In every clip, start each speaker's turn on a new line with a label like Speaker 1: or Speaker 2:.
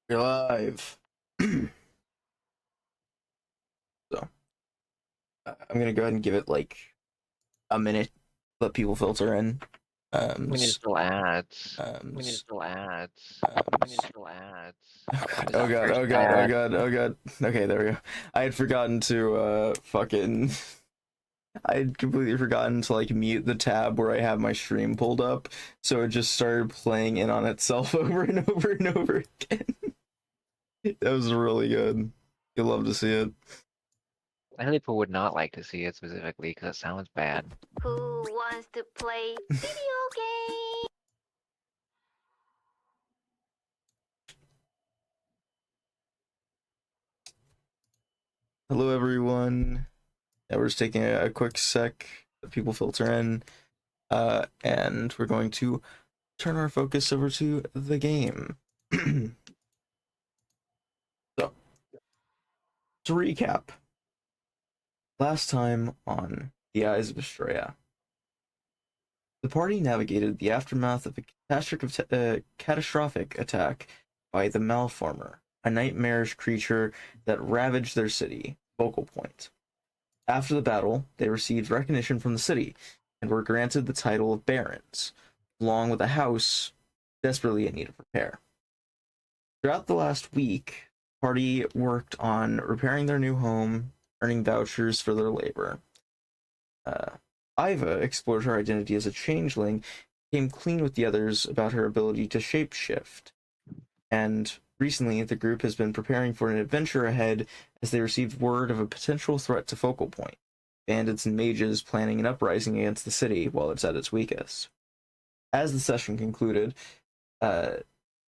Speaker 1: You're live. So I'm gonna go ahead and give it like a minute, let people filter in.
Speaker 2: We need to
Speaker 1: S-
Speaker 2: still ads. We need to
Speaker 1: s-
Speaker 2: still ads. We need to
Speaker 1: s-
Speaker 2: still ads.
Speaker 1: Oh
Speaker 2: What
Speaker 1: god,
Speaker 2: was
Speaker 1: oh
Speaker 2: that
Speaker 1: god,
Speaker 2: first
Speaker 1: oh god, oh
Speaker 2: ad?
Speaker 1: god, oh god. Okay, there we go. I had forgotten to fucking I had completely forgotten to like mute the tab where I have my stream pulled up, so it just started playing in on itself over and over and over again. That was really good. You'll love to see it.
Speaker 2: I know people would not like to see it specifically because it sounds bad.
Speaker 3: Who wants to play video game?
Speaker 1: Hello everyone. Yeah, we're just taking a quick sec, let people filter in, and we're going to turn our focus over to the game. So, to recap, last time on The Eyes of Estrella, the party navigated the aftermath of a catastrophic attack by the Malformer, a nightmarish creature that ravaged their city, Focal Point. After the battle, they received recognition from the city and were granted the title of Barons, along with a house desperately in need of repair. Throughout the last week, the party worked on repairing their new home, earning vouchers for their labor. Iva explored her identity as a changeling, came clean with the others about her ability to shapeshift, and recently the group has been preparing for an adventure ahead as they received word of a potential threat to Focal Point, bandits and mages planning an uprising against the city while it's at its weakest. As the session concluded, uh,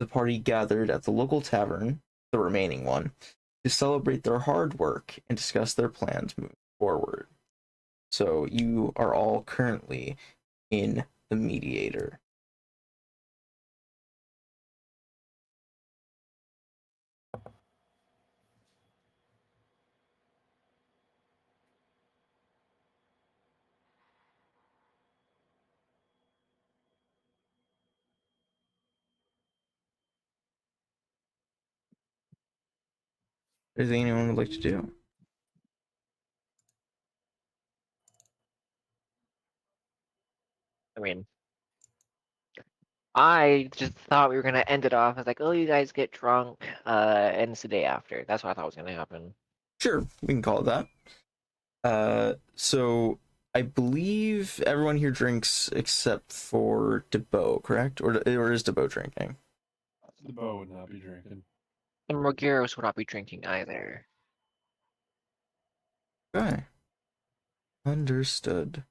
Speaker 1: the party gathered at the local tavern, the remaining one, to celebrate their hard work and discuss their plans moving forward. So you are all currently in the Mediator. Is there anyone would like to do?
Speaker 2: I mean, I just thought we were gonna end it off as like, oh, you guys get drunk, and it's the day after. That's what I thought was gonna happen.
Speaker 1: Sure, we can call it that. So I believe everyone here drinks except for DeBo, correct? Or is DeBo drinking?
Speaker 4: The bow would not be drinking.
Speaker 2: And Rogeros would not be drinking either.
Speaker 1: Okay. Understood.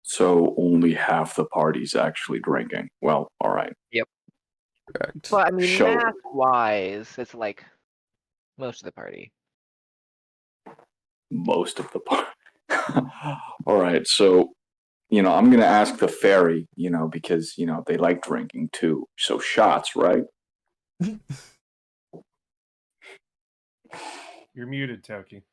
Speaker 5: So only half the party's actually drinking. Well, all right.
Speaker 1: Correct.
Speaker 2: But I mean,
Speaker 5: Show.
Speaker 2: math-wise, it's like most of the party.
Speaker 5: Most of the party. All right. So, I'm going to ask the fairy, because, they like drinking too. So shots, right?
Speaker 4: You're muted, Toki.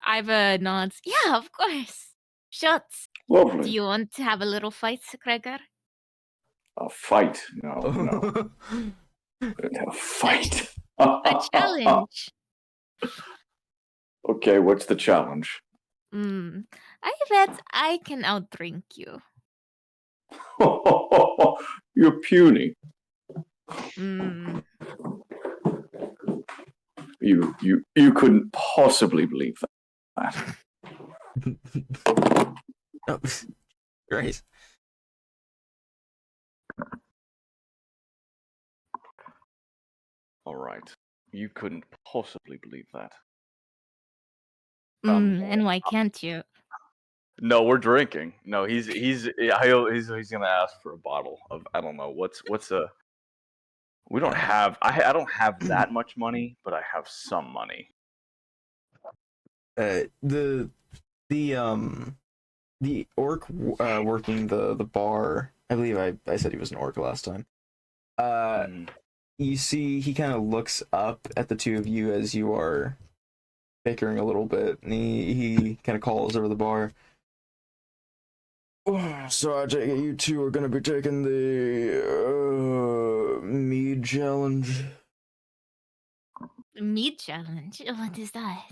Speaker 3: Iva nods. Yeah, of course. Shots. Do
Speaker 5: Lovely.
Speaker 3: you want to have a little fight, Gregor?
Speaker 5: A fight. No. A fight.
Speaker 3: A challenge.
Speaker 5: Okay, what's the challenge?
Speaker 3: I bet I can outdrink you.
Speaker 5: You're puny.
Speaker 3: Mm.
Speaker 5: You couldn't possibly believe that.
Speaker 1: Oh, great.
Speaker 5: All right. You couldn't possibly believe that.
Speaker 3: And why can't you?
Speaker 5: No, we're drinking. No, he's gonna ask for a bottle of, I don't know, what's a. We don't have. I don't have that much money, but I have some money.
Speaker 1: The orc working the bar. I believe I said he was an orc last time. you see he kind of looks up at the two of you as you are bickering a little bit, and he kind of calls over the bar. So I take it you two are going to be taking the mead challenge.
Speaker 3: Meat challenge. What is that?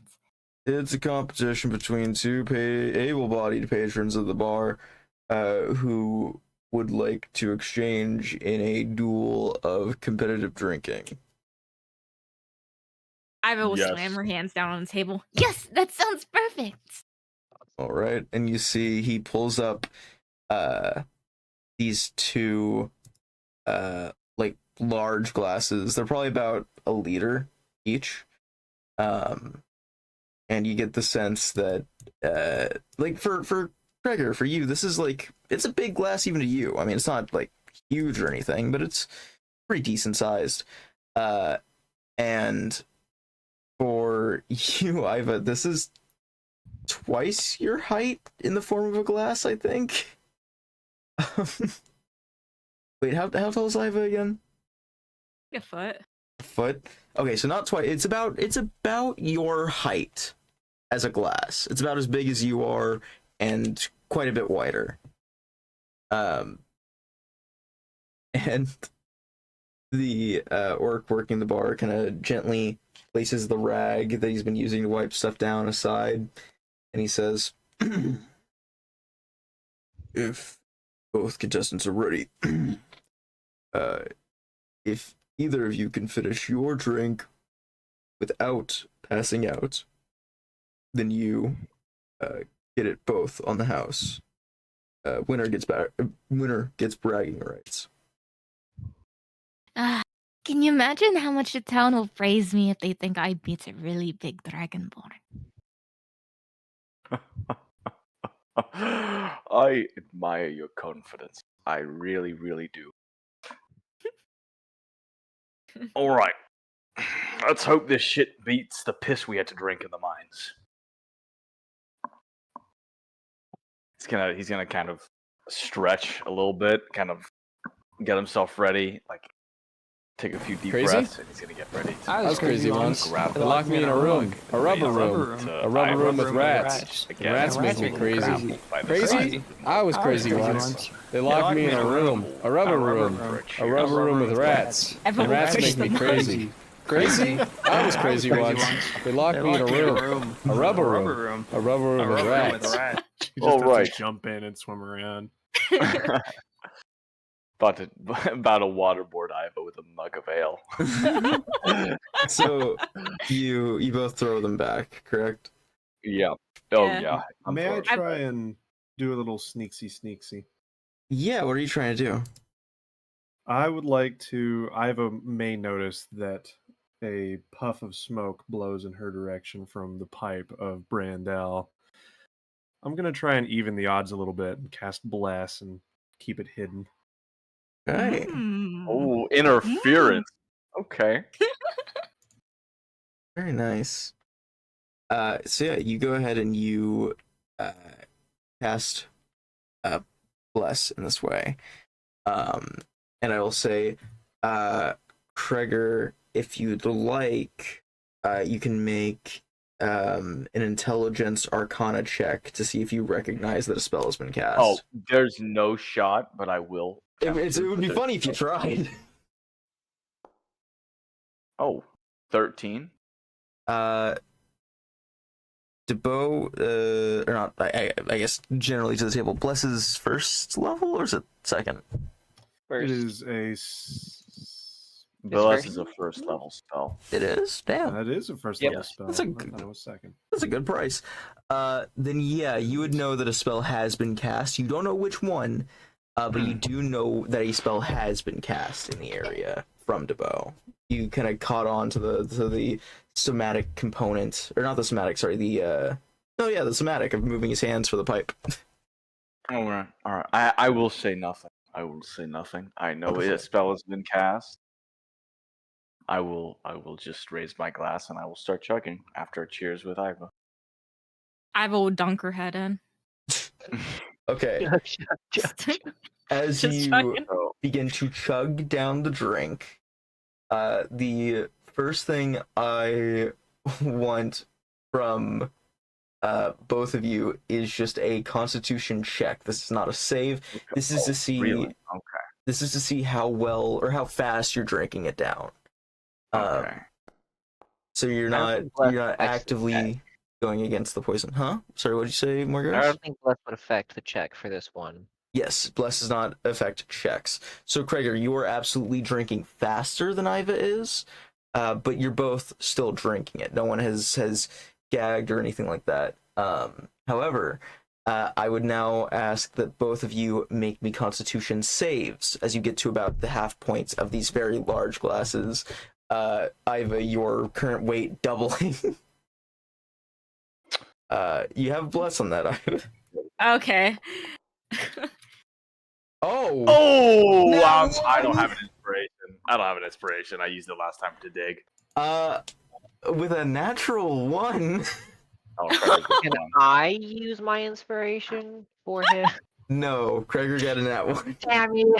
Speaker 1: It's a competition between two able-bodied patrons of the bar who would like to exchange in a duel of competitive drinking.
Speaker 3: Iva will
Speaker 5: Yes.
Speaker 3: slam her hands down on the table. Yes, that sounds perfect.
Speaker 1: All right, and you see he pulls up these two like large glasses. They're probably about a liter each. And you get the sense that like for Gregor, for you, this is like, it's a big glass even to you. I mean, it's not like huge or anything, but it's pretty decent sized. And for you, Iva, this is twice your height in the form of a glass, I think. Wait, how tall is Iva again?
Speaker 3: A foot.
Speaker 1: A foot? Okay, so not twice. It's about your height as a glass. It's about as big as you are and quite a bit wider. And the orc working the bar kind of gently places the rag that he's been using to wipe stuff down aside, and he says, if both contestants are ready, if either of you can finish your drink without passing out, then you get it both on the house. Winner gets bragging rights.
Speaker 3: Can you imagine how much the town will praise me if they think I beat a really big dragonborn?
Speaker 5: I admire your confidence. I really, really do. All right. Let's hope this shit beats the piss we had to drink in the mines. He's gonna kind of stretch a little bit, kind of get himself ready, like take a few deep breaths, and he's gonna get ready.
Speaker 6: I was crazy once.
Speaker 5: Grab
Speaker 6: They locked me in a room, a rubber room with rats.
Speaker 5: Again,
Speaker 6: Rats make me crazy. Crazy? I was crazy once. They locked me in a room, a rubber room with rats. And rats make me crazy. Crazy? I was crazy once. They locked me in a room, a rubber room with rats.
Speaker 4: You just
Speaker 5: All
Speaker 4: have
Speaker 5: right.
Speaker 4: to jump in and swim around.
Speaker 5: about to waterboard Iva with a mug of ale.
Speaker 1: So you both throw them back, correct?
Speaker 5: Yeah. Oh
Speaker 3: Yeah.
Speaker 5: yeah.
Speaker 4: May I try and do a little sneaksy?
Speaker 1: Yeah, what are you trying to do?
Speaker 4: I would like to. Iva may notice that a puff of smoke blows in her direction from the pipe of Brandel. I'm gonna try and even the odds a little bit and cast Bless and keep it hidden.
Speaker 1: Okay.
Speaker 5: Oh, interference. Okay.
Speaker 1: Very nice. So yeah, you go ahead and you cast Bless in this way. And I will say, Kreger, if you'd like, you can make an intelligence arcana check to see if you recognize that a spell has been cast.
Speaker 5: Oh, there's no shot, but I will.
Speaker 1: it would be funny if you tried.
Speaker 5: Oh, 13.
Speaker 1: DeBow, or not, I guess generally to the table, Bless's first level, or is it second?
Speaker 4: It is a.
Speaker 5: Bless is a first level spell.
Speaker 1: It is? Damn.
Speaker 4: That is a first
Speaker 5: Yep.
Speaker 4: level spell.
Speaker 1: That's a
Speaker 4: I
Speaker 1: good-
Speaker 4: thought it was second.
Speaker 1: That's a good price. Then yeah, you would know that a spell has been cast. You don't know which one, but you do know that a spell has been cast in the area from DeBow. You kind of caught on to the somatic component, or not the somatic, sorry, the somatic of moving his hands for the pipe.
Speaker 5: All right. I will say nothing. I know a spell has been cast. I will just raise my glass and I will start chugging after a cheers with Iva.
Speaker 3: Iva will dunk her head in.
Speaker 1: Okay, as
Speaker 3: Just
Speaker 1: you
Speaker 3: chugging.
Speaker 5: So,
Speaker 1: begin to chug down the drink, The first thing I want from both of you is just a Constitution check. This is not a save. This is to see.
Speaker 5: Really? Okay.
Speaker 1: This is to see how well or how fast you're drinking it down.
Speaker 5: Okay.
Speaker 1: So you're
Speaker 2: I don't
Speaker 1: not
Speaker 2: think blood
Speaker 1: you're not
Speaker 2: affects the
Speaker 1: actively going against the poison, huh? Sorry, what did you say,
Speaker 2: I
Speaker 1: Margaret?
Speaker 2: don't think blood would affect the check for this one.
Speaker 1: Yes, bless does not affect checks. So Krager, you are absolutely drinking faster than Iva is, but you're both still drinking it. No one has gagged or anything like that. However, I would now ask that both of you make me Constitution saves as you get to about the half points of these very large glasses. Iva, your current weight doubling. You have bless on that, Iva.
Speaker 3: Okay.
Speaker 1: Oh!
Speaker 5: Oh,
Speaker 1: No.
Speaker 5: I don't have an inspiration. I don't have an inspiration. I used it last time to dig.
Speaker 1: With a natural 1.
Speaker 5: Oh, Craig,
Speaker 2: Can I use my inspiration for him?
Speaker 1: No, Krager got a nat 1.
Speaker 2: Damn you!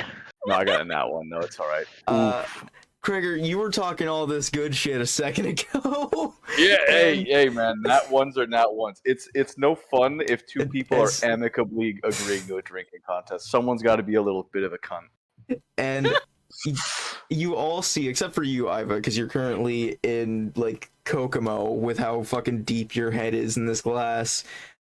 Speaker 5: No, I got in that one. No, it's all right.
Speaker 1: Krager, you were talking all this good shit a second ago.
Speaker 5: Yeah,
Speaker 1: And
Speaker 5: hey, man. Nat ones are nat ones. It's no fun if two people are
Speaker 1: It's-
Speaker 5: amicably agreeing to a drinking contest. Someone's got to be a little bit of a cunt.
Speaker 1: and you all see, except for you, Iva, because you're currently in like Kokomo with how fucking deep your head is in this glass.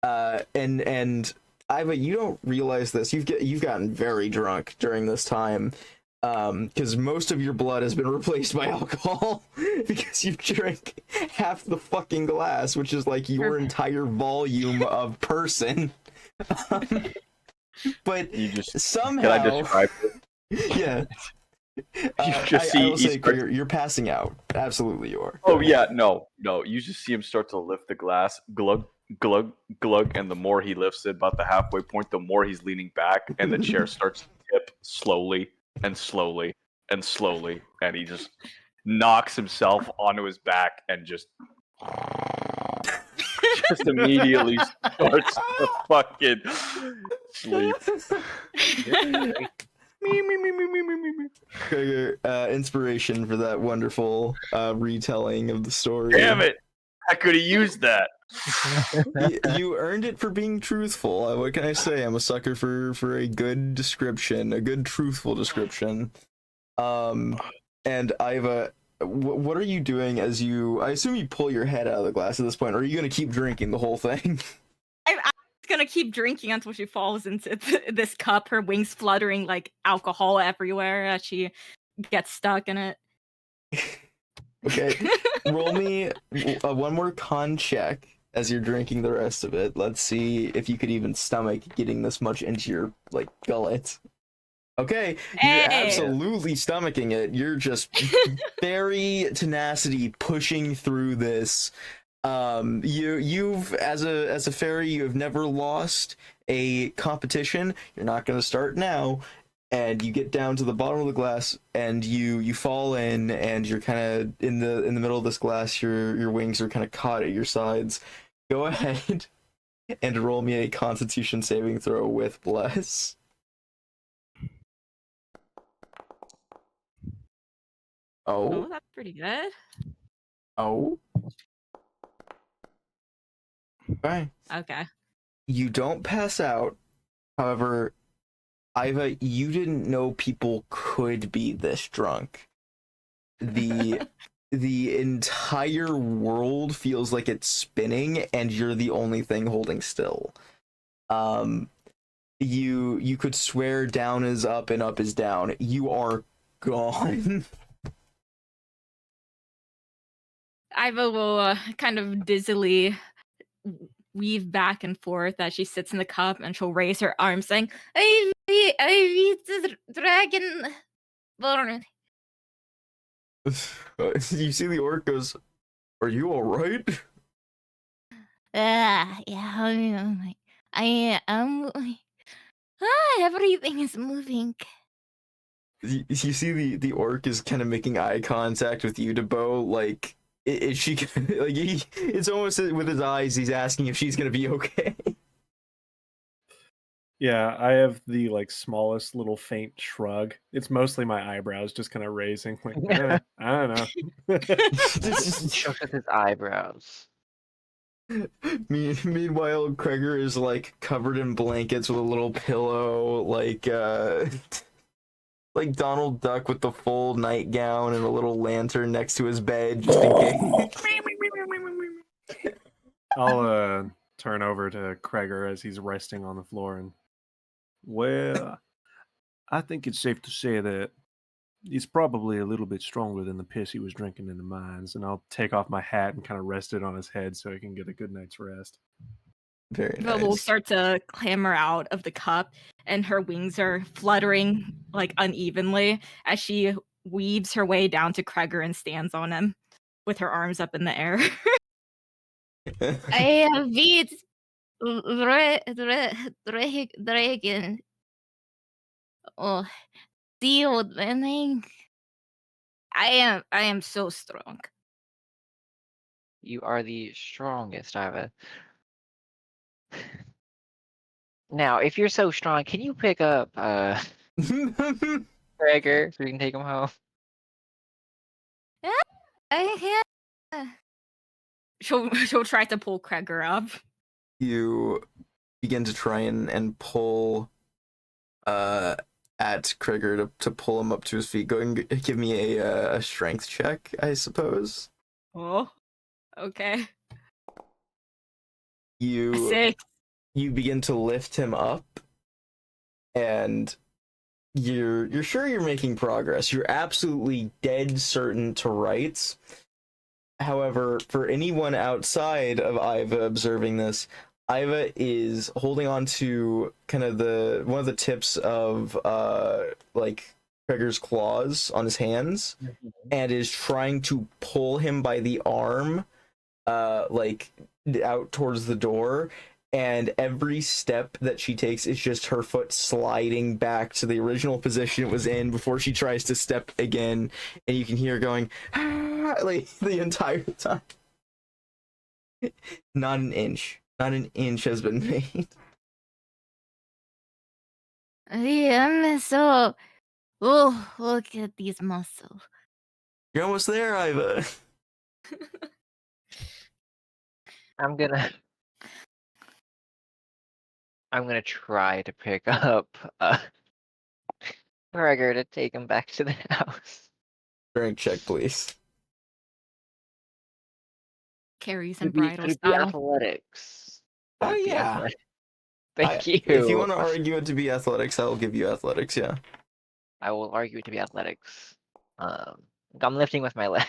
Speaker 1: And Iva, you don't realize this. You've gotten very drunk during this time. Because most of your blood has been replaced by alcohol because you've drank half the fucking glass, which is like your entire volume of person. But
Speaker 5: You just
Speaker 1: somehow,
Speaker 5: can I describe it?
Speaker 1: yeah.
Speaker 5: You just see
Speaker 1: I will
Speaker 5: he
Speaker 1: say,
Speaker 5: starts-
Speaker 1: you're passing out. Absolutely, you are.
Speaker 5: Oh yeah, no. You just see him start to lift the glass, glug, glug, glug, and the more he lifts it, about the halfway point, the more he's leaning back, and the chair starts to tip slowly and slowly and slowly, and he just knocks himself onto his back and just immediately starts to fucking sleep.
Speaker 1: Inspiration for that wonderful retelling of the story.
Speaker 5: Damn it! I could have used that.
Speaker 1: You earned it for being truthful. What can I say? I'm a sucker for a good description, a good truthful description. And Iva, what are you doing as you? I assume you pull your head out of the glass at this point. Or are you gonna keep drinking the whole thing?
Speaker 3: I'm gonna keep drinking until she falls into this cup, her wings fluttering like alcohol everywhere as she gets stuck in it.
Speaker 1: Okay, roll me one more con check as you're drinking the rest of it. Let's see if you could even stomach getting this much into your like gullet. Okay,
Speaker 3: Hey!
Speaker 1: you're absolutely stomaching it. You're just very tenacity pushing through this. You've as a fairy, you have never lost a competition. You're not going to start now, and you get down to the bottom of the glass, and you fall in, and you're kind of in the middle of this glass. Your wings are kind of caught at your sides. Go ahead and roll me a Constitution saving throw with bless.
Speaker 3: Oh, that's pretty good.
Speaker 1: Oh. Okay.
Speaker 3: Okay.
Speaker 1: You don't pass out. However, Iva, you didn't know people could be this drunk. The entire world feels like it's spinning and you're the only thing holding still. You could swear down is up and up is down. You are gone.
Speaker 3: Iva will kind of dizzily weave back and forth as she sits in the cup, and she'll raise her arm saying, I beat the dragon born.
Speaker 1: You see the orc goes, "Are you all right?"
Speaker 3: Yeah, I am. Everything is moving.
Speaker 1: You see the orc is kind of making eye contact with you, Debo. Like, is she like it's almost with his eyes. He's asking if she's gonna be okay.
Speaker 4: Yeah, I have the like smallest little faint shrug. It's mostly my eyebrows just kind of raising, like I don't know.
Speaker 2: Shrugs with his eyebrows.
Speaker 1: Meanwhile, Kreger is like covered in blankets with a little pillow, like like Donald Duck with the full nightgown and a little lantern next to his bed, just in case.
Speaker 4: I'll turn over to Kreger as he's resting on the floor and, well, I think it's safe to say that he's probably a little bit stronger than the piss he was drinking in the mines. And I'll take off my hat and kind of rest it on his head so he can get a good night's rest.
Speaker 1: Very
Speaker 3: Ava will
Speaker 1: nice.
Speaker 3: start to clamber out of the cup, and her wings are fluttering like unevenly as she weaves her way down to Kreger and stands on him with her arms up in the air. I have beat dragon. Oh, the old man. I am so strong.
Speaker 2: You are the strongest, Iva. Now, if you're so strong, can you pick up Gregor so we can take him home?
Speaker 3: I can. She'll try to pull Kreger up.
Speaker 1: You begin to try and pull at Kreger to pull him up to his feet. Go and give me a strength check, I suppose.
Speaker 3: Oh, okay.
Speaker 1: You
Speaker 3: 6.
Speaker 1: you begin to lift him up, and you're sure you're making progress. You're absolutely dead certain to rights. However, for anyone outside of Iva observing this, Iva is holding on to kind of one of the tips of like Kreger's claws on his hands, and is trying to pull him by the arm like out towards the door. And every step that she takes is just her foot sliding back to the original position it was in before she tries to step again. And you can hear her going, ah, like the entire time. Not an inch has been made.
Speaker 3: I'm so. Oh, look at these muscles.
Speaker 1: You're almost there, Iva.
Speaker 2: I'm gonna try to pick up Gregor to take him back to the house.
Speaker 1: Strength check, please.
Speaker 3: Carries and
Speaker 2: Could be
Speaker 3: bridal style.
Speaker 2: athletics.
Speaker 1: Oh,
Speaker 2: Could be
Speaker 1: yeah.
Speaker 2: athletics. Thank you.
Speaker 1: If you want to argue it to be athletics, I'll give you athletics, yeah.
Speaker 2: I will argue it to be athletics. I'm lifting with my legs.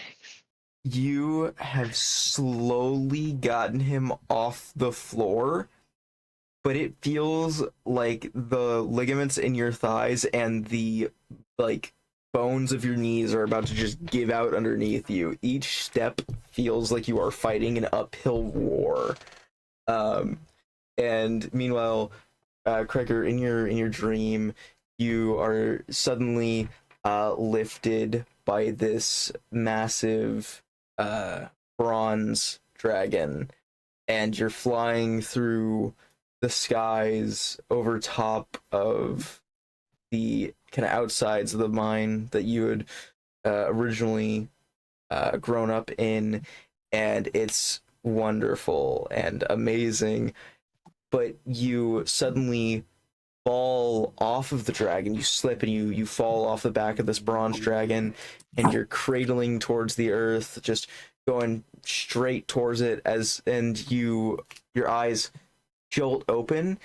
Speaker 1: You have slowly gotten him off the floor, but it feels like the ligaments in your thighs and the like bones of your knees are about to just give out underneath you. Each step feels like you are fighting an uphill war. And meanwhile, Kreger, in your dream, you are suddenly lifted by this massive bronze dragon, and you're flying through the skies over top of the kind of outsides of the mine that you had originally grown up in, and it's wonderful and amazing. But you suddenly fall off of the dragon. You slip and you fall off the back of this bronze dragon, and you're cradling towards the earth, just going straight towards it, and your eyes jolt open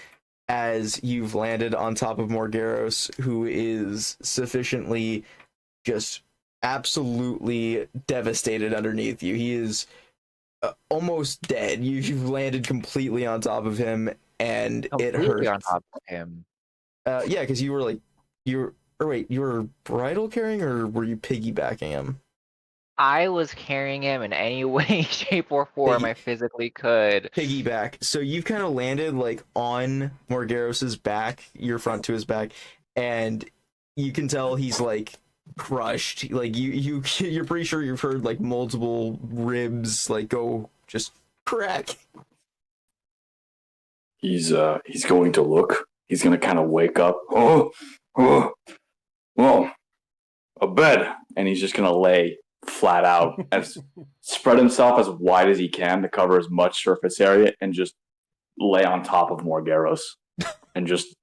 Speaker 1: as you've landed on top of Morgaros, who is sufficiently just absolutely devastated underneath you. He is almost dead. You've landed completely on top of him, and it hurts.
Speaker 2: On top of him.
Speaker 1: Yeah, because you were bridle carrying, or were you piggybacking him?
Speaker 2: I was carrying him in any way, shape, or form I physically could.
Speaker 1: Piggyback. So you've kind of landed like on Morgaros's back, your front to his back, and you can tell he's like crushed. Like you're pretty sure you've heard like multiple ribs like go just crack.
Speaker 7: He's going to look
Speaker 5: he's gonna kind of wake up. Oh, well, a bed, and he's just gonna lay flat out and spread himself as wide as he can to cover as much surface area, and just lay on top of Morgaros, and just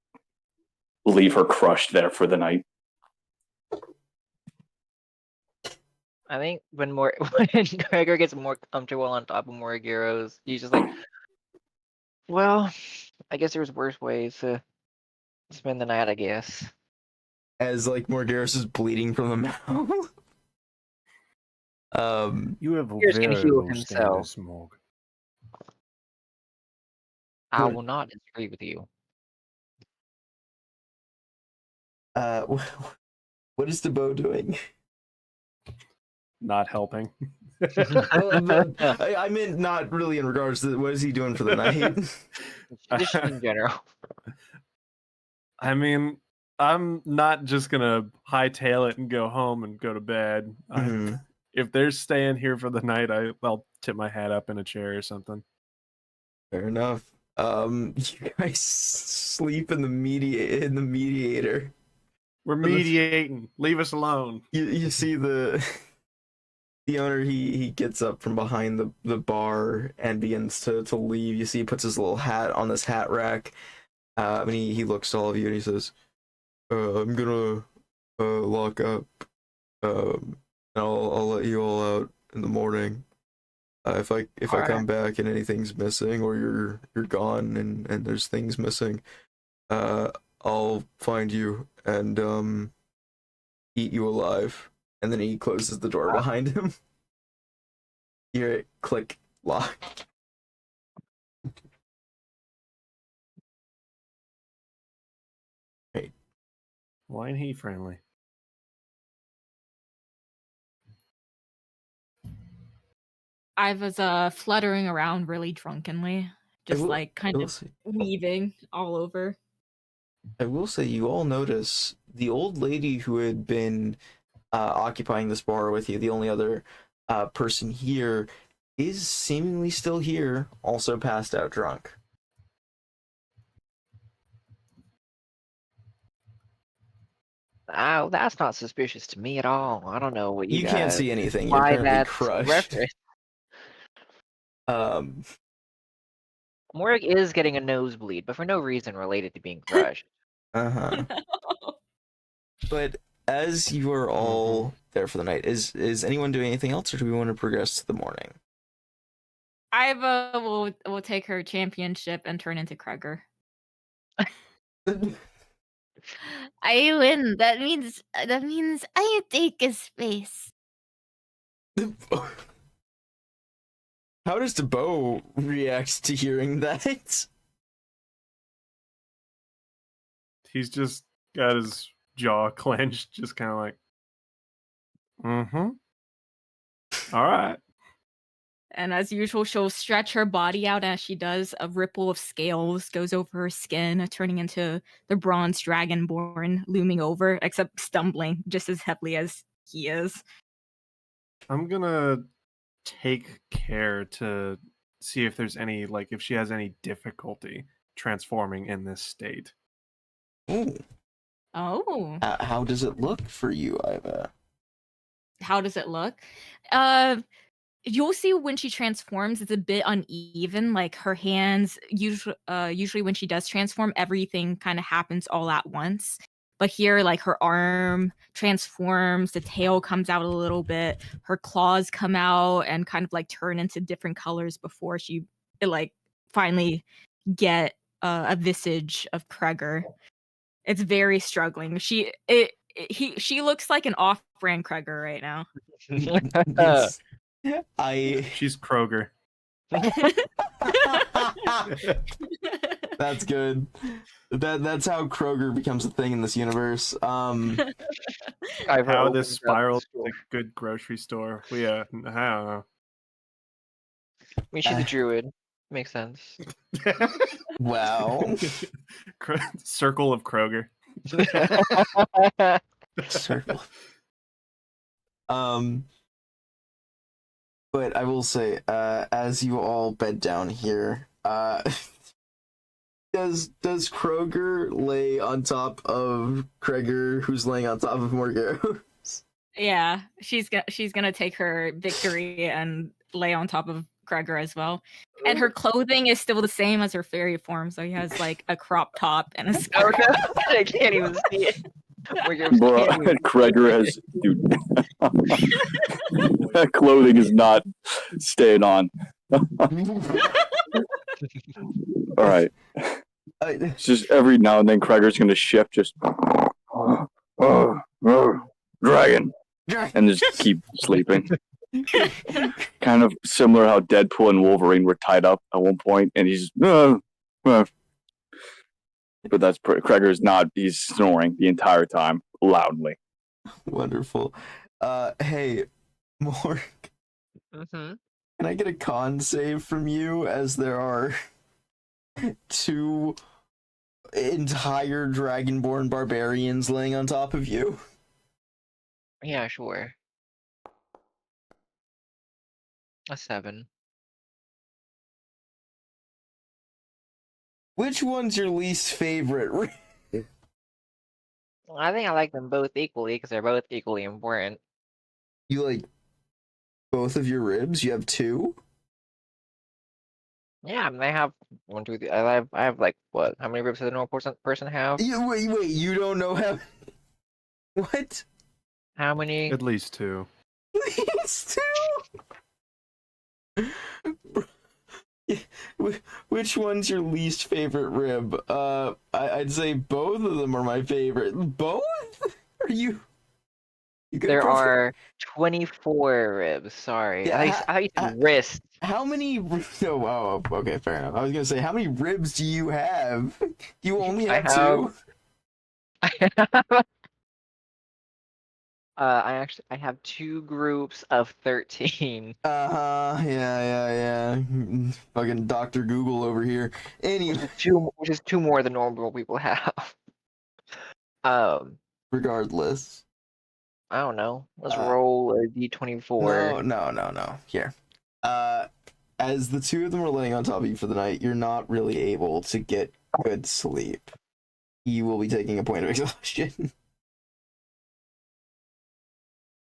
Speaker 5: leave her crushed there for the night.
Speaker 2: I think when Gregor gets more comfortable on top of Morgiros, he's just like, well, I guess there's worse ways to spend the night, I guess.
Speaker 1: As like Morgaris is bleeding from the mouth.
Speaker 4: You have a
Speaker 2: Here's gonna
Speaker 4: very
Speaker 2: heal
Speaker 4: low
Speaker 2: himself.
Speaker 4: standard, Smog.
Speaker 2: I
Speaker 1: Good.
Speaker 2: will not disagree with you.
Speaker 1: What is the bow doing?
Speaker 4: Not helping.
Speaker 1: I meant not really in regards to what is he doing for the night.
Speaker 2: Just in general.
Speaker 4: I mean, I'm not just gonna hightail it and go home and go to bed.
Speaker 1: Mhm.
Speaker 4: If they're staying here for the night, I'll tip my hat up in a chair or something.
Speaker 1: Fair enough. You guys sleep in the mediator.
Speaker 4: We're mediating. Leave us alone.
Speaker 1: You see the owner, he gets up from behind the bar and begins to leave. You see he puts his little hat on this hat rack. And he looks to all of you and he says, I'm gonna lock up. And I'll let you all out in the morning. If I come back and anything's missing or you're gone and there's things missing, I'll find you and eat you alive. And then he closes the door behind him. You hear it click, lock. Right.
Speaker 4: Why ain't he friendly?
Speaker 3: I was fluttering around really drunkenly, just like kind of weaving all over.
Speaker 1: I will say you all notice the old lady who had been occupying this bar with you, the only other person here, is seemingly still here, also passed out drunk.
Speaker 2: Oh, that's not suspicious to me at all. I don't know what you
Speaker 1: You can't
Speaker 2: guys.
Speaker 1: see anything. You're
Speaker 2: Why
Speaker 1: currently
Speaker 2: that's
Speaker 1: crushed.
Speaker 2: reference. Morik is getting a nosebleed, but for no reason related to being crushed.
Speaker 1: Uh-huh. But as you are all there for the night, is anyone doing anything else, or do we want to progress to the morning?
Speaker 3: Iva will take her championship and turn into Kreger. I win. That means I take a space.
Speaker 1: How does DeBo react to hearing that?
Speaker 4: He's just got his jaw clenched, just kind of like, all right.
Speaker 3: And as usual, she'll stretch her body out as she does. A ripple of scales goes over her skin, turning into the bronze dragonborn looming over, except stumbling just as heavily as he is.
Speaker 4: I'm gonna take care to see if there's any, like, if she has any difficulty transforming in this state.
Speaker 1: Ooh.
Speaker 3: Oh.
Speaker 1: How does it look for you, Iva?
Speaker 3: How does it look? You'll see when she transforms, it's a bit uneven. Like her hands, usually when she does transform, everything kind of happens all at once. But here, like her arm transforms, the tail comes out a little bit, her claws come out and kind of like turn into different colors before she like finally get a visage of Kreger. It's very struggling. She looks like an off-brand Kreger right now.
Speaker 4: She's Kroger.
Speaker 1: That's good. That's how Kroger becomes a thing in this universe.
Speaker 4: How this spiraled to a good grocery store. I don't know.
Speaker 2: I mean, she's a druid. Makes sense.
Speaker 1: Wow.
Speaker 4: Circle of Kroger.
Speaker 1: Circle. But I will say, as you all bed down here, does Kroger lay on top of Kreger, who's laying on top of Morgero?
Speaker 3: Yeah, she's gonna take her victory and lay on top of Gregor as well. And her clothing is still the same as her fairy form, so he has like a crop top and a
Speaker 2: Oh
Speaker 3: skirt.
Speaker 2: no, I can't even see it.
Speaker 5: Bro, Kreger has, dude. That clothing is not staying on. All right. It's just every now and then Kreger's gonna shift, just dragon, and just keep sleeping. Kind of similar how Deadpool and Wolverine were tied up at one point, and he's but that's Kreger's not. He's snoring the entire time loudly.
Speaker 1: Wonderful. Hey, Morg,
Speaker 2: Mm-hmm.
Speaker 1: can I get a con save from you, as there are 2 entire Dragonborn barbarians laying on top of you?
Speaker 2: Yeah, sure. A 7.
Speaker 1: Which one's your least favorite?
Speaker 2: I think I like them both equally because they're both equally important.
Speaker 1: You like both of your ribs? You have 2?
Speaker 2: Yeah, I mean, I have 1, 2, 3. I have like what? How many ribs does a normal person have?
Speaker 1: Wait, you don't know how? What?
Speaker 2: How many?
Speaker 4: At least 2.
Speaker 1: These 2? Which one's your least favorite rib? I'd say both of them are my favorite. Both? Are you?
Speaker 2: There are 24 ribs. Sorry,
Speaker 1: Yeah,
Speaker 2: I thought you said wrist.
Speaker 1: How many? Oh, wow. Okay, fair enough. I was gonna say, how many ribs do you have? Do you only have 2?
Speaker 2: I have 2 groups of 13.
Speaker 1: Yeah. Fucking Dr. Google over here. Anyway,
Speaker 2: Which is 2 more than normal people have.
Speaker 1: Regardless.
Speaker 2: I don't know. Let's roll a d24.
Speaker 1: No. Here. As the 2 of them are laying on top of you for the night, you're not really able to get good sleep. You will be taking a point of exhaustion.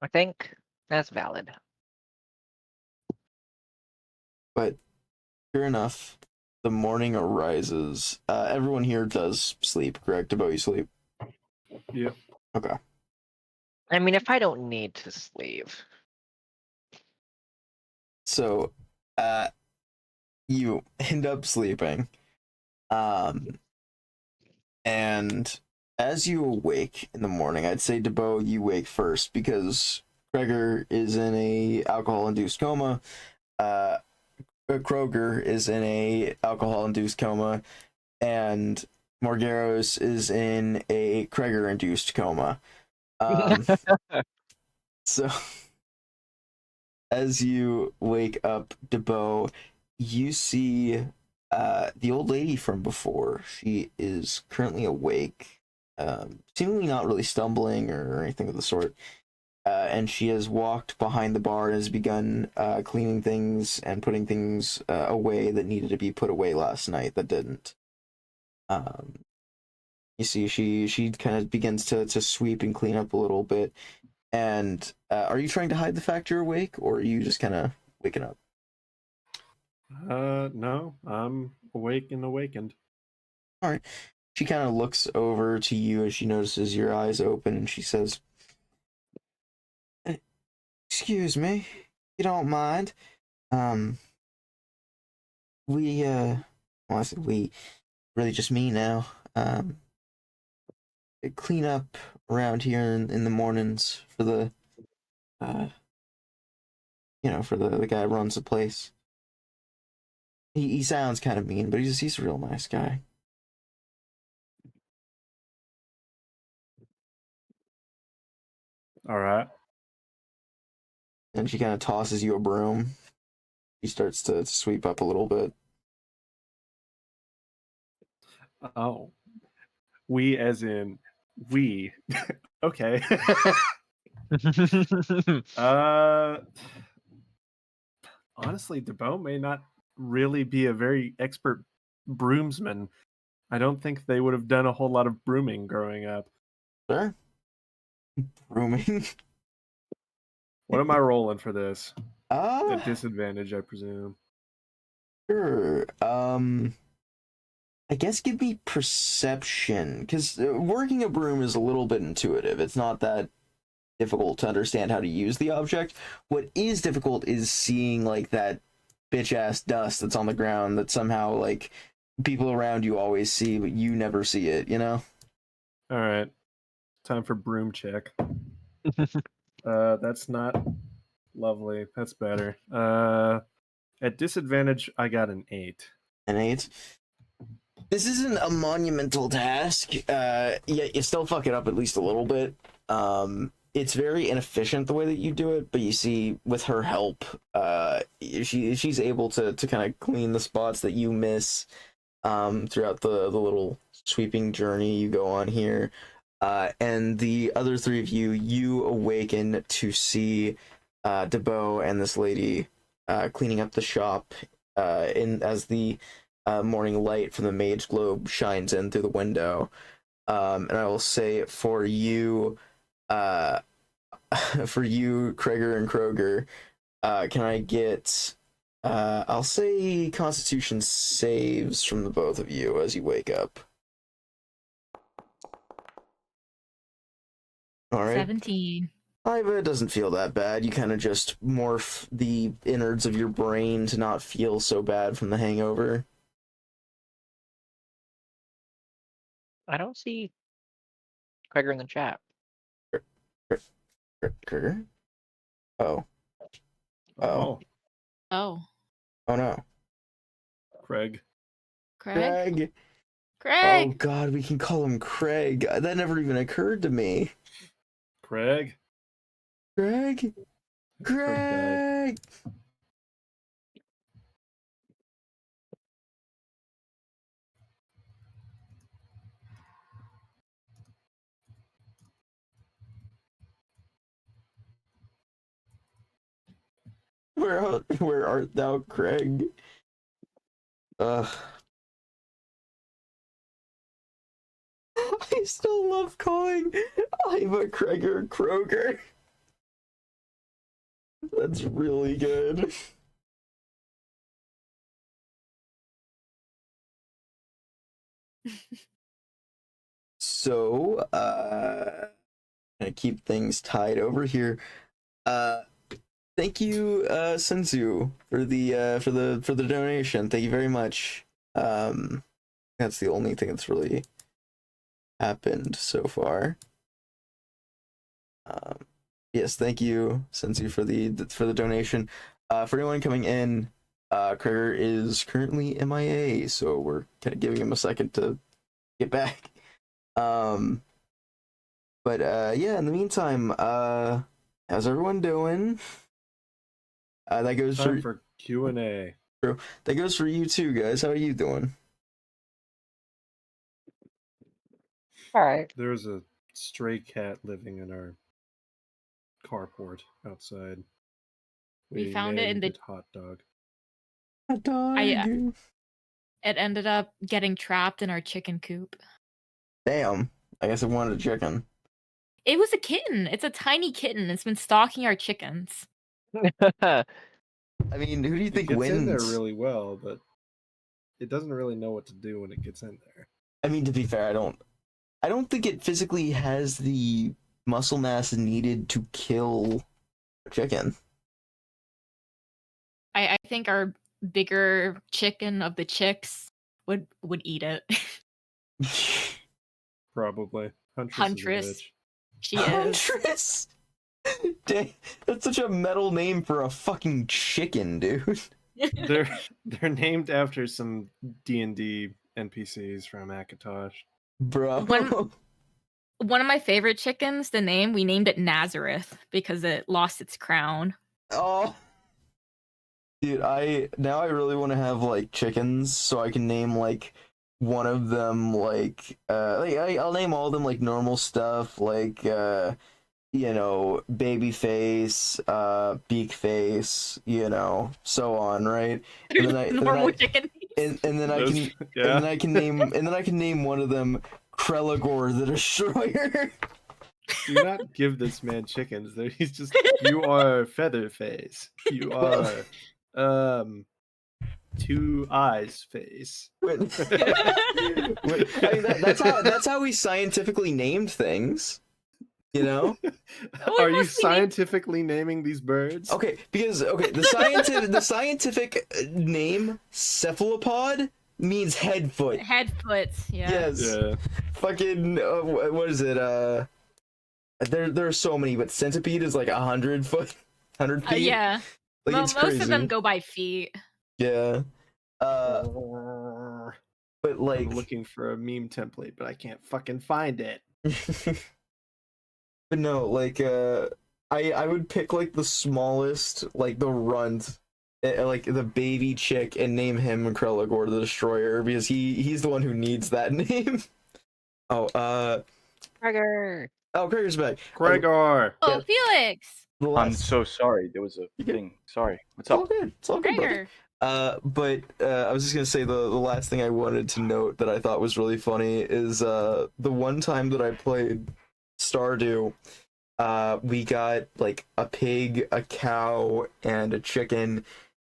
Speaker 2: I think that's valid.
Speaker 1: But sure enough, the morning arises. Everyone here does sleep, correct? About you sleep?
Speaker 4: Yep.
Speaker 1: Okay.
Speaker 2: I mean, if I don't need to sleep.
Speaker 1: So, you end up sleeping. And as you awake in the morning, I'd say, Debo, you wake first, because Gregor is in a alcohol-induced coma. Kroger is in a alcohol-induced coma, and Morgeros is in a Kreger-induced coma. So, as you wake up, Debo, you see the old lady from before. She is currently awake, seemingly not really stumbling or anything of the sort. And she has walked behind the bar and has begun cleaning things and putting things away that needed to be put away last night that didn't. You see, she kind of begins to sweep and clean up a little bit. And are you trying to hide the fact you're awake, or are you just kind of waking up?
Speaker 4: No, I'm awake and awakened.
Speaker 1: All right. She kind of looks over to you as she notices your eyes open, and she says, "Excuse me, if you don't mind. We well, I said we, really just me now. Clean up around here in the mornings for the, for the guy who runs the place. He sounds kind of mean, but he's a real nice guy."
Speaker 4: All right.
Speaker 1: And she kind of tosses you a broom. She starts to sweep up a little bit.
Speaker 4: Oh, we as in we. Okay. Honestly, Debo may not really be a very expert broomsman. I don't think they would have done a whole lot of brooming growing up.
Speaker 1: Sure. Brooming.
Speaker 4: What am I rolling for this?
Speaker 1: Uh,
Speaker 4: At disadvantage, I presume.
Speaker 1: sure. I guess give me perception, because working a broom is a little bit intuitive. It's not that difficult to understand how to use the object. What is difficult is seeing like that bitch ass dust that's on the ground that somehow like people around you always see, but you never see it, you know?
Speaker 4: All right. Time for broom check. That's not lovely. That's better. At disadvantage, I got an 8.
Speaker 1: An 8. This isn't a monumental task. You still fuck it up at least a little bit. It's very inefficient the way that you do it, but you see, with her help, she's able to kind of clean the spots that you miss throughout the little sweeping journey you go on here. And the other three of you awaken to see DeBow and this lady cleaning up the shop as the morning light from the mage globe shines in through the window. And I will say for you, Kreger and Kroger, can I get I'll say Constitution saves from the both of you as you wake up. All right.
Speaker 3: 17.
Speaker 1: It doesn't feel that bad. You kind of just morph the innards of your brain to not feel so bad from the hangover.
Speaker 2: I don't see Kreger in the chat.
Speaker 1: Kroger? Oh.
Speaker 4: Oh,
Speaker 3: Oh,
Speaker 1: Oh no.
Speaker 4: Craig.
Speaker 3: Craig?
Speaker 1: Oh
Speaker 3: Craig!
Speaker 1: god, we can call him Craig. That never even occurred to me.
Speaker 4: Craig?
Speaker 1: Craig?
Speaker 4: Craig.
Speaker 1: Craig! Where art thou, Craig? Ugh. I still love calling Iva Kreger Kroger. That's really good. So, gonna keep things tied over here. Thank you, Senzu, for the donation. Thank you very much. That's the only thing that's really happened so far. Yes, thank you, Senzu, for the donation. For anyone coming in, Kreger is currently MIA, so we're kind of giving him a second to get back. But yeah, in the meantime, how's everyone doing? That goes
Speaker 4: Time for Q&A.
Speaker 1: That goes for you too, guys. How are you doing?
Speaker 2: All right.
Speaker 4: There's a stray cat living in our carport outside.
Speaker 3: We found it in the
Speaker 4: named hot dog.
Speaker 1: Hot dog.
Speaker 3: It ended up getting trapped in our chicken coop.
Speaker 1: Damn. I guess it wanted a chicken.
Speaker 3: It was a kitten. It's a tiny kitten. It's been stalking our chickens.
Speaker 1: I mean, who do you think
Speaker 4: it gets
Speaker 1: wins?
Speaker 4: in there really well, but it doesn't really know what to do when it gets in there.
Speaker 1: I mean, to be fair, I don't think it physically has the muscle mass needed to kill a chicken.
Speaker 3: I think our bigger chicken of the chicks would eat it.
Speaker 4: Probably.
Speaker 3: Huntress.
Speaker 4: Is a bitch.
Speaker 3: She is.
Speaker 1: Huntress. Dang, that's such a metal name for a fucking chicken, dude.
Speaker 4: They're named after some D&D NPCs from Akatosh.
Speaker 1: Bro.
Speaker 3: One of my favorite chickens, the name, we named it Nazareth because it lost its crown.
Speaker 1: Oh. Dude, I really want to have like chickens so I can name like one of them like I'll name all of them like normal stuff like baby face, beak face, so on, right? And then
Speaker 3: Normal chicken.
Speaker 1: and then I can
Speaker 4: Yeah.
Speaker 1: and then I can name one of them Krelagor the Destroyer.
Speaker 4: Do not give this man chickens. He's just, you are Featherface. You are Two Eyes Face.
Speaker 1: I mean, that's how we scientifically named things. You know?
Speaker 4: Are you scientifically naming these birds?
Speaker 1: Okay, because the scientific name cephalopod means head foot.
Speaker 3: Head foot, yeah.
Speaker 1: Yes.
Speaker 4: Yeah.
Speaker 1: Fucking what is it? There are so many, but centipede is like 100 foot, 100 feet.
Speaker 3: Yeah.
Speaker 1: Like, it's
Speaker 3: Most of them
Speaker 1: crazy.
Speaker 3: go by feet.
Speaker 1: Yeah. But like,
Speaker 4: I'm looking for a meme template, but I can't fucking find it.
Speaker 1: but no, like I would pick like the smallest, like the runt, like the baby chick, and name him Krelagor the Destroyer because he's the one who needs that name.
Speaker 2: Gregor.
Speaker 1: Oh, Gregor's back.
Speaker 4: Gregor.
Speaker 3: Oh, Felix!
Speaker 5: I'm so sorry. There was a thing. Sorry. What's up?
Speaker 1: It's all good. It's all good, brother.
Speaker 3: Gregor.
Speaker 1: But I was just gonna say the last thing I wanted to note that I thought was really funny is the one time that I played Stardew, we got like a pig, a cow, and a chicken,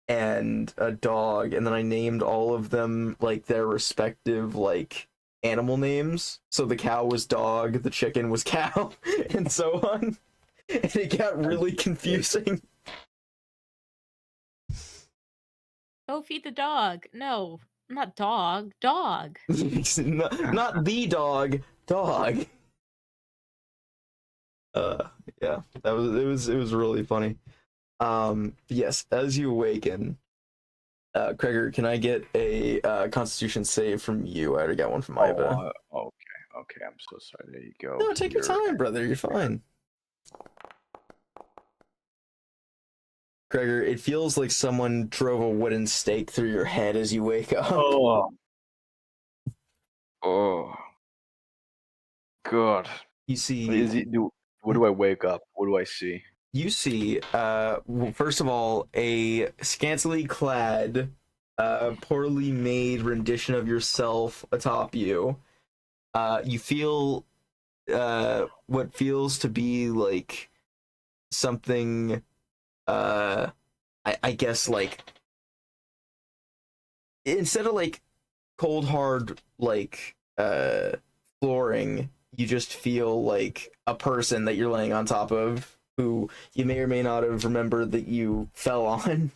Speaker 1: and a dog, and then I named all of them like their respective like animal names. So the cow was dog, the chicken was cow, and so on. And it got really confusing.
Speaker 3: Go feed the dog. No, not dog. Dog.
Speaker 1: not the dog. Yeah, it was really funny. Yes, as you awaken, Gregor, can I get a Constitution save from you? I already got one from Iva.
Speaker 5: Okay. I'm so sorry. There you go.
Speaker 1: No, take your time, brother. You're fine. Gregor, it feels like someone drove a wooden stake through your head as you wake up.
Speaker 5: Oh. God.
Speaker 1: You see,
Speaker 5: what do I wake up? What do I see?
Speaker 1: You see, first of all, a scantily clad, poorly made rendition of yourself atop you. You feel what feels to be like something, I guess, like, instead of like cold hard like flooring, you just feel like a person that you're laying on top of, who you may or may not have remembered that you fell on.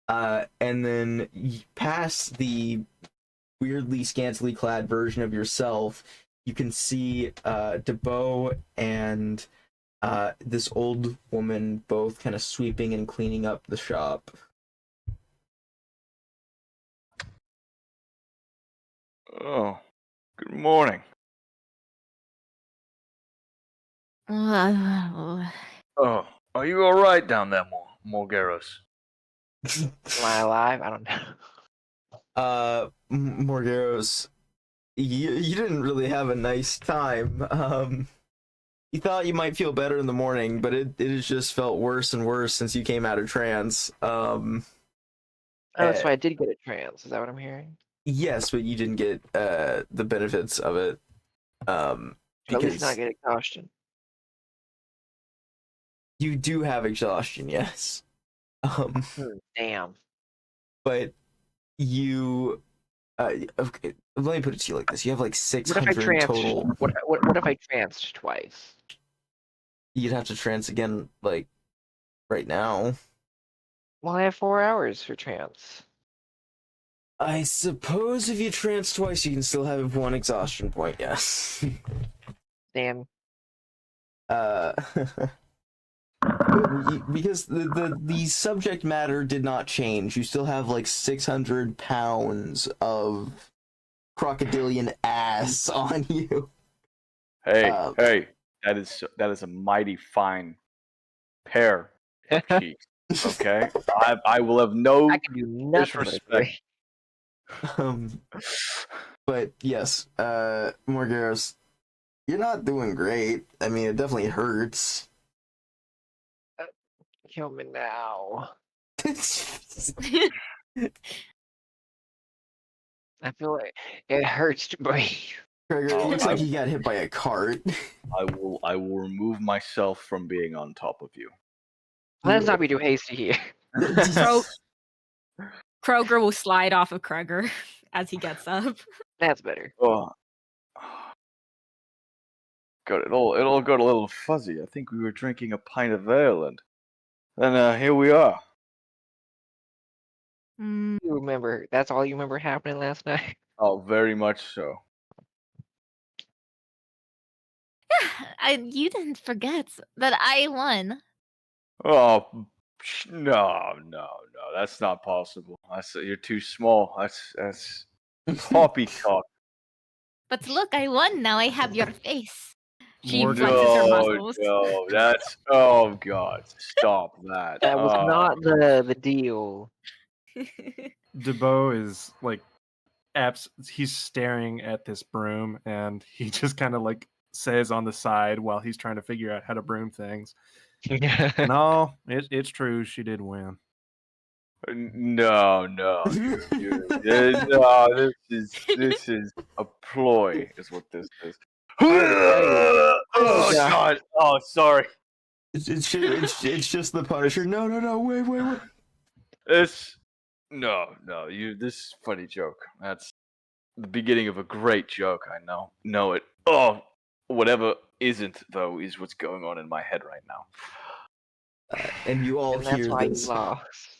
Speaker 1: And then past the weirdly scantily clad version of yourself, you can see DeBow and this old woman both kind of sweeping and cleaning up the shop.
Speaker 5: Oh, good morning. Oh, are you all right down there, Morgeros?
Speaker 2: Am I alive? I don't know.
Speaker 1: Morgeros, you didn't really have a nice time. You thought you might feel better in the morning, but it has just felt worse and worse since you came out of trance.
Speaker 2: So I did get a trance. Is that what I'm hearing?
Speaker 1: Yes, but you didn't get the benefits of it.
Speaker 2: At least not get exhaustion.
Speaker 1: You do have exhaustion, yes.
Speaker 2: Damn.
Speaker 1: But you, okay, let me put it to you like this: you have like 600 total.
Speaker 2: What if I tranced twice?
Speaker 1: You'd have to trance again, like right now.
Speaker 2: Well, I have 4 hours for trance.
Speaker 1: I suppose if you trance twice, you can still have one exhaustion point. Yes.
Speaker 2: Damn.
Speaker 1: Because the subject matter did not change. You still have like 600 pounds of crocodilian ass on you.
Speaker 5: Hey, that is a mighty fine pair of cheeks. Okay, I will have no
Speaker 2: I can do nothing
Speaker 5: disrespect.
Speaker 1: But yes, Morgeros, you're not doing great. I mean, it definitely hurts.
Speaker 2: Kill me now. I feel like it hurts to breathe.
Speaker 1: Gregor, it looks like he got hit by a cart.
Speaker 5: I will remove myself from being on top of you.
Speaker 2: Let's not be too hasty here.
Speaker 3: Kroger will slide off of Kreger as he gets up.
Speaker 2: That's better.
Speaker 5: Oh. God, it all got a little fuzzy. I think we were drinking a pint of ale, and then here we are.
Speaker 3: Mm,
Speaker 2: You remember? That's all you remember happening last night.
Speaker 5: Oh, very much so.
Speaker 3: you didn't forget that I won.
Speaker 5: Oh, no, that's not possible. You're too small. That's poppy talk.
Speaker 3: But look, I won. Now I have your face. She
Speaker 4: Morgan-
Speaker 3: flexes her muscles.
Speaker 5: No, that's oh God, stop that.
Speaker 2: That was not the deal.
Speaker 4: DeBow is like he's staring at this broom, and he just kind of like says on the side while he's trying to figure out how to broom things. No, it's true. She did win.
Speaker 5: No, no, no. This is a ploy, is what this is. Oh God! Oh, sorry.
Speaker 1: It's just the Punisher. No, wait.
Speaker 5: This this funny joke. That's the beginning of a great joke. I know it. Oh, whatever isn't though is what's going on in my head right now.
Speaker 1: And you all
Speaker 2: And that's
Speaker 1: hear
Speaker 2: why
Speaker 1: this.
Speaker 2: you lost.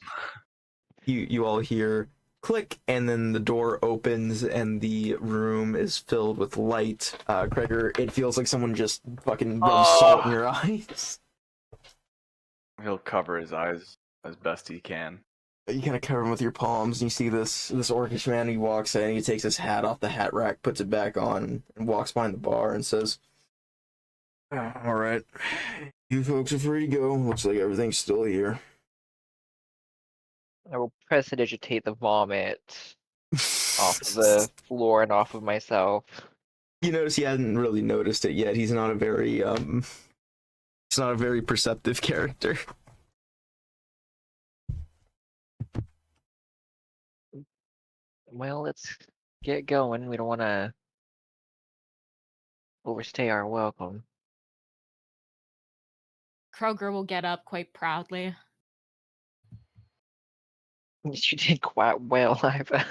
Speaker 1: You all hear click, and then the door opens, and the room is filled with light. Gregor, it feels like someone just fucking rubbed salt in your eyes.
Speaker 5: He'll cover his eyes as best he can.
Speaker 1: You kind of cover him with your palms, and you see this orcish man. He walks in, he takes his hat off the hat rack, puts it back on, and walks behind the bar and says, "All right, you folks are free to go. Looks like everything's still here."
Speaker 2: I will prestidigitate the vomit off the floor and off of myself.
Speaker 1: You notice he hadn't really noticed it yet. He's not a very perceptive character.
Speaker 2: Well, let's get going. We don't want to overstay our welcome.
Speaker 3: Kroger will get up quite proudly.
Speaker 2: You did quite well, Iva.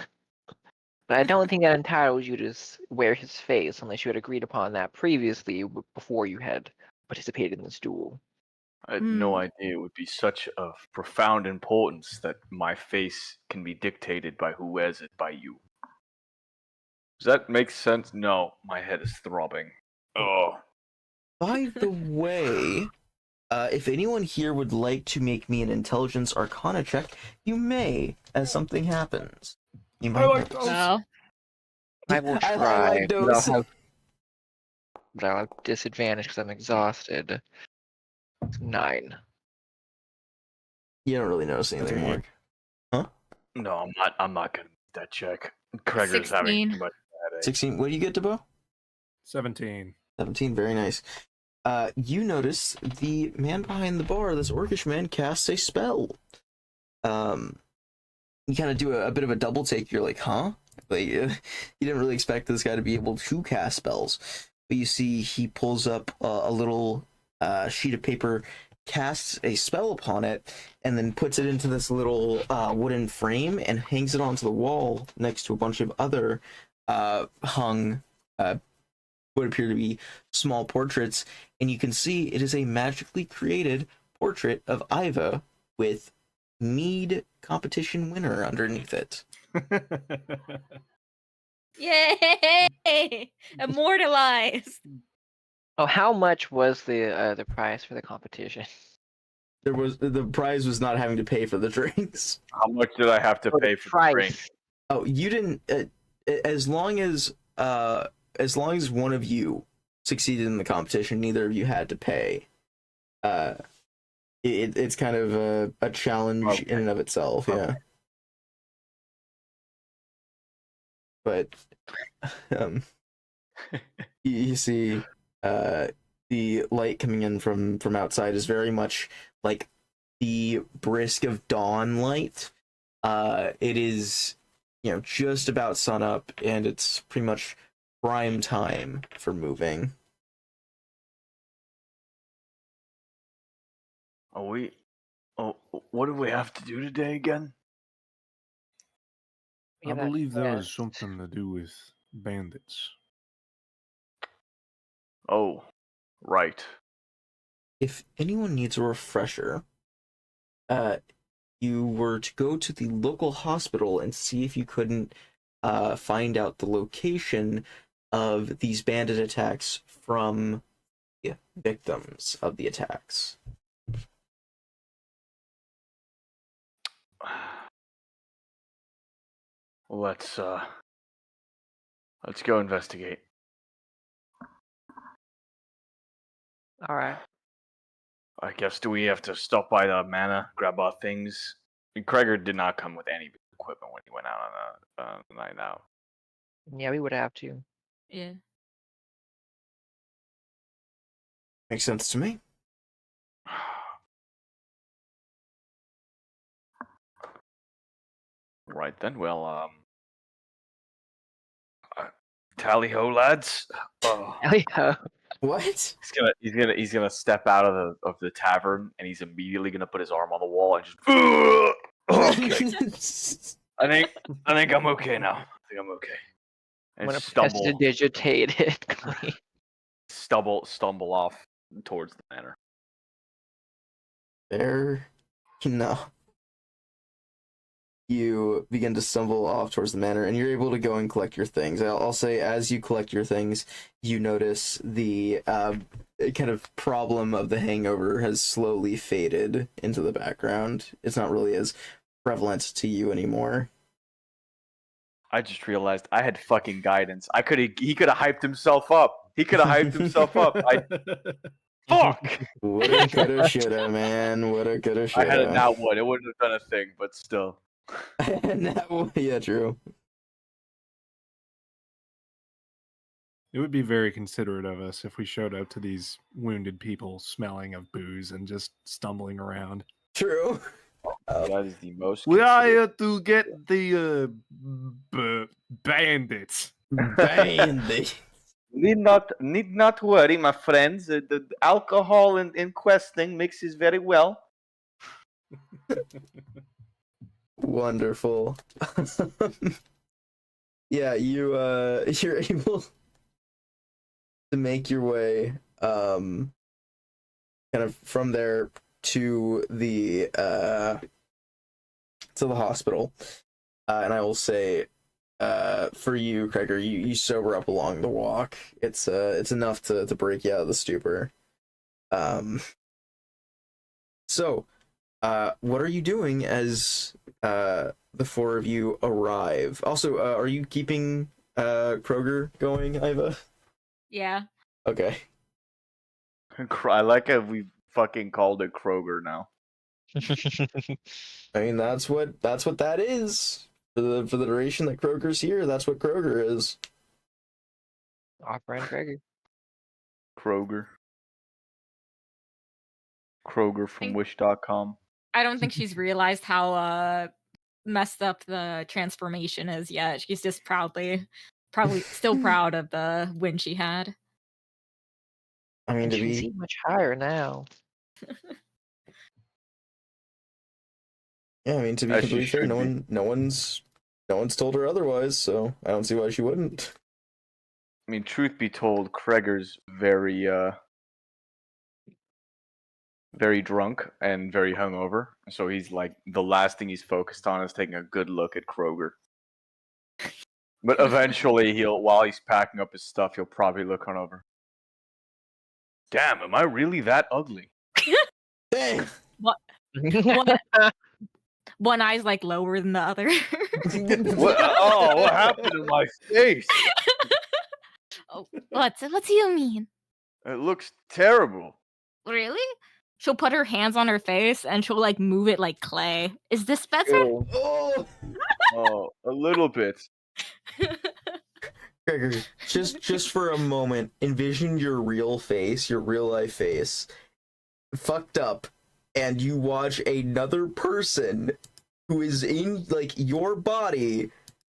Speaker 2: But I don't think that entitles you to wear his face unless you had agreed upon that previously before you had participated in this duel.
Speaker 5: I had no idea it would be such of profound importance that my face can be dictated by who wears it by you. Does that make sense? No, my head is throbbing. Oh.
Speaker 1: By the way, if anyone here would like to make me an intelligence arcana check, you may, as something happens. You might.
Speaker 4: I like those.
Speaker 3: No.
Speaker 2: I will
Speaker 1: I
Speaker 2: try,
Speaker 1: like
Speaker 2: but
Speaker 1: those.
Speaker 2: I'll have disadvantage because I'm exhausted. 9.
Speaker 1: You don't really notice anything, Mark. Huh?
Speaker 5: No, I'm not gonna make that check. Gregor's having
Speaker 3: 16.
Speaker 5: too much headache.
Speaker 1: 16. What do you get, Debo?
Speaker 4: 17.
Speaker 1: 17. Very nice. You notice the man behind the bar, this orcish man, casts a spell. You kind of do a bit of a double take. You're like, huh? Like, you didn't really expect this guy to be able to cast spells. But you see he pulls up a little sheet of paper, casts a spell upon it, and then puts it into this little wooden frame and hangs it onto the wall next to a bunch of other hung what appear to be small portraits. And you can see it is a magically created portrait of Iva with mead competition winner underneath it.
Speaker 3: Yay! Immortalized.
Speaker 2: Oh, how much was the prize for the competition?
Speaker 1: The prize was not having to pay for the drinks.
Speaker 5: How much did I have to
Speaker 2: Oh,
Speaker 5: pay
Speaker 2: the
Speaker 5: for the drink?
Speaker 2: price.
Speaker 1: Oh, you didn't. As long as one of you succeeded in the competition, neither of you had to pay. It's kind of a challenge in and of itself, yeah. But you see, the light coming in from outside is very much like the brisk of dawn light. It is just about sunup, and it's pretty much prime time for moving.
Speaker 5: What do we have to do today again?
Speaker 2: We
Speaker 4: I
Speaker 2: have that
Speaker 4: believe there was
Speaker 2: quest.
Speaker 4: something to do with bandits.
Speaker 5: Oh, right.
Speaker 1: If anyone needs a refresher, you were to go to the local hospital and see if you couldn't find out the location of these bandit attacks from the victims of the attacks.
Speaker 5: Let's go investigate.
Speaker 2: All right.
Speaker 5: I guess, do we have to stop by the manor, grab our things? Kreger did not come with any equipment when he went out on a night out.
Speaker 2: Yeah, we would have to.
Speaker 3: Yeah.
Speaker 1: Makes sense to me.
Speaker 5: Right then, well, tally ho, lads. Oh.
Speaker 2: Yeah.
Speaker 1: What?
Speaker 5: He's gonna step out of the tavern, and he's immediately gonna put his arm on the wall and just. Okay. I think I'm okay now. I think I'm okay.
Speaker 2: I'm
Speaker 5: And
Speaker 2: gonna
Speaker 5: stumble
Speaker 2: prestidigitate it clean.
Speaker 5: stumble off towards the manor.
Speaker 1: There, no. You begin to stumble off towards the manor, and you're able to go and collect your things. I'll say, as you collect your things, you notice the kind of problem of the hangover has slowly faded into the background. It's not really as prevalent to you anymore.
Speaker 5: I just realized I had fucking guidance. He could have hyped himself up. Fuck.
Speaker 1: Woulda, coulda, shoulda, man. Woulda, coulda, shoulda.
Speaker 5: I had it now. What? It wouldn't have done a thing, but still.
Speaker 1: Yeah, true.
Speaker 4: It would be very considerate of us if we showed up to these wounded people smelling of booze and just stumbling around.
Speaker 1: True.
Speaker 5: That is the most.
Speaker 4: We are
Speaker 5: considerate-
Speaker 4: here to get the bandits.
Speaker 1: Bandit.
Speaker 5: Need not worry, my friends. The alcohol in questing mixes very well.
Speaker 1: Wonderful. Yeah, you're able to make your way kind of from there to the hospital. And I will say for you, Kreger, you sober up along the walk. It's enough to break you out of the stupor. So what are you doing as the four of you arrive? Also, are you keeping Kroger going, Iva?
Speaker 3: Yeah.
Speaker 1: Okay.
Speaker 5: I like how we fucking called it Kroger now.
Speaker 1: I mean, that's what that is. For the duration that Kroger's here, that's what Kroger is.
Speaker 2: Off-brand Gregor.
Speaker 5: Kroger from wish.com.
Speaker 3: I don't think she's realized how messed up the transformation is yet. She's just probably still proud of the win she had.
Speaker 1: I mean,
Speaker 2: And
Speaker 1: to
Speaker 2: she's
Speaker 1: be
Speaker 2: much higher now.
Speaker 1: yeah, I mean, to be
Speaker 5: As she
Speaker 1: completely fair,
Speaker 5: should
Speaker 1: no one's told her otherwise, so I don't see why she wouldn't.
Speaker 5: I mean, truth be told, Kreger's very drunk and very hungover. So he's like, the last thing he's focused on is taking a good look at Kroger. But eventually, while he's packing up his stuff, he'll probably look on over. Damn, am I really that ugly?
Speaker 1: Dang.
Speaker 3: One eye's like lower than the other.
Speaker 5: What? Oh, what happened to my face?
Speaker 3: Oh, what do you mean?
Speaker 5: It looks terrible.
Speaker 3: Really? She'll put her hands on her face and she'll like move it like clay. Is this better?
Speaker 5: Ew.
Speaker 1: Oh,
Speaker 5: Oh, a little bit.
Speaker 1: Gregor, just for a moment, envision your real face, your real life face, fucked up, and you watch another person who is in like your body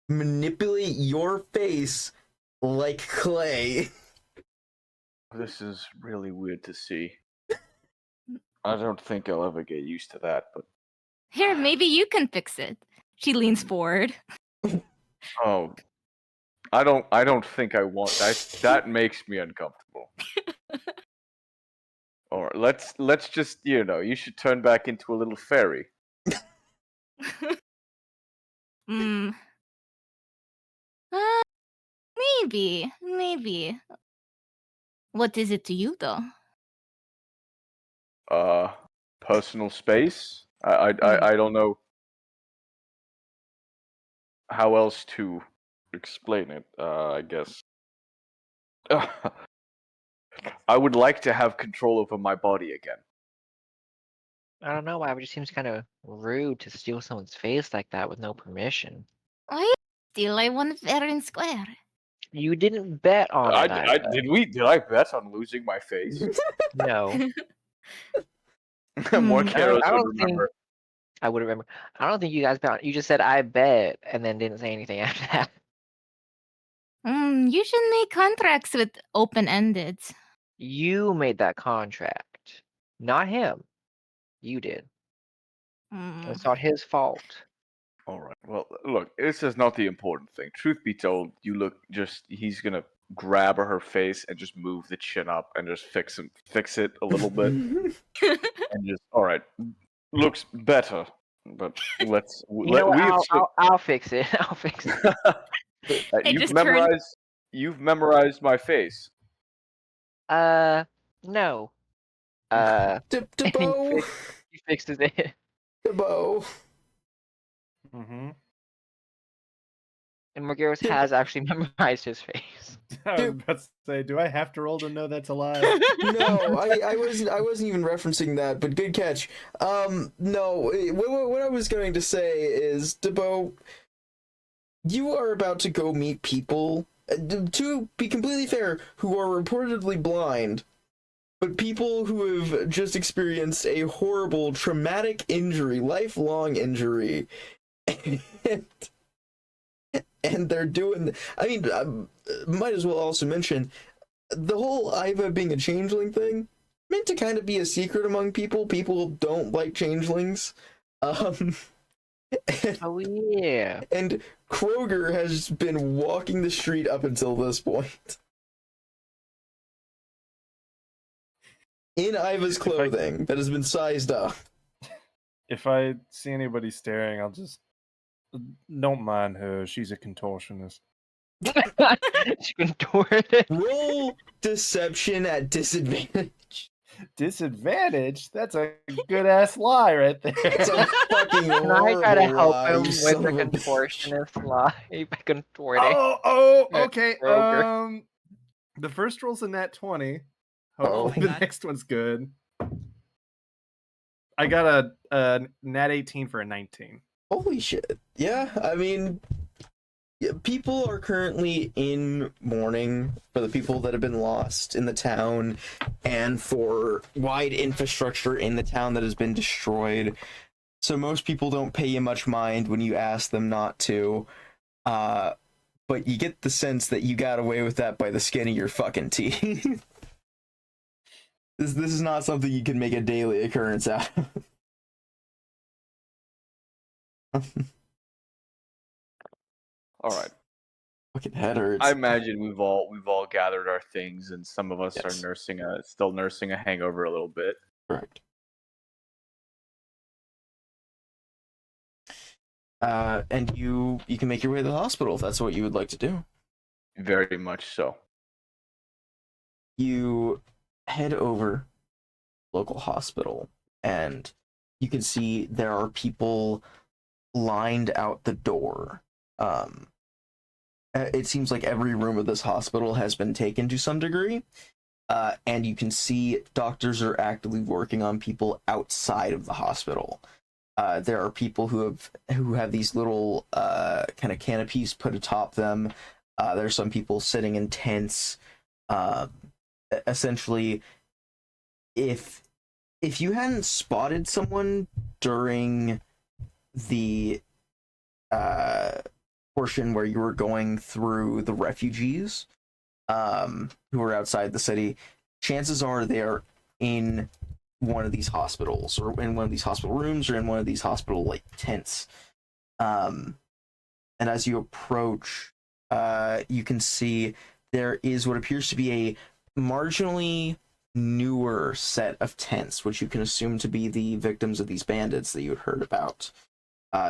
Speaker 1: manipulate your face like clay.
Speaker 5: This is really weird to see. I don't think I'll ever get used to that, but
Speaker 3: Here, maybe you can fix it. She leans forward.
Speaker 5: oh, I don't think I want that. That makes me uncomfortable. Or let's just you should turn back into a little fairy.
Speaker 3: Hmm. Maybe. What is it to you, though?
Speaker 5: Personal space. I don't know how else to explain it. I guess I would like to have control over my body again.
Speaker 2: I don't know why, but it just seems kind of rude to steal someone's face like that with no permission.
Speaker 3: Why steal? I won fair and square.
Speaker 2: You didn't bet on it.
Speaker 5: Did I bet on losing my face?
Speaker 2: No.
Speaker 5: More
Speaker 3: Hmm.
Speaker 5: Karos
Speaker 2: I
Speaker 5: would
Speaker 2: don't think
Speaker 5: remember.
Speaker 2: I would remember. I don't think you guys bet on. You just said I bet and then didn't say anything after that.
Speaker 3: You should make contracts with open-ended.
Speaker 2: You made that contract, not him. You did.
Speaker 3: Hmm.
Speaker 2: It's not his fault.
Speaker 5: All right. Well, look, this is not the important thing. Truth be told, he's gonna grab her face and just move the chin up and just fix it a little bit, and just all right, looks better. But let's
Speaker 2: You know what? I'll fix it. I'll fix it.
Speaker 3: It
Speaker 5: you've
Speaker 3: just turned-
Speaker 5: memorized my face.
Speaker 2: No.
Speaker 1: Debo.
Speaker 2: He fixes it.
Speaker 1: Debo.
Speaker 4: Mm-hmm.
Speaker 2: And Morgiros has actually memorized his face.
Speaker 4: I was
Speaker 1: Dude.
Speaker 4: about to say, do I have to roll to know that's a lie?
Speaker 1: No, I wasn't even referencing that, but good catch. No, what I was going to say is, Debo, you are about to go meet people, to be completely fair, who are reportedly blind, but people who have just experienced a horrible traumatic injury, lifelong injury, and they're doing. I mean, might as well also mention the whole Iva being a changeling thing meant to kind of be a secret among people. People don't like changelings. And,
Speaker 2: Oh yeah.
Speaker 1: and Kroger has been walking the street up until this point. In Iva's clothing that has been sized up.
Speaker 4: If I see anybody staring, I'll just don't mind her. She's a contortionist.
Speaker 2: She contorted.
Speaker 1: Roll deception at disadvantage.
Speaker 4: Disadvantage? That's a good ass lie right there.
Speaker 1: It's a fucking
Speaker 2: Can I try to
Speaker 1: horrible
Speaker 2: help
Speaker 1: lie,
Speaker 2: him
Speaker 1: you
Speaker 2: with
Speaker 1: son
Speaker 2: the
Speaker 1: of a bitch.
Speaker 2: contortionist lie by contorting?
Speaker 4: Okay.
Speaker 2: Kroger.
Speaker 4: The first roll's a nat 20.
Speaker 1: Oh.
Speaker 4: Hopefully the next one's good. I got a nat 18 for a 19.
Speaker 1: Holy shit. Yeah, I mean, yeah, people are currently in mourning for the people that have been lost in the town and for wide infrastructure in the town that has been destroyed. So most people don't pay you much mind when you ask them not to. But you get the sense that you got away with that by the skin of your fucking teeth. This is not something you can make a daily occurrence out of.
Speaker 5: All right.
Speaker 1: Fucking head hurts.
Speaker 5: I imagine we've all gathered our things, and some of us
Speaker 1: Yes.
Speaker 5: are still nursing a hangover a little bit.
Speaker 1: Correct. And you can make your way to the hospital if that's what you would like to do.
Speaker 5: Very much so.
Speaker 1: You head over local hospital, and you can see there are people lined out the door. It seems like every room of this hospital has been taken to some degree, and you can see doctors are actively working on people outside of the hospital. There are people who have these little kind of canopies put atop them. There's some people sitting in tents. Essentially, if you hadn't spotted someone during the portion where you were going through the refugees who are outside the city, chances are they are in one of these hospitals or in one of these hospital rooms or in one of these hospital like tents. And as you approach, you can see there is what appears to be a marginally newer set of tents, which you can assume to be the victims of these bandits that you had heard about.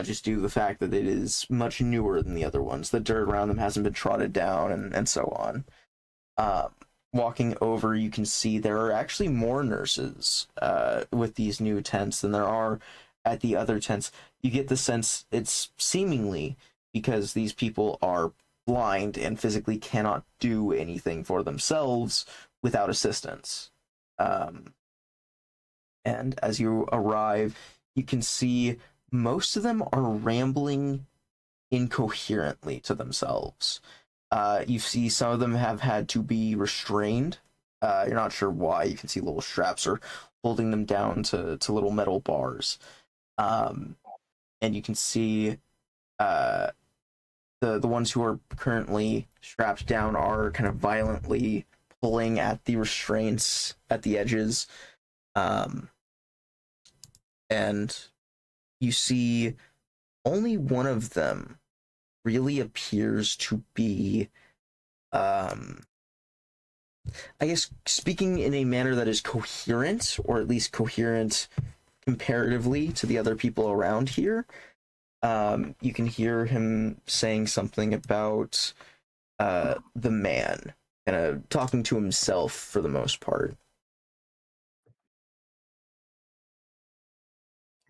Speaker 1: Just due to the fact that it is much newer than the other ones. The dirt around them hasn't been trodden down and so on. Walking over, you can see there are actually more nurses with these new tents than there are at the other tents. You get the sense it's seemingly because these people are blind and physically cannot do anything for themselves without assistance. And as you arrive, you can see most of them are rambling incoherently to themselves. You see some of them have had to be restrained. You're not sure why. You can see little straps are holding them down to little metal bars. And you can see the ones who are currently strapped down are kind of violently pulling at the restraints at the edges. And you see only one of them really appears to be, I guess, speaking in a manner that is coherent, or at least coherent comparatively to the other people around here. You can hear him saying something about the man, kind of talking to himself for the most part.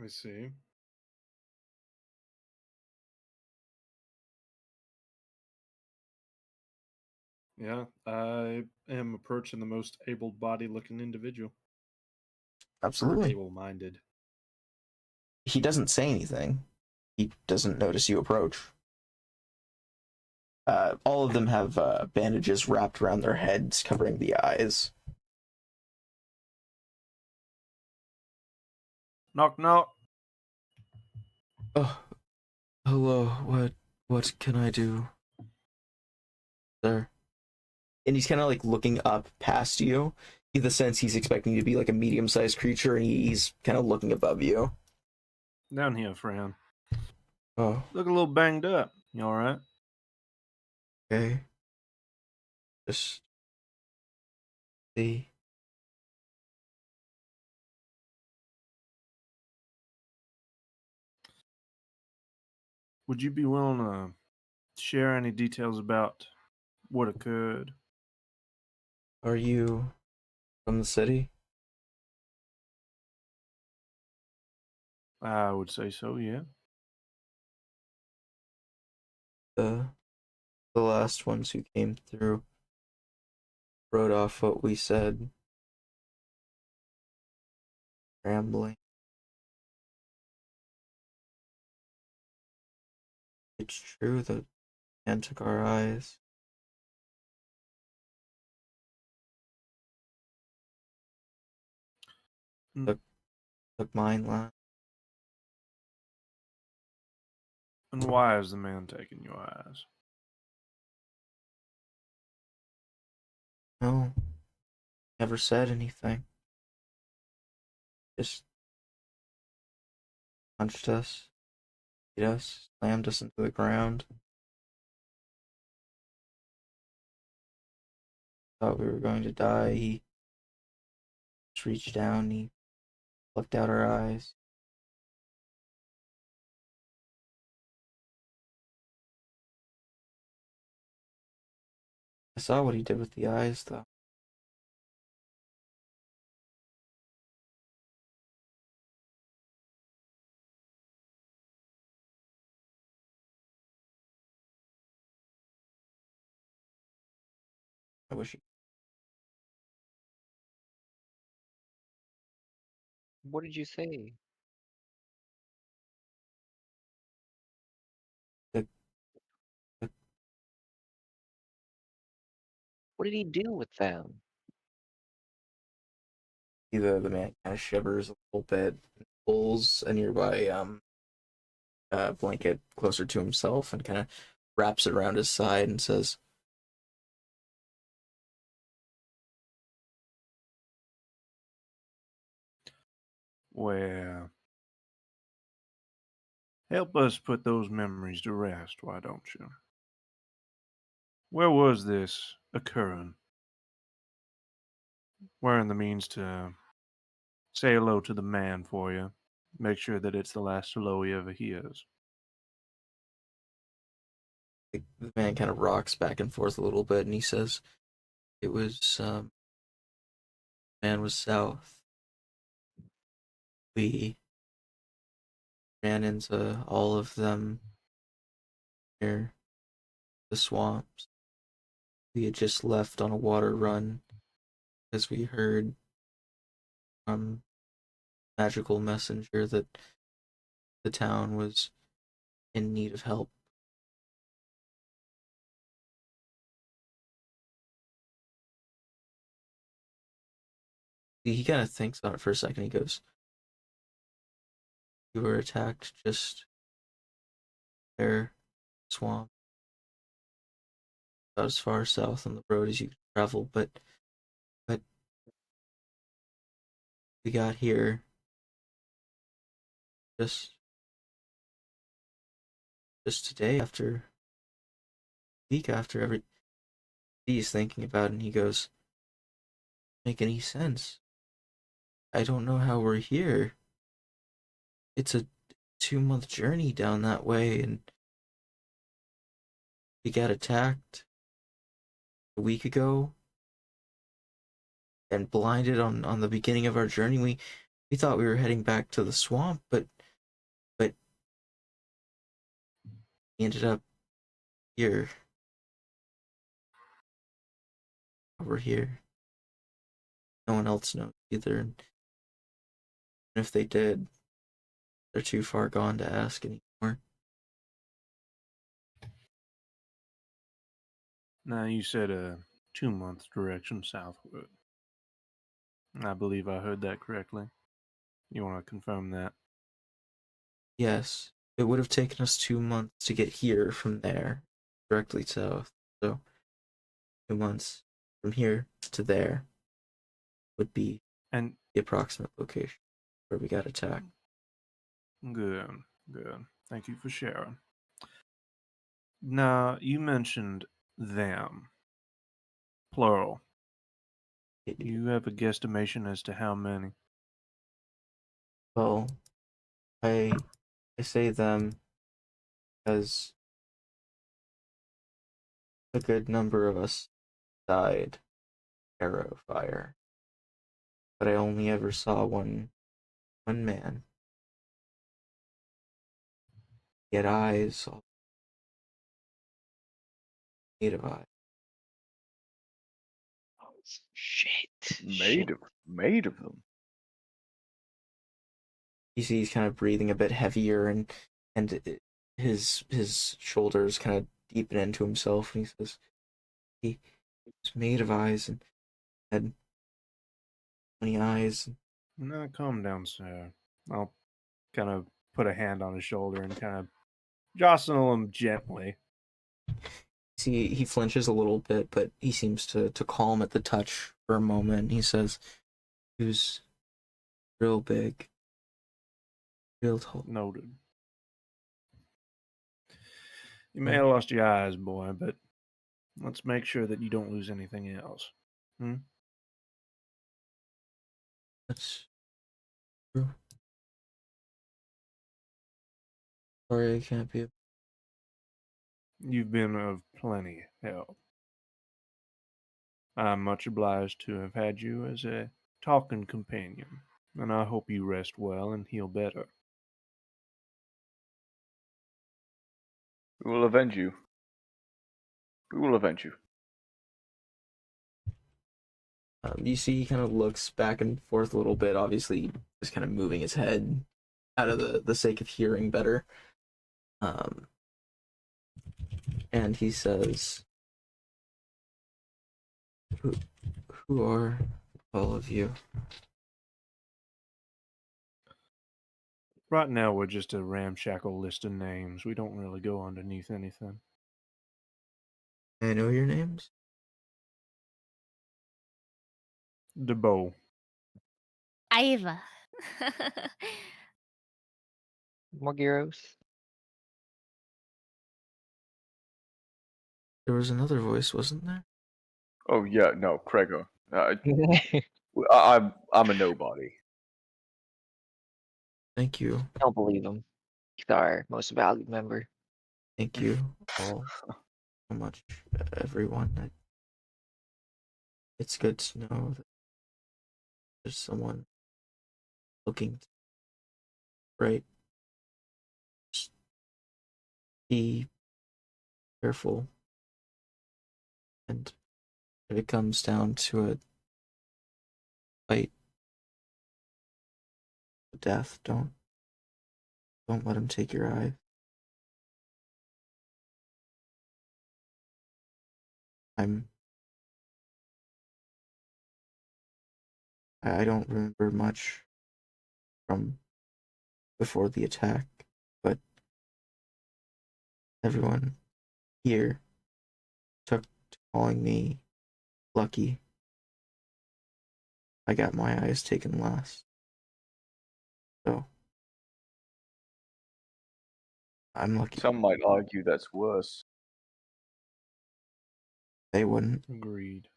Speaker 4: I see. Yeah, I am approaching the most able-bodied looking individual.
Speaker 1: Absolutely.
Speaker 4: Able-minded.
Speaker 1: He doesn't say anything. He doesn't notice you approach. All of them have bandages wrapped around their heads, covering the eyes.
Speaker 4: Knock, knock.
Speaker 1: Oh, hello. What can I do, sir? And he's kind of like looking up past you. You get the sense he's expecting you to be like a medium-sized creature, and he's kind of looking above you.
Speaker 4: Down here, friend.
Speaker 1: Oh,
Speaker 4: Look a little banged up. You all right?
Speaker 1: okay. Just see.
Speaker 4: Would you be willing to share any details about what occurred?
Speaker 1: Are you from the city?
Speaker 4: I would say so, yeah.
Speaker 1: The last ones who came through wrote off what we said. Rambling. It's true that man took our eyes.
Speaker 4: Mm.
Speaker 1: Took mine last.
Speaker 4: And why is the man taking your eyes?
Speaker 1: No. Never said anything. Just punched us, hit us, slammed us into the ground. Thought we were going to die. He just reached down, he plucked out our eyes. I saw what he did with the eyes, though. I wish he.
Speaker 2: What did you say?
Speaker 1: The,
Speaker 2: What did he do with them?
Speaker 1: the man kind of shivers a little bit, pulls a nearby blanket closer to himself, and kind of wraps it around his side and says,
Speaker 7: Well, help us put those memories to rest, why don't you? Where was this occurring? Wearing the means to say hello to the man for you. Make sure that it's the last hello he ever hears.
Speaker 1: the man kind of rocks back and forth a little bit, and he says, it was, man was south. We ran into all of them near the swamps. We had just left on a water run as we heard from magical messenger that the town was in need of help. He kind of thinks on it for a second. He goes, "You were attacked just there, swamp, about as far south on the road as you could travel, but we got here just today after week after every." He's thinking about it, and he goes, "Make any sense? I don't know how we're here. It's a 2-month journey down that way, and we got attacked a week ago and blinded on the beginning of our journey. We thought we were heading back to the swamp, but we ended up here. Over here. No one else knows either, and if they did, they're too far gone to ask anymore."
Speaker 7: Now, you said a 2-month direction southward. I believe I heard that correctly. You want to confirm that?
Speaker 1: Yes, it would have taken us 2 months to get here from there, directly south. So 2 months from here to there would be
Speaker 7: And
Speaker 1: the approximate location where we got attacked.
Speaker 7: good, good. Thank you for sharing. Now, you mentioned them, plural. You have a guesstimation as to how many?
Speaker 1: Well, I say them because a good number of us died arrow fire, but I only ever saw one man. He had eyes, all made of eyes.
Speaker 2: Oh, shit.
Speaker 5: Made of them.
Speaker 1: You see, he's kind of breathing a bit heavier, and his shoulders kind of deepen into himself, and he says, "He was made of eyes and had 20 eyes."
Speaker 7: Now, calm down, sir. I'll kind of put a hand on his shoulder and kind of jostle him gently.
Speaker 1: See, he flinches a little bit, but he seems to calm at the touch for a moment. He says, "He was real big, real tall."
Speaker 7: Noted. You may have lost your eyes, boy, but let's make sure that you don't lose anything else.
Speaker 1: That's true. Sorry, I can't be.
Speaker 7: You've been of plenty help. I'm much obliged to have had you as a talking companion, and I hope you rest well and heal better.
Speaker 5: We will avenge you. We will avenge you.
Speaker 1: You see, he kind of looks back and forth a little bit, obviously just kind of moving his head out of the sake of hearing better. And he says, who are all of you?"
Speaker 7: Right now, we're just a ramshackle list of names. We don't really go underneath anything.
Speaker 1: I know your names.
Speaker 4: DeBow.
Speaker 3: Iva.
Speaker 2: More gyros.
Speaker 1: There was another voice, wasn't there?
Speaker 5: Oh yeah, no, Craigo. I'm a nobody.
Speaker 1: Thank you.
Speaker 2: Don't believe him. He's our most valued member.
Speaker 1: Thank you all so much, everyone. It's good to know that there's someone looking to right. Just be careful. And if it comes down to a fight, to death, don't let him take your eye. I don't remember much from before the attack, but everyone here took to calling me lucky. I got my eyes taken last. So I'm lucky.
Speaker 5: Some might argue that's worse.
Speaker 1: They wouldn't.
Speaker 4: Agreed.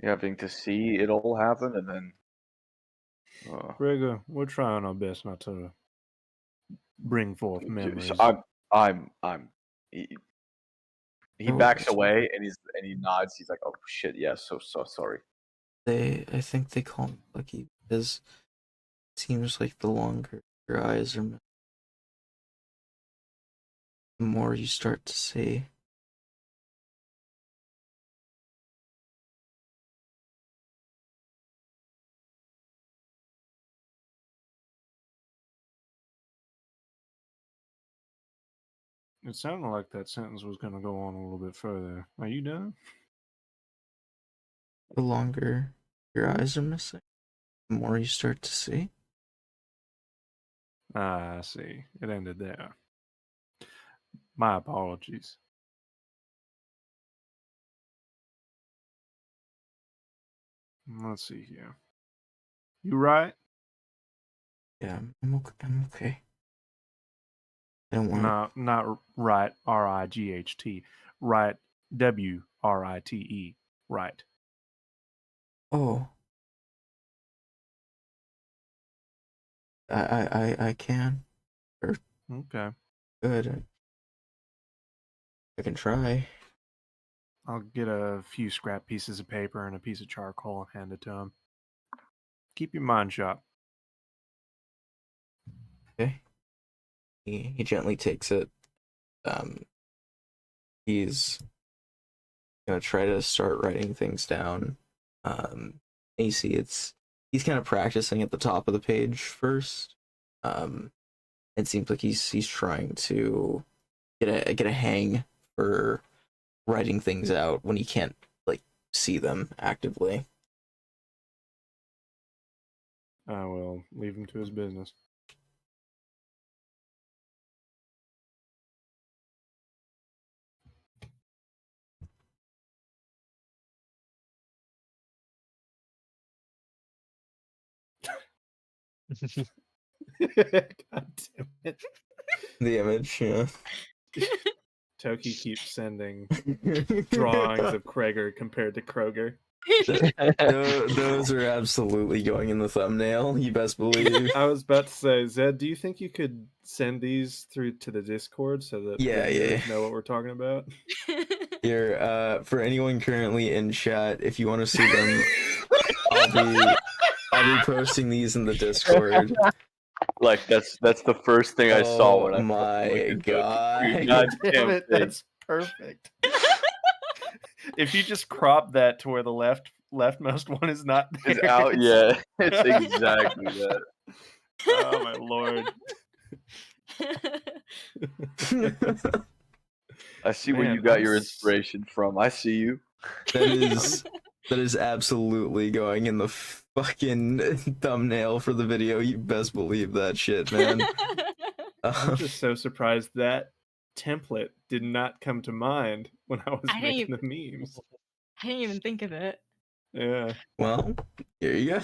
Speaker 5: Having to see it all happen and then.
Speaker 4: Gregor, we're trying our best not to bring forth memories.
Speaker 5: I'm. He
Speaker 1: Oh,
Speaker 5: backs away and he nods. He's like, "Oh shit, yes, so sorry."
Speaker 1: I think they call me lucky because it seems like the longer your eyes are, the more you start to see.
Speaker 4: It sounded like that sentence was going to go on a little bit further. Are you done?
Speaker 1: The longer your eyes are missing, the more you start to see.
Speaker 4: Ah, I see. It ended there. My apologies. Let's see here. You right?
Speaker 1: Yeah, I'm okay. I don't want.
Speaker 4: No, not right. R-I-G-H-T. Right. W-R-I-T-E. Right.
Speaker 1: Oh. I can. Or
Speaker 4: Okay.
Speaker 1: good. I can try.
Speaker 4: I'll get a few scrap pieces of paper and a piece of charcoal and hand it to him. Keep your mind sharp.
Speaker 1: Okay. He gently takes it. He's gonna try to start writing things down. You see, he's kind of practicing at the top of the page first. It seems like he's trying to get a hang for writing things out when he can't like see them actively.
Speaker 4: I will leave him to his business. God damn it.
Speaker 1: The image, yeah.
Speaker 4: Toki keeps sending drawings of Krager compared to Kroger.
Speaker 1: Those are absolutely going in the thumbnail. You best believe.
Speaker 4: I was about to say, Zed, do you think you could send these through to the Discord so that
Speaker 1: Yeah,
Speaker 4: the viewers
Speaker 1: yeah.
Speaker 4: know what we're talking about?
Speaker 1: Here, for anyone currently in chat, if you want to see them, I'll be posting these in the Discord.
Speaker 5: Like that's the first thing I saw when I
Speaker 1: my god.
Speaker 5: God
Speaker 4: Damn it, that's perfect. If you just crop that to where the leftmost one is not there,
Speaker 5: It's out. Yeah, it's exactly that.
Speaker 4: Oh my lord.
Speaker 5: I see where
Speaker 4: Man,
Speaker 5: you got your
Speaker 4: I'm
Speaker 5: inspiration from. I see you.
Speaker 1: That is absolutely going in the fucking thumbnail for the video. You best believe that shit, man.
Speaker 4: I'm just so surprised that template did not come to mind when I was
Speaker 3: I didn't
Speaker 4: making the memes.
Speaker 3: I didn't even think of it.
Speaker 4: Yeah.
Speaker 1: Well, here you go.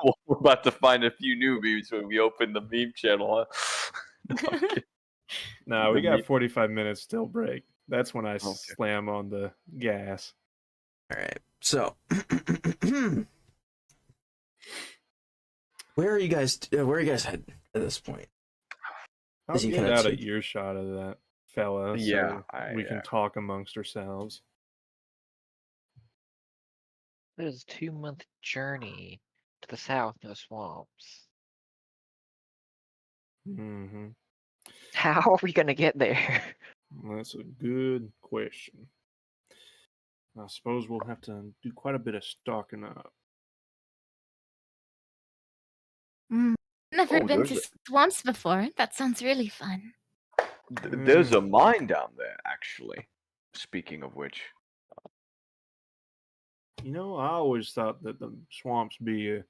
Speaker 5: Well, we're about to find a few new memes when we open the meme channel. Huh?
Speaker 4: No, we
Speaker 5: The
Speaker 4: got
Speaker 5: meme-
Speaker 4: 45 minutes still break. That's when I
Speaker 5: Okay.
Speaker 4: slam on the gas.
Speaker 1: All right. So, where are you guys heading at this point?
Speaker 4: I'll
Speaker 1: As you
Speaker 4: get
Speaker 1: kinda
Speaker 4: out of
Speaker 1: take-
Speaker 4: earshot of that fella,
Speaker 5: Yeah,
Speaker 4: so we can talk amongst ourselves.
Speaker 2: It is a 2-month journey to the south in the swamps.
Speaker 4: Mm-hmm.
Speaker 2: How are we gonna get there?
Speaker 4: That's a good question. I suppose we'll have to do quite a bit of stocking up.
Speaker 3: Never
Speaker 5: Oh,
Speaker 3: been
Speaker 5: there's
Speaker 3: to
Speaker 5: a-
Speaker 3: swamps before. That sounds really fun.
Speaker 5: There's a mine down there, actually. Speaking of which,
Speaker 4: You know, I always thought that the swamps be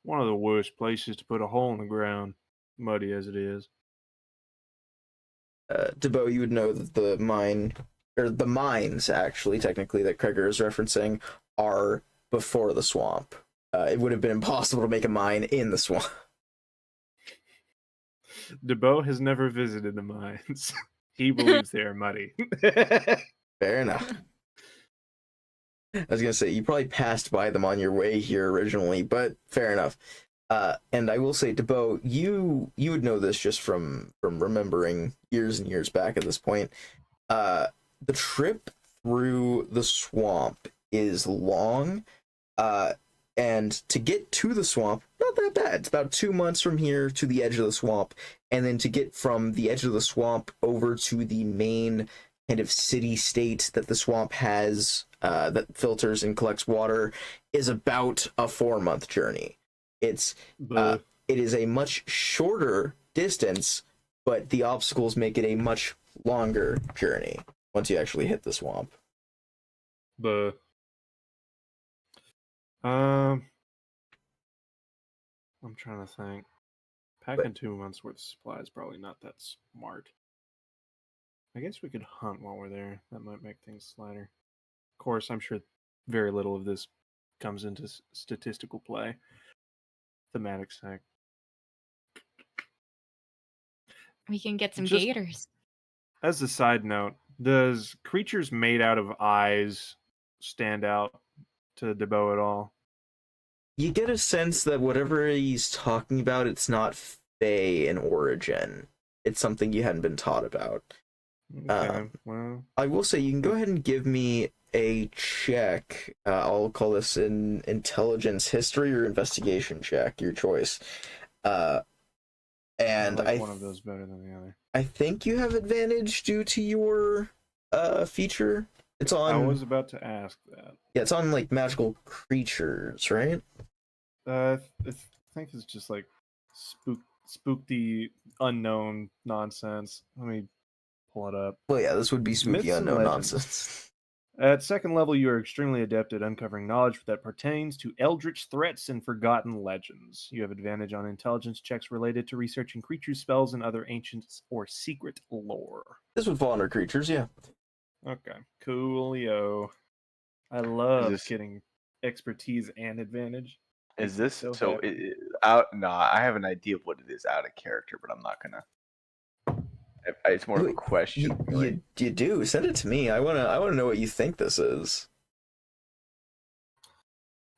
Speaker 4: one of the worst places to put a hole in the ground, muddy as it is.
Speaker 1: Debo, you would know that the mines, actually, technically, that Kreger is referencing, are before the swamp. It would have been impossible to make a mine in the swamp.
Speaker 4: DeBow has never visited the mines. He believes they are muddy.
Speaker 1: Fair enough. I was gonna say, you probably passed by them on your way here originally, but fair enough. And I will say, Debo, you would know this just from remembering years and years back at this point. The trip through the swamp is long, and to get to the swamp, not that bad. It's about 2 months from here to the edge of the swamp, and then to get from the edge of the swamp over to the main kind of city state that the swamp has, that filters and collects water, is about a 4-month journey. It is a much shorter distance, but the obstacles make it a much longer journey once you actually hit the swamp.
Speaker 4: I'm trying to think. Packing 2 months worth of supplies probably not that smart. I guess we could hunt while we're there. That might make things lighter. Of course, I'm sure very little of this comes into statistical play. Thematic sake.
Speaker 3: We can get some
Speaker 4: Just-
Speaker 3: gators.
Speaker 4: As a side note, does creatures made out of eyes stand out to Debo at all?
Speaker 1: You get a sense that whatever he's talking about, it's not Fey in origin. It's something you hadn't been taught about.
Speaker 4: Okay, well,
Speaker 1: I will say you can go ahead and give me a check. I'll call this an intelligence history or investigation check, your choice. And
Speaker 4: I like one of those better than the other.
Speaker 1: I think you have advantage due to your feature. It's on.
Speaker 4: I was about to ask that.
Speaker 1: Yeah, it's on like magical creatures, right?
Speaker 4: I think it's just like spooky unknown nonsense. Let me pull it up.
Speaker 1: Well, yeah, this would be spooky
Speaker 4: Myths and
Speaker 1: unknown
Speaker 4: legends.
Speaker 1: nonsense.
Speaker 4: At second level, you are extremely adept at uncovering knowledge that pertains to eldritch threats and forgotten legends. You have advantage on intelligence checks related to researching creatures, spells, and other ancient or secret lore.
Speaker 1: This would fall under creatures, yeah.
Speaker 4: Okay, coolio. I love
Speaker 5: this-
Speaker 4: getting expertise and advantage.
Speaker 5: is
Speaker 4: Makes me
Speaker 5: this
Speaker 4: so
Speaker 5: so?
Speaker 4: happy.
Speaker 5: No, I have an idea of what it is out of character, but I'm not gonna. It's more of a
Speaker 1: Wait,
Speaker 5: question. really.
Speaker 1: You do send it to me. I wanna know what you think this is.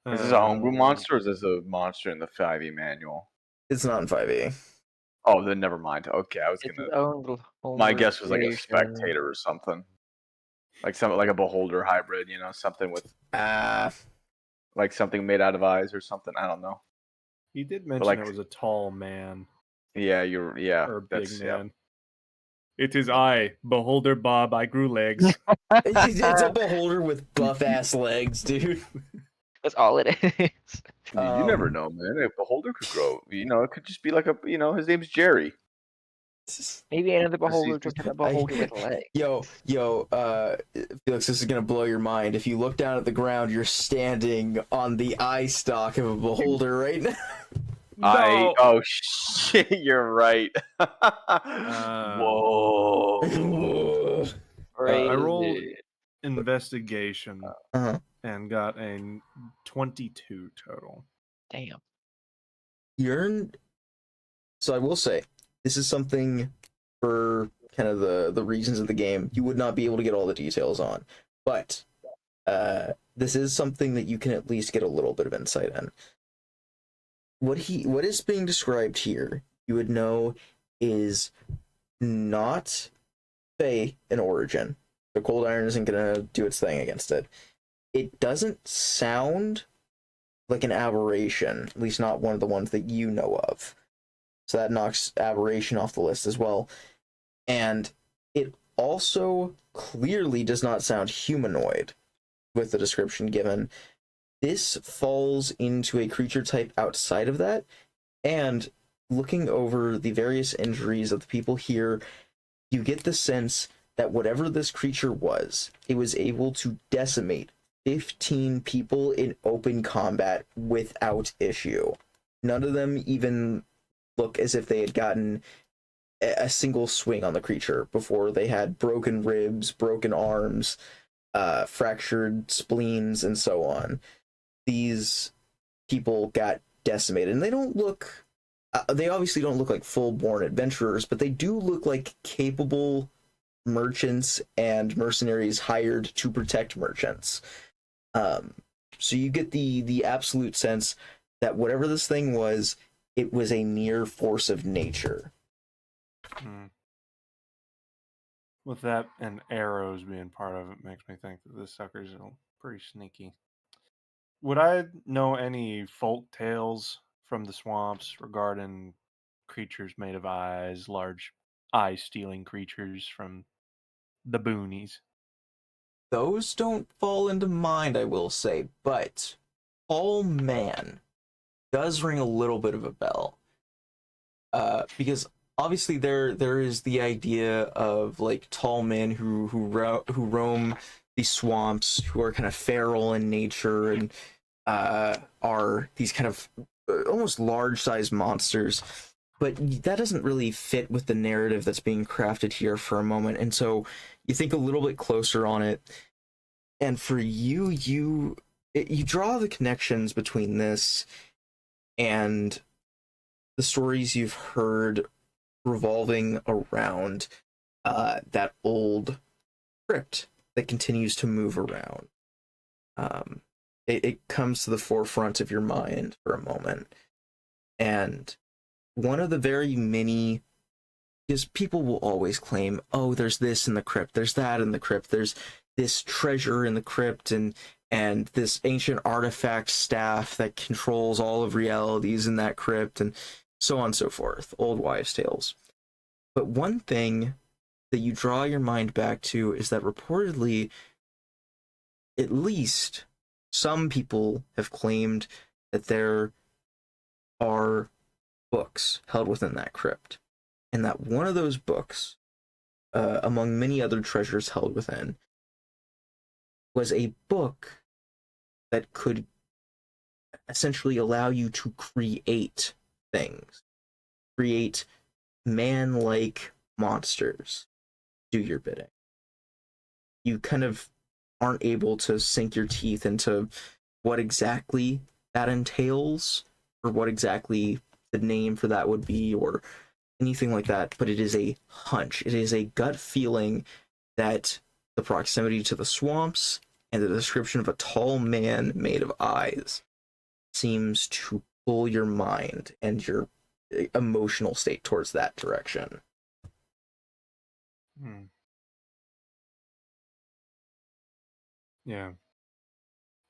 Speaker 5: Is this a homebrew monster or is this a monster in the 5e manual?
Speaker 1: It's not in 5e.
Speaker 5: Oh, then never mind. Okay, I was
Speaker 2: It's
Speaker 5: gonna.
Speaker 2: its own little
Speaker 5: My
Speaker 2: homebrew
Speaker 5: guess was like a
Speaker 2: creation.
Speaker 5: spectator or something, like a beholder hybrid. You know, something with like something made out of eyes or something. I don't know.
Speaker 4: He did mention
Speaker 5: like-
Speaker 4: it was a tall man
Speaker 5: Yeah,
Speaker 4: or a big
Speaker 5: that's
Speaker 4: man. It is I, Beholder Bob. I grew legs.
Speaker 1: It's a beholder with buff ass legs, dude.
Speaker 2: That's all it is.
Speaker 5: You never know, man. A beholder could grow. You know, it could just be like a. You know, his name's Jerry.
Speaker 2: Maybe another beholder
Speaker 5: Proceed.
Speaker 2: just had a beholder with legs.
Speaker 1: Yo, Felix, this is gonna blow your mind. If you look down at the ground, you're standing on the eye stalk of a beholder right now.
Speaker 5: Oh shit, you're right. Whoa.
Speaker 4: I rolled
Speaker 2: Crazy.
Speaker 4: investigation
Speaker 1: Uh-huh.
Speaker 4: and got a 22 total.
Speaker 2: Damn.
Speaker 1: So I will say, this is something for kind of the reasons of the game you would not be able to get all the details on, but this is something that you can at least get a little bit of insight in. What is being described here, you would know, is not Fey in origin. The cold iron isn't gonna do its thing against it. It doesn't sound like an aberration, at least not one of the ones that you know of. So that knocks aberration off the list as well. And it also clearly does not sound humanoid with the description given. This falls into a creature type outside of that. And looking over the various injuries of the people here, you get the sense that whatever this creature was, it was able to decimate 15 people in open combat without issue. None of them even look as if they had gotten a single swing on the creature before they had broken ribs, broken arms, fractured spleens, and so on. These people got decimated, and they don't look. They obviously don't look like full-born adventurers, but they do look like capable merchants and mercenaries hired to protect merchants. So you get the absolute sense that whatever this thing was, it was a near force of nature.
Speaker 7: With that and arrows being part of it makes me think that this sucker's pretty sneaky. Would I know any folk tales from the swamps regarding creatures made of eyes, large eye-stealing creatures from the boonies?
Speaker 1: Those don't fall into mind, I will say, but Tall Man does ring a little bit of a bell. Because obviously there is the idea of like tall men who roam these swamps, who are kind of feral in nature and are these kind of almost large-sized monsters. But that doesn't really fit with the narrative that's being crafted here for a moment, and so you think a little bit closer on it, and for you draw the connections between this and the stories you've heard revolving around that old crypt that continues to move around. It comes to the forefront of your mind for a moment. And one of the very many, because people will always claim, oh, there's this in the crypt, there's that in the crypt, there's this treasure in the crypt, and this ancient artifact staff that controls all of realities in that crypt, and so on and so forth. Old wives' tales. But one thing that you draw your mind back to is that reportedly, at least some people have claimed that there are books held within that crypt, and that one of those books, among many other treasures held within, was a book that could essentially allow you to create things, create man-like monsters, do your bidding. You kind of aren't able to sink your teeth into what exactly that entails, or what exactly the name for that would be, or anything like that, but it is a hunch. It is a gut feeling that the proximity to the swamps and the description of a tall man made of eyes seems to pull your mind and your emotional state towards that direction.
Speaker 7: Yeah.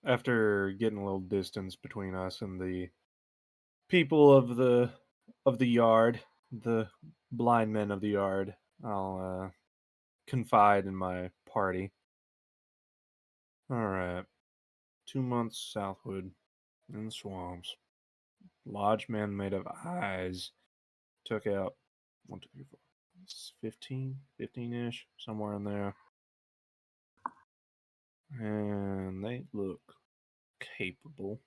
Speaker 7: After getting a little distance between us and the people of the yard, the blind men of the yard, I'll confide in my party. All right. 2 months southward in the swamps. Large man made of eyes. Took out 1, 2, 3, 4, 15-ish, somewhere in there. And they look capable.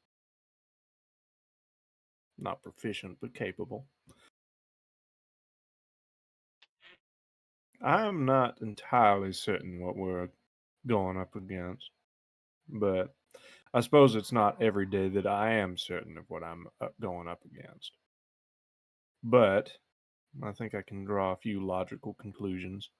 Speaker 7: Not proficient, but capable. I'm not entirely certain what we're going up against, but I suppose it's not every day that I am certain of what I'm going up against. But I think I can draw a few logical conclusions.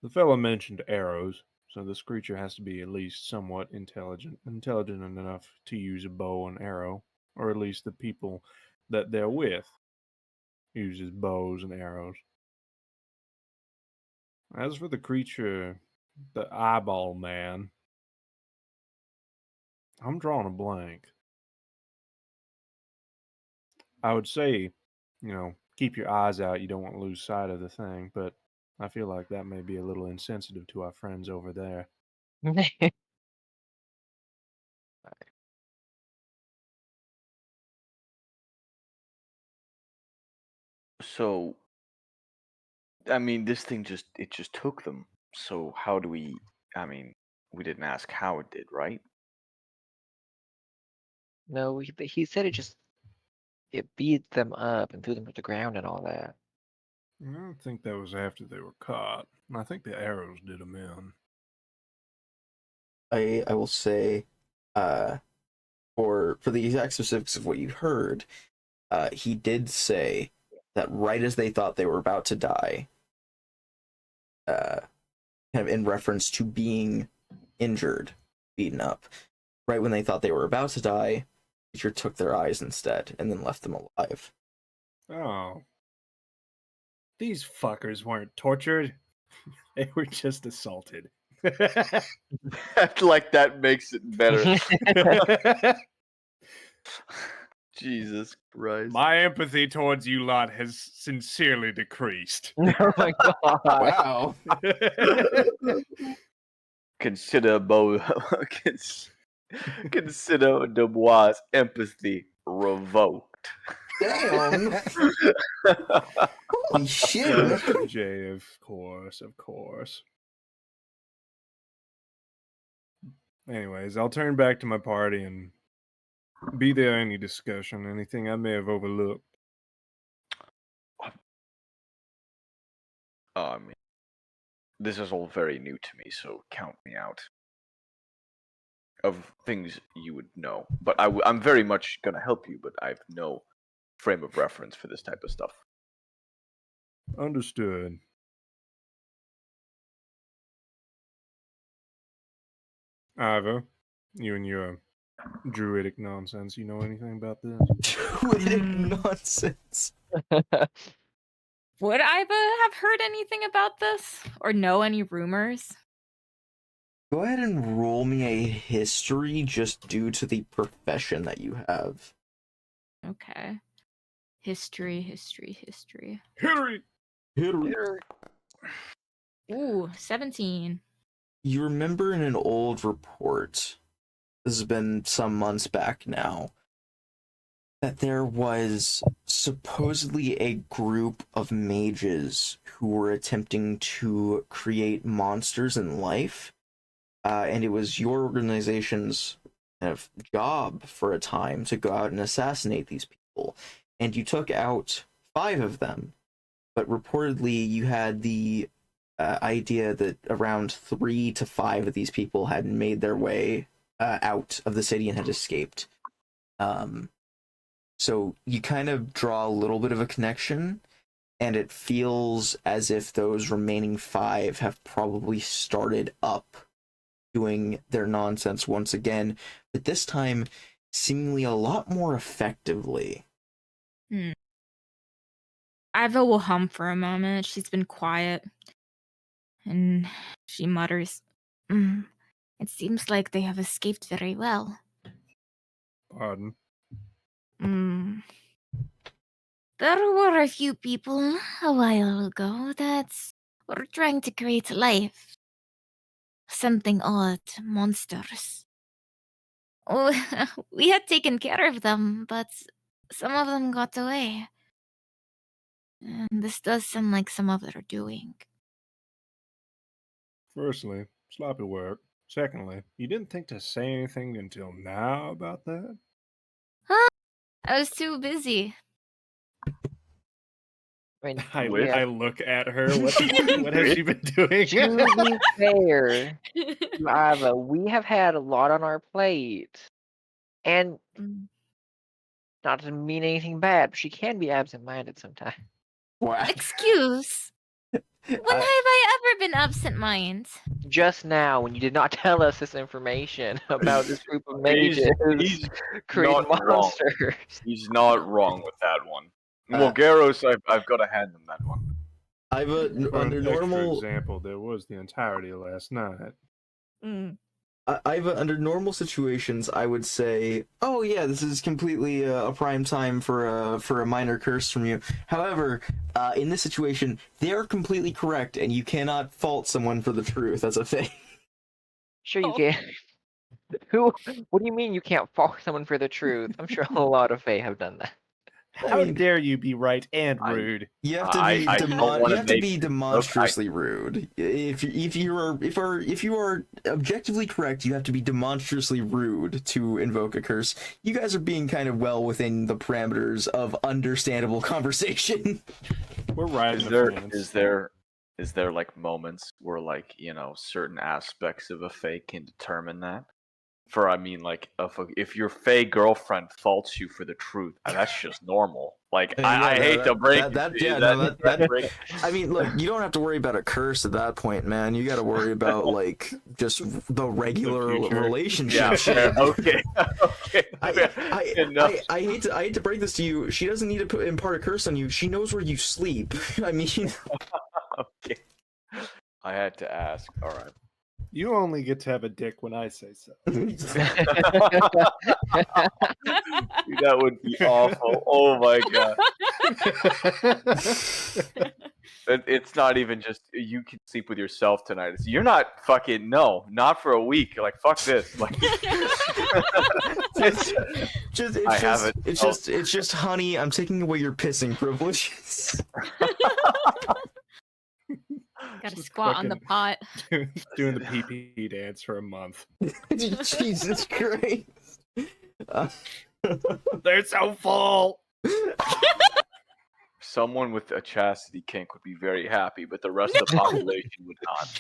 Speaker 7: The fellow mentioned arrows, so this creature has to be at least somewhat intelligent enough to use a bow and arrow, or at least the people that they're with uses bows and arrows. As for the creature, the eyeball man, I'm drawing a blank. I would say, keep your eyes out. You don't want to lose sight of the thing, but I feel like that may be a little insensitive to our friends over there.
Speaker 5: So, I mean, this thing just took them. So how do we? I mean, we didn't ask how it did, right?
Speaker 2: No, he said it beat them up and threw them to the ground and all that.
Speaker 7: I don't think that was after they were caught. I think the arrows did them in.
Speaker 1: I will say, for the exact specifics of what you heard, he did say that right as they thought they were about to die, kind of in reference to being injured, beaten up, right when they thought they were about to die, teacher took their eyes instead and then left them alive.
Speaker 7: Oh. These fuckers weren't tortured. They were just assaulted.
Speaker 5: Like that makes it better. Jesus Christ.
Speaker 7: My empathy towards you lot has sincerely decreased.
Speaker 2: Oh my god.
Speaker 1: Wow.
Speaker 5: Consider consider Dubois' empathy revoked.
Speaker 1: Damn. Holy shit.
Speaker 7: Jay, of course. Anyways, I'll turn back to my party and be there any discussion, anything I may have overlooked.
Speaker 5: I mean, this is all very new to me, so count me out. Of things you would know, but I'm very much gonna help you, but I have no frame of reference for this type of stuff.
Speaker 7: Understood. Iva, you and your druidic nonsense, you know anything about this?
Speaker 1: Druidic nonsense.
Speaker 3: Would Iva have heard anything about this or know any rumors?
Speaker 1: Go ahead and roll me a history just due to the profession that you have.
Speaker 3: Okay. History.
Speaker 7: Hillary!
Speaker 3: Ooh, 17.
Speaker 1: You remember in an old report, this has been some months back now, that there was supposedly a group of mages who were attempting to create monsters in life, and it was your organization's kind of job for a time to go out and assassinate these people, and you took out 5 of them, but reportedly you had the idea that around 3 to 5 of these people had made their way out of the city and had escaped. So you kind of draw a little bit of a connection, and it feels as if those remaining 5 have probably started up doing their nonsense once again, but this time seemingly a lot more effectively.
Speaker 3: Iva will hum for a moment. She's been quiet. And she mutters, "It seems like they have escaped very well."
Speaker 7: Pardon?
Speaker 3: There were a few people a while ago that were trying to create life. Something odd, monsters. Oh, we had taken care of them, but some of them got away. And this does sound like some of their doing.
Speaker 7: Firstly, sloppy work. Secondly, you didn't think to say anything until now about that?
Speaker 3: Huh? I was too busy.
Speaker 2: I mean,
Speaker 7: I look at her. What has she been doing?
Speaker 2: to be fair, Ava, we have had a lot on our plate, and
Speaker 3: Mm.
Speaker 2: not to mean anything bad, but she can be absent-minded sometimes.
Speaker 1: Wow.
Speaker 3: Excuse. When have I ever been absent-minded?
Speaker 2: Just now, when you did not tell us this information about this group of mages
Speaker 5: He's
Speaker 2: creating
Speaker 5: not wrong.
Speaker 2: monsters.
Speaker 5: He's not wrong with that one.
Speaker 1: Uh,
Speaker 5: Well, Garros, I've got to hand him that one.
Speaker 1: I've
Speaker 7: For
Speaker 1: under
Speaker 7: an extra
Speaker 1: normal
Speaker 7: example, there was the entirety of last night.
Speaker 3: Mm.
Speaker 1: I've under normal situations I would say, oh yeah, this is completely a prime time for a minor curse from you. However, in this situation, they are completely correct, and you cannot fault someone for the truth. That's a thing.
Speaker 2: Sure, you
Speaker 3: Oh.
Speaker 2: can. Who? What do you mean you can't fault someone for the truth? I'm sure a lot of Fae have done that.
Speaker 7: How
Speaker 1: mean-
Speaker 7: dare you be right and
Speaker 5: I-
Speaker 7: rude?
Speaker 1: You have to
Speaker 5: I
Speaker 1: be
Speaker 5: don't wanna
Speaker 1: you have to
Speaker 5: make-
Speaker 1: be demonstrously rude. If you are objectively correct, you have to be demonstrously rude to invoke a curse. You guys are being kind of well within the parameters of understandable conversation.
Speaker 7: We're right
Speaker 5: Is
Speaker 7: in
Speaker 5: there
Speaker 7: the
Speaker 5: is there like moments where like certain aspects of a Fae can determine that? For I mean, like if your Fae girlfriend faults you for the truth, that's just normal. Like I hate to break it to you, that
Speaker 1: I mean, look, you don't have to worry about a curse at that point, man. You got to worry about like just the regular
Speaker 7: future.
Speaker 1: relationship.
Speaker 5: yeah,
Speaker 1: shit.
Speaker 5: fair, okay, okay. Enough.
Speaker 1: I hate to break this to you. She doesn't need to impart a curse on you. She knows where you sleep. I mean,
Speaker 5: Okay. I had to ask. All right.
Speaker 7: You only get to have a dick when I say so.
Speaker 5: That would be awful. Oh my god. It's not even just you can sleep with yourself tonight. You're not fucking not for a week. Like fuck this. Like it's
Speaker 1: it's just honey, I'm taking away your pissing privileges.
Speaker 3: Gotta
Speaker 7: Just
Speaker 3: squat on the
Speaker 7: fucking-
Speaker 3: pot.
Speaker 7: Doing the pee dance for a month.
Speaker 1: Jesus Christ.
Speaker 7: They're so full.
Speaker 5: someone with a chastity kink would be very happy, but the rest of the population would not.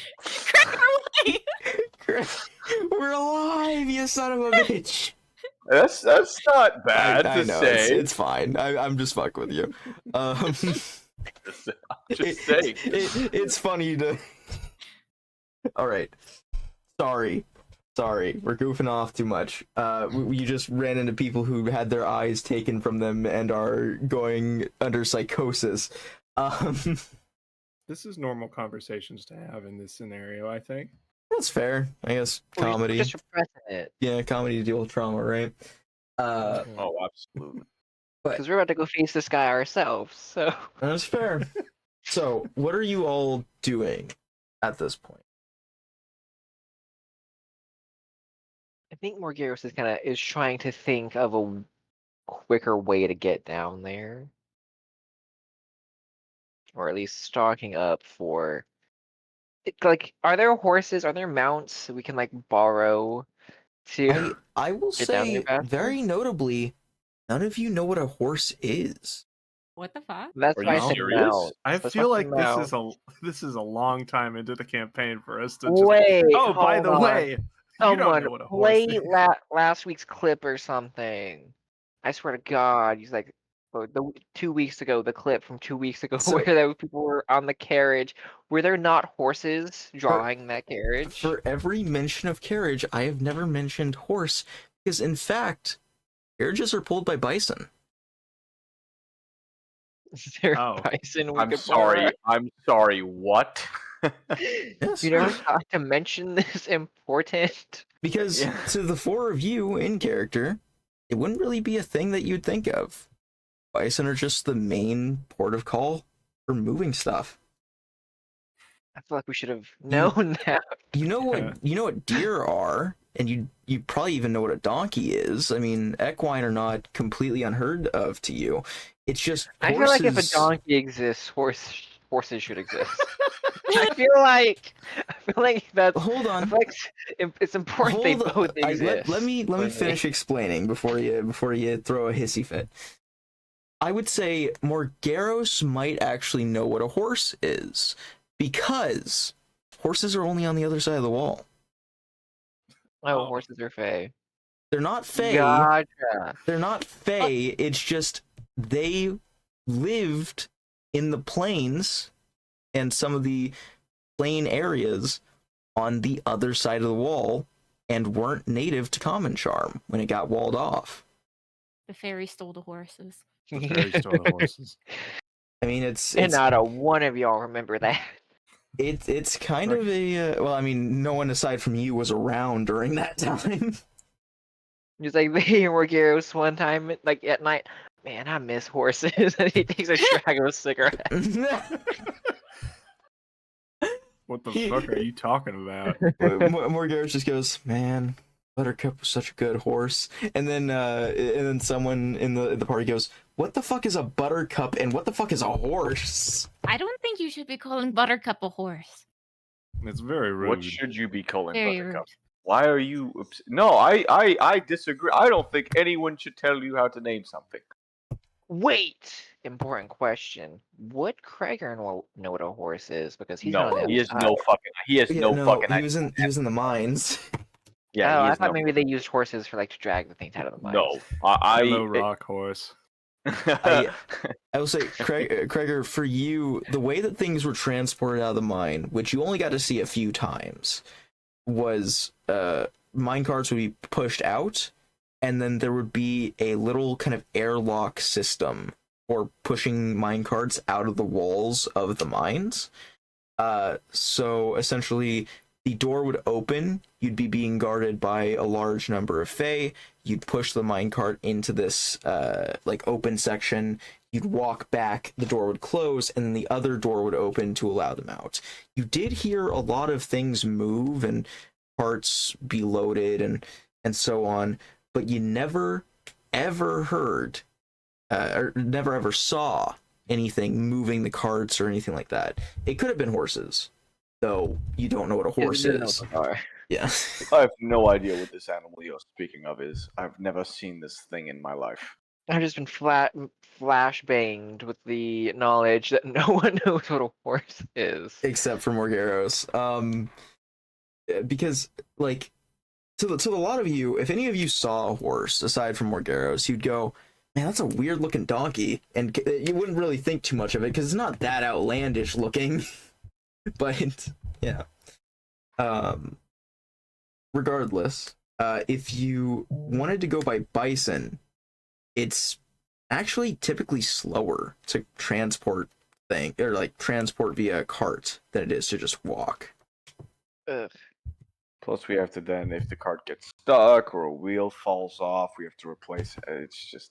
Speaker 1: We're alive, you son of a bitch.
Speaker 5: That's not bad
Speaker 1: I
Speaker 5: to
Speaker 1: know,
Speaker 5: say.
Speaker 1: it's fine. I'm just fucking with you.
Speaker 5: Just saying.
Speaker 1: It's funny to. All right. Sorry, we're goofing off too much. You just ran into people who had their eyes taken from them and are going under psychosis.
Speaker 7: This is normal conversations to have in this scenario, I think.
Speaker 1: That's fair. I guess
Speaker 2: We're
Speaker 1: comedy.
Speaker 2: just repressing it
Speaker 1: Yeah, comedy to deal with trauma, right?
Speaker 5: Oh, absolutely.
Speaker 2: because we're about to go face this guy ourselves. So
Speaker 1: That's fair. So, what are you all doing at this point?
Speaker 2: I think Morgaros is trying to think of a quicker way to get down there, or at least stocking up for. Like, are there horses? Are there mounts we can like borrow to?
Speaker 1: I will
Speaker 2: Get down
Speaker 1: say,
Speaker 2: there faster?
Speaker 1: very notably, none of you know what a horse is.
Speaker 3: What the fuck?
Speaker 2: That's
Speaker 5: Are
Speaker 2: why
Speaker 5: you
Speaker 2: I said
Speaker 5: serious?
Speaker 2: mount.
Speaker 7: I
Speaker 2: That's
Speaker 7: feel
Speaker 2: why I
Speaker 7: like
Speaker 2: said mount.
Speaker 7: this is a long time into the campaign for us to just.
Speaker 2: Wait.
Speaker 7: Oh, by
Speaker 2: hold
Speaker 7: the
Speaker 2: on.
Speaker 7: way, you don't
Speaker 2: Someone
Speaker 7: know what a horse
Speaker 2: play
Speaker 7: is.
Speaker 2: last week's clip or something. I swear to God, he's like, or 2 weeks ago, the clip from 2 weeks ago
Speaker 1: So-
Speaker 2: where there people were on the carriage. Were there not horses drawing that carriage?
Speaker 1: For every mention of carriage, I have never mentioned horse, because in fact, carriages are pulled by bison.
Speaker 2: Is there
Speaker 7: Oh.
Speaker 2: a bison we
Speaker 5: I'm
Speaker 2: could
Speaker 5: sorry. I'm sorry. What?
Speaker 1: Yes.
Speaker 2: You never thought to mention this important?
Speaker 1: Because
Speaker 5: Yeah.
Speaker 1: to the four of you in character, it wouldn't really be a thing that you'd think of. Bison are just the main port of call for moving stuff.
Speaker 2: I feel like we should have known that.
Speaker 1: You know what deer are, and you probably even know what a donkey is. I mean, equine are not completely unheard of to you. It's just
Speaker 2: I
Speaker 1: horses...
Speaker 2: feel like if a donkey exists, horses should exist. I feel like that's.
Speaker 1: Hold
Speaker 2: I
Speaker 1: on.
Speaker 2: feel like it's important they both exist.
Speaker 1: Let me
Speaker 2: for
Speaker 1: finish explaining before you throw a hissy fit. I would say Morgaros might actually know what a horse is, because horses are only on the other side of the wall.
Speaker 2: Oh, horses are fey.
Speaker 1: They're not fey.
Speaker 2: Gotcha.
Speaker 1: They're not fey. It's just they lived in the plains and some of the plain areas on the other side of the wall and weren't native to Common Charm when it got walled off.
Speaker 3: The fairy stole the horses.
Speaker 4: The fairy stole the horses.
Speaker 1: I mean, it's
Speaker 2: And not a one of y'all remember that.
Speaker 1: it's kind of a well, I mean, no one aside from you was around during that time.
Speaker 2: Just like me and Morgaros one time, like at night. Man, I miss horses. And he takes a drag of a cigarette.
Speaker 4: What the fuck are you talking about?
Speaker 1: Morgaros just goes, man, Buttercup was such a good horse. And then someone in the party goes, what the fuck is a buttercup and what the fuck is a horse?
Speaker 3: I don't think you should be calling Buttercup a horse.
Speaker 4: It's very rude.
Speaker 5: What should you be calling
Speaker 3: Very
Speaker 5: Buttercup?
Speaker 3: rude.
Speaker 5: Why are you? No, I disagree. I don't think anyone should tell you how to name something.
Speaker 2: Wait! Important question. Would Krager know what a horse is? Because he's not
Speaker 5: No,
Speaker 2: on the
Speaker 5: he has
Speaker 2: outside.
Speaker 5: no fucking. He has
Speaker 1: Yeah,
Speaker 5: no fucking.
Speaker 1: he was in the mines.
Speaker 5: Yeah,
Speaker 2: Oh,
Speaker 5: he
Speaker 2: I
Speaker 5: has
Speaker 2: thought
Speaker 5: no.
Speaker 2: maybe they used horses for like to drag the things out of the mines.
Speaker 5: No,
Speaker 4: Hello, rock horse.
Speaker 1: I will say, Krager, for you, the way that things were transported out of the mine, which you only got to see a few times, was mine carts would be pushed out, and then there would be a little kind of airlock system for pushing mine carts out of the walls of the mines. So essentially, the door would open, you'd be being guarded by a large number of Fae, you'd push the minecart into this like open section, you'd walk back, the door would close, and then the other door would open to allow them out. You did hear a lot of things move and parts be loaded and so on, but you never ever heard or never ever saw anything moving the carts or anything like that. It could have been horses, though you don't know what a horse is. Yeah.
Speaker 5: I have no idea what this animal you're speaking of is. I've never seen this thing in my life.
Speaker 2: I've just been flash banged with the knowledge that no one knows what a horse is.
Speaker 1: Except for Morgaros. Because, like, to a lot of you, if any of you saw a horse, aside from Morgaros, you'd go, man, that's a weird looking donkey. And you wouldn't really think too much of it, because it's not that outlandish looking. But, yeah. Regardless, if you wanted to go by bison, it's actually typically slower to transport transport via cart than it is to just walk.
Speaker 2: Ugh.
Speaker 5: Plus, we have to then, if the cart gets stuck or a wheel falls off, we have to replace it. It's just.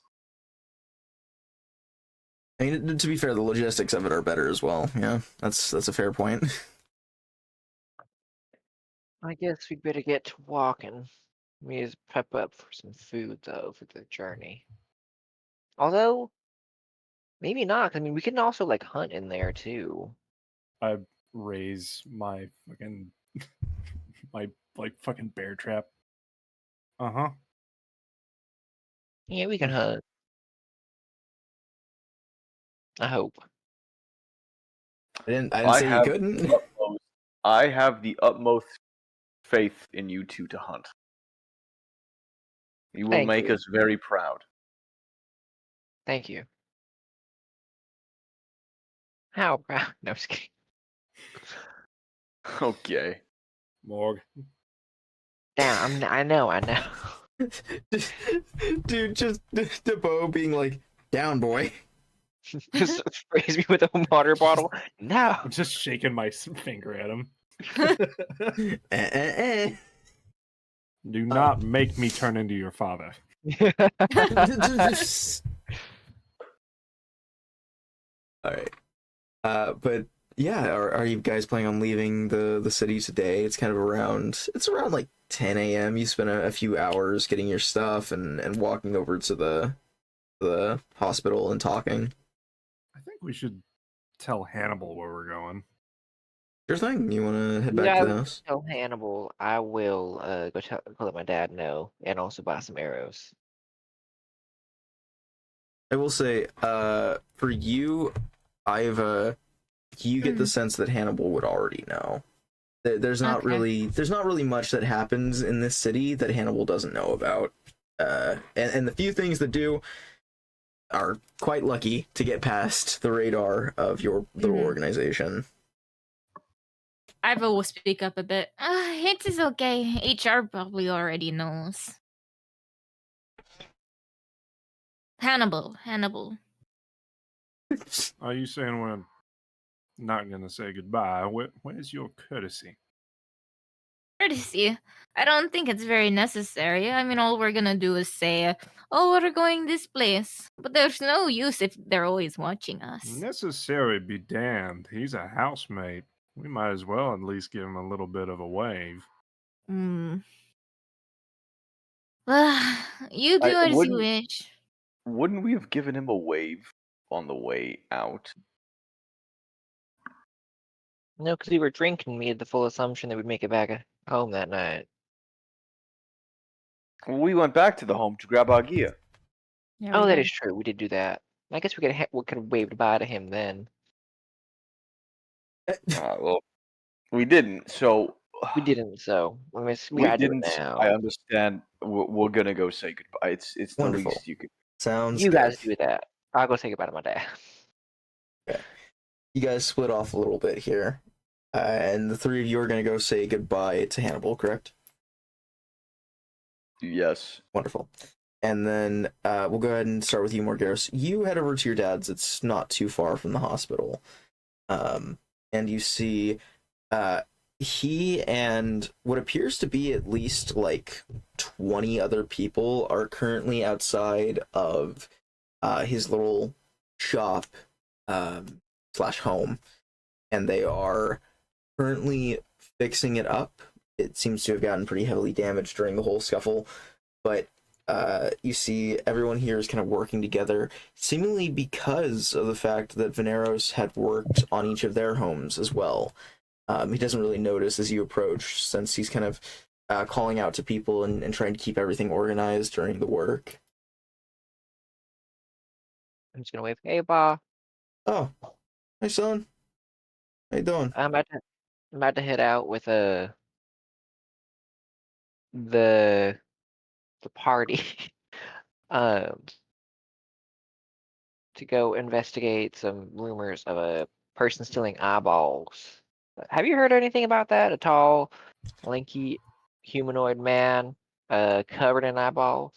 Speaker 1: I mean, to be fair, the logistics of it are better as well. Yeah, that's a fair point.
Speaker 2: I guess we'd better get to walking. We just prep up for some food though for the journey. Although, maybe not. 'Cause, I mean, we can also like hunt in there too.
Speaker 4: I raise my fucking my like fucking bear trap. Uh-huh.
Speaker 2: Yeah, we can hunt. I hope.
Speaker 1: I didn't say you couldn't.
Speaker 5: I have the utmost faith in you two to hunt. You will
Speaker 2: Thank
Speaker 5: make
Speaker 2: you.
Speaker 5: us very proud.
Speaker 2: Thank you. How proud? No, I'm just kidding.
Speaker 5: Okay.
Speaker 4: Morg.
Speaker 2: Damn, I know.
Speaker 1: Dude, just DeBo being like, down, boy.
Speaker 2: Just sprays me with a water bottle. No.
Speaker 4: I'm just shaking my finger at him. Do not make me turn into your father.
Speaker 1: All right. But yeah, are you guys planning on leaving the city today? It's kind of around like 10 a.m. You spend a few hours getting your stuff and walking over to the hospital and talking.
Speaker 4: I think we should tell Hannibal where we're going.
Speaker 1: Sure thing. You want to head back to the house?
Speaker 2: Tell Hannibal I will go let my dad know and also buy some arrows.
Speaker 1: I will say, for you, you get the sense that Hannibal would already know. There's not
Speaker 3: Okay.
Speaker 1: really much that happens in this city that Hannibal doesn't know about. And the few things that do are quite lucky to get past the radar of your little organization.
Speaker 3: Ivo will speak up a bit. It is okay. HR probably already knows. Hannibal.
Speaker 7: Are you saying we're not going to say goodbye? Where's your courtesy?
Speaker 3: Courtesy. I don't think it's very necessary. I mean, all we're gonna do is say, oh, we're going this place. But there's no use if they're always watching us.
Speaker 7: Necessary be damned. He's a housemate. We might as well at least give him a little bit of a wave.
Speaker 3: You do as you wish.
Speaker 5: Wouldn't we have given him a wave on the way out?
Speaker 2: No, because we were drinking. We had the full assumption that we'd make it back home that night.
Speaker 5: Well, we went back to the home to grab our gear.
Speaker 3: Yeah,
Speaker 2: Oh,
Speaker 3: we
Speaker 2: that
Speaker 3: did.
Speaker 2: is true. We did do that. I guess we could have waved bye to him then.
Speaker 5: Well, we didn't. So
Speaker 2: We didn't, so we
Speaker 5: we
Speaker 2: gotta do it
Speaker 5: didn't.
Speaker 2: now.
Speaker 5: I understand. We're gonna go say goodbye. It's the
Speaker 1: Wonderful.
Speaker 5: least you could.
Speaker 1: Sounds
Speaker 2: You
Speaker 1: good.
Speaker 2: guys do that. I'll go say goodbye to my dad.
Speaker 1: Okay. You guys split off a little bit here. And the three of you are going to go say goodbye to Hannibal, correct?
Speaker 5: Yes.
Speaker 1: Wonderful. And then we'll go ahead and start with you, Morgaros. You head over to your dad's. It's not too far from the hospital. And you see he and what appears to be at least like 20 other people are currently outside of his little shop slash home, and they are currently fixing it up. It seems to have gotten pretty heavily damaged during the whole scuffle, but you see everyone here is kind of working together, seemingly because of the fact that Veneros had worked on each of their homes as well. He doesn't really notice as you approach, since he's kind of calling out to people and trying to keep everything organized during the work.
Speaker 2: I'm just gonna wave. Hey, Pa.
Speaker 1: Oh, hey son, how you doing?
Speaker 2: I'm about to head out with the party. um to go investigate some rumors of a person stealing eyeballs. Have you heard anything about that? A tall, lanky, humanoid man, covered in eyeballs.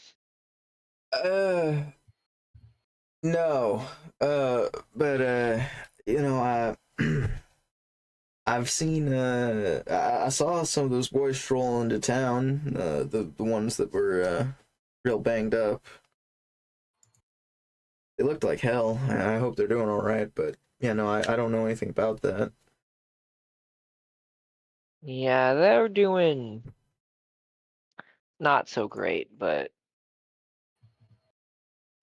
Speaker 1: Uh, no. But you know, I've seen I saw some of those boys stroll into town, the ones that were real banged up. They looked like hell. I hope they're doing all right, but yeah, no, I don't know anything about that.
Speaker 2: Yeah, they're doing not so great, but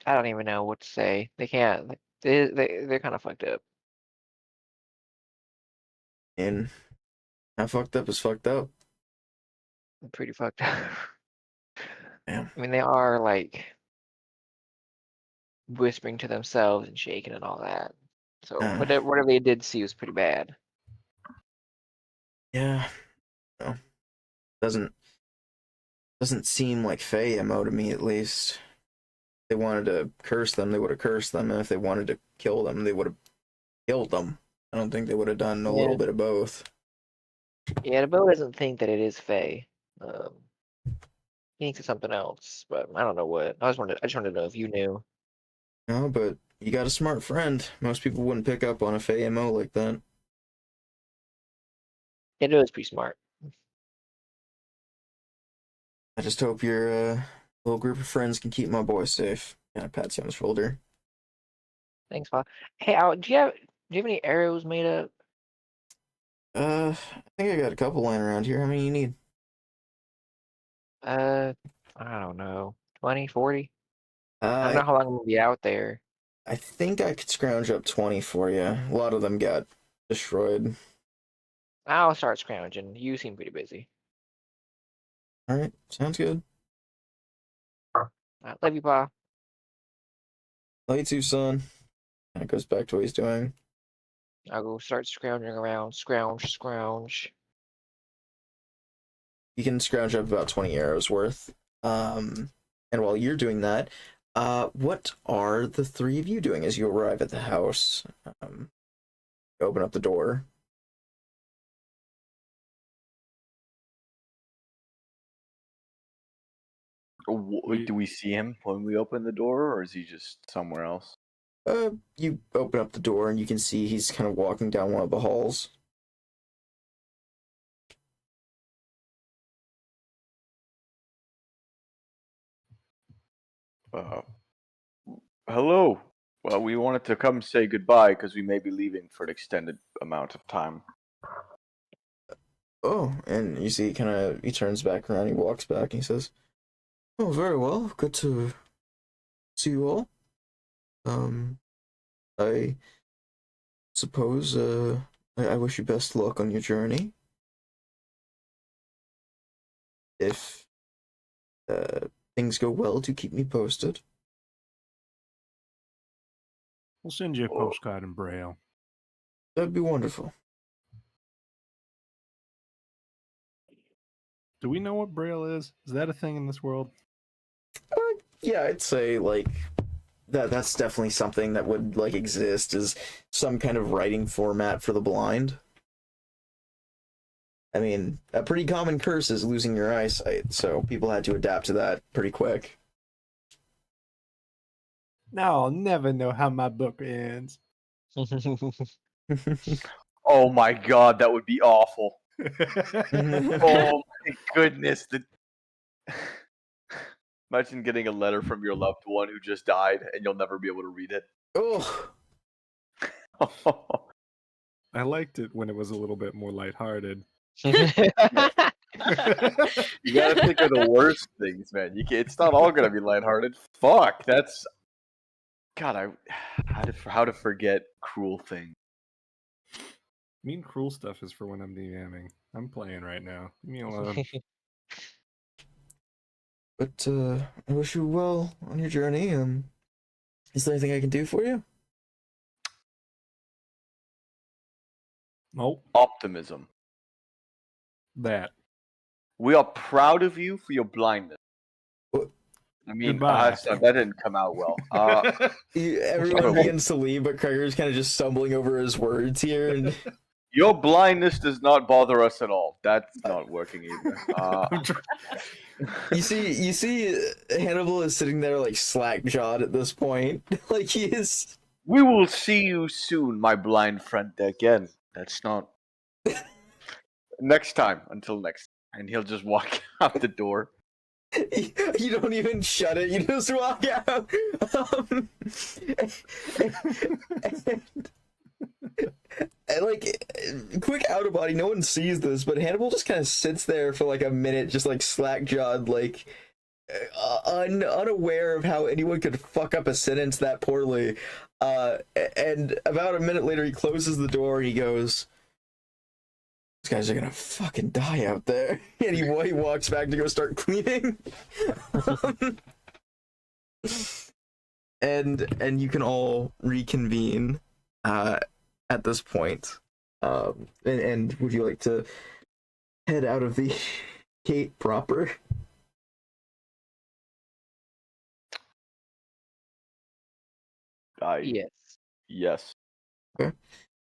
Speaker 2: I don't even know what to say. They can't. They're kind of fucked up.
Speaker 1: And how fucked up is fucked up.
Speaker 2: They're pretty fucked up.
Speaker 1: Damn.
Speaker 2: I mean, they are like whispering to themselves and shaking and all that. So whatever they did see was pretty bad.
Speaker 1: Yeah. No. Doesn't seem like Fey MO to me, at least. If they wanted to curse them, they would have cursed them, and if they wanted to kill them, they would have killed them. I don't think they would have done a little bit of both.
Speaker 2: Yeah, the Bo doesn't think that it is Faye. He thinks it's something else, but I don't know what. I just wanted to know if you knew.
Speaker 1: No, but you got a smart friend. Most people wouldn't pick up on a Fey MO like that.
Speaker 2: It was pretty smart.
Speaker 1: I just hope your little group of friends can keep my boy safe. Kind of pats you on the shoulder.
Speaker 2: Thanks, Pa. Hey, Al, do you have any arrows made up?
Speaker 1: I think I got a couple lying around here. How many you need?
Speaker 2: I don't know. 20, 40? I don't know how long I'm gonna be out there.
Speaker 1: I think I could scrounge up 20 for you. A lot of them got destroyed.
Speaker 2: I'll start scrounging. You seem pretty busy.
Speaker 1: Alright, sounds good.
Speaker 2: I love you, Pa.
Speaker 1: You too, son. And it goes back to what he's doing.
Speaker 2: I'll go start scrounging around. Scrounge.
Speaker 1: You can scrounge up about 20 arrows worth. And while you're doing that, what are the three of you doing as you arrive at the house? Open up the door.
Speaker 5: Do we see him when we open the door, or is he just somewhere else?
Speaker 1: You open up the door and you can see he's kind of walking down one of the halls.
Speaker 5: Hello. Well, we wanted to come say goodbye because we may be leaving for an extended amount of time.
Speaker 1: Oh, and you see he turns back around, he walks back, and he says, "Oh, very well. Good to see you all. I suppose, I wish you best luck on your journey. If, things go well, do keep me posted."
Speaker 7: We'll send you a postcard in Braille.
Speaker 1: That'd be wonderful.
Speaker 7: Do we know what Braille is? Is that a thing in this world?
Speaker 1: Yeah, I'd say, that's definitely something that would, exist, is some kind of writing format for the blind. I mean, a pretty common curse is losing your eyesight, so people had to adapt to that pretty quick.
Speaker 7: Now I'll never know how my book ends.
Speaker 5: Oh my god, that would be awful. Oh my goodness. Imagine getting a letter from your loved one who just died and you'll never be able to read it.
Speaker 1: Oh.
Speaker 7: I liked it when it was a little bit more lighthearted.
Speaker 5: You gotta think of the worst things, man. It's not all gonna be lighthearted. Fuck, that's... God, how to forget cruel things.
Speaker 7: Mean cruel stuff is for when I'm DMing. I'm playing right now. Leave me alone.
Speaker 1: But, I wish you well on your journey. Is there anything I can do for you?
Speaker 7: Nope.
Speaker 5: Optimism.
Speaker 7: That.
Speaker 5: We are proud of you for your blindness.
Speaker 1: What?
Speaker 5: I mean,
Speaker 7: Goodbye.
Speaker 5: that didn't come out well.
Speaker 1: Everyone begins to leave, but Kreger's kind of just stumbling over his words here. And
Speaker 5: your blindness does not bother us at all. That's not working either.
Speaker 1: you see, Hannibal is sitting there slack-jawed at this point. He is.
Speaker 5: We will see you soon, my blind friend. Again, that's not. Next time, until next time. And he'll just walk out the door.
Speaker 1: You don't even shut it, you just walk out. Quick out of body, no one sees this, but Hannibal just kind of sits there for a minute, just slack-jawed, unaware of how anyone could fuck up a sentence that poorly. And about a minute later, he closes the door and he goes, "These guys are gonna fucking die out there." And he walks back to go start cleaning. and you can all reconvene at this point. And would you like to head out of the gate proper?
Speaker 5: Yes.
Speaker 1: Okay.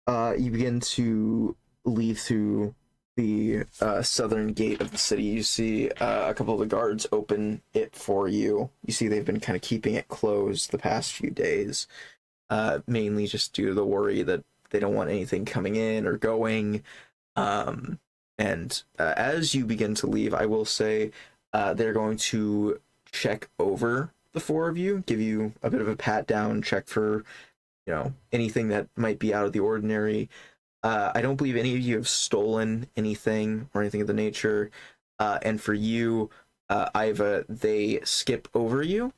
Speaker 1: You begin to leave through the southern gate of the city. You see a couple of the guards open it for you. You see they've been kind of keeping it closed the past few days, mainly just due to the worry that they don't want anything coming in or going. And as you begin to leave, I will say they're going to check over the four of you, give you a bit of a pat down, check for anything that might be out of the ordinary. I don't believe any of you have stolen anything or anything of the nature. And for you, Iva, they skip over you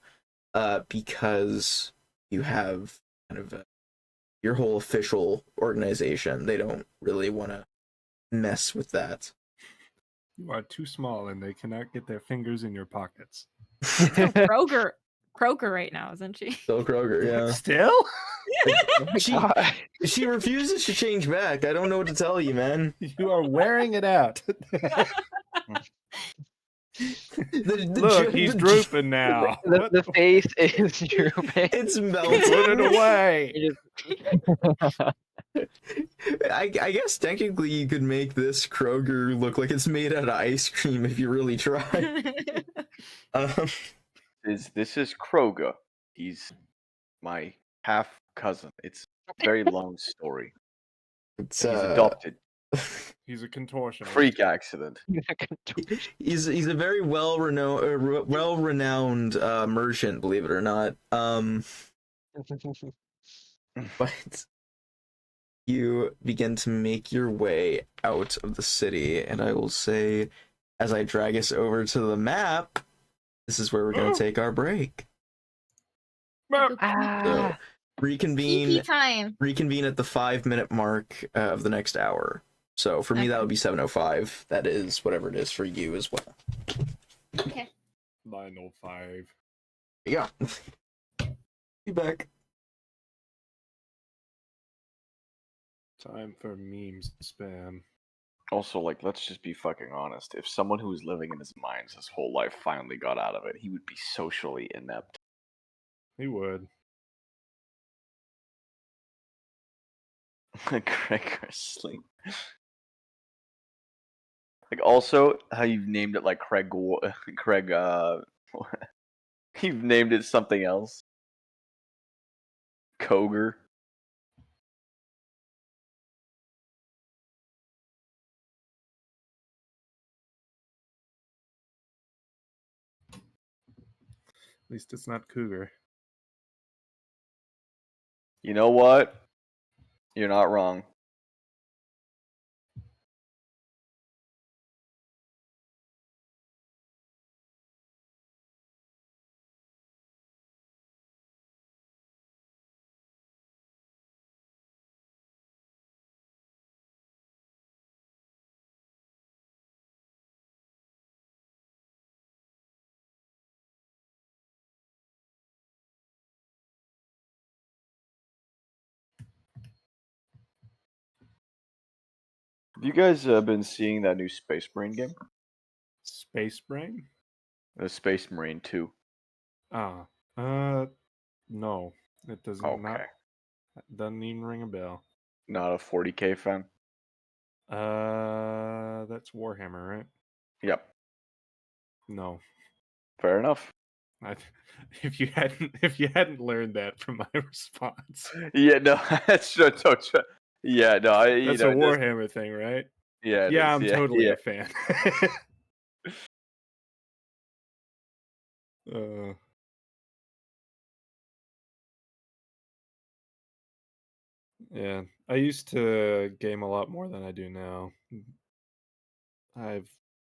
Speaker 1: because you have kind of your whole official organization. They don't really want to mess with that.
Speaker 7: You are too small and they cannot get their fingers in your pockets.
Speaker 3: Kroger. Kroger right now, isn't she?
Speaker 1: Still Kroger, yeah.
Speaker 7: Still?
Speaker 2: Oh my
Speaker 1: She
Speaker 2: God.
Speaker 1: she refuses to change back. I don't know what to tell you, man.
Speaker 7: You are wearing it out. Look, he's drooping now.
Speaker 2: The face is drooping.
Speaker 1: It's
Speaker 7: Put
Speaker 1: melting.
Speaker 7: it away.
Speaker 2: It is-
Speaker 1: I guess technically you could make this Kroger look like it's made out of ice cream if you really try.
Speaker 5: This is Kroger. He's my half cousin. It's a very long story.
Speaker 1: It's
Speaker 5: He's adopted.
Speaker 7: He's a contortionist.
Speaker 5: Freak accident.
Speaker 1: he's a very well-renowned merchant, believe it or not. But you begin to make your way out of the city, and I will say, as I drag us over to the map, this is where we're going to take our break. So,
Speaker 2: Ah,
Speaker 1: reconvene
Speaker 3: time.
Speaker 1: at the 5-minute mark of the next hour. So for me, that would be 7:05. That is whatever it is for you as well.
Speaker 3: Okay.
Speaker 7: 9:05.
Speaker 1: Yeah. Be back.
Speaker 7: Time for memes spam.
Speaker 5: Also, like, let's just be fucking honest. If someone who was living in his mines his whole life finally got out of it, he would be socially inept.
Speaker 7: He would.
Speaker 5: Gregor Sling. Like, also, how you've named it like Craig. You've named it something else. Koger.
Speaker 7: At least it's not cougar.
Speaker 5: You know what? You're not wrong. Have you guys been seeing that new Space Marine game?
Speaker 7: Space Brain?
Speaker 5: The Space Marine 2.
Speaker 7: Ah. No. It doesn't
Speaker 5: Okay.
Speaker 7: doesn't even ring a bell.
Speaker 5: Not a 40k fan?
Speaker 7: That's Warhammer, right?
Speaker 5: Yep.
Speaker 7: No.
Speaker 5: Fair enough.
Speaker 7: If you hadn't learned that from my response.
Speaker 5: Yeah, no, that's yeah, no,
Speaker 7: That's a Warhammer thing, right?
Speaker 5: Yeah,
Speaker 7: Yeah, I'm totally
Speaker 5: yeah.
Speaker 7: a fan. Yeah, I used to game a lot more than I do now. I've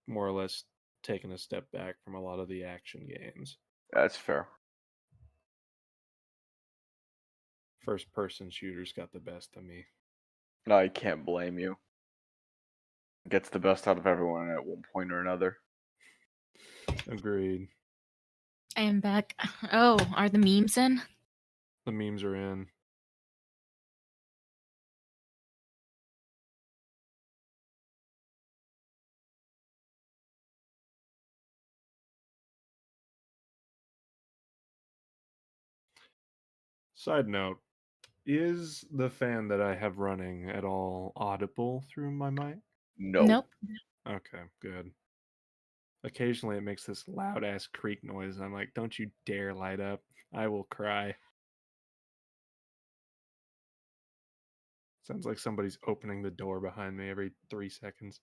Speaker 7: more or less taken a step back from a lot of the action games.
Speaker 5: That's fair.
Speaker 7: First person shooters got the best of me.
Speaker 5: No, I can't blame you. Gets the best out of everyone at one point or another.
Speaker 7: Agreed.
Speaker 3: I am back. Oh, are the memes in?
Speaker 7: The memes are in. Side note, is the fan that I have running at all audible through my mic?
Speaker 5: No.
Speaker 3: Nope.
Speaker 7: Okay, good. Occasionally it makes this loud ass creak noise, and I'm like, don't you dare light up. I will cry. Sounds like somebody's opening the door behind me every 3 seconds.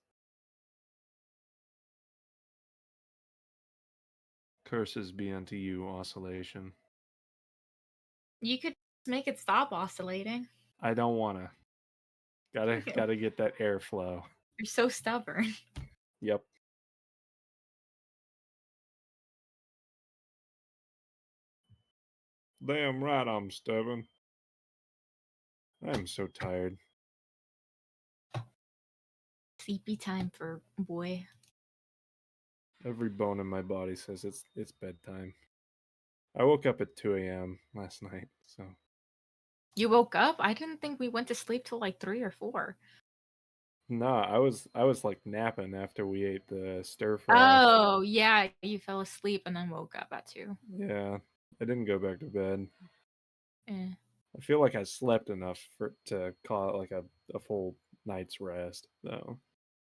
Speaker 7: Curses be unto you, oscillation.
Speaker 3: You could make it stop oscillating.
Speaker 7: I don't wanna. Gotta get that airflow.
Speaker 3: You're so stubborn.
Speaker 7: Yep. Damn right I'm stubborn. I'm so tired.
Speaker 3: Sleepy time for boy.
Speaker 7: Every bone in my body says it's bedtime. I woke up at 2 a.m. last night, so.
Speaker 3: You woke up? I didn't think we went to sleep till like 3 or 4.
Speaker 7: Nah, I was like napping after we ate the stir fry.
Speaker 3: Oh, yeah, you fell asleep and then woke up at 2.
Speaker 7: Yeah, I didn't go back to bed.
Speaker 3: Eh.
Speaker 7: I feel like I slept enough to call it like a full night's rest, though.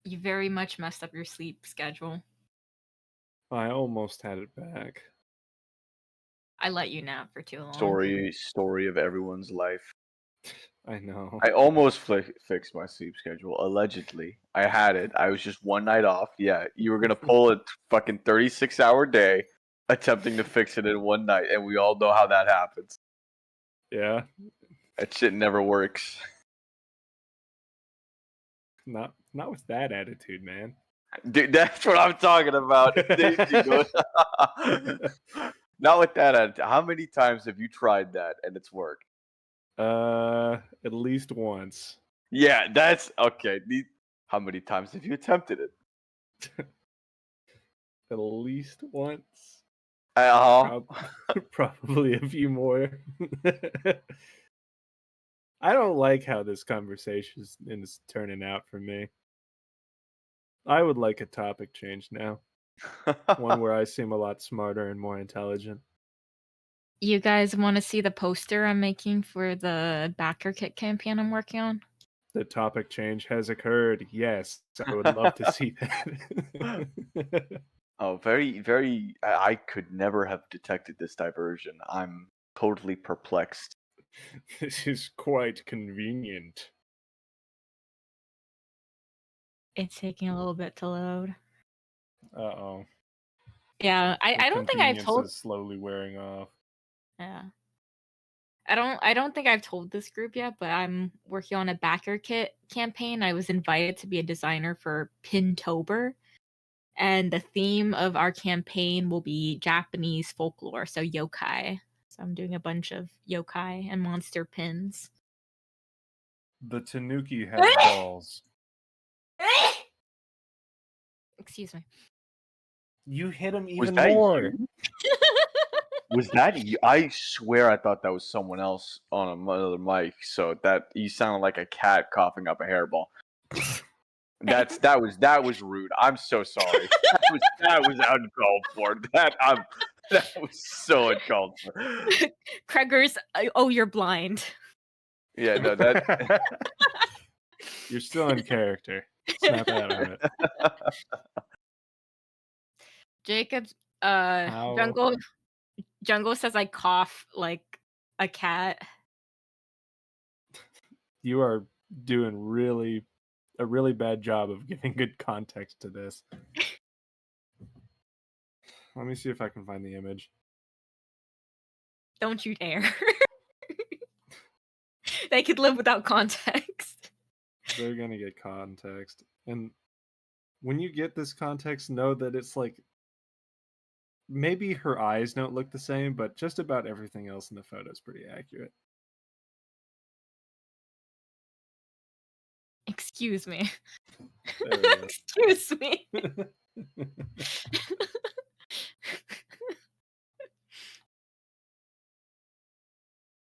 Speaker 3: You very much messed up your sleep schedule.
Speaker 7: I almost had it back.
Speaker 3: I let you nap for too long.
Speaker 5: Story of everyone's life.
Speaker 7: I know.
Speaker 5: I almost fixed my sleep schedule. Allegedly, I had it. I was just one night off. Yeah, you were gonna pull a fucking 36-hour day, attempting to fix it in one night, and we all know how that happens.
Speaker 7: Yeah,
Speaker 5: That shit never works.
Speaker 7: not with that attitude, man.
Speaker 5: Dude, that's what I'm talking about. Not with that attitude. How many times have you tried that and it's worked?
Speaker 7: At least once.
Speaker 5: Yeah, that's okay. How many times have you attempted it?
Speaker 7: At least once. Probably a few more. I don't like how this conversation is turning out for me. I would like a topic change now. One where I seem a lot smarter and more intelligent.
Speaker 3: You guys want to see the poster I'm making for the backer kit campaign I'm working on?
Speaker 7: The topic change has occurred. Yes, I would love to see that.
Speaker 5: Oh, very, very. I could never have detected this diversion. I'm totally perplexed.
Speaker 7: This is quite convenient.
Speaker 3: It's taking a little bit to load.
Speaker 7: Uh-oh.
Speaker 3: Yeah, I don't think I've told.
Speaker 7: Is slowly wearing off.
Speaker 3: Yeah. I don't think I've told this group yet, but I'm working on a backer kit campaign. I was invited to be a designer for Pintober, and the theme of our campaign will be Japanese folklore, so yokai. So I'm doing a bunch of yokai and monster pins.
Speaker 7: The Tanuki has balls.
Speaker 3: Excuse me.
Speaker 7: You hit him even more.
Speaker 5: Was that you? I swear I thought that was someone else on another mic. So that you sounded like a cat coughing up a hairball. That was rude. I'm so sorry. That was uncalled for. That was so uncalled for.
Speaker 3: Kreggers, oh, you're blind.
Speaker 5: Yeah, no, that.
Speaker 7: You're still in character. Snap out of it.
Speaker 3: Jacob's
Speaker 7: How?
Speaker 3: Jungle says I cough like a cat.
Speaker 7: You are doing a really bad job of giving good context to this. Let me see if I can find the image.
Speaker 3: Don't you dare. They could live without context.
Speaker 7: They're gonna get context. And when you get this context, know that it's like maybe her eyes don't look the same, but just about everything else in the photo is pretty accurate.
Speaker 3: Excuse me.
Speaker 7: There we go.
Speaker 3: Excuse me.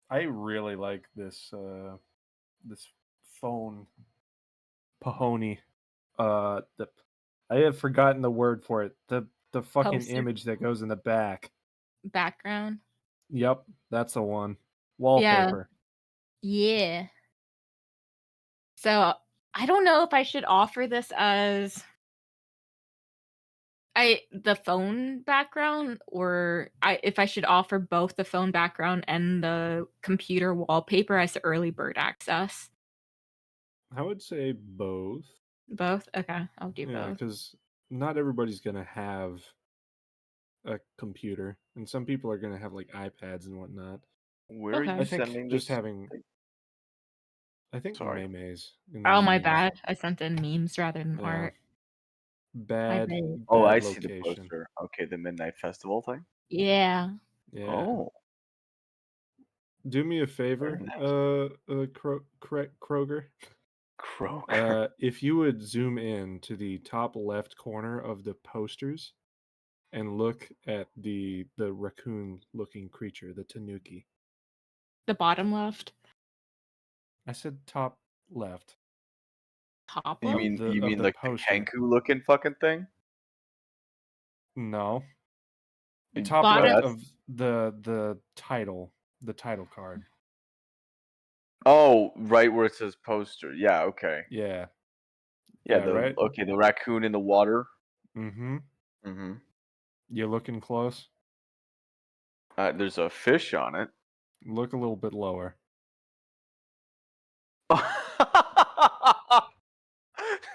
Speaker 7: I really like this this phone Pahoni. I have forgotten the word for it. The fucking
Speaker 3: Poster.
Speaker 7: image that goes in the back.
Speaker 3: Background.
Speaker 7: Yep, that's the one. Wallpaper.
Speaker 3: Yeah. So I don't know if I should offer this as the phone background, or if I should offer both the phone background and the computer wallpaper as early bird access.
Speaker 7: I would say both.
Speaker 3: Both? Okay, I'll do
Speaker 7: Yeah,
Speaker 3: both.
Speaker 7: because not everybody's gonna have a computer, and some people are gonna have like iPads and whatnot.
Speaker 5: Where
Speaker 3: Okay.
Speaker 5: are you
Speaker 7: I think
Speaker 5: sending
Speaker 7: just
Speaker 5: this?
Speaker 7: having. I think
Speaker 5: Sorry.
Speaker 7: Maymay's.
Speaker 3: Oh, my bad. I sent in memes rather than
Speaker 7: Yeah.
Speaker 3: art.
Speaker 7: Bad.
Speaker 3: bad.
Speaker 5: Oh,
Speaker 7: bad
Speaker 5: I see the
Speaker 7: location.
Speaker 5: poster. Okay, the Midnight Festival thing.
Speaker 3: Yeah.
Speaker 7: Yeah.
Speaker 5: Oh,
Speaker 7: Do me a favor, Kroger.
Speaker 5: Croak.
Speaker 7: If you would zoom in to the top left corner of the posters and look at the raccoon-looking creature, the tanuki.
Speaker 3: The bottom left.
Speaker 7: I said top left.
Speaker 3: Top
Speaker 5: You
Speaker 3: left?
Speaker 5: mean
Speaker 7: the-
Speaker 5: you
Speaker 7: of
Speaker 5: mean
Speaker 7: the
Speaker 5: the
Speaker 7: poster.
Speaker 5: Kanku looking fucking thing?
Speaker 7: No.
Speaker 5: Y-
Speaker 7: Top
Speaker 3: Bottom-
Speaker 7: left
Speaker 5: that's-
Speaker 7: of the title card.
Speaker 5: Oh, right where it says poster. Yeah, okay.
Speaker 7: Yeah.
Speaker 5: Yeah,
Speaker 7: Yeah, right?
Speaker 5: okay, the raccoon in the water.
Speaker 7: Mm-hmm.
Speaker 5: Mm-hmm.
Speaker 7: You looking close?
Speaker 5: There's a fish on it.
Speaker 7: Look a little bit lower.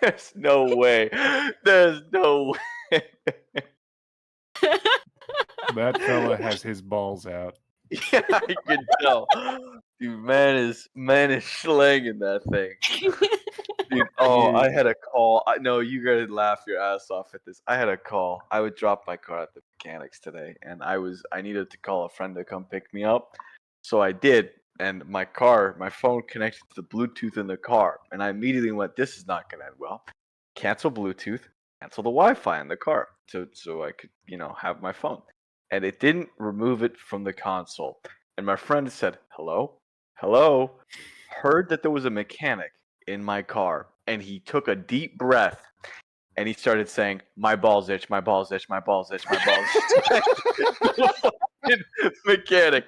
Speaker 5: There's no way. There's no way.
Speaker 7: That fella has his balls out.
Speaker 5: Yeah, I can tell. Dude, man is slanging that thing. Dude, I had a call. No, you guys laugh your ass off at this. I had a call. I would drop my car at the mechanics today, and I needed to call a friend to come pick me up. So I did, and my phone connected to the Bluetooth in the car, and I immediately went, "This is not gonna end well." Cancel Bluetooth, cancel the Wi-Fi in the car, so I could, have my phone. And it didn't remove it from the console. And my friend said, "Hello? Hello?" Heard that there was a mechanic in my car, and he took a deep breath and he started saying, "My balls itch, my balls itch, my balls itch, my balls itch." The fucking mechanic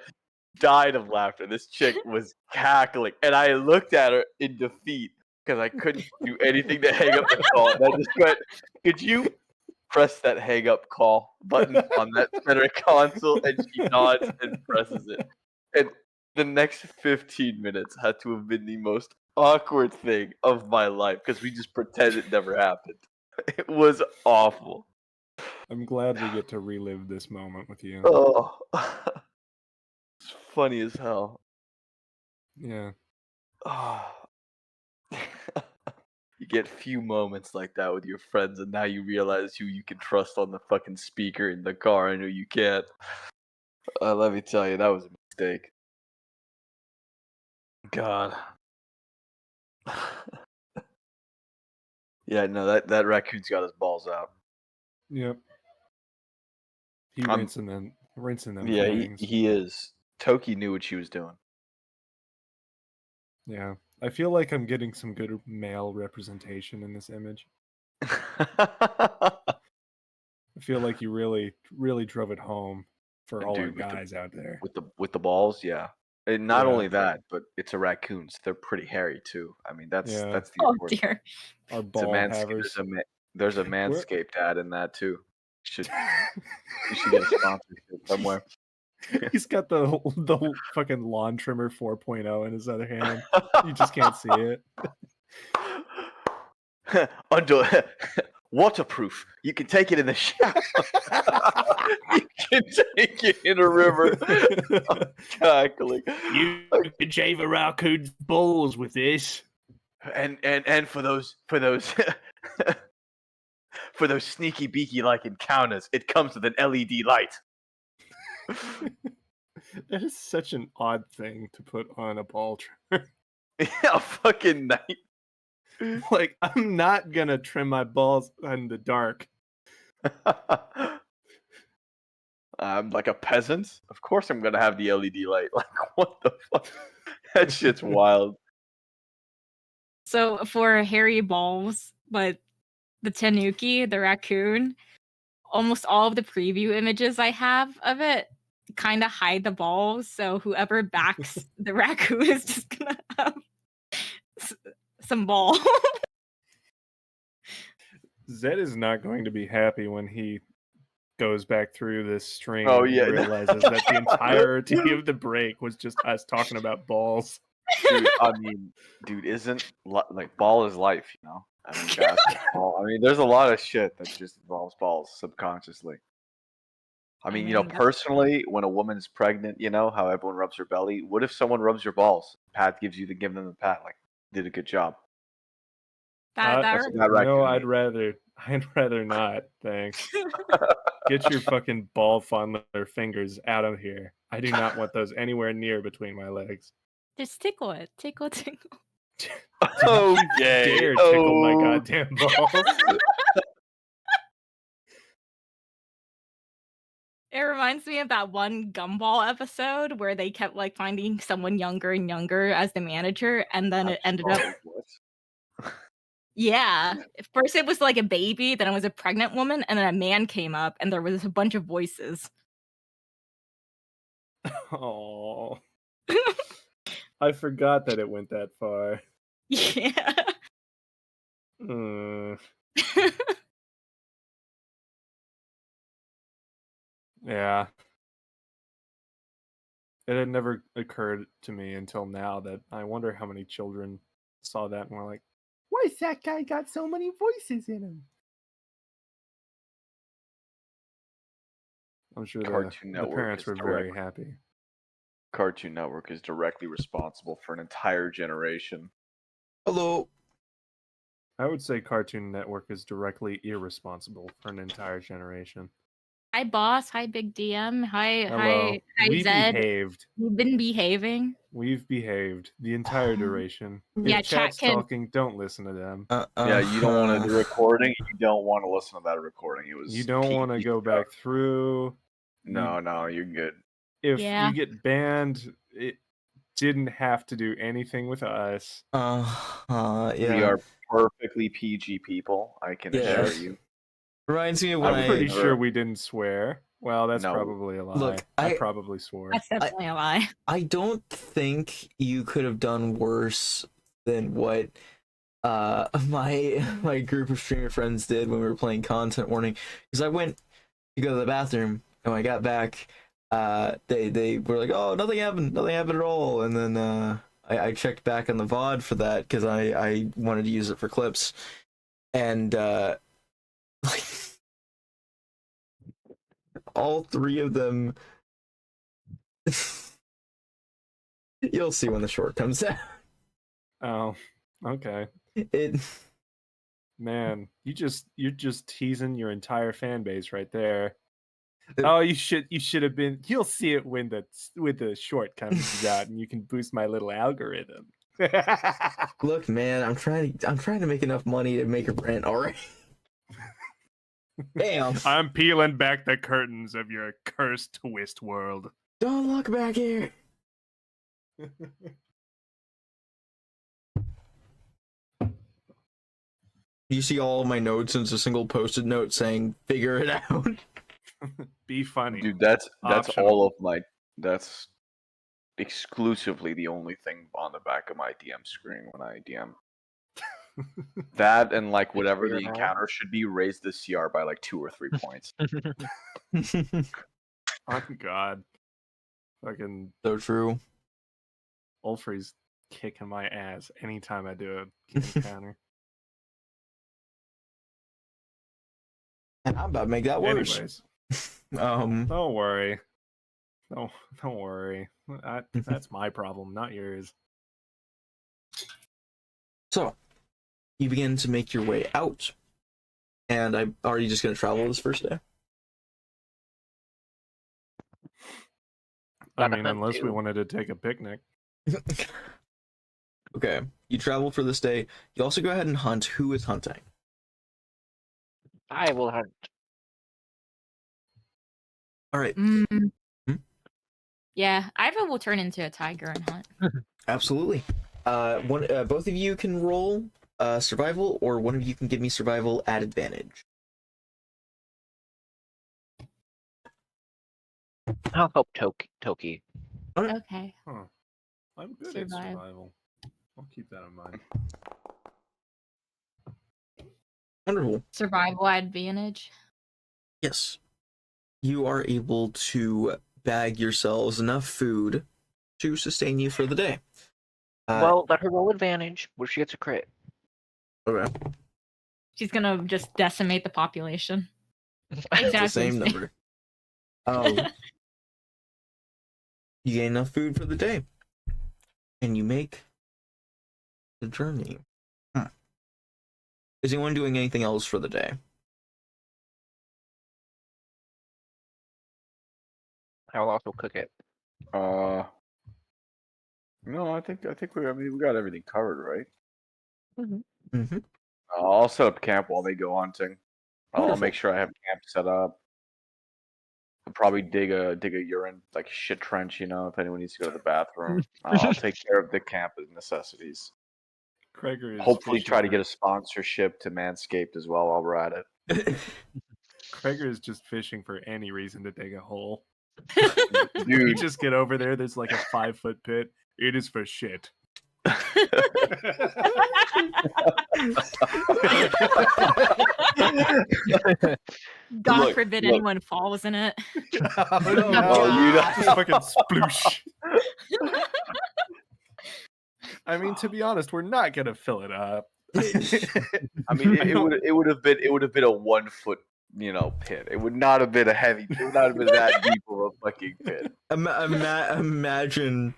Speaker 5: died of laughter. This chick was cackling, and I looked at her in defeat because I couldn't do anything to hang up the call. And I just went, "Could you press that hang up call button on that center console?" And she nods and presses it. And the next 15 minutes had to have been the most awkward thing of my life because we just pretend it never happened. It was awful.
Speaker 7: I'm glad we get to relive this moment with you.
Speaker 5: Oh, it's funny as hell.
Speaker 7: Yeah.
Speaker 5: Oh. You get few moments like that with your friends, and now you realize who you can trust on the fucking speaker in the car and who you can't. Let me tell you, that was a mistake. God. Yeah, no, that raccoon's got his balls out.
Speaker 7: Yep. He
Speaker 5: I'm-
Speaker 7: rinsing them
Speaker 5: Yeah,
Speaker 7: things.
Speaker 5: he is. Toki knew what she was doing.
Speaker 7: Yeah. I feel like I'm getting some good male representation in this image. I feel like you really, really drove it home for all our
Speaker 5: Dude, with the-
Speaker 7: guys out there.
Speaker 5: with the balls, yeah. And not
Speaker 7: Yeah.
Speaker 5: only that, but it's a raccoon, so they're pretty hairy too. I mean, that's
Speaker 7: Yeah.
Speaker 5: the
Speaker 3: Oh
Speaker 5: important.
Speaker 3: dear.
Speaker 7: Our
Speaker 5: It's a
Speaker 7: ball
Speaker 5: manscaped.
Speaker 7: havers.
Speaker 5: There's a
Speaker 7: Where-
Speaker 5: Manscaped ad in that too. You should get a sponsorship somewhere.
Speaker 7: He's got the fucking lawn trimmer 4.0 in his other hand. You just can't see it.
Speaker 5: Under waterproof. You can take it in the shower. You can take it in a river. Cackling.
Speaker 8: You can shave a raccoon's balls with this.
Speaker 5: And for those for those sneaky beaky like encounters, it comes with an LED light.
Speaker 7: That is such an odd thing to put on a ball trimmer.
Speaker 5: Yeah, fucking night.
Speaker 7: Like, I'm not gonna trim my balls in the dark.
Speaker 5: I'm like a peasant. Of course I'm gonna have the LED light. Like, what the fuck? That shit's wild.
Speaker 3: So for hairy balls, but the tanuki, the raccoon, almost all of the preview images I have of it kind of hide the balls. So whoever backs the raccoon is just gonna have some ball.
Speaker 7: Zed is not going to be happy when he goes back through this stream
Speaker 5: Oh,
Speaker 7: and
Speaker 5: yeah.
Speaker 7: realizes that the entirety of the break was just us talking about balls.
Speaker 5: Dude, I mean, isn't like ball is life, you know? I mean, basketball. I mean, there's a lot of shit that just involves balls subconsciously. I mean,
Speaker 3: mean, that's-
Speaker 5: personally, when a woman's pregnant, you know how everyone rubs their belly. What if someone rubs your balls? Pat give them the pat, like did a good job.
Speaker 3: that
Speaker 5: That's
Speaker 3: rem-
Speaker 5: not right.
Speaker 7: No, I'd rather not. Thanks. Get your fucking ball fondler fingers out of here. I do not want those anywhere near between my legs.
Speaker 3: just tickle it. Tickle.
Speaker 5: Okay.
Speaker 7: Dare tickle my goddamn balls.
Speaker 3: It reminds me of that one Gumball episode where they kept like finding someone younger and younger as the manager, and then it ended up. Yeah. At first it was like a baby, then it was a pregnant woman, and then a man came up, and there was a bunch of voices.
Speaker 4: Oh, I forgot that it went that far.
Speaker 3: Yeah.
Speaker 4: Yeah. It had never occurred to me until now that I wonder how many children saw that and were like, why's that guy got so many voices in him? I'm sure
Speaker 5: Cartoon
Speaker 4: the
Speaker 5: Network
Speaker 4: parents
Speaker 5: is
Speaker 4: were very happy.
Speaker 5: Cartoon Network is directly responsible for an entire generation.
Speaker 1: Hello.
Speaker 4: I would say Cartoon Network is directly irresponsible for an entire generation.
Speaker 3: Hi, boss. Hi, Big DM. Hi,
Speaker 4: Hello.
Speaker 3: hi,
Speaker 4: We
Speaker 3: Zed.
Speaker 4: behaved.
Speaker 3: You've been behaving.
Speaker 4: We've behaved the entire duration.
Speaker 3: Yeah,
Speaker 4: If
Speaker 3: chat
Speaker 4: chat's
Speaker 3: can.
Speaker 4: talking, don't listen to them.
Speaker 5: Yeah, you don't want to do recording. You don't want to listen to that recording. It was.
Speaker 4: You don't want to go back through.
Speaker 5: No, you're good.
Speaker 4: If
Speaker 3: Yeah.
Speaker 4: you get banned, it didn't have to do anything with us.
Speaker 1: Yeah.
Speaker 5: We are perfectly PG people. I can assure you.
Speaker 1: Reminds me of when
Speaker 4: I'm pretty sure we didn't swear. Well, that's probably a lie.
Speaker 1: Look,
Speaker 4: I probably swore.
Speaker 3: That's definitely a lie.
Speaker 1: I don't think you could have done worse than what my group of streamer friends did when we were playing content warning. Because I went to go to the bathroom, and when I got back, they were like, "Oh, nothing happened at all." And then I checked back on the VOD for that because I wanted to use it for clips, and like all three of them. You'll see when the short comes out.
Speaker 4: Oh, okay. Man, you're just teasing your entire fan base right there. Oh, you should have been. You'll see it when the short comes out, and you can boost my little algorithm.
Speaker 1: Look, man, I'm trying to make enough money to make a rent. All right. Damn.
Speaker 4: I'm peeling back the curtains of your cursed twist world.
Speaker 1: Don't look back here. You see all of my notes as a single posted note saying "figure it out."
Speaker 4: Be funny,
Speaker 5: dude. That's
Speaker 4: Optional.
Speaker 5: all of my. That's exclusively the only thing on the back of my DM screen when I DM. That and like whatever the encounter should be, raise the CR by like 2 or 3 points.
Speaker 4: Oh God, fucking
Speaker 1: so true.
Speaker 4: Ulfrey's kicking my ass anytime I do a encounter.
Speaker 1: And I'm about to make that worse.
Speaker 4: Anyways,
Speaker 1: Don't
Speaker 4: worry. Don't worry. That's my problem, not yours.
Speaker 1: So, you begin to make your way out, and are you just going to travel this first day?
Speaker 4: I mean, unless we wanted to take a picnic.
Speaker 1: Okay, you travel for this day. You also go ahead and hunt. Who is hunting?
Speaker 2: I will hunt.
Speaker 1: All right.
Speaker 3: Yeah, Iva will turn into a tiger and hunt.
Speaker 1: Absolutely. Both of you can roll survival, or one of you can give me survival at advantage.
Speaker 2: I'll help Toki.
Speaker 3: Okay.
Speaker 4: Huh. I'm good at survival. I'll keep that in mind.
Speaker 1: Wonderful.
Speaker 3: Survival advantage.
Speaker 1: Yes. You are able to bag yourselves enough food to sustain you for the day.
Speaker 2: Well, let her roll advantage where she gets a crit.
Speaker 1: Okay.
Speaker 3: She's gonna just decimate the population.
Speaker 1: It's the same number. You gain enough food for the day, and you make the journey. Is anyone doing anything else for the day?
Speaker 2: I'll also cook it.
Speaker 5: No, I think we got everything covered, right?
Speaker 1: Mm-hmm.
Speaker 5: I'll set up camp while they go hunting. I'll
Speaker 1: Wonderful.
Speaker 5: make sure I have camp set up. probably dig a urine like shit trench. You know, if anyone needs to go to the bathroom, I'll take care of the camp necessities.
Speaker 4: Kreger is
Speaker 5: Hopefully,
Speaker 4: fishing
Speaker 5: try to
Speaker 4: for-
Speaker 5: get a sponsorship to Manscaped as well while we're at it.
Speaker 4: Kreger is just fishing for any reason to dig a hole.
Speaker 5: Dude.
Speaker 4: You just get over there. There's like a 5-foot pit. It is for shit.
Speaker 3: God
Speaker 5: Look,
Speaker 3: forbid
Speaker 5: look.
Speaker 3: anyone falls in it.
Speaker 5: Oh, you
Speaker 4: Just fucking sploosh. I mean, to be honest, we're not gonna fill it up.
Speaker 5: I mean, it would have been a 1 foot, pit. It would not have been a heavy. It would not have been that deep of a fucking pit.
Speaker 1: Imagine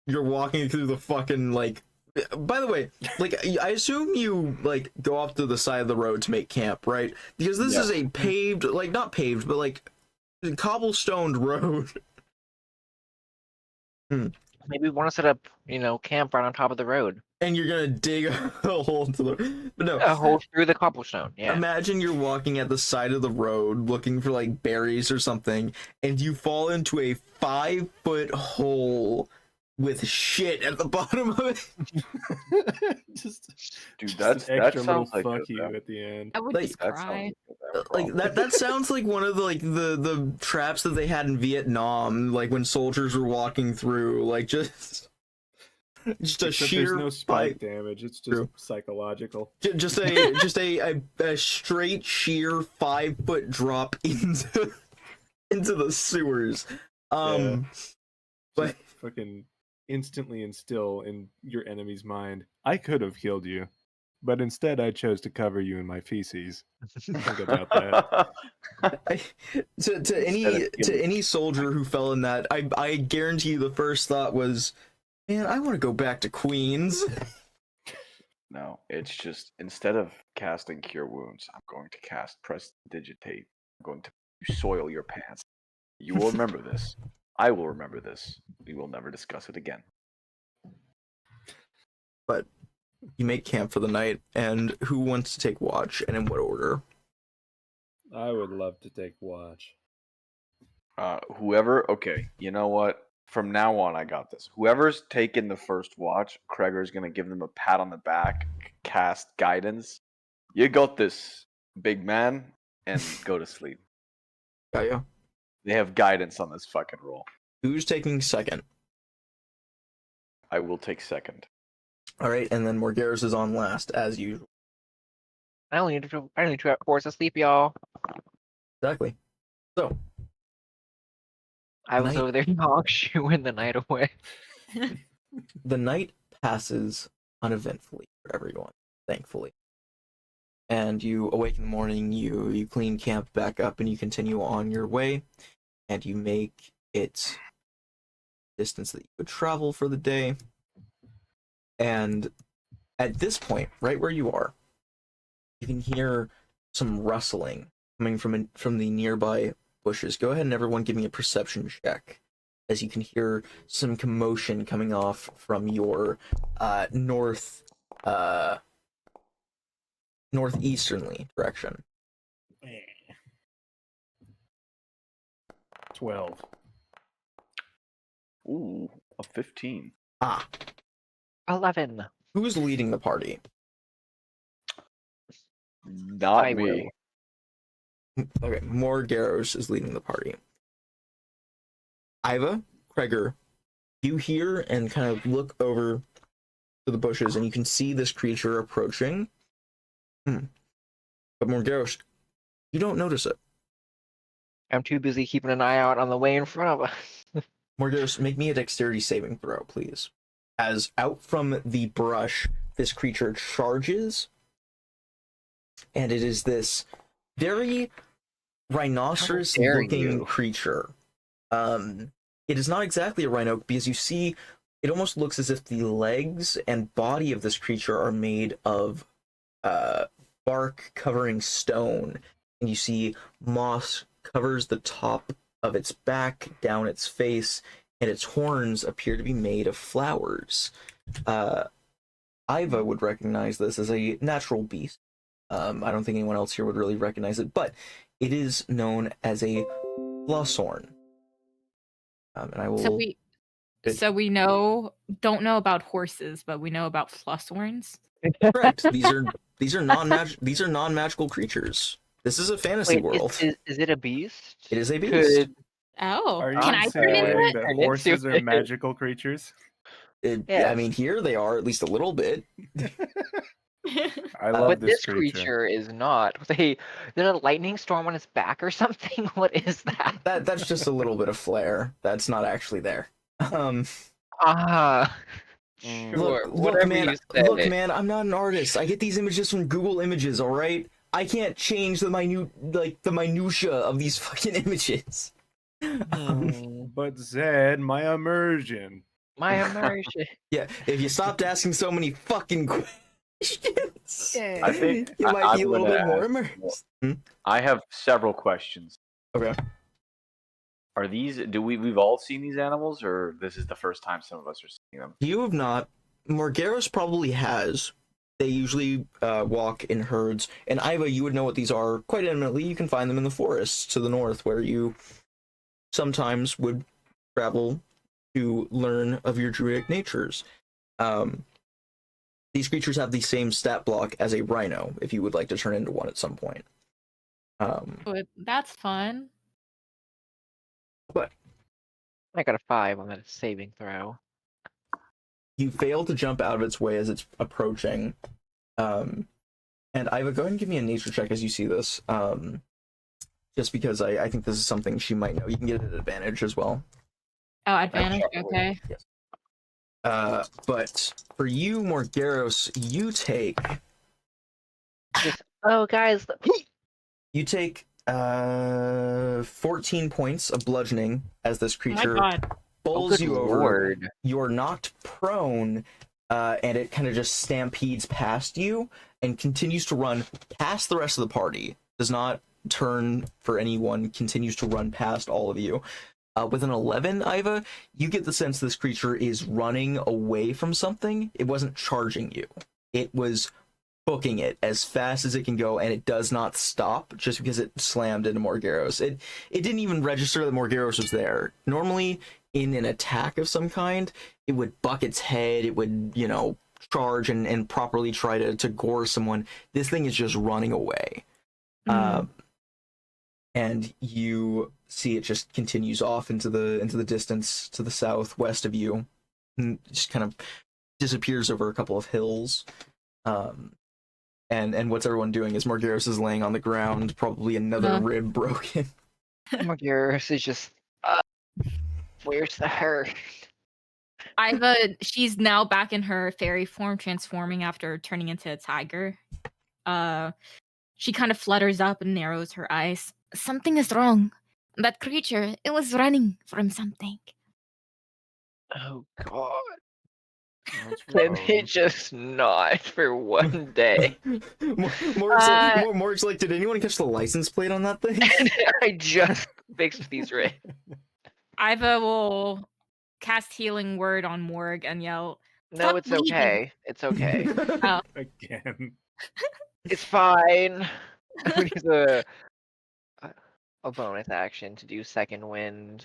Speaker 1: you're walking through the fucking like. By the way, like I assume you like go off to the side of the road to make camp, right? Because this is a paved, like not paved, but like cobblestoned road.
Speaker 2: Maybe we want to set up, camp right on top of the road.
Speaker 1: And you're gonna dig a hole into the. But no,
Speaker 2: A hole through the cobblestone. Yeah.
Speaker 1: imagine you're walking at the side of the road looking for like berries or something, and you fall into a 5-foot hole with shit at the bottom of it.
Speaker 5: Dude,
Speaker 4: Just
Speaker 5: that
Speaker 4: an extra little
Speaker 5: sounds like
Speaker 4: fuck
Speaker 5: a-
Speaker 4: you at the end.
Speaker 3: I would
Speaker 1: Like,
Speaker 3: just
Speaker 5: that
Speaker 3: cry.
Speaker 5: sounds
Speaker 1: Like that sounds like one of the like the traps that they had in Vietnam, like when soldiers were walking through, like just a
Speaker 4: Except
Speaker 1: sheer
Speaker 4: there's no spike
Speaker 1: fight.
Speaker 4: damage. It's just
Speaker 1: True.
Speaker 4: psychological.
Speaker 1: Just a straight sheer 5-foot drop into the sewers. But
Speaker 4: Just fucking instantly instill in your enemy's mind, I could have killed you, but instead I chose to cover you in my feces. Think about that.
Speaker 1: to any soldier who fell in that, I guarantee you the first thought was, man, I want to go back to Queens.
Speaker 5: No, it's just instead of casting Cure Wounds, I'm going to cast Prestidigitate. I'm going to soil your pants. You will remember this. I will remember this. We will never discuss it again.
Speaker 1: But you make camp for the night, and who wants to take watch, and in what order?
Speaker 4: I would love to take watch.
Speaker 5: Whoever, okay, you know what? From now on, I got this. Whoever's taken the first watch, Kreger's going to give them a pat on the back, cast guidance. You got this, big man, and go to sleep.
Speaker 1: Got ya.
Speaker 5: They have guidance on this fucking roll.
Speaker 1: Who's taking second?
Speaker 5: I will take second.
Speaker 1: All right, and then Morgaris is on last, as usual.
Speaker 2: I only need 2 hours of sleep, y'all.
Speaker 1: Exactly. So,
Speaker 2: I was
Speaker 1: Night.
Speaker 2: over there dog shooing the night away.
Speaker 1: the night passes uneventfully for everyone, thankfully. And you awake in the morning, you clean camp back up, and you continue on your way, and you make it distance that you would travel for the day. And at this point, right where you are, you can hear some rustling coming from the nearby bushes. Go ahead and everyone give me a perception check, as you can hear some commotion coming off from your northeasternly direction.
Speaker 4: 12.
Speaker 5: Ooh, a 15.
Speaker 2: 11.
Speaker 1: Who's leading the party?
Speaker 5: Not
Speaker 2: I
Speaker 5: me.
Speaker 1: Okay, Morgaros is leading the party. Iva, Kreger, you hear and kind of look over to the bushes, and you can see this creature approaching. But Morgaros, you don't notice it.
Speaker 2: I'm too busy keeping an eye out on the way in front of us.
Speaker 1: Morgaros, make me a dexterity saving throw, please. As out from the brush, this creature charges, and it is this very rhinoceros-looking creature. It is not exactly a rhino, because you see, it almost looks as if the legs and body of this creature are made of bark covering stone, and you see moss covers the top of its back, down its face, and its horns appear to be made of flowers. Iva would recognize this as a natural beast. I don't think anyone else here would really recognize it, but it is known as a Flusshorn. And I will.
Speaker 3: So we don't know about horses, but we know about flusshorns.
Speaker 1: Correct. These are non-magical creatures. This is a fantasy
Speaker 2: Wait,
Speaker 1: world.
Speaker 2: is it a beast?
Speaker 1: It is a beast.
Speaker 3: Oh,
Speaker 7: Are you
Speaker 3: can I turn into
Speaker 7: insinuating
Speaker 3: it?
Speaker 7: that
Speaker 2: Turn into
Speaker 7: horses are
Speaker 2: it.
Speaker 7: magical creatures?
Speaker 1: I
Speaker 2: Yes.
Speaker 1: mean, here they are, at least a little bit.
Speaker 7: I love
Speaker 2: But
Speaker 7: this
Speaker 2: this creature is not. There's a lightning storm on its back or something? What is that?
Speaker 1: That's just a little bit of flair. That's not actually there.
Speaker 2: Ah,
Speaker 7: Mm.
Speaker 2: sure.
Speaker 1: Look,
Speaker 2: Whatever
Speaker 1: man.
Speaker 2: you say.
Speaker 1: Look, man. I'm not an artist. I get these images from Google Images. All right. I can't change the minutia of these fucking images.
Speaker 7: But Zed, my immersion.
Speaker 2: My immersion.
Speaker 1: Yeah. If you stopped asking so many fucking questions,
Speaker 5: I think
Speaker 1: you might be a
Speaker 5: I'm
Speaker 1: little
Speaker 5: gonna
Speaker 1: bit more
Speaker 5: ask
Speaker 1: immersed.
Speaker 5: I have several questions.
Speaker 1: Okay.
Speaker 5: Are these? We've all seen these animals, or this is the first time some of us are seeing them?
Speaker 1: You have not. Morgaros probably has. They usually walk in herds. And Iva, you would know what these are quite intimately. You can find them in the forests to the north, where you sometimes would travel to learn of your druidic natures. These creatures have the same stat block as a rhino, if you would like to turn into one at some point.
Speaker 3: But that's fun.
Speaker 1: But
Speaker 2: I got a 5 on that saving throw.
Speaker 1: you fail to jump out of its way as it's approaching. And Iva, go ahead and give me a nature check as you see this. Just because I think this is something she might know. You can get an advantage as well.
Speaker 3: Oh, advantage. Okay.
Speaker 1: Yes. But for you, Morgaros, you take
Speaker 2: Oh, guys.
Speaker 1: you take 14 points of bludgeoning as this
Speaker 3: Oh my
Speaker 1: creature
Speaker 3: god.
Speaker 1: bowls
Speaker 2: good
Speaker 1: you over.
Speaker 2: lord.
Speaker 1: You're knocked prone, and it kind of just stampedes past you and continues to run past the rest of the party. Does not turn for anyone, continues to run past all of you. With an 11, Iva, you get the sense this creature is running away from something. It wasn't charging you. It was booking it as fast as it can go, and it does not stop just because it slammed into Morgaros. It didn't even register that Morgaros was there. Normally, in an attack of some kind, it would buck its head, it would, charge and properly try to gore someone. This thing is just running away. And you see it just continues off into the distance to the southwest of you, and just kind of disappears over a couple of hills. And what's everyone doing is Morgaros is laying on the ground, probably another rib broken.
Speaker 2: Morgaros is just. Where's the hurt?
Speaker 3: Iva, she's now back in her fairy form, transforming after turning into a tiger. She kind of flutters up and narrows her eyes. Something is wrong. That creature, it was running from something.
Speaker 2: Oh god.
Speaker 7: What's
Speaker 2: Can they
Speaker 7: wrong?
Speaker 2: just not for one day?
Speaker 1: Morg's like, did anyone catch the license plate on that thing?
Speaker 2: I just fixed these right.
Speaker 3: Iva will cast healing word on Morg and yell,
Speaker 2: No,
Speaker 3: "Stop
Speaker 2: it's
Speaker 3: bleeding."
Speaker 2: okay. It's okay.
Speaker 7: Again.
Speaker 2: It's fine. I'm gonna use a bonus action to do second wind.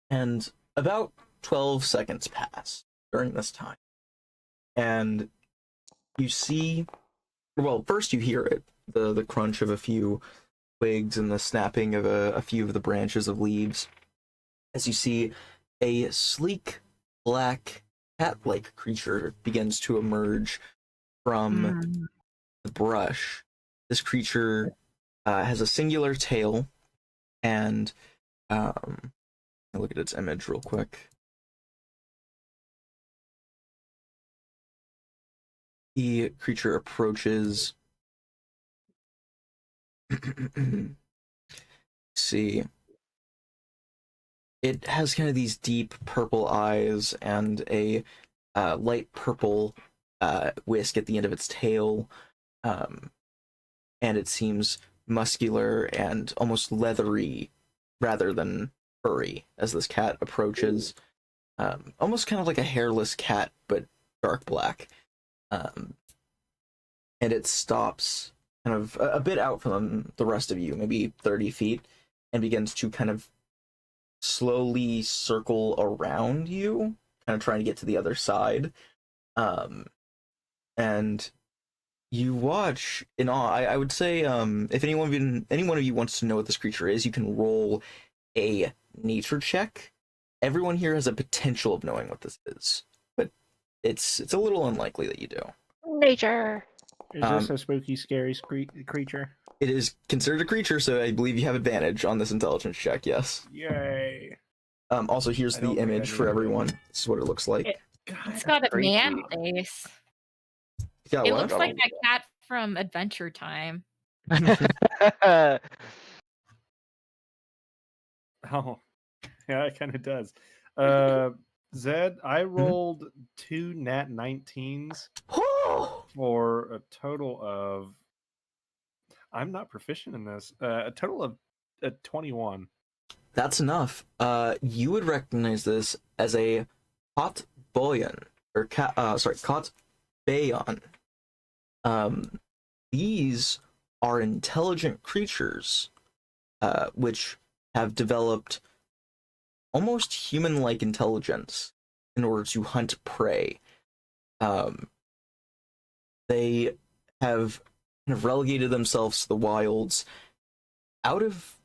Speaker 1: And about 12 seconds pass during this time. And you see, well, first you hear it, the crunch of a few twigs and the snapping of a few of the branches of leaves, as you see a sleek, black, cat-like creature begins to emerge from the brush. This creature has a singular tail, and I'll look at its image real quick. The creature approaches. See. It has kind of these deep purple eyes and a light purple whisk at the end of its tail. And it seems muscular and almost leathery rather than furry as this cat approaches. Almost kind of like a hairless cat, but dark black. And it stops kind of a bit out from the rest of you, maybe 30 feet, and begins to kind of slowly circle around you, kind of trying to get to the other side. And you watch in awe. I would say, if any one of you wants to know what this creature is, you can roll a nature check. Everyone here has a potential of knowing what this is, but it's a little unlikely that you do.
Speaker 2: Nature.
Speaker 7: Is this a spooky, scary creature?
Speaker 1: It is considered a creature, so I believe you have advantage on this intelligence check. Yes.
Speaker 7: Yay!
Speaker 1: Also, here's
Speaker 7: I
Speaker 1: the
Speaker 7: don't think I
Speaker 1: image for
Speaker 7: need it.
Speaker 1: everyone. This is what it looks like.
Speaker 3: It's got a
Speaker 2: creepy.
Speaker 3: man face.
Speaker 1: Yeah,
Speaker 3: It
Speaker 1: what?
Speaker 3: looks like that cat from Adventure Time.
Speaker 7: Oh, yeah, it kind of does. Zed, I rolled 2 nat 19s for a total of. I'm not proficient in this. A total of 21.
Speaker 1: That's enough. You would recognize this as a Kot Boyan, or Kot Bayon. These are intelligent creatures, which have developed almost human-like intelligence in order to hunt prey. They have kind of relegated themselves to the wilds out of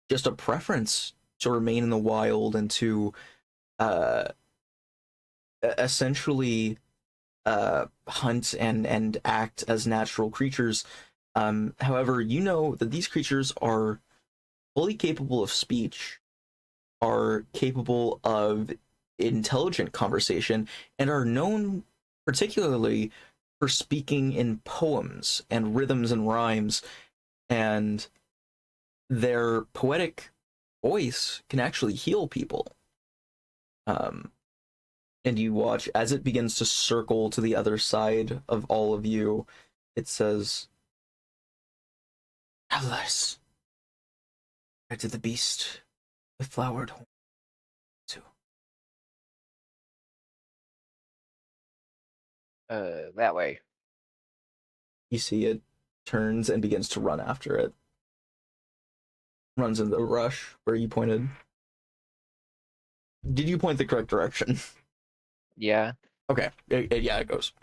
Speaker 1: just a preference to remain in the wild and to essentially hunt and act as natural creatures. However, you know that these creatures are fully capable of speech, are capable of intelligent conversation, and are known particularly for speaking in poems and rhythms and rhymes, and their poetic voice can actually heal people. And you watch as it begins to circle to the other side of all of you. It says, "Alas, where did the beast with flowered horn to?"
Speaker 2: That way.
Speaker 1: You see it turns and begins to run after it. Runs in the rush where you pointed. Did you point the correct direction?
Speaker 2: Yeah.
Speaker 1: Okay. Yeah, it goes.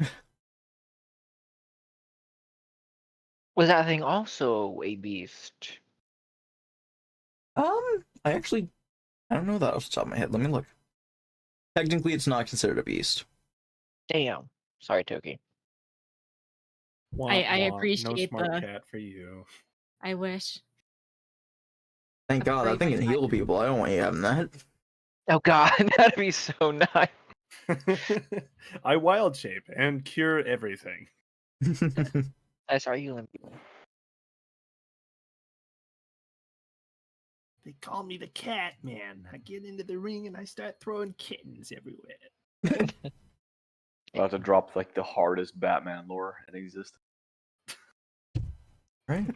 Speaker 2: Was that thing also a beast?
Speaker 1: I don't know that off the top of my head. Let me look. Technically, it's not considered a beast.
Speaker 2: Damn. Sorry, Toki.
Speaker 3: I
Speaker 7: No
Speaker 3: appreciate
Speaker 7: smart
Speaker 3: the.
Speaker 7: cat for you.
Speaker 3: I wish.
Speaker 1: Thank God, that thing can heal people. I don't want you having that.
Speaker 2: Oh god, that'd be so nice.
Speaker 7: I wild shape and cure everything.
Speaker 2: Nice, are you people?
Speaker 8: They call me the cat man. I get into the ring and I start throwing kittens everywhere.
Speaker 5: About to drop like the hardest Batman lore in existence.
Speaker 1: Right.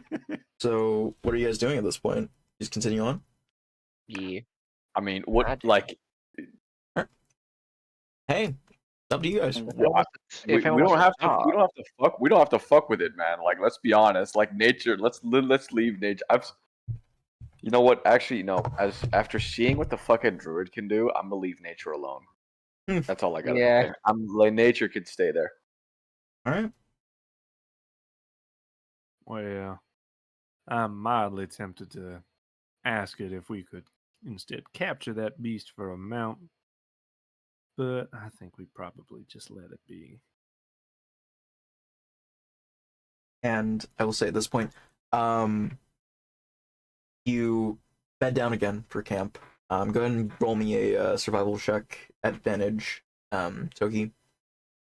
Speaker 1: So, what are you guys doing at this point? Just continue on?
Speaker 2: Yeah.
Speaker 5: I mean, what
Speaker 2: God.
Speaker 5: like
Speaker 1: Hey, it's up to you guys.
Speaker 5: we don't have to we don't have to fuck with it, man. Like, let's be honest. Like, nature. Let's leave nature. You know what? Actually, no. As after seeing what the fucking druid can do, I'm gonna leave nature alone. That's all I gotta
Speaker 2: Yeah.
Speaker 5: say. I'm like, nature could stay there.
Speaker 1: All right.
Speaker 7: Well, I'm mildly tempted to ask it if we could instead capture that beast for a mount, but I think we probably just let it be.
Speaker 1: And I will say at this point, you bed down again for camp. Go ahead and roll me a survival check at advantage, Toki,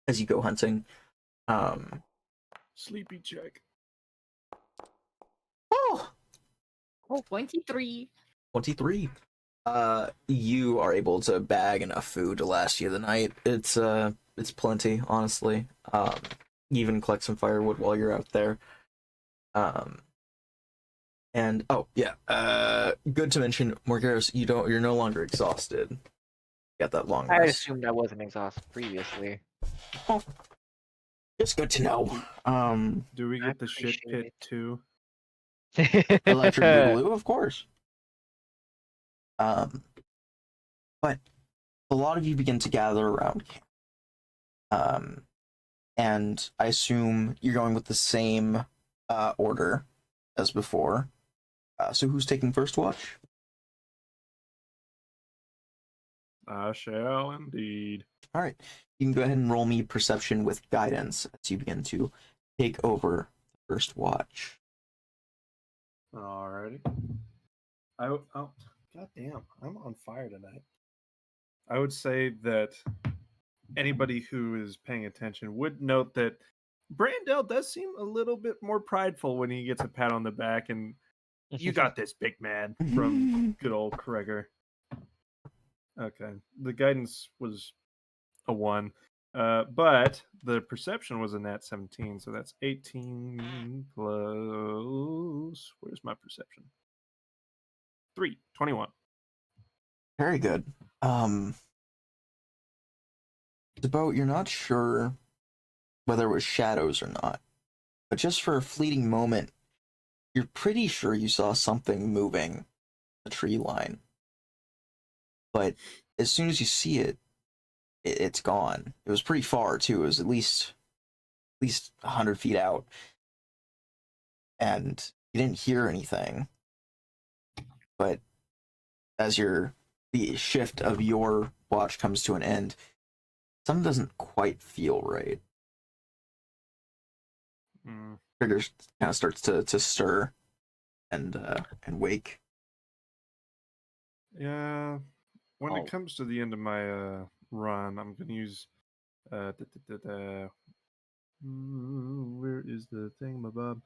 Speaker 1: as you go hunting.
Speaker 7: Sleepy check.
Speaker 1: Oh,
Speaker 3: 23.
Speaker 1: 23. You are able to bag enough food to last you the night. It's plenty, honestly. You even collect some firewood while you're out there. And oh yeah, good to mention, Morgaros, you're no longer exhausted. Got that long
Speaker 2: I
Speaker 1: rest.
Speaker 2: assumed I wasn't exhausted previously.
Speaker 1: Oh, just good to know.
Speaker 7: Do we
Speaker 2: I
Speaker 7: get the shit
Speaker 2: appreciate
Speaker 7: pit too?
Speaker 1: Electric Boogaloo, of course. Um, but a lot of you begin to gather around camp. And I assume you're going with the same order as before. So who's taking first watch?
Speaker 7: I shall indeed.
Speaker 1: All right. You can go ahead and roll me perception with guidance as you begin to take over the first watch.
Speaker 7: Alrighty. Oh, goddamn! I'm on fire tonight. I would say that anybody who is paying attention would note that Brandel does seem a little bit more prideful when he gets a pat on the back and "You got this, big man," from good old Kreger. Okay, the guidance was a 1, but the perception was a nat 17, so that's 18 plus. Where's my perception? 3, 21.
Speaker 1: Very good. The boat, you're not sure whether it was shadows or not, but just for a fleeting moment, you're pretty sure you saw something moving the tree line. But as soon as you see it, it's gone. It was pretty far too. It was at least 100 feet out, and you didn't hear anything. But as the shift of your watch comes to an end, something doesn't quite feel right. Trigger kind of starts to stir and wake.
Speaker 7: Yeah. When it comes to the end of my run, I'm going to use where is the thingamabob?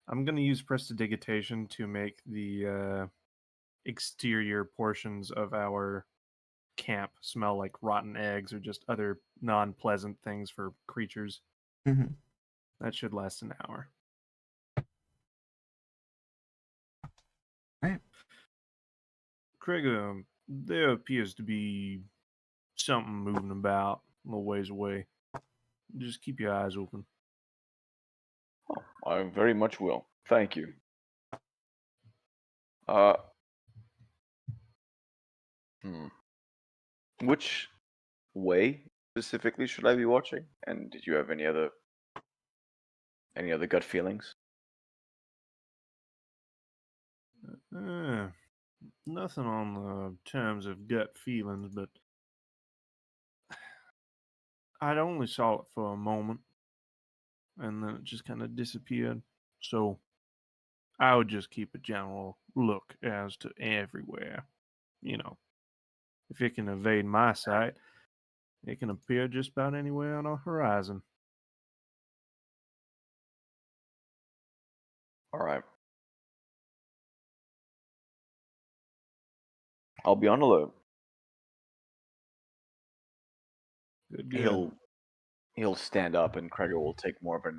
Speaker 7: I'm going to use prestidigitation to make the exterior portions of our camp smell like rotten eggs or just other non-pleasant things for creatures.
Speaker 1: Mm-hmm.
Speaker 7: That should last an hour.
Speaker 1: Right.
Speaker 7: Craig, there appears to be something moving about a little ways away. Just keep your eyes open.
Speaker 5: Oh, I very much will. Thank you. Which way specifically should I be watching? And did you have any other gut feelings?
Speaker 7: Nothing on the terms of gut feelings, but I'd only saw it for a moment, and then it just kind of disappeared. So I would just keep a general look as to everywhere. If it can evade my sight, it can appear just about anywhere on our horizon.
Speaker 5: All right. I'll be on alert.
Speaker 7: Good.
Speaker 5: He'll stand up, and Kreger will take more of a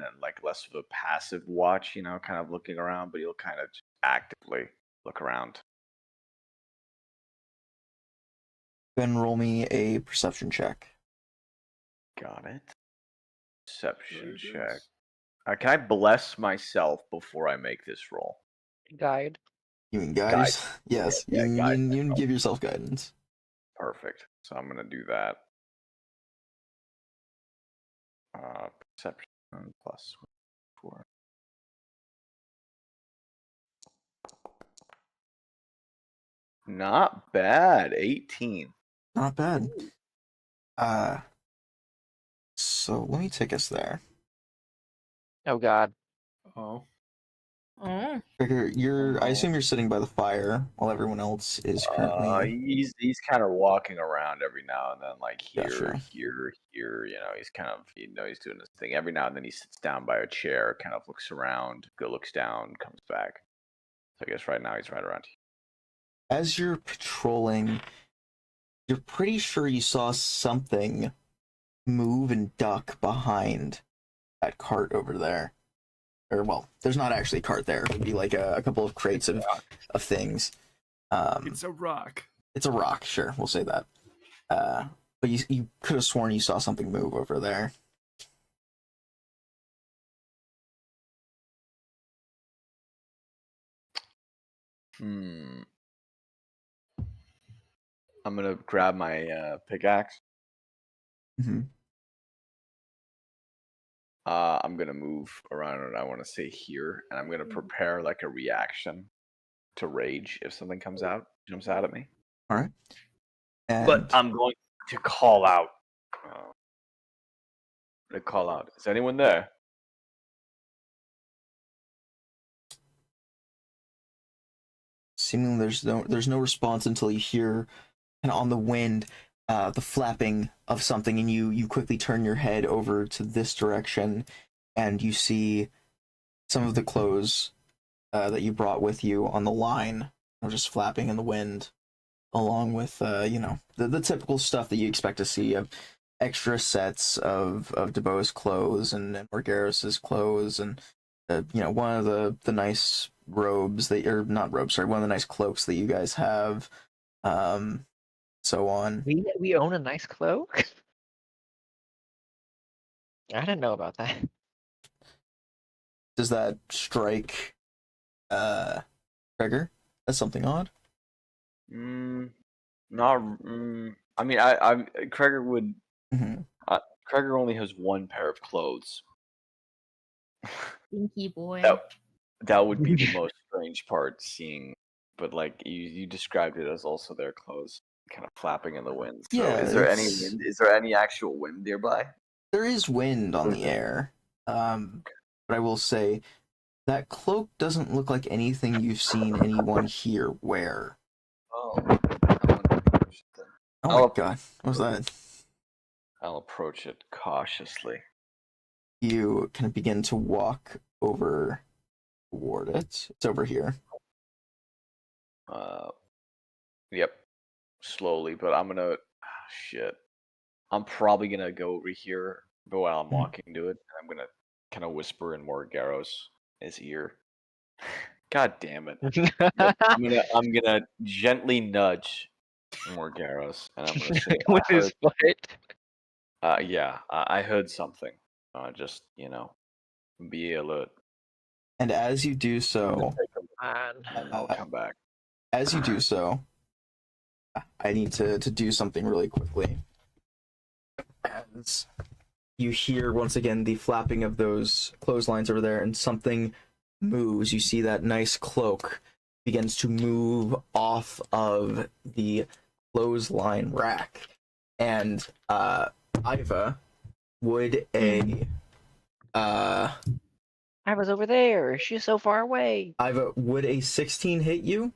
Speaker 5: less of a passive watch, kind of looking around, but he'll kind of actively look around.
Speaker 1: Then roll me a perception check.
Speaker 5: Got it. Perception check. Can I bless myself before I make this roll?
Speaker 2: Guide.
Speaker 1: You mean guidance? Yes.
Speaker 5: Yeah,
Speaker 1: you
Speaker 5: guide
Speaker 1: can give yourself guidance.
Speaker 5: Perfect. So I'm gonna do that. Perception plus 4. Not bad. 18.
Speaker 1: Not bad. So let me take us there.
Speaker 2: Oh God.
Speaker 7: Oh.
Speaker 3: Oh.
Speaker 1: I assume you're sitting by the fire while everyone else is currently.
Speaker 5: He's kind of walking around every now and then, like here,
Speaker 1: Gotcha.
Speaker 5: here. He's kind of he's doing this thing. Every now and then he sits down by a chair, kind of looks around, looks down, comes back. So I guess right now he's right around here.
Speaker 1: As you're patrolling, you're pretty sure you saw something move and duck behind that cart over there. Or, well, there's not actually a cart there. It would be like a couple of crates of things.
Speaker 7: It's a rock.
Speaker 1: It's a rock, sure, we'll say that. But you could have sworn you saw something move over there.
Speaker 5: I'm gonna grab my pickaxe.
Speaker 1: Mm-hmm.
Speaker 5: I'm gonna move around, and I want to say here, and I'm gonna prepare like a reaction to rage if something jumps out at me.
Speaker 1: All right. And
Speaker 5: But I'm going to call out. Is anyone there?
Speaker 1: seemingly there's no response until you hear, and on the wind, the flapping of something, and you quickly turn your head over to this direction, and you see some of the clothes that you brought with you on the line are just flapping in the wind, along with the typical stuff that you expect to see of extra sets of DeBo's clothes and Morgaros's clothes, and one of the nice robes that, or not robes, sorry, one of the nice cloaks that you guys have, so on.
Speaker 2: We own a nice cloak. I didn't know about that.
Speaker 1: Does that strike Gregor as something odd?
Speaker 5: Not. I mean, Gregor would.
Speaker 1: Mm-hmm.
Speaker 5: Gregor only has one pair of clothes.
Speaker 3: Stinky boy.
Speaker 5: That would be the most strange part, seeing. But like you described it as also their clothes kind of flapping in the wind. So
Speaker 1: Yeah,
Speaker 5: is there any wind? Is there any actual wind nearby?
Speaker 1: There is wind on the air, but I will say that cloak doesn't look like anything you've seen anyone here wear.
Speaker 5: Oh, I want to approach it then.
Speaker 1: Oh my god, what was that?
Speaker 5: I'll approach it cautiously.
Speaker 1: You kind of begin to walk over toward it. It's over here.
Speaker 5: Yep. Slowly, but I'm gonna. Shit. I'm probably gonna go over here, but while I'm walking to it, I'm gonna kind of whisper in Morgaro's his ear. God damn it! I'm gonna gently nudge Morgaros, and I'm gonna say,
Speaker 2: With his foot.
Speaker 5: Yeah, I heard something. Just be alert.
Speaker 1: And as you do so,
Speaker 5: and I'll come back.
Speaker 1: As you do so, I need to do something really quickly. As you hear once again the flapping of those clotheslines over there, and something moves. You see that nice cloak begins to move off of the clothesline rack, and Iva, would a
Speaker 2: I was over there. She's so far away.
Speaker 1: Iva, would a 16 hit you?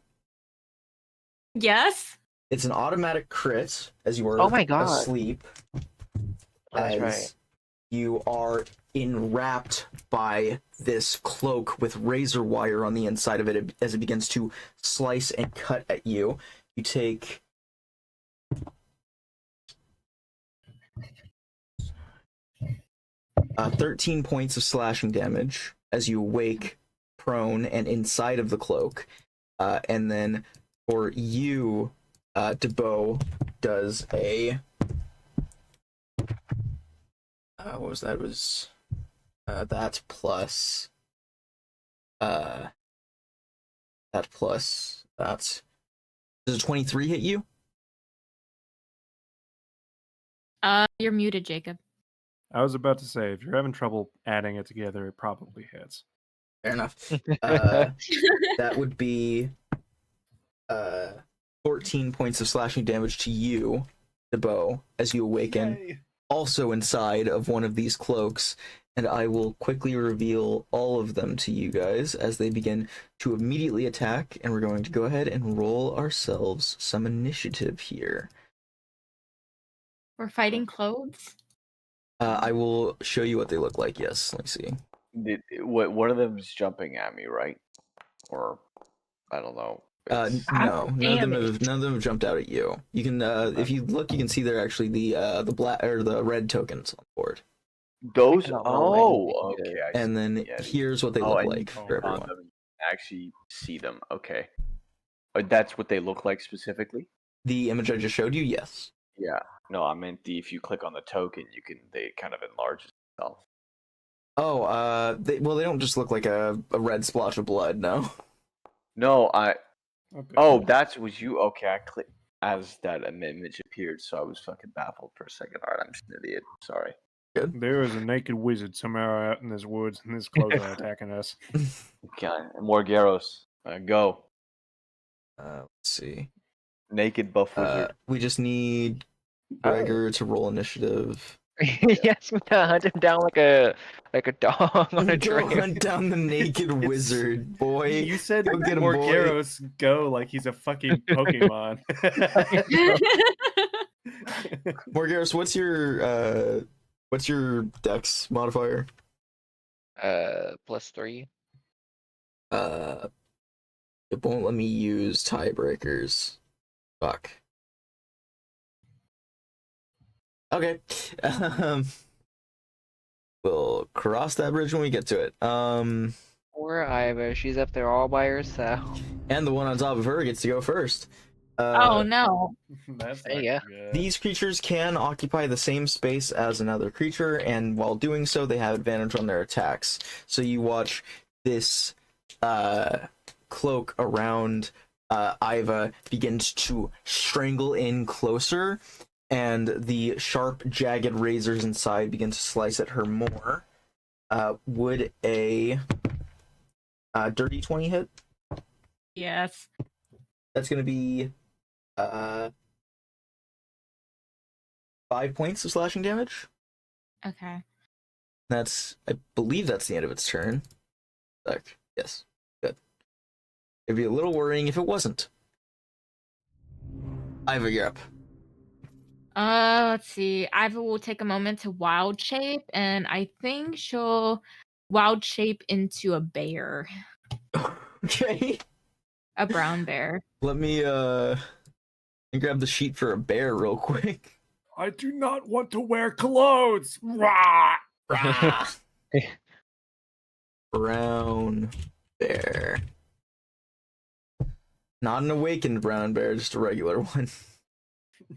Speaker 3: Yes.
Speaker 1: It's an automatic crit as you are asleep.
Speaker 2: That's right.
Speaker 1: You are enwrapped by this cloak with razor wire on the inside of it as it begins to slice and cut at you. You take 13 points of slashing damage as you awake prone and inside of the cloak. And then for you, DeBo does a... what was that? It was that plus that. Does a 23 hit you?
Speaker 3: You're muted, Jacob.
Speaker 7: I was about to say, if you're having trouble adding it together, it probably hits.
Speaker 1: Fair enough. That would be 14 points of slashing damage to you, DeBo, as you awaken.
Speaker 7: Yay.
Speaker 1: Also inside of one of these cloaks, and I will quickly reveal all of them to you guys as they begin to immediately attack, and we're going to go ahead and roll ourselves some initiative here.
Speaker 3: We're fighting clothes?
Speaker 1: I will show you what they look like, yes. Let me see.
Speaker 5: One of them is jumping at me, right? Or, I don't know.
Speaker 1: No, none of them have jumped out at you. You can, if you look, you can see they're actually the black or the red tokens on board.
Speaker 5: Those? Oh, okay.
Speaker 1: And then here's what they look like for everyone.
Speaker 5: Actually see them. Okay. That's what they look like specifically?
Speaker 1: The image I just showed you, yes.
Speaker 5: Yeah. No, I meant if you click on the token, they kind of enlarge itself.
Speaker 1: Oh, they don't just look like a red splotch of blood, no.
Speaker 5: No,
Speaker 7: Okay.
Speaker 5: Oh, was you. Okay, I clicked. as that image appeared, so I was fucking baffled for a second. All right, I'm just an idiot. Sorry.
Speaker 7: There is a naked wizard somewhere out in this woods, and his clothes are attacking us.
Speaker 5: Okay, more Garros. Go.
Speaker 1: Let's see.
Speaker 5: Naked buff wizard.
Speaker 1: We just need Gregor to roll initiative.
Speaker 2: Yes, we gotta hunt him down like a dog on a
Speaker 1: Go
Speaker 2: trail.
Speaker 1: hunt down the naked wizard, boy.
Speaker 7: You said
Speaker 1: Go get him, boy.
Speaker 7: Morgaros go like he's a fucking Pokemon.
Speaker 1: Morgaros, what's your dex modifier?
Speaker 2: +3.
Speaker 1: It won't let me use tiebreakers. Fuck. Okay. We'll cross that bridge when we get to it.
Speaker 2: Poor Iva, she's up there all by herself.
Speaker 1: And the one on top of her gets to go first.
Speaker 3: Oh no.
Speaker 7: That's
Speaker 2: There
Speaker 7: not
Speaker 2: you go.
Speaker 7: good.
Speaker 1: These creatures can occupy the same space as another creature, and while doing so, they have advantage on their attacks. So you watch this cloak around Iva begins to strangle in closer, and the sharp, jagged razors inside begin to slice at her more. Would a dirty 20 hit?
Speaker 3: Yes.
Speaker 1: That's going to be 5 points of slashing damage.
Speaker 3: Okay.
Speaker 1: I believe that's the end of its turn. Yes. Good. It'd be a little worrying if it wasn't. Iva, you're up.
Speaker 3: Let's see. Iva will take a moment to wild shape, and I think she'll wild shape into a bear,
Speaker 1: Okay.
Speaker 3: a brown bear.
Speaker 1: Let me grab the sheet for a bear real quick.
Speaker 7: I do not want to wear clothes. Rah!
Speaker 1: Rah! Brown bear. Not an awakened brown bear, just a regular one.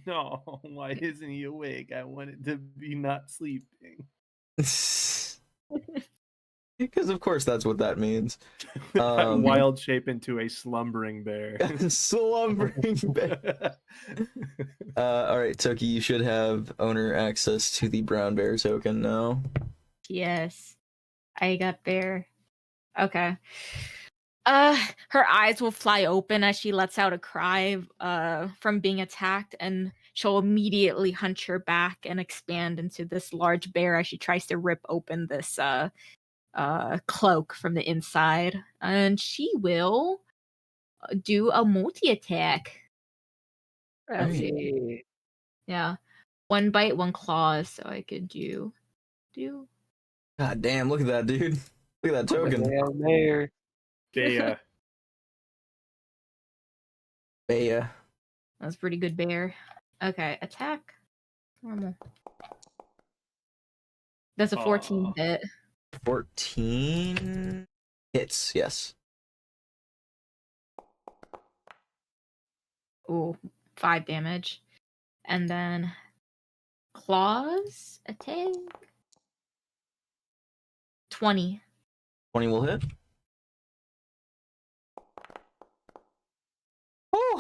Speaker 7: No, why isn't he awake? I want it to be not sleeping.
Speaker 1: Because of course that's what that means.
Speaker 7: Wild shape into a slumbering bear.
Speaker 1: Slumbering bear. All right, Toki, you should have owner access to the brown bear token now.
Speaker 3: Yes. I got bear. Okay. Her eyes will fly open as she lets out a cry from being attacked, and she'll immediately hunch her back and expand into this large bear as she tries to rip open this cloak from the inside. And she will do a multi-attack. Let's see. Yeah. 1 bite, 1 claw, so I could do
Speaker 1: God damn, look at that, dude. Look at that token.
Speaker 2: Damn there.
Speaker 7: Bea.
Speaker 1: Bea.
Speaker 3: That's pretty good bear. Okay, attack. Normal. That's a 14 hit.
Speaker 1: 14 hits, yes.
Speaker 3: Ooh, 5 damage. And then claws attack. 20.
Speaker 1: 20 will hit.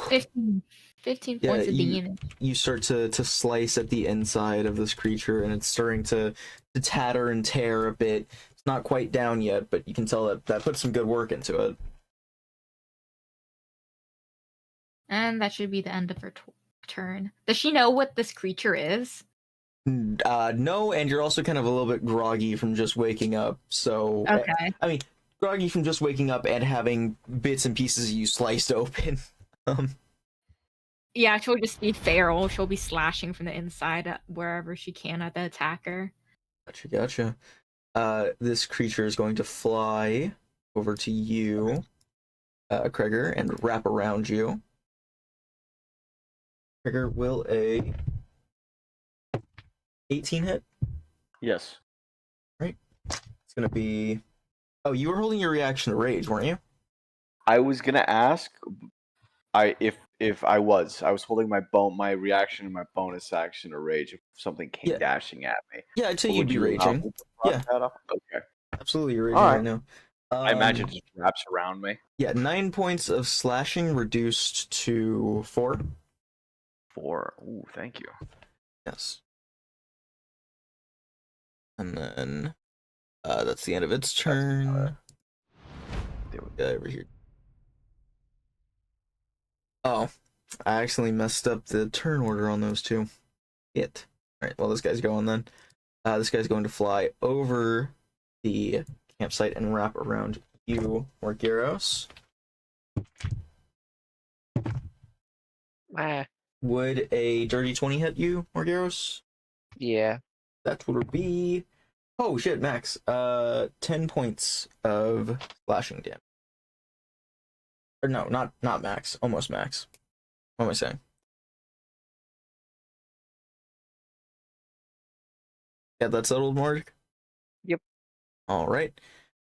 Speaker 3: 15 points of damage.
Speaker 1: You start to slice at the inside of this creature, and it's starting to tatter and tear a bit. It's not quite down yet, but you can tell that put some good work into it.
Speaker 3: And that should be the end of her turn. Does she know what this creature is?
Speaker 1: No, and you're also kind of a little bit groggy from just waking up, so...
Speaker 3: Okay.
Speaker 1: I mean, groggy from just waking up and having bits and pieces of you sliced open.
Speaker 3: Yeah, she'll just be feral. She'll be slashing from the inside at wherever she can at the attacker.
Speaker 1: Gotcha. This creature is going to fly over to you, Kreger, and wrap around you. Kreger, will a 18 hit?
Speaker 5: Yes.
Speaker 1: Right. It's gonna be... Oh, you were holding your reaction to rage, weren't you?
Speaker 5: I was gonna ask, if I was holding my reaction and my bonus action to rage if something came dashing at me.
Speaker 1: Yeah, I'd say
Speaker 5: But
Speaker 1: you'd
Speaker 5: would
Speaker 1: be
Speaker 5: you allow
Speaker 1: raging.
Speaker 5: me to block
Speaker 1: Yeah.
Speaker 5: that off? Okay.
Speaker 1: Absolutely, you're raging
Speaker 5: All
Speaker 1: right now.
Speaker 5: I imagine it just wraps around me.
Speaker 1: Yeah, 9 points of slashing reduced to 4.
Speaker 5: 4. Ooh, thank you.
Speaker 1: Yes. And then that's the end of its turn.
Speaker 5: There we
Speaker 1: Get over here. Oh, I actually messed up the turn order on those two. It. Alright, well, this guy's going then. This guy's going to fly over the campsite and wrap around you, Morgiros.
Speaker 2: Ah,
Speaker 1: Would a dirty 20 hit you, Morgiros?
Speaker 2: yeah.
Speaker 1: That would be... Oh, shit, max. 10 points of slashing damage. Or no, not max. Almost max. What am I saying? Yeah, that's settled, Mark?
Speaker 2: Yep.
Speaker 1: Alright.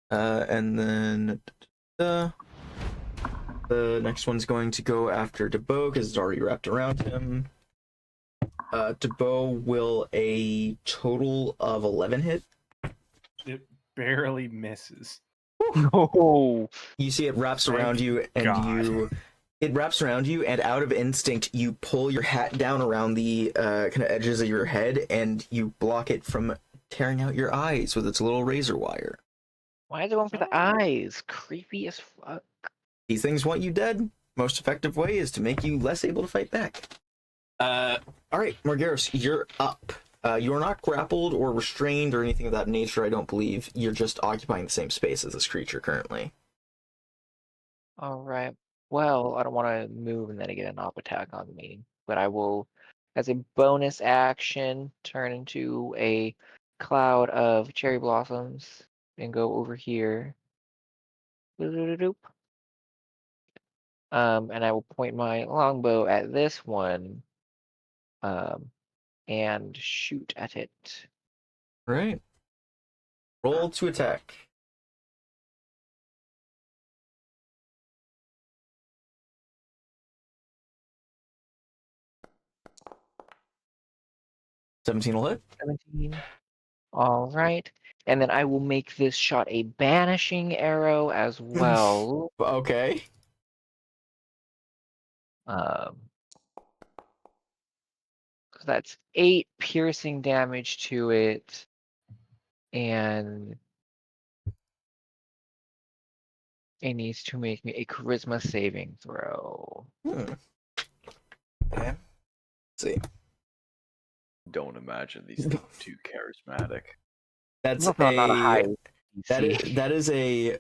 Speaker 1: And then... the next one's going to go after Debo, because it's already wrapped around him. Debo will a total of 11 hit.
Speaker 7: It barely misses.
Speaker 2: No.
Speaker 1: You see it wraps
Speaker 7: Thank
Speaker 1: around you, and
Speaker 7: God.
Speaker 1: it wraps around you, and out of instinct, you pull your hat down around the kind of edges of your head, and you block it from tearing out your eyes with its little razor wire.
Speaker 2: Why is it going for the eyes? Creepy as fuck.
Speaker 1: These things want you dead. Most effective way is to make you less able to fight back. Alright, Morgaros, you're up. You are not grappled or restrained or anything of that nature, I don't believe. You're just occupying the same space as this creature currently.
Speaker 2: Alright. Well, I don't want to move and then I get an op attack on me. But I will, as a bonus action, turn into a cloud of cherry blossoms and go over here. Doop. And I will point my longbow at this one. And shoot at it.
Speaker 1: Right. Roll to attack. $17 will hit.
Speaker 2: 17. All right. And then I will make this shot a banishing arrow as well.
Speaker 1: Okay.
Speaker 2: So that's 8 piercing damage to it. And it needs to make me a charisma saving throw.
Speaker 1: Okay. Let's see.
Speaker 5: Don't imagine these things too charismatic.
Speaker 1: That's
Speaker 2: Not a high
Speaker 1: that is a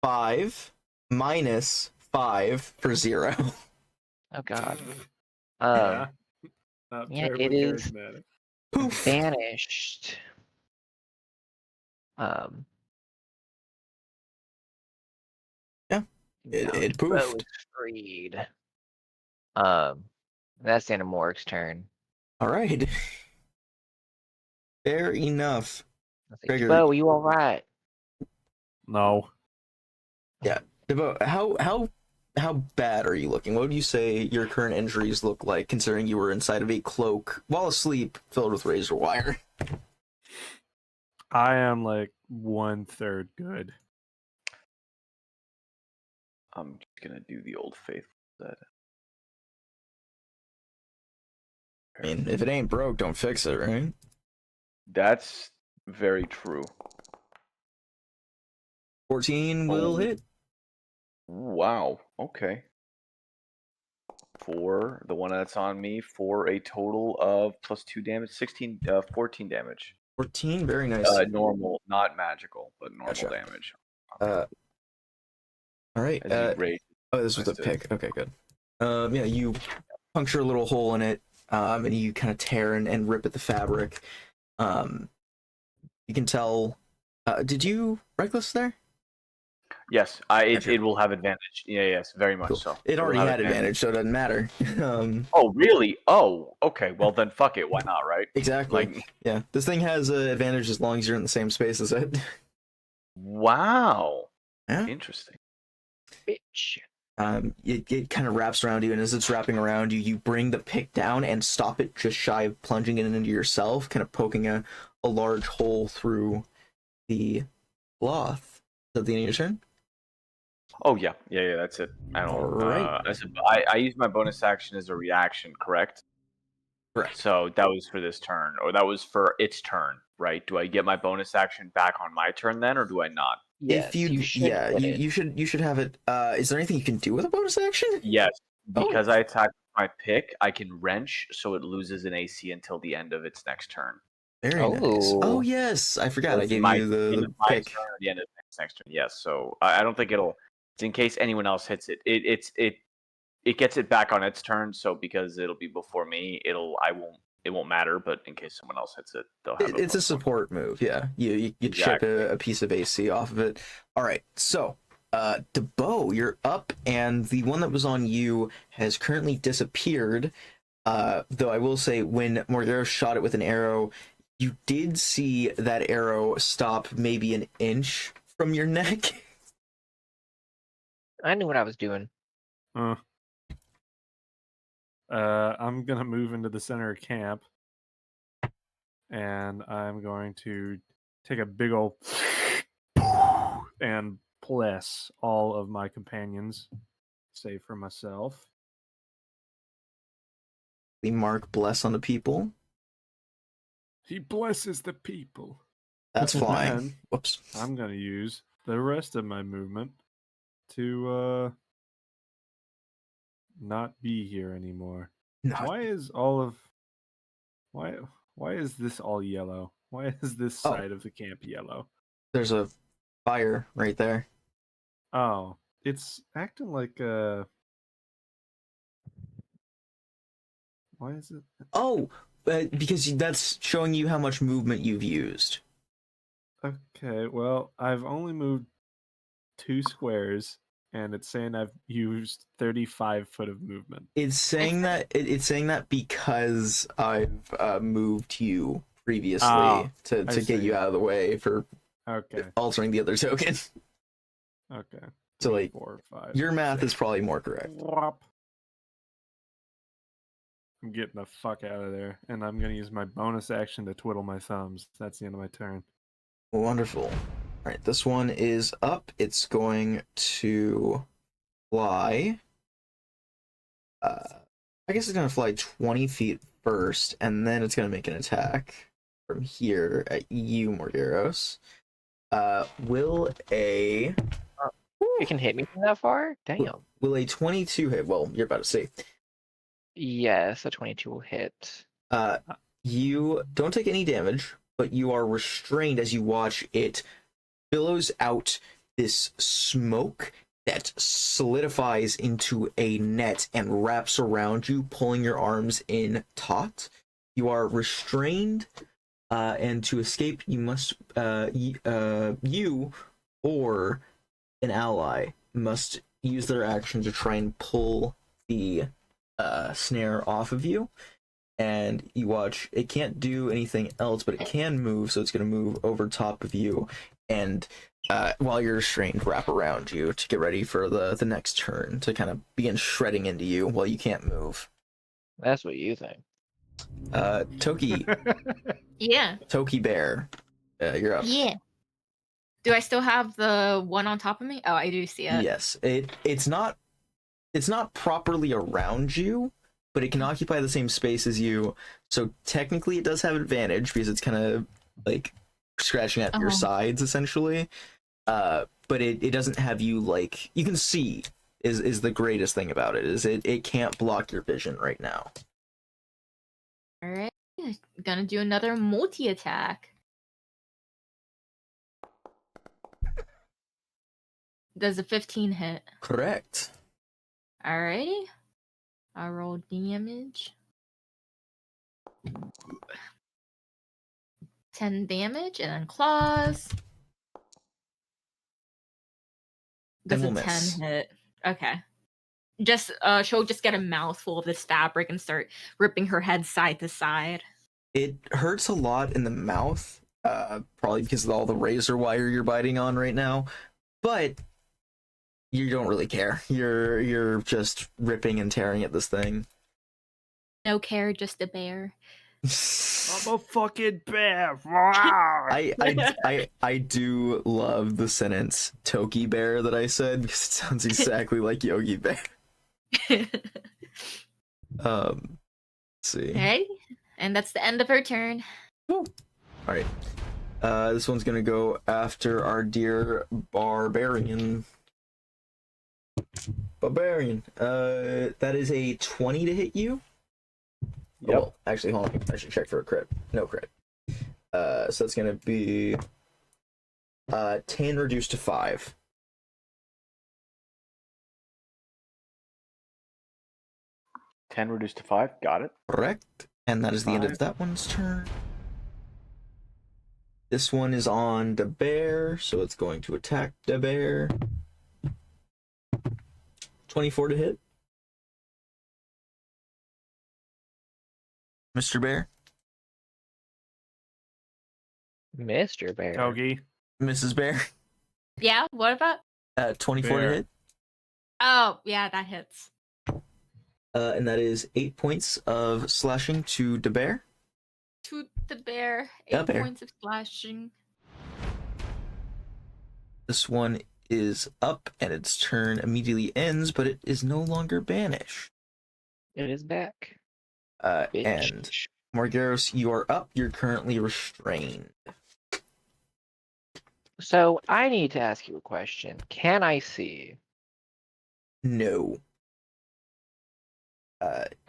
Speaker 1: 5 minus 5 for 0.
Speaker 2: Oh god.
Speaker 7: Yeah. Not
Speaker 2: Yeah,
Speaker 7: terribly
Speaker 2: it is
Speaker 7: charismatic.
Speaker 1: Poof.
Speaker 2: banished.
Speaker 1: Yeah,
Speaker 2: Now
Speaker 1: it
Speaker 2: the bow
Speaker 1: poofed.
Speaker 2: is freed. That's Animorph's turn.
Speaker 1: All right. Fair enough. Gregor.
Speaker 2: Bo, you all right?
Speaker 7: No.
Speaker 1: Yeah. Devo, how bad are you looking? What would you say your current injuries look like, considering you were inside of a cloak while asleep, filled with razor wire?
Speaker 7: I am like 1/3 good.
Speaker 5: I'm just gonna do the old faithful set.
Speaker 1: I mean, if it ain't broke, don't fix it, right?
Speaker 5: That's very true.
Speaker 1: 14 will hit.
Speaker 5: Wow. Okay. For the one that's on me, for a total of +2 damage, 14 damage.
Speaker 1: 14, very nice.
Speaker 5: Normal, not magical, but normal
Speaker 1: Gotcha.
Speaker 5: damage.
Speaker 1: All right.
Speaker 5: As you rage,
Speaker 1: This was a pick. Okay, good. Yeah, you puncture a little hole in it, and you kind of tear and rip at the fabric. You can tell. Did you reckless there?
Speaker 5: Yes, it will have advantage. Yeah, yes, very much
Speaker 1: Cool.
Speaker 5: so.
Speaker 1: It already had advantage, so it doesn't matter.
Speaker 5: Oh, really? Oh, okay. Well, then fuck it. Why not, right?
Speaker 1: Exactly.
Speaker 5: Like,
Speaker 1: yeah, this thing has advantage as long as you're in the same space as it.
Speaker 5: wow.
Speaker 1: Yeah.
Speaker 5: Interesting.
Speaker 2: Bitch.
Speaker 1: It kind of wraps around you, and as it's wrapping around you, you bring the pick down and stop it just shy of plunging it into yourself, kind of poking a large hole through the cloth. Is that the end of your turn?
Speaker 5: Oh yeah, that's it. I don't.
Speaker 1: Alright.
Speaker 5: I use my bonus action as a reaction, correct?
Speaker 1: Correct.
Speaker 5: So that was for this turn, or that was for its turn, right? Do I get my bonus action back on my turn then, or do I not?
Speaker 2: Yes, you should get it.
Speaker 1: you should have it. Is there anything you can do with a bonus action?
Speaker 5: Yes,
Speaker 1: Oh.
Speaker 5: because I attack my pick, I can wrench, so it loses an AC until the end of its next turn.
Speaker 1: Very nice.
Speaker 2: Oh.
Speaker 1: Oh yes, I forgot.
Speaker 5: So
Speaker 1: I
Speaker 5: it's
Speaker 1: gave
Speaker 5: my-
Speaker 1: you
Speaker 5: end
Speaker 1: the
Speaker 5: of my
Speaker 1: pick.
Speaker 5: turn or the end of its next turn. Yes, so I don't think it'll. It's in case anyone else hits it. It gets it back on its turn. So because it'll be before me, it won't matter. But in case someone else hits it, they'll have.
Speaker 1: It's a
Speaker 5: +1.
Speaker 1: support move. Yeah, you chip
Speaker 5: Exactly.
Speaker 1: a piece of AC off of it. All right, so DeBow, you're up, and the one that was on you has currently disappeared. Though I will say, when Morgero shot it with an arrow, you did see that arrow stop maybe an inch from your neck.
Speaker 2: I knew what I was doing.
Speaker 7: I'm gonna move into the center of camp, and I'm going to take a big old and bless all of my companions, save for myself.
Speaker 1: The mark bless on the people.
Speaker 7: He blesses the people.
Speaker 1: That's fine.
Speaker 7: And
Speaker 1: Whoops.
Speaker 7: I'm gonna use the rest of my movement to not be here anymore.
Speaker 1: Not-
Speaker 7: Why is all of why is this all yellow? Why is this
Speaker 1: Oh.
Speaker 7: side of the camp yellow?
Speaker 1: There's a fire right there.
Speaker 7: Oh, it's acting like why is it?
Speaker 1: Oh, because that's showing you how much movement you've used.
Speaker 7: Okay, well, I've only moved 2 squares, and it's saying I've used 35 foot of movement.
Speaker 1: It's saying that it's saying that because I've moved you previously to
Speaker 7: I
Speaker 1: get
Speaker 7: see.
Speaker 1: you out of the way for
Speaker 7: Okay,
Speaker 1: altering the other token.
Speaker 7: okay.
Speaker 1: So,
Speaker 7: 3,
Speaker 1: like,
Speaker 7: 4, 5.
Speaker 1: Your math
Speaker 7: 6.
Speaker 1: is probably more correct.
Speaker 7: Whop. I'm getting the fuck out of there, and I'm gonna use my bonus action to twiddle my thumbs. That's the end of my turn.
Speaker 1: Wonderful. All right, this one is up. It's going to fly. I guess it's going to fly 20 feet first, and then it's going to make an attack from here at you, Morgeros. Will a
Speaker 2: It can hit me from that far? Damn.
Speaker 1: will a 22 hit? Well, you're about to see.
Speaker 2: Yes, a 22 will hit.
Speaker 1: You don't take any damage, but you are restrained as you watch it billows out this smoke that solidifies into a net and wraps around you, pulling your arms in taut. You are restrained, and to escape, you must you or an ally must use their action to try and pull the snare off of you. And you watch, it can't do anything else, but it can move, so it's going to move over top of you, and while you're restrained, wrap around you to get ready for the next turn, to kind of begin shredding into you while you can't move.
Speaker 2: That's what you think.
Speaker 1: Toki,
Speaker 3: Yeah.
Speaker 1: Toki Bear, you're up.
Speaker 3: Yeah. Do I still have the one on top of me? Oh, I do see it.
Speaker 1: Yes, it's not properly around you, but it can occupy the same space as you. So technically, it does have advantage because it's kind of like scratching at your sides essentially. But it doesn't have you, like, you can see is the greatest thing about it, is it can't block your vision right now.
Speaker 3: All right. Gonna do another multi-attack. Does a 15 hit?
Speaker 1: Correct.
Speaker 3: Alrighty. I roll damage. 10 damage, and then claws. Does
Speaker 1: And
Speaker 3: a
Speaker 1: we'll
Speaker 3: 10
Speaker 1: miss.
Speaker 3: hit? Okay. Just she'll just get a mouthful of this fabric and start ripping her head side to side.
Speaker 1: It hurts a lot in the mouth, probably because of all the razor wire you're biting on right now, but you don't really care. You're just ripping and tearing at this thing.
Speaker 3: No care, just a bear.
Speaker 8: I'm a fucking bear.
Speaker 1: I do love the sentence Toki Bear that I said because it sounds exactly like Yogi Bear. Let's see.
Speaker 3: Alright, and that's the end of her turn.
Speaker 1: All right. This one's gonna go after our dear barbarian. That is a 20 to hit you.
Speaker 5: Yep.
Speaker 1: Oh, well, actually, hold on. I should check for a crit. No crit. So that's gonna be 10 reduced to 5.
Speaker 5: Ten reduced to 5. Got it.
Speaker 1: Correct. And that is the end of
Speaker 4: 5.
Speaker 1: that one's turn. This one is on the bear, so it's going to attack the bear. 24 to hit. Mr. Bear.
Speaker 2: Mr. Bear.
Speaker 7: Togi.
Speaker 1: Mrs. Bear.
Speaker 3: Yeah, what about?
Speaker 1: 24 to
Speaker 4: Bear.
Speaker 1: hit.
Speaker 3: Oh, yeah, that hits.
Speaker 1: And that is 8 points of slashing to the bear.
Speaker 3: To the bear.
Speaker 1: Yeah,
Speaker 3: 8
Speaker 1: bear.
Speaker 3: points of slashing.
Speaker 1: This one is up, and its turn immediately ends, but it is no longer banished.
Speaker 2: It is back.
Speaker 1: And
Speaker 2: Bitch.
Speaker 1: Morgaros, you are up. You're currently restrained.
Speaker 2: So I need to ask you a question. Can I see?
Speaker 1: No.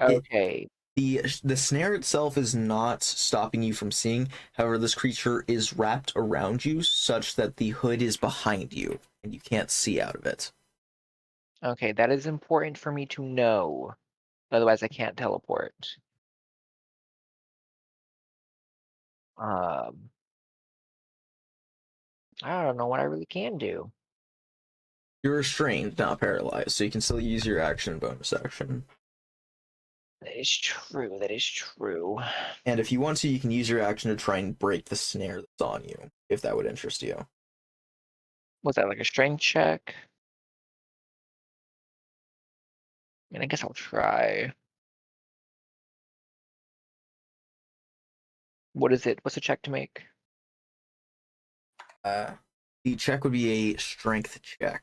Speaker 2: Okay.
Speaker 1: The snare itself is not stopping you from seeing. However, this creature is wrapped around you such that the hood is behind you and you can't see out of it.
Speaker 2: Okay, that is important for me to know. Otherwise, I can't teleport. I don't know what I really can do.
Speaker 1: You're restrained, not paralyzed, so you can still use your action and bonus action.
Speaker 2: That is true. That is true.
Speaker 1: And if you want to, you can use your action to try and break the snare that's on you, if that would interest you.
Speaker 2: Was that like a strength check? I mean, I guess I'll try. What is it? What's the check to make?
Speaker 1: The check would be a strength check.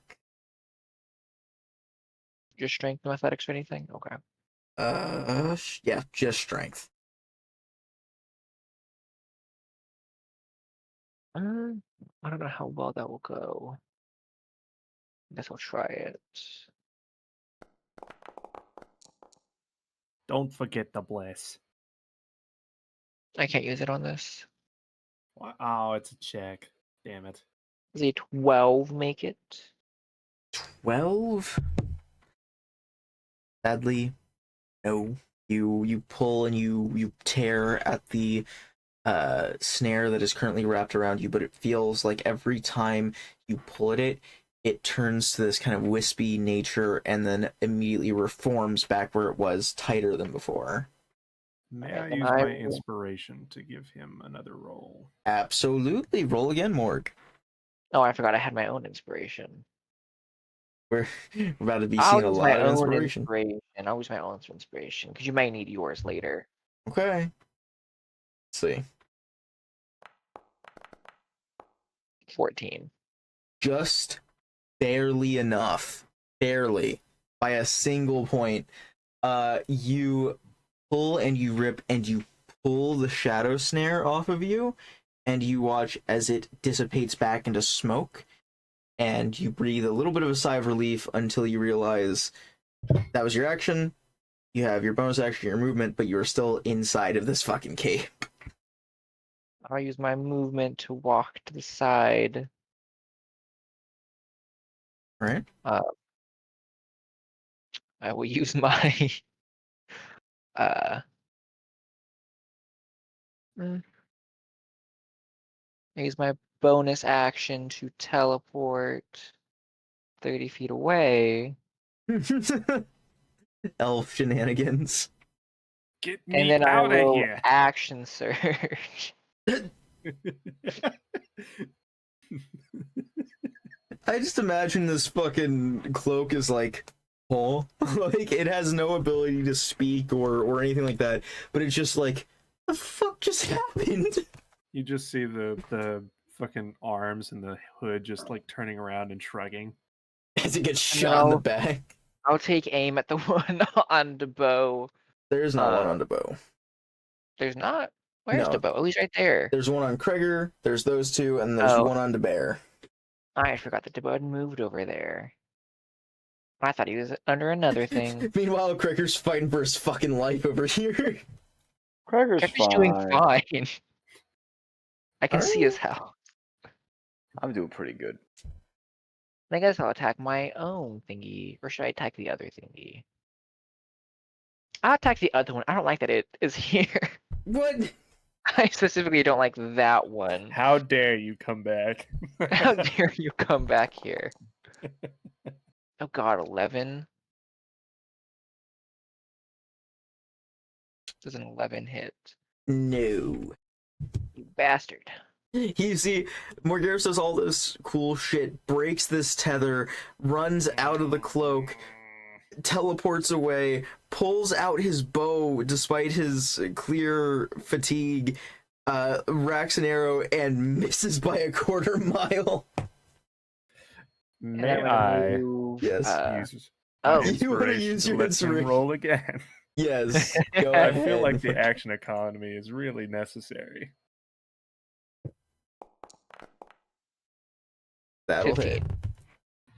Speaker 2: Just strength, no athletics or anything? Okay.
Speaker 1: Yeah, just strength.
Speaker 2: I don't know how well that will go. I guess I'll try it.
Speaker 7: Don't forget the bless.
Speaker 2: I can't use it on this.
Speaker 7: Oh, it's a check. Damn it.
Speaker 2: Does a 12 make it?
Speaker 1: 12? Sadly, no. You pull and you tear at the snare that is currently wrapped around you, but it feels like every time you pull at it, it turns to this kind of wispy nature and then immediately reforms back where it was, tighter than before.
Speaker 7: May
Speaker 2: Okay,
Speaker 7: I
Speaker 2: then
Speaker 7: use
Speaker 2: I
Speaker 7: my
Speaker 2: will-
Speaker 7: inspiration to give him another roll?
Speaker 1: Absolutely. Roll again, Morg.
Speaker 2: Oh, I forgot I had my own inspiration.
Speaker 1: We're about to be
Speaker 2: I'll
Speaker 1: seeing a
Speaker 2: use my
Speaker 1: lot of
Speaker 2: own
Speaker 1: inspiration.
Speaker 2: I'll use my own inspiration because you may need yours later.
Speaker 1: Okay. Let's see.
Speaker 2: 14.
Speaker 1: Just barely enough. Barely. By a single point. You pull and you rip and you pull the shadow snare off of you, and you watch as it dissipates back into smoke, and you breathe a little bit of a sigh of relief until you realize that was your action. You have your bonus action, your movement, but you're still inside of this fucking cave.
Speaker 2: I'll use my movement to walk to the side.
Speaker 1: Right?
Speaker 2: I will use my I use my bonus action to teleport 30 feet away.
Speaker 1: Elf shenanigans.
Speaker 7: Get
Speaker 2: And
Speaker 7: me
Speaker 2: then I
Speaker 7: out of
Speaker 2: will
Speaker 7: here!
Speaker 2: action surge.
Speaker 1: I just imagine this fucking cloak is like, oh, like it has no ability to speak or anything like that, but it's just like, The fuck just happened?
Speaker 7: You just see the fucking arms and the hood just like turning around and shrugging.
Speaker 1: As it gets shot in the back.
Speaker 2: I'll take aim at the one on the bow.
Speaker 1: There's not one on the bow.
Speaker 2: There's not? Where's
Speaker 1: No.
Speaker 2: the bow? Oh, he's right there.
Speaker 1: There's one on Kreger, there's those two, and there's one on the bear.
Speaker 2: I forgot that the bow had moved over there. I thought he was under another thing.
Speaker 1: Meanwhile, Kreger's fighting for his fucking life over here.
Speaker 5: Kreger's
Speaker 2: Kreger's doing fine. I can
Speaker 1: Are
Speaker 2: see
Speaker 1: you?
Speaker 2: his health.
Speaker 5: I'm doing pretty good.
Speaker 2: I guess I'll attack my own thingy. Or should I attack the other thingy? I'll attack the other one. I don't like that it is here.
Speaker 1: What?
Speaker 2: I specifically don't like that one.
Speaker 7: How dare you come back?
Speaker 2: How dare you come back here? Oh god, 11? Does an 11 hit?
Speaker 1: No.
Speaker 2: You bastard.
Speaker 1: You see, Morgaris does all this cool shit, breaks this tether, runs out of the cloak, teleports away, pulls out his bow despite his clear fatigue, racks an arrow, and misses by a quarter mile.
Speaker 7: May I?
Speaker 1: Yes.
Speaker 7: Use
Speaker 2: Oh,
Speaker 7: my
Speaker 1: you want to
Speaker 7: inspiration
Speaker 1: use
Speaker 7: to
Speaker 1: your
Speaker 7: let him
Speaker 1: inspiration?
Speaker 7: roll again.
Speaker 1: Yes. Go
Speaker 7: I
Speaker 1: ahead.
Speaker 7: feel like the action economy is really necessary.
Speaker 1: That'll
Speaker 2: 15.
Speaker 1: hit.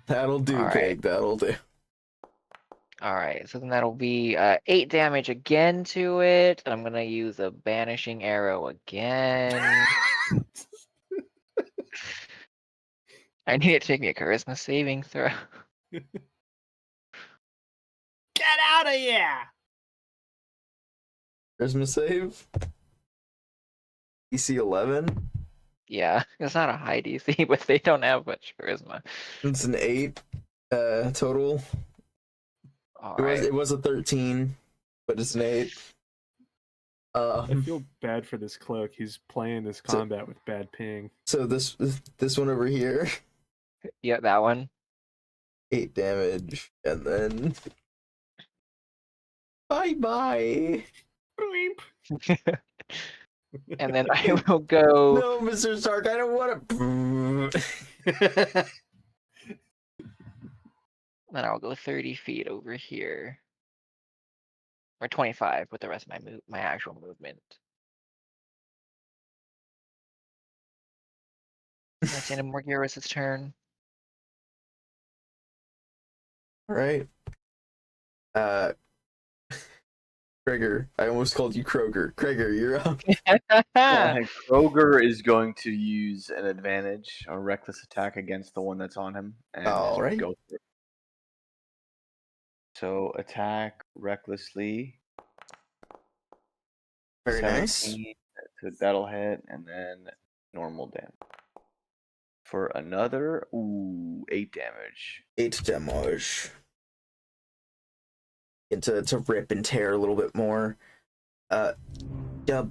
Speaker 1: That'll do,
Speaker 2: All right.
Speaker 1: Pig. That'll do.
Speaker 2: Alright, so then that'll be 8 damage again to it. And I'm gonna use a banishing arrow again. I need it to make me a charisma saving throw.
Speaker 8: Get out of here!
Speaker 1: Charisma save. DC 11.
Speaker 2: Yeah, it's not a high DC, but they don't have much charisma.
Speaker 1: It's an 8 total.
Speaker 2: Alright.
Speaker 1: It was a 13, but it's an 8.
Speaker 7: I feel bad for this cloak. He's playing this combat with bad ping.
Speaker 1: So this one over here,
Speaker 2: Yeah, that one.
Speaker 1: 8 damage, and then bye.
Speaker 2: And then I will go.
Speaker 1: No, Mr. Stark, I don't want to.
Speaker 2: Then I'll go 30 feet over here. Or 25 with the rest of my actual movement. That's the end of Morgaris' turn.
Speaker 1: All right. Kreger, I almost called you Kroger. Kreger, you're up.
Speaker 5: Kroger is going to use an advantage, a reckless attack against the one that's on him. And
Speaker 1: All right.
Speaker 5: go for it. So attack recklessly.
Speaker 1: Very nice.
Speaker 5: 17, so that'll hit, and then normal damage. For another 8 damage.
Speaker 1: 8 damage. And to rip and tear a little bit more. Oh yeah.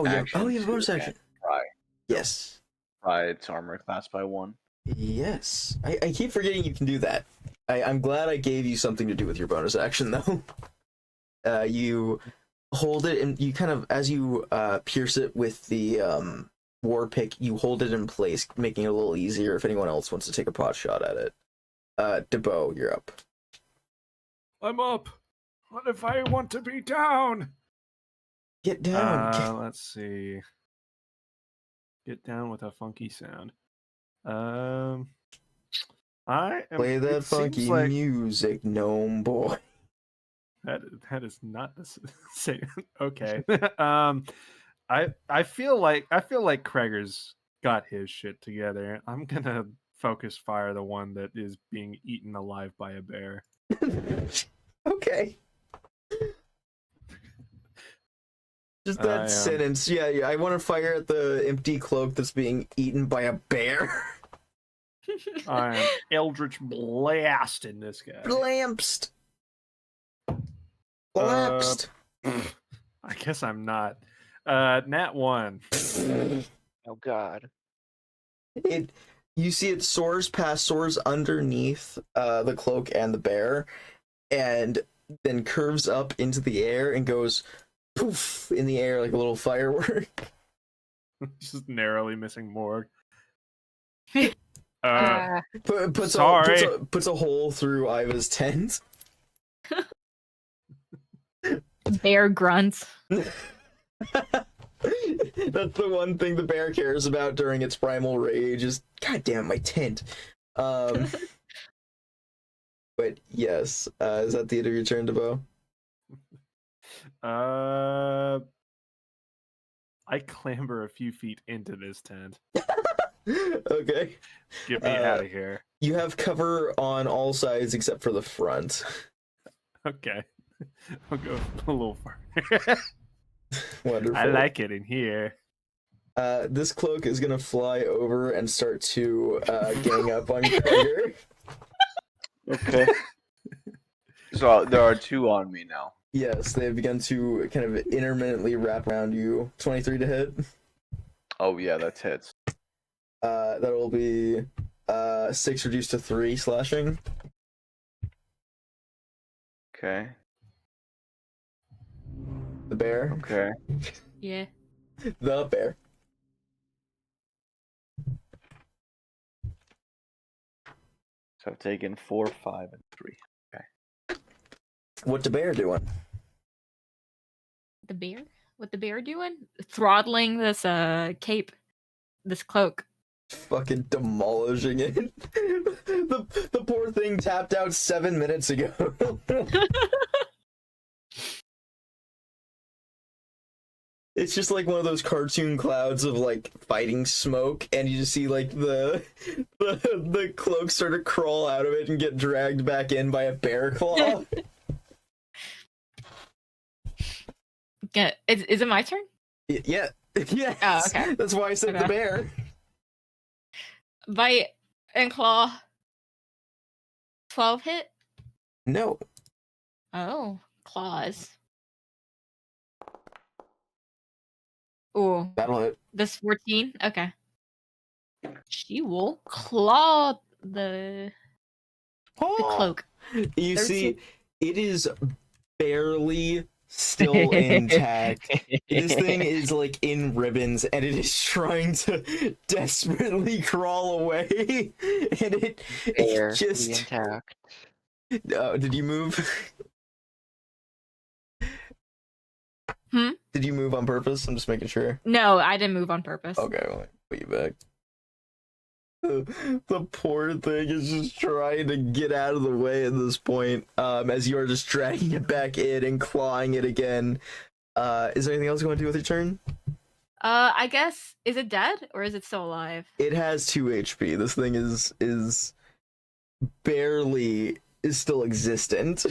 Speaker 5: Action
Speaker 1: Oh, you have a bonus
Speaker 5: to
Speaker 1: action.
Speaker 5: Pry.
Speaker 1: Yes.
Speaker 5: Pry its armor class by 1.
Speaker 1: Yes. I keep forgetting you can do that. I'm glad I gave you something to do with your bonus action, though. You hold it, and you kind of, as you pierce it with the war pick, you hold it in place, making it a little easier if anyone else wants to take a pot shot at it. DeBow, you're up.
Speaker 7: I'm up. What if I want to be down?
Speaker 1: Get down.
Speaker 7: Let's see. Get down with a funky sound. I am,
Speaker 1: Play that funky
Speaker 7: like
Speaker 1: music, gnome boy.
Speaker 7: that is not the same. Okay. I feel like Kreger's got his shit together. I'm gonna focus fire the one that is being eaten alive by a bear.
Speaker 1: Okay. Just that sentence. Yeah, I want to fire at the empty cloak that's being eaten by a bear.
Speaker 7: I am Eldritch blasting this guy.
Speaker 1: Blamst. Collapsed.
Speaker 7: I guess I'm not. Nat 1.
Speaker 2: Oh god.
Speaker 1: You see it soars underneath the cloak and the bear, and then curves up into the air and goes poof in the air like a little firework.
Speaker 7: Just narrowly missing Morg.
Speaker 1: Puts a hole through Iva's tent.
Speaker 3: Bear grunts.
Speaker 1: That's the one thing the bear cares about during its primal rage is, God damn, my tent. But yes, is that the end of your turn, DeVoe?
Speaker 7: I clamber a few feet into this tent.
Speaker 1: Okay.
Speaker 7: Get me out of here.
Speaker 1: You have cover on all sides except for the front.
Speaker 7: Okay. I'll go a little farther.
Speaker 1: Wonderful.
Speaker 7: I like it in here.
Speaker 1: This cloak is gonna fly over and start to gang up on Gregor.
Speaker 5: Okay. So there are 2 on me now.
Speaker 1: Yes, they have begun to kind of intermittently wrap around you. 23 to hit.
Speaker 5: Oh yeah, that's hits.
Speaker 1: That'll be 6 reduced to 3 slashing.
Speaker 5: Okay.
Speaker 1: The bear.
Speaker 5: Okay.
Speaker 3: Yeah.
Speaker 1: The bear.
Speaker 5: So I've taken 4, 5, and 3.
Speaker 1: What the bear doing?
Speaker 3: The bear? What the bear doing? Throttling this cape, this cloak.
Speaker 1: Fucking demolishing it. The poor thing tapped out 7 minutes ago. It's just like one of those cartoon clouds of like fighting smoke, and you just see like the cloak sort of crawl out of it and get dragged back in by a bear claw.
Speaker 3: Yeah. Is it my turn?
Speaker 1: Yeah. Yes.
Speaker 3: Oh, okay.
Speaker 1: That's why I said the
Speaker 3: Okay.
Speaker 1: bear.
Speaker 3: Bite and claw. 12 hit?
Speaker 1: No.
Speaker 3: Oh, claws. Ooh,
Speaker 1: That'll hit.
Speaker 3: this 14? Okay. She will claw the cloak.
Speaker 1: You
Speaker 3: 13.
Speaker 1: see, it is barely still intact. This thing is like in ribbons, and it is trying to desperately crawl away. And it just
Speaker 2: intact.
Speaker 1: did you move? Did you move on purpose? I'm just making sure.
Speaker 3: No, I didn't move on purpose.
Speaker 1: Okay, well, let me put you back. The poor thing is just trying to get out of the way at this point, as you are just dragging it back in and clawing it again. Is there anything else you want to do with your turn?
Speaker 3: I guess, is it dead or is it still alive?
Speaker 1: It has 2 HP. This thing is still existent.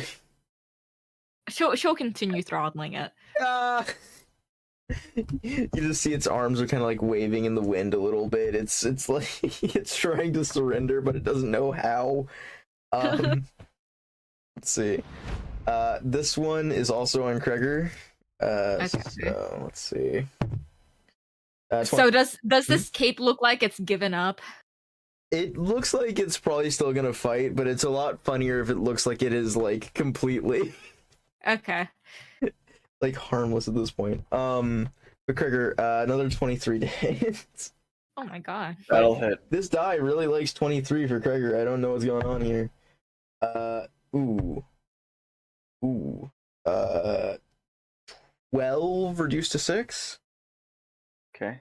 Speaker 3: She'll continue throttling it.
Speaker 1: You just see its arms are kind of like waving in the wind a little bit. It's like it's trying to surrender, but it doesn't know how. Let's see. This one is also on Kreger.
Speaker 3: Okay.
Speaker 1: So let's see.
Speaker 3: So does this cape look like it's given up?
Speaker 1: It looks like it's probably still gonna fight, but it's a lot funnier if it looks like it is like completely
Speaker 3: Okay.
Speaker 1: like harmless at this point. But Kreger, another 23 to hit.
Speaker 3: Oh my god.
Speaker 5: That'll hit.
Speaker 1: This die really likes 23 for Kreger. I don't know what's going on here. 12 reduced to 6.
Speaker 5: Okay.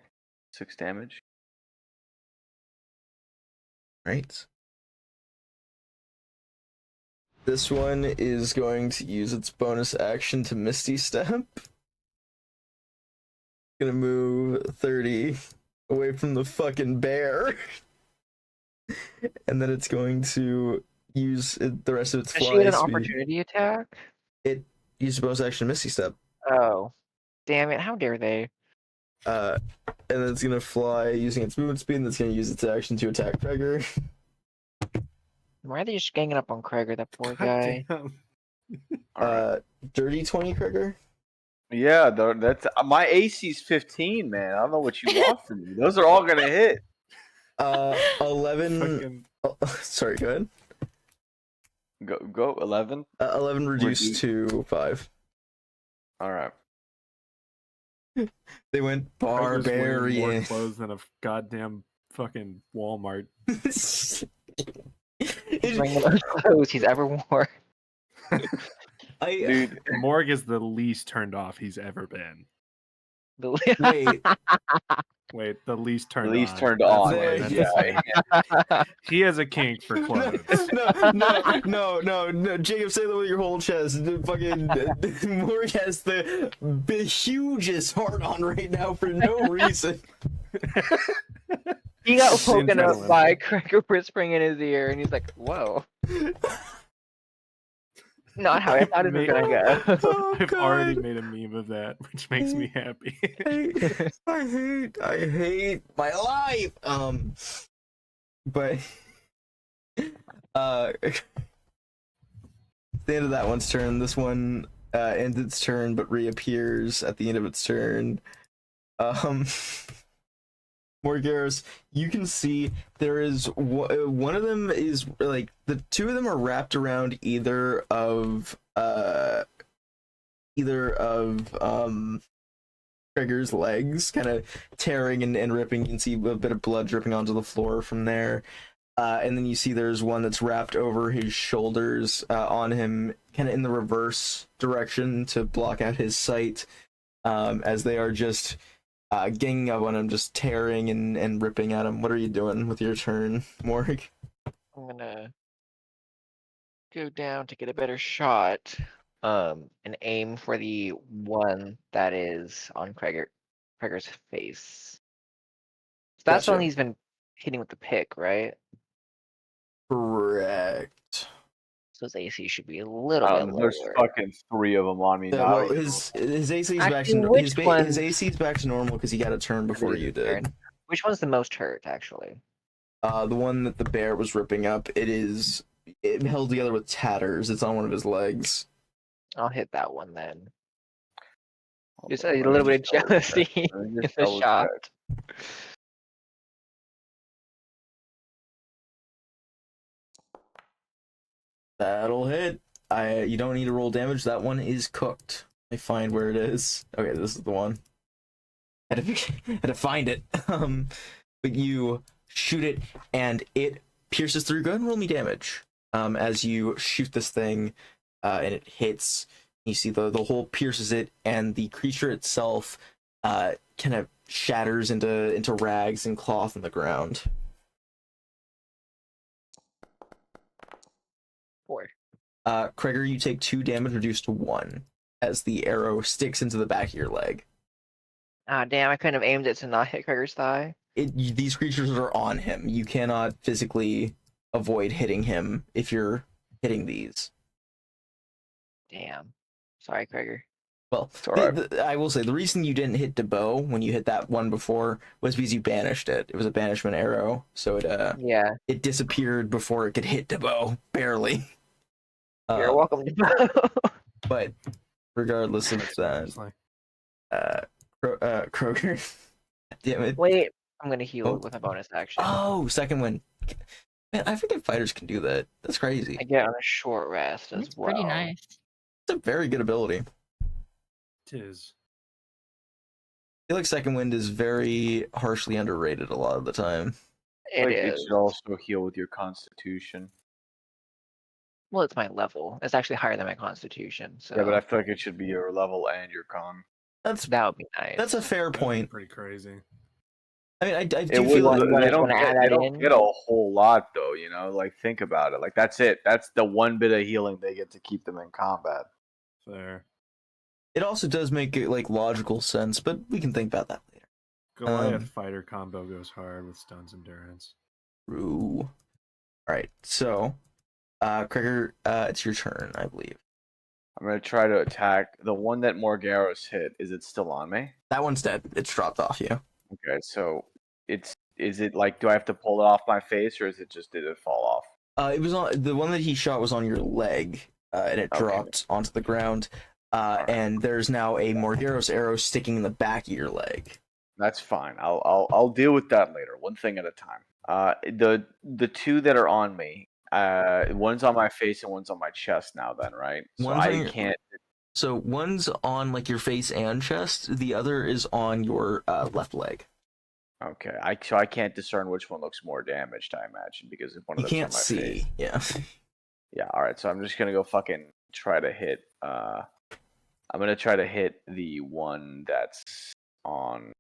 Speaker 5: 6 damage.
Speaker 1: Right. This one is going to use its bonus action to Misty Step. Gonna move 30 away from the fucking bear. And then it's going to use the rest of its
Speaker 2: Does
Speaker 1: fly
Speaker 2: she get an
Speaker 1: speed.
Speaker 2: opportunity attack?
Speaker 1: It used bonus action Misty Step.
Speaker 2: Oh. Damn it, how dare they?
Speaker 1: And then it's gonna fly using its movement speed, and it's gonna use its action to attack Kreger.
Speaker 2: Why are they just ganging up on Kreger, that poor guy?
Speaker 1: Dirty 20, Kreger?
Speaker 5: Yeah, that's my AC's 15, man. I don't know what you want from me. Those are all gonna hit.
Speaker 1: 11. Sorry, go ahead.
Speaker 5: Go 11.
Speaker 1: 11 reduced to 5.
Speaker 5: All right.
Speaker 1: They went
Speaker 7: Craig is wearing more
Speaker 1: barbarian.
Speaker 7: clothes than a goddamn fucking Walmart.
Speaker 2: He's wearing the most clothes he's ever worn.
Speaker 5: Dude,
Speaker 7: Morg is the least turned off he's ever been.
Speaker 1: Wait,
Speaker 7: Wait, the least turned
Speaker 5: at least
Speaker 7: on.
Speaker 5: turned
Speaker 7: That's
Speaker 5: on.
Speaker 7: the way
Speaker 1: There
Speaker 7: I
Speaker 1: you
Speaker 7: meant to say it. He has a kink for clothes.
Speaker 1: no. Jacob, say that with your whole chest. Fucking Morg has the hugest heart on right now for no reason.
Speaker 2: He got
Speaker 7: It's
Speaker 2: woken up
Speaker 7: adrenaline.
Speaker 2: by Cracker whispering in his ear, and he's like, "Whoa." Not how I thought it was gonna go.
Speaker 1: Oh,
Speaker 7: I've already
Speaker 1: God.
Speaker 7: made a meme of that, which makes me happy.
Speaker 1: I hate my life. But it's the end of that one's turn. This one ends its turn but reappears at the end of its turn. Morgaris, you can see there is one of them is like the two of them are wrapped around either of Trigger's legs, kind of tearing and ripping. You can see a bit of blood dripping onto the floor from there. And then you see there's one that's wrapped over his shoulders on him, kind of in the reverse direction to block out his sight, as they are just ganging up on him, just tearing and ripping at him. What are you doing with your turn, Morg?
Speaker 2: I'm gonna go down to get a better shot, and aim for the one that is on Craig's face. So that's the one
Speaker 1: Gotcha.
Speaker 2: he's been hitting with the pick, right?
Speaker 1: Correct.
Speaker 2: So his AC should be a little bit
Speaker 5: there's
Speaker 2: lower.
Speaker 5: fucking 3 of them on me now.
Speaker 1: Well, his AC is back to
Speaker 2: Actually, which
Speaker 1: his AC is back to normal because he got a turn before you did.
Speaker 2: Turn. Which one's the most hurt, actually?
Speaker 1: The one that the bear was ripping up, it held together with tatters. It's on one of his legs.
Speaker 2: I'll hit that one then. Just
Speaker 5: Hold on,
Speaker 2: a
Speaker 5: let me
Speaker 2: little bit of
Speaker 5: just double check.
Speaker 2: jealousy
Speaker 5: Let me
Speaker 2: in
Speaker 5: just
Speaker 2: the
Speaker 5: double
Speaker 2: shot.
Speaker 5: check.
Speaker 1: That'll hit. You don't need to roll damage. That one is cooked. Let me find where it is. Okay, this is the one. Had to find it. But you shoot it and it pierces through. Go ahead and roll me damage. As you shoot this thing, and it hits. You see the hole pierces it, and the creature itself kind of shatters into rags and cloth on the ground.
Speaker 2: 4.
Speaker 1: Kreger, you take 2 damage reduced to 1 as the arrow sticks into the back of your leg.
Speaker 2: Ah, damn! I couldn't have aimed it to not hit Craig's thigh.
Speaker 1: These creatures are on him. You cannot physically avoid hitting him if you're hitting these.
Speaker 2: Damn. Sorry, Craig.
Speaker 1: Well, I will say the reason you didn't hit DeBow when you hit that one before was because you banished it. It was a banishment arrow, so it disappeared before it could hit DeBow, barely.
Speaker 2: You're welcome to.
Speaker 1: But regardless of that, Kroger, damn it.
Speaker 2: Wait, I'm gonna heal with a bonus action.
Speaker 1: Oh, second wind. Man, I forget fighters can do that. That's crazy.
Speaker 2: I get on a short rest as
Speaker 3: That's
Speaker 2: well.
Speaker 3: pretty nice.
Speaker 1: It's a very good ability.
Speaker 7: It is.
Speaker 1: I feel like second wind is very harshly underrated a lot of the time.
Speaker 5: It should also heal with your constitution.
Speaker 2: Well, it's my level. It's actually higher than my constitution. So
Speaker 5: Yeah, but I feel like it should be your level and your con.
Speaker 2: that would be nice.
Speaker 1: That's a fair point.
Speaker 7: Pretty crazy.
Speaker 1: I mean, I do
Speaker 5: It
Speaker 1: feel
Speaker 5: was,
Speaker 1: like
Speaker 5: they don't
Speaker 2: add that
Speaker 5: get
Speaker 2: in?
Speaker 5: a whole lot though, you know. Like think about it. Like that's it. That's the one bit of healing they get to keep them in combat.
Speaker 7: Fair.
Speaker 1: it also does make it like logical sense, but we can think about that later.
Speaker 7: Goliath fighter combo goes hard with Stun's endurance.
Speaker 1: True. All right, so Kreger, it's your turn, I believe.
Speaker 5: I'm gonna try to attack the one that Morgaros hit. Is it still on me?
Speaker 1: That one's dead. It's dropped off you.
Speaker 5: Okay, so is it like, do I have to pull it off my face, or is it just, did it fall off?
Speaker 1: It was on the one that he shot was on your leg, and it dropped onto the ground. And there's now a Morgaros arrow sticking in the back of your leg.
Speaker 5: That's fine. I'll deal with that later. One thing at a time. The 2 that are on me. One's on my face and one's on my chest now. Then right. So
Speaker 1: One's on
Speaker 5: I
Speaker 1: your-
Speaker 5: can't.
Speaker 1: So one's on like your face and chest. The other is on your left leg.
Speaker 5: Okay, so I can't discern which one looks more damaged. I imagine because if one of
Speaker 1: You
Speaker 5: them's
Speaker 1: can't
Speaker 5: on my
Speaker 1: see.
Speaker 5: face.
Speaker 1: Yeah.
Speaker 5: Yeah. All right. So I'm just gonna go fucking try to hit. I'm gonna try to hit the one that's on.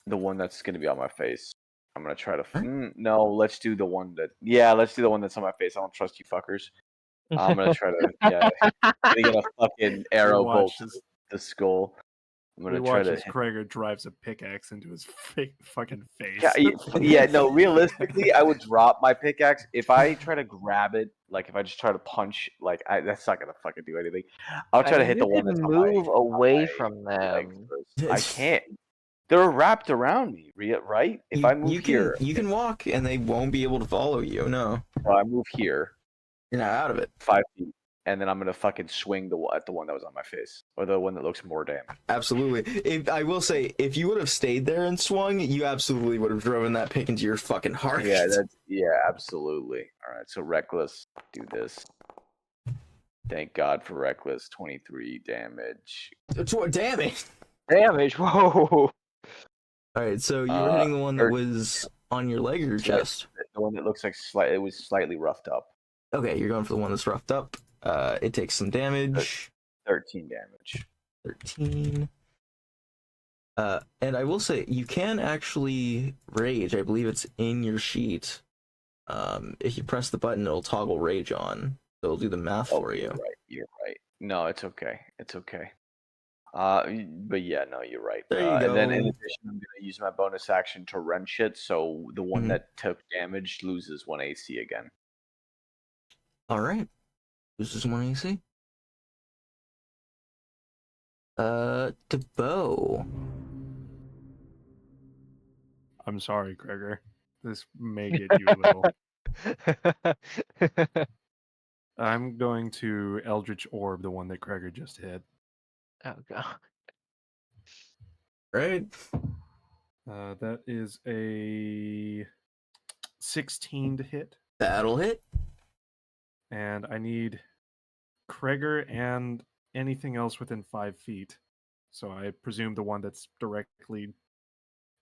Speaker 5: The one that's gonna be on my face. I'm gonna try to. No, let's do the one that. Yeah, let's do the one that's on my face. I don't trust you fuckers. I'm gonna try to. Yeah, gonna get a fucking arrow bolt to the skull. I'm
Speaker 7: We
Speaker 5: gonna try
Speaker 7: watch
Speaker 5: to.
Speaker 7: as Krager drives a pickaxe into his fucking face.
Speaker 5: Yeah, no. Realistically, I would drop my pickaxe if I try to grab it. Like if I just try to punch, like that's not gonna fucking do anything. I'll try to hit the one that's on
Speaker 2: move away
Speaker 5: my
Speaker 2: from
Speaker 5: leg
Speaker 2: them.
Speaker 5: first. I can't. They're wrapped around me, right? If I move here,
Speaker 1: you can walk, and they won't be able to follow you. No,
Speaker 5: well, I move here,
Speaker 1: you're not out of it.
Speaker 5: 5 feet, and then I'm gonna fucking swing at the one that was on my face, or the one that looks more damaged.
Speaker 1: Absolutely. I will say, if you would have stayed there and swung, you absolutely would have driven that pick into your fucking heart.
Speaker 5: Yeah, absolutely. All right, so reckless, do this. Thank God for reckless. 23 damage.
Speaker 1: Damage.
Speaker 2: Damage. Whoa.
Speaker 1: All right, so you were hitting the one that was on your leg or your chest.
Speaker 5: The one that looks like it was slightly roughed up.
Speaker 1: Okay, you're going for the one that's roughed up. It takes some damage.
Speaker 5: 13 damage.
Speaker 1: 13. And I will say, you can actually rage. I believe it's in your sheet. If you press the button, it'll toggle rage on. So it'll do the math for you.
Speaker 5: You're right. No, it's okay. It's okay. But yeah, no, you're right.
Speaker 1: There you go.
Speaker 5: And then in addition, I'm gonna use my bonus action to wrench it, so the one that took damage loses 1 AC again.
Speaker 1: All right, loses 1 AC. DeBow.
Speaker 7: I'm sorry, Krager. This may get you a little. I'm going to Eldritch Orb, the one that Krager just hit.
Speaker 2: Oh god.
Speaker 1: Right.
Speaker 7: That is a 16 to hit.
Speaker 1: That'll hit.
Speaker 7: And I need Krager and anything else within 5 feet. So I presume the one that's directly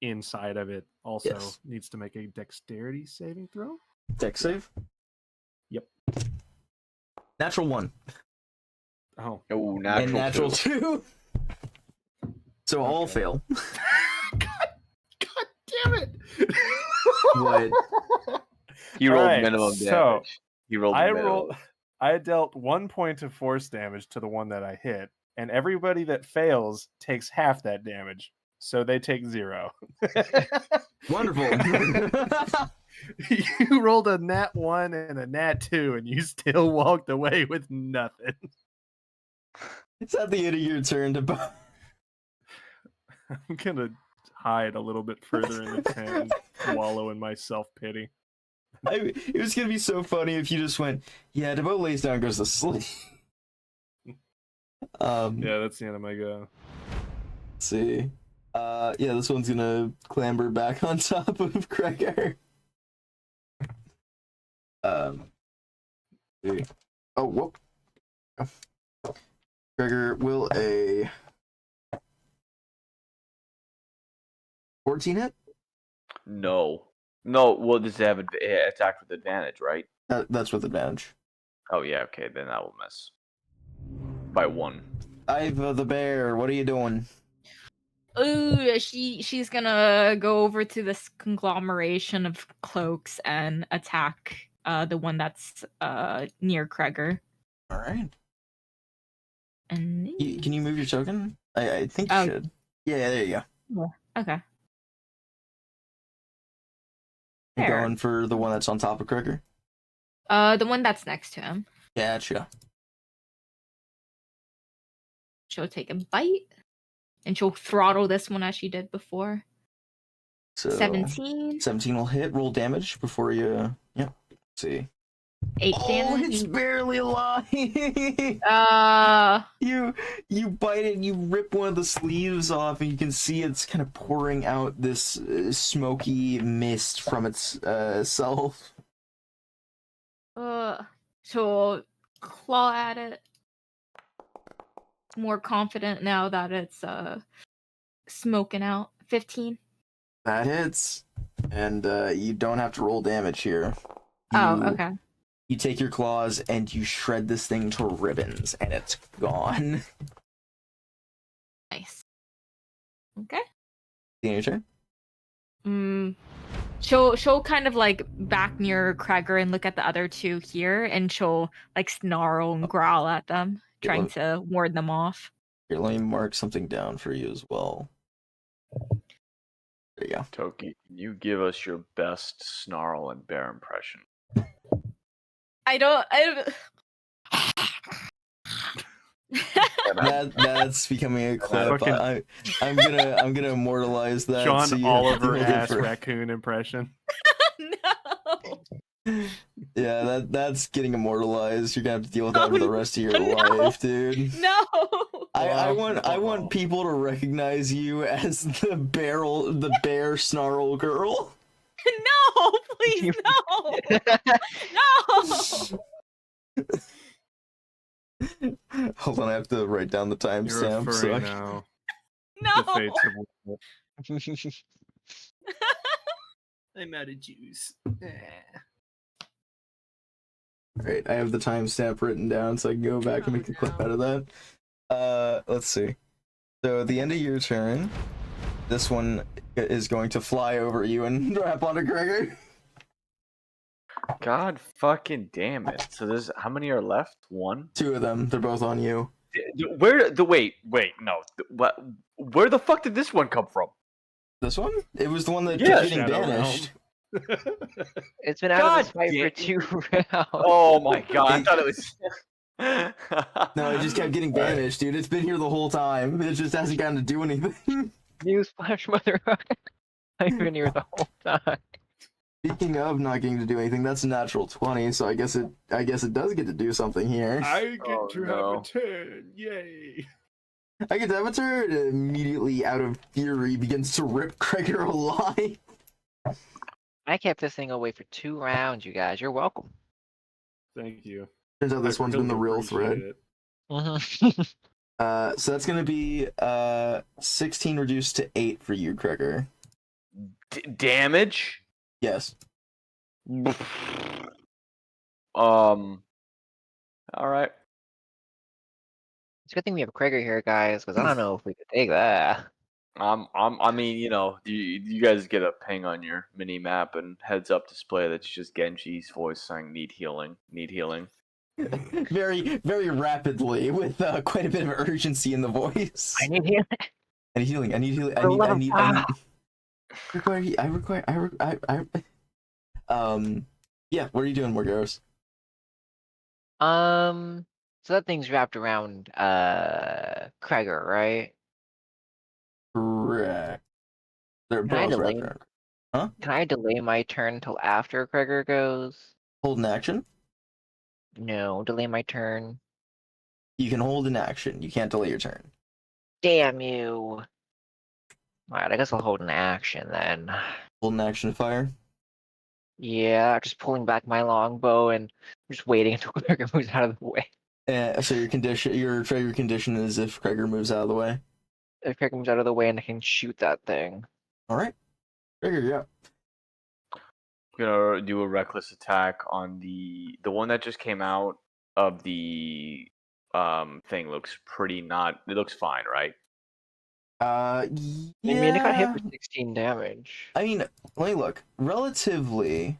Speaker 7: inside of it also needs to make a dexterity saving throw.
Speaker 1: Dex save?
Speaker 7: Yep.
Speaker 1: Natural 1.
Speaker 7: Oh,
Speaker 5: natural
Speaker 1: and natural 2. So all fail.
Speaker 7: God damn it!
Speaker 1: What?
Speaker 5: You rolled minimum damage.
Speaker 7: So
Speaker 5: you rolled minimum.
Speaker 7: I dealt 1 point of force damage to the one that I hit, and everybody that fails takes half that damage. So they take 0.
Speaker 1: Wonderful.
Speaker 7: You rolled a nat 1 and a nat 2, and you still walked away with nothing.
Speaker 1: It's at the end of your turn to.
Speaker 7: I'm gonna hide a little bit further in the tent and wallow in my self-pity.
Speaker 1: It was gonna be so funny if you just went, yeah, DeBow lays down and goes to sleep.
Speaker 7: Yeah, that's the end of my go.
Speaker 1: Let's see. Yeah, this one's gonna clamber back on top of Krager. See. Oh, whoop. Krager, will a 14 hit?
Speaker 5: No. Well, does it have attack with advantage, right?
Speaker 1: That's with advantage.
Speaker 5: Oh yeah, okay, then I will miss by 1.
Speaker 1: Iva the bear, what are you doing?
Speaker 3: Ooh, she's gonna go over to this conglomeration of cloaks and attack the one that's near Krager.
Speaker 1: All right.
Speaker 3: And
Speaker 1: Can you move your token? I think you should. Yeah, there you go.
Speaker 3: Yeah. Okay.
Speaker 1: You're going for the one that's on top of Krager?
Speaker 3: The one that's next to him.
Speaker 1: Gotcha.
Speaker 3: She'll take a bite, and she'll throttle this one as she did before.
Speaker 1: So
Speaker 3: 17.
Speaker 1: 17 will hit. Roll damage before you. Yep. Let's see.
Speaker 3: 8 damage.
Speaker 1: It's barely alive. You bite it, and you rip one of the sleeves off, and you can see it's kind of pouring out this smoky mist from its self.
Speaker 3: She'll claw at it. More confident now that it's smoking out. 15.
Speaker 1: That hits, and you don't have to roll damage here.
Speaker 3: Oh, okay.
Speaker 1: You take your claws and you shred this thing to ribbons, and it's gone.
Speaker 3: Nice. Okay.
Speaker 1: Your turn.
Speaker 3: She'll kind of like back near Kreger and look at the other two here, and she'll like snarl and growl at them, trying to ward them off.
Speaker 1: Here, let me mark something down for you as well. There you go.
Speaker 5: Toki, can you give us your best snarl and bear impression?
Speaker 1: That's becoming a clip. I'm gonna immortalize that.
Speaker 7: John
Speaker 1: so
Speaker 7: Oliver ass raccoon impression.
Speaker 3: No.
Speaker 1: Yeah, that's getting immortalized. You're gonna have to deal with that for the rest of your life, dude.
Speaker 3: No.
Speaker 1: I want people to recognize you as the bear snarl girl.
Speaker 3: No, please no. No.
Speaker 1: Hold on, I have to write down the timestamp.
Speaker 7: You're a furry now.
Speaker 3: No.
Speaker 7: The fates of war.
Speaker 8: I'm out of juice.
Speaker 1: Alright, I have the timestamp written down so I can go back and make a clip out of that. Let's see. So at the end of your turn, this one is going to fly over you and wrap onto Gregor.
Speaker 5: God fucking damn it. So there's how many are left? 1?
Speaker 1: 2 of them. They're both on you.
Speaker 5: Where the wait, no. What where the fuck did this one come from?
Speaker 1: This one? It was the one that
Speaker 5: Yeah,
Speaker 1: kept getting banished.
Speaker 2: It's been out of this fight for 2 rounds.
Speaker 5: Oh my god, I thought it was
Speaker 1: No, it just kept getting banished, dude. It's been here the whole time. It just hasn't gotten to do anything.
Speaker 2: Newsflash, motherfucker. I've been here the whole time.
Speaker 1: Speaking of not getting to do anything, that's a natural 20, so I guess it does get to do something here.
Speaker 7: I get to have a turn. Yay.
Speaker 1: I get to have a turn. It immediately, out of fury, begins to rip Gregor alive.
Speaker 2: I kept this thing away for 2 rounds, you guys. You're welcome.
Speaker 7: Thank you.
Speaker 1: Turns out this one's been the real thread.
Speaker 2: Mm-hmm.
Speaker 1: So that's gonna be 16 reduced to 8 for you, Gregor.
Speaker 5: damage?
Speaker 1: Yes.
Speaker 5: All right.
Speaker 2: It's a good thing we have Kreger here, guys, because I don't know if we could take that.
Speaker 5: I mean, you guys get a ping on your mini map and heads up display that's just Genji's voice saying "need healing, need healing."
Speaker 1: Very, very rapidly, with quite a bit of urgency in the voice.
Speaker 2: I need healing.
Speaker 1: I need healing. I need healing. Yeah. What are you doing, Morgaros?
Speaker 2: So that thing's wrapped around Kreger, right?
Speaker 1: Correct. They're
Speaker 2: Can I
Speaker 1: both
Speaker 2: delay?
Speaker 1: wrapped around. Huh?
Speaker 2: Can I delay my turn until after Kreger goes?
Speaker 1: Hold an action.
Speaker 2: No, delay my turn.
Speaker 1: You can hold an action. You can't delay your turn.
Speaker 2: Damn you. Alright, I guess I'll hold an action then.
Speaker 1: Hold an action to fire.
Speaker 2: Yeah, just pulling back my longbow and just waiting until Kreger moves out of the way.
Speaker 1: So your trigger condition is if Kreger moves out of the way.
Speaker 2: If Kreger moves out of the way and I can shoot that thing.
Speaker 1: All right. Trigger, yeah.
Speaker 5: I'm gonna do a reckless attack on the one that just came out of the thing. Looks pretty not. It looks fine, right?
Speaker 1: Yeah.
Speaker 2: I mean, it got hit for 16 damage.
Speaker 1: I mean, let me look. Relatively,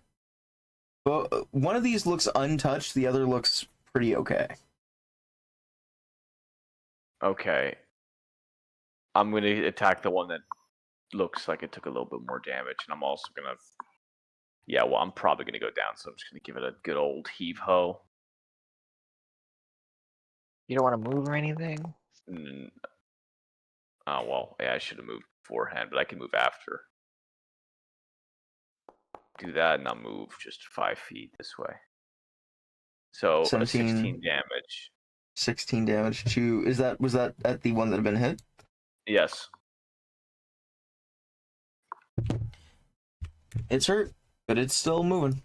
Speaker 1: but one of these looks untouched. The other looks pretty okay.
Speaker 5: Okay. I'm gonna attack the one that looks like it took a little bit more damage, and I'm also gonna. Yeah, well, I'm probably gonna go down, so I'm just gonna give it a good old heave ho.
Speaker 2: You don't want to move or anything?
Speaker 5: Oh well, yeah, I should have moved beforehand, but I can move after. Do that, and I'll move just 5 feet this way. So 16 damage.
Speaker 1: 16 damage to was that at the one that had been hit?
Speaker 5: Yes.
Speaker 1: It's hurt, but it's still moving.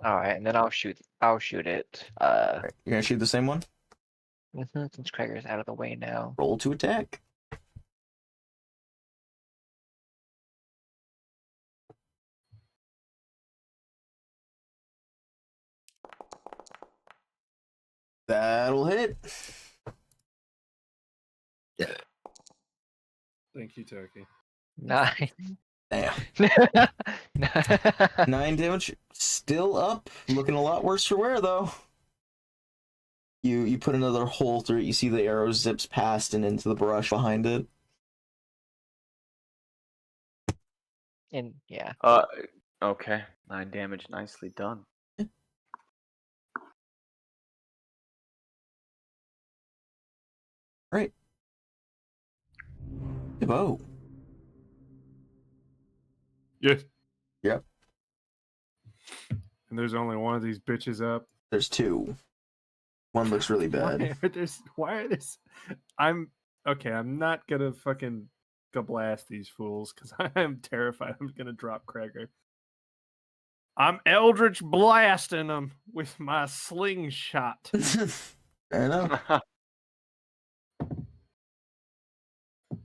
Speaker 2: All right, and then I'll shoot it.
Speaker 1: Alright, you're gonna shoot the same one?
Speaker 2: Since Krager's out of the way now.
Speaker 1: Roll to attack. That'll hit.
Speaker 4: Thank you, Turkey.
Speaker 2: 9.
Speaker 1: Damn. 9 damage. Still up. Looking a lot worse for wear, though. You put another hole through it. You see the arrow zips past and into the brush behind it.
Speaker 2: And yeah.
Speaker 5: Okay. 9 damage. Nicely done.
Speaker 1: Right. Devo.
Speaker 4: Yes.
Speaker 1: Yep.
Speaker 4: And there's only one of these bitches up.
Speaker 1: There's 2. One looks really bad.
Speaker 4: Why are this? I'm okay. I'm not gonna fucking go blast these fools because I am terrified. I'm gonna drop Krager. I'm Eldritch blasting them with my slingshot.
Speaker 1: Fair enough.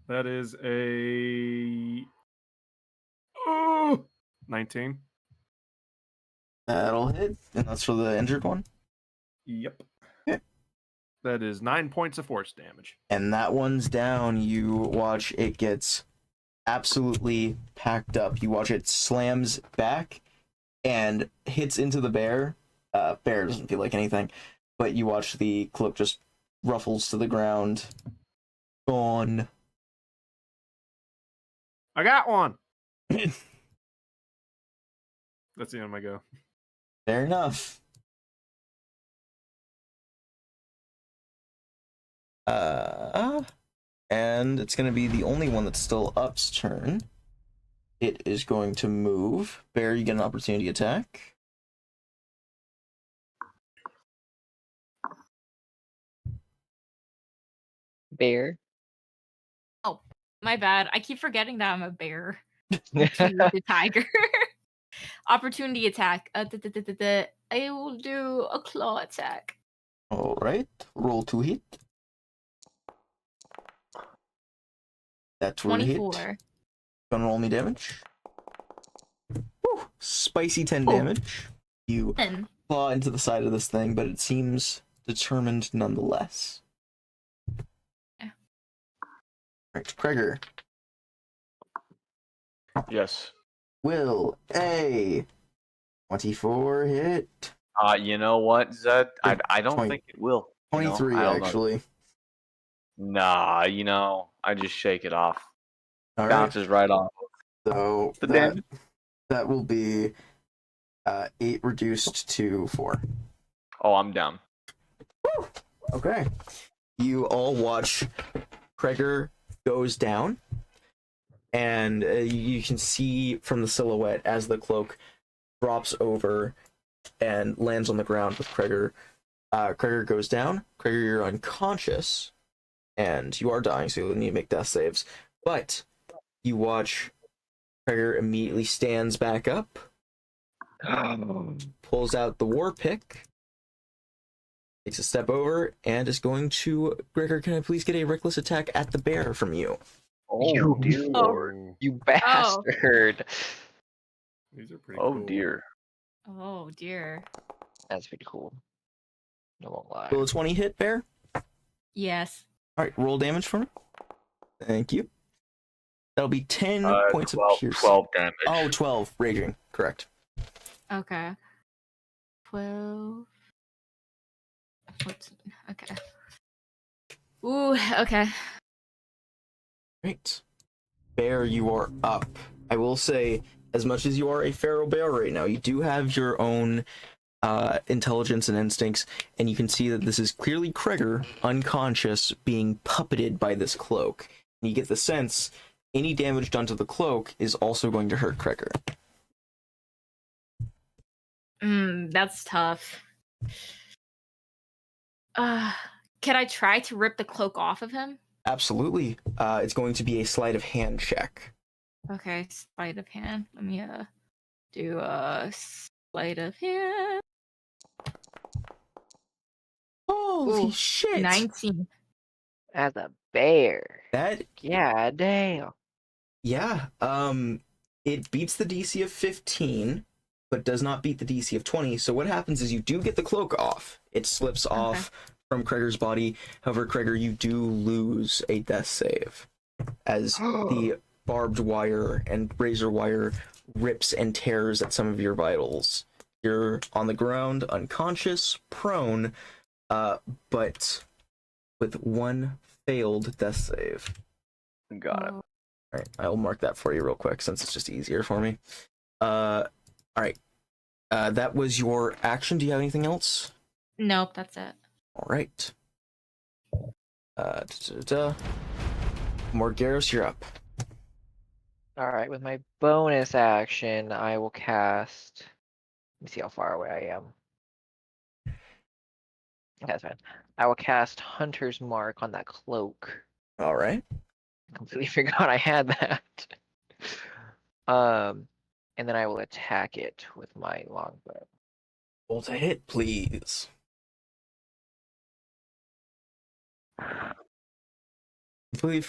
Speaker 4: That is a 19.
Speaker 1: That'll hit, and that's for the injured one.
Speaker 4: Yep.
Speaker 1: Okay.
Speaker 4: That is 9 points of force damage.
Speaker 1: And that one's down. You watch it gets absolutely packed up. You watch it slams back and hits into the bear. Bear doesn't feel like anything, but you watch the cloak just ruffles to the ground. Gone.
Speaker 4: I got one. That's the end of my go.
Speaker 1: Fair enough. And it's going to be the only one that's still up's turn. It is going to move. Bear, you get an opportunity attack.
Speaker 2: Bear.
Speaker 3: Oh, my bad. I keep forgetting that I'm a bear. The tiger. Opportunity attack. I will do a claw attack.
Speaker 1: All right. Roll to hit. That's where hit.
Speaker 3: 24.
Speaker 1: Gonna roll me damage. Woo, spicy 10 damage. You
Speaker 3: 10.
Speaker 1: claw into the side of this thing, but it seems determined nonetheless.
Speaker 3: Yeah.
Speaker 1: Right, Kreger.
Speaker 5: Yes.
Speaker 1: Will a 24 hit?
Speaker 5: You know what, Zed? I don't think it will.
Speaker 1: 23
Speaker 5: actually. Nah, I just shake it off.
Speaker 1: All right.
Speaker 5: Bounces right off.
Speaker 1: So
Speaker 5: The damage.
Speaker 1: that will be 8 reduced to 4.
Speaker 5: Oh, I'm down.
Speaker 1: Woo! Okay. You all watch Kreger goes down, and you can see from the silhouette as the cloak drops over and lands on the ground with Kreger. Kreger goes down. Kreger, you're unconscious, and you are dying, so you'll need to make death saves. But you watch Kreger immediately stands back up, pulls out the war pick, takes a step over, and is going to... Gregor, can I please get a reckless attack at the bear from you?
Speaker 5: Oh,
Speaker 2: You-
Speaker 5: dear
Speaker 3: Oh.
Speaker 5: lord.
Speaker 2: You bastard.
Speaker 4: These are pretty
Speaker 5: Oh,
Speaker 4: cool.
Speaker 5: dear.
Speaker 3: Oh dear.
Speaker 2: That's pretty cool. No won't lie.
Speaker 1: Will a 20 hit, bear?
Speaker 3: Yes.
Speaker 1: All right, roll damage for me. Thank you. That'll be 10 points
Speaker 5: 12,
Speaker 1: of piercing.
Speaker 5: 12 damage.
Speaker 1: Oh, 12. Raging. Correct.
Speaker 3: Okay. 12. 14. Okay. Ooh, okay.
Speaker 1: Great. Bear, you are up. I will say, as much as you are a feral bear right now, you do have your own intelligence and instincts, and you can see that this is clearly Kreger, unconscious, being puppeted by this cloak. And you get the sense any damage done to the cloak is also going to hurt Kreger.
Speaker 3: That's tough. Can I try to rip the cloak off of him?
Speaker 1: Absolutely. It's going to be a sleight of hand check.
Speaker 3: Okay, sleight of hand. Let me do Sleight of hand.
Speaker 1: Holy
Speaker 3: Ooh,
Speaker 1: shit!
Speaker 3: 19.
Speaker 2: As a bear.
Speaker 1: That
Speaker 2: Yeah, damn.
Speaker 1: yeah. It beats the DC of 15, but does not beat the DC of 20. So what happens is you do get the cloak off. It slips off from Kreger's body. However, Kreger, you do lose a death save as the barbed wire and razor wire rips and tears at some of your vitals. You're on the ground, unconscious, prone, but with one failed death save.
Speaker 5: Got it.
Speaker 1: All right, I'll mark that for you real quick since it's just easier for me. All right. That was your action. Do you have anything else?
Speaker 3: Nope, that's it.
Speaker 1: All right. Morgaros, you're up.
Speaker 2: Alright, with my bonus action, I will cast. Let me see how far away I am. Okay, that's fine. I will cast Hunter's Mark on that cloak.
Speaker 1: All right.
Speaker 2: Completely forgot I had that. And then I will attack it with my longbow.
Speaker 1: Roll to hit, please. Completely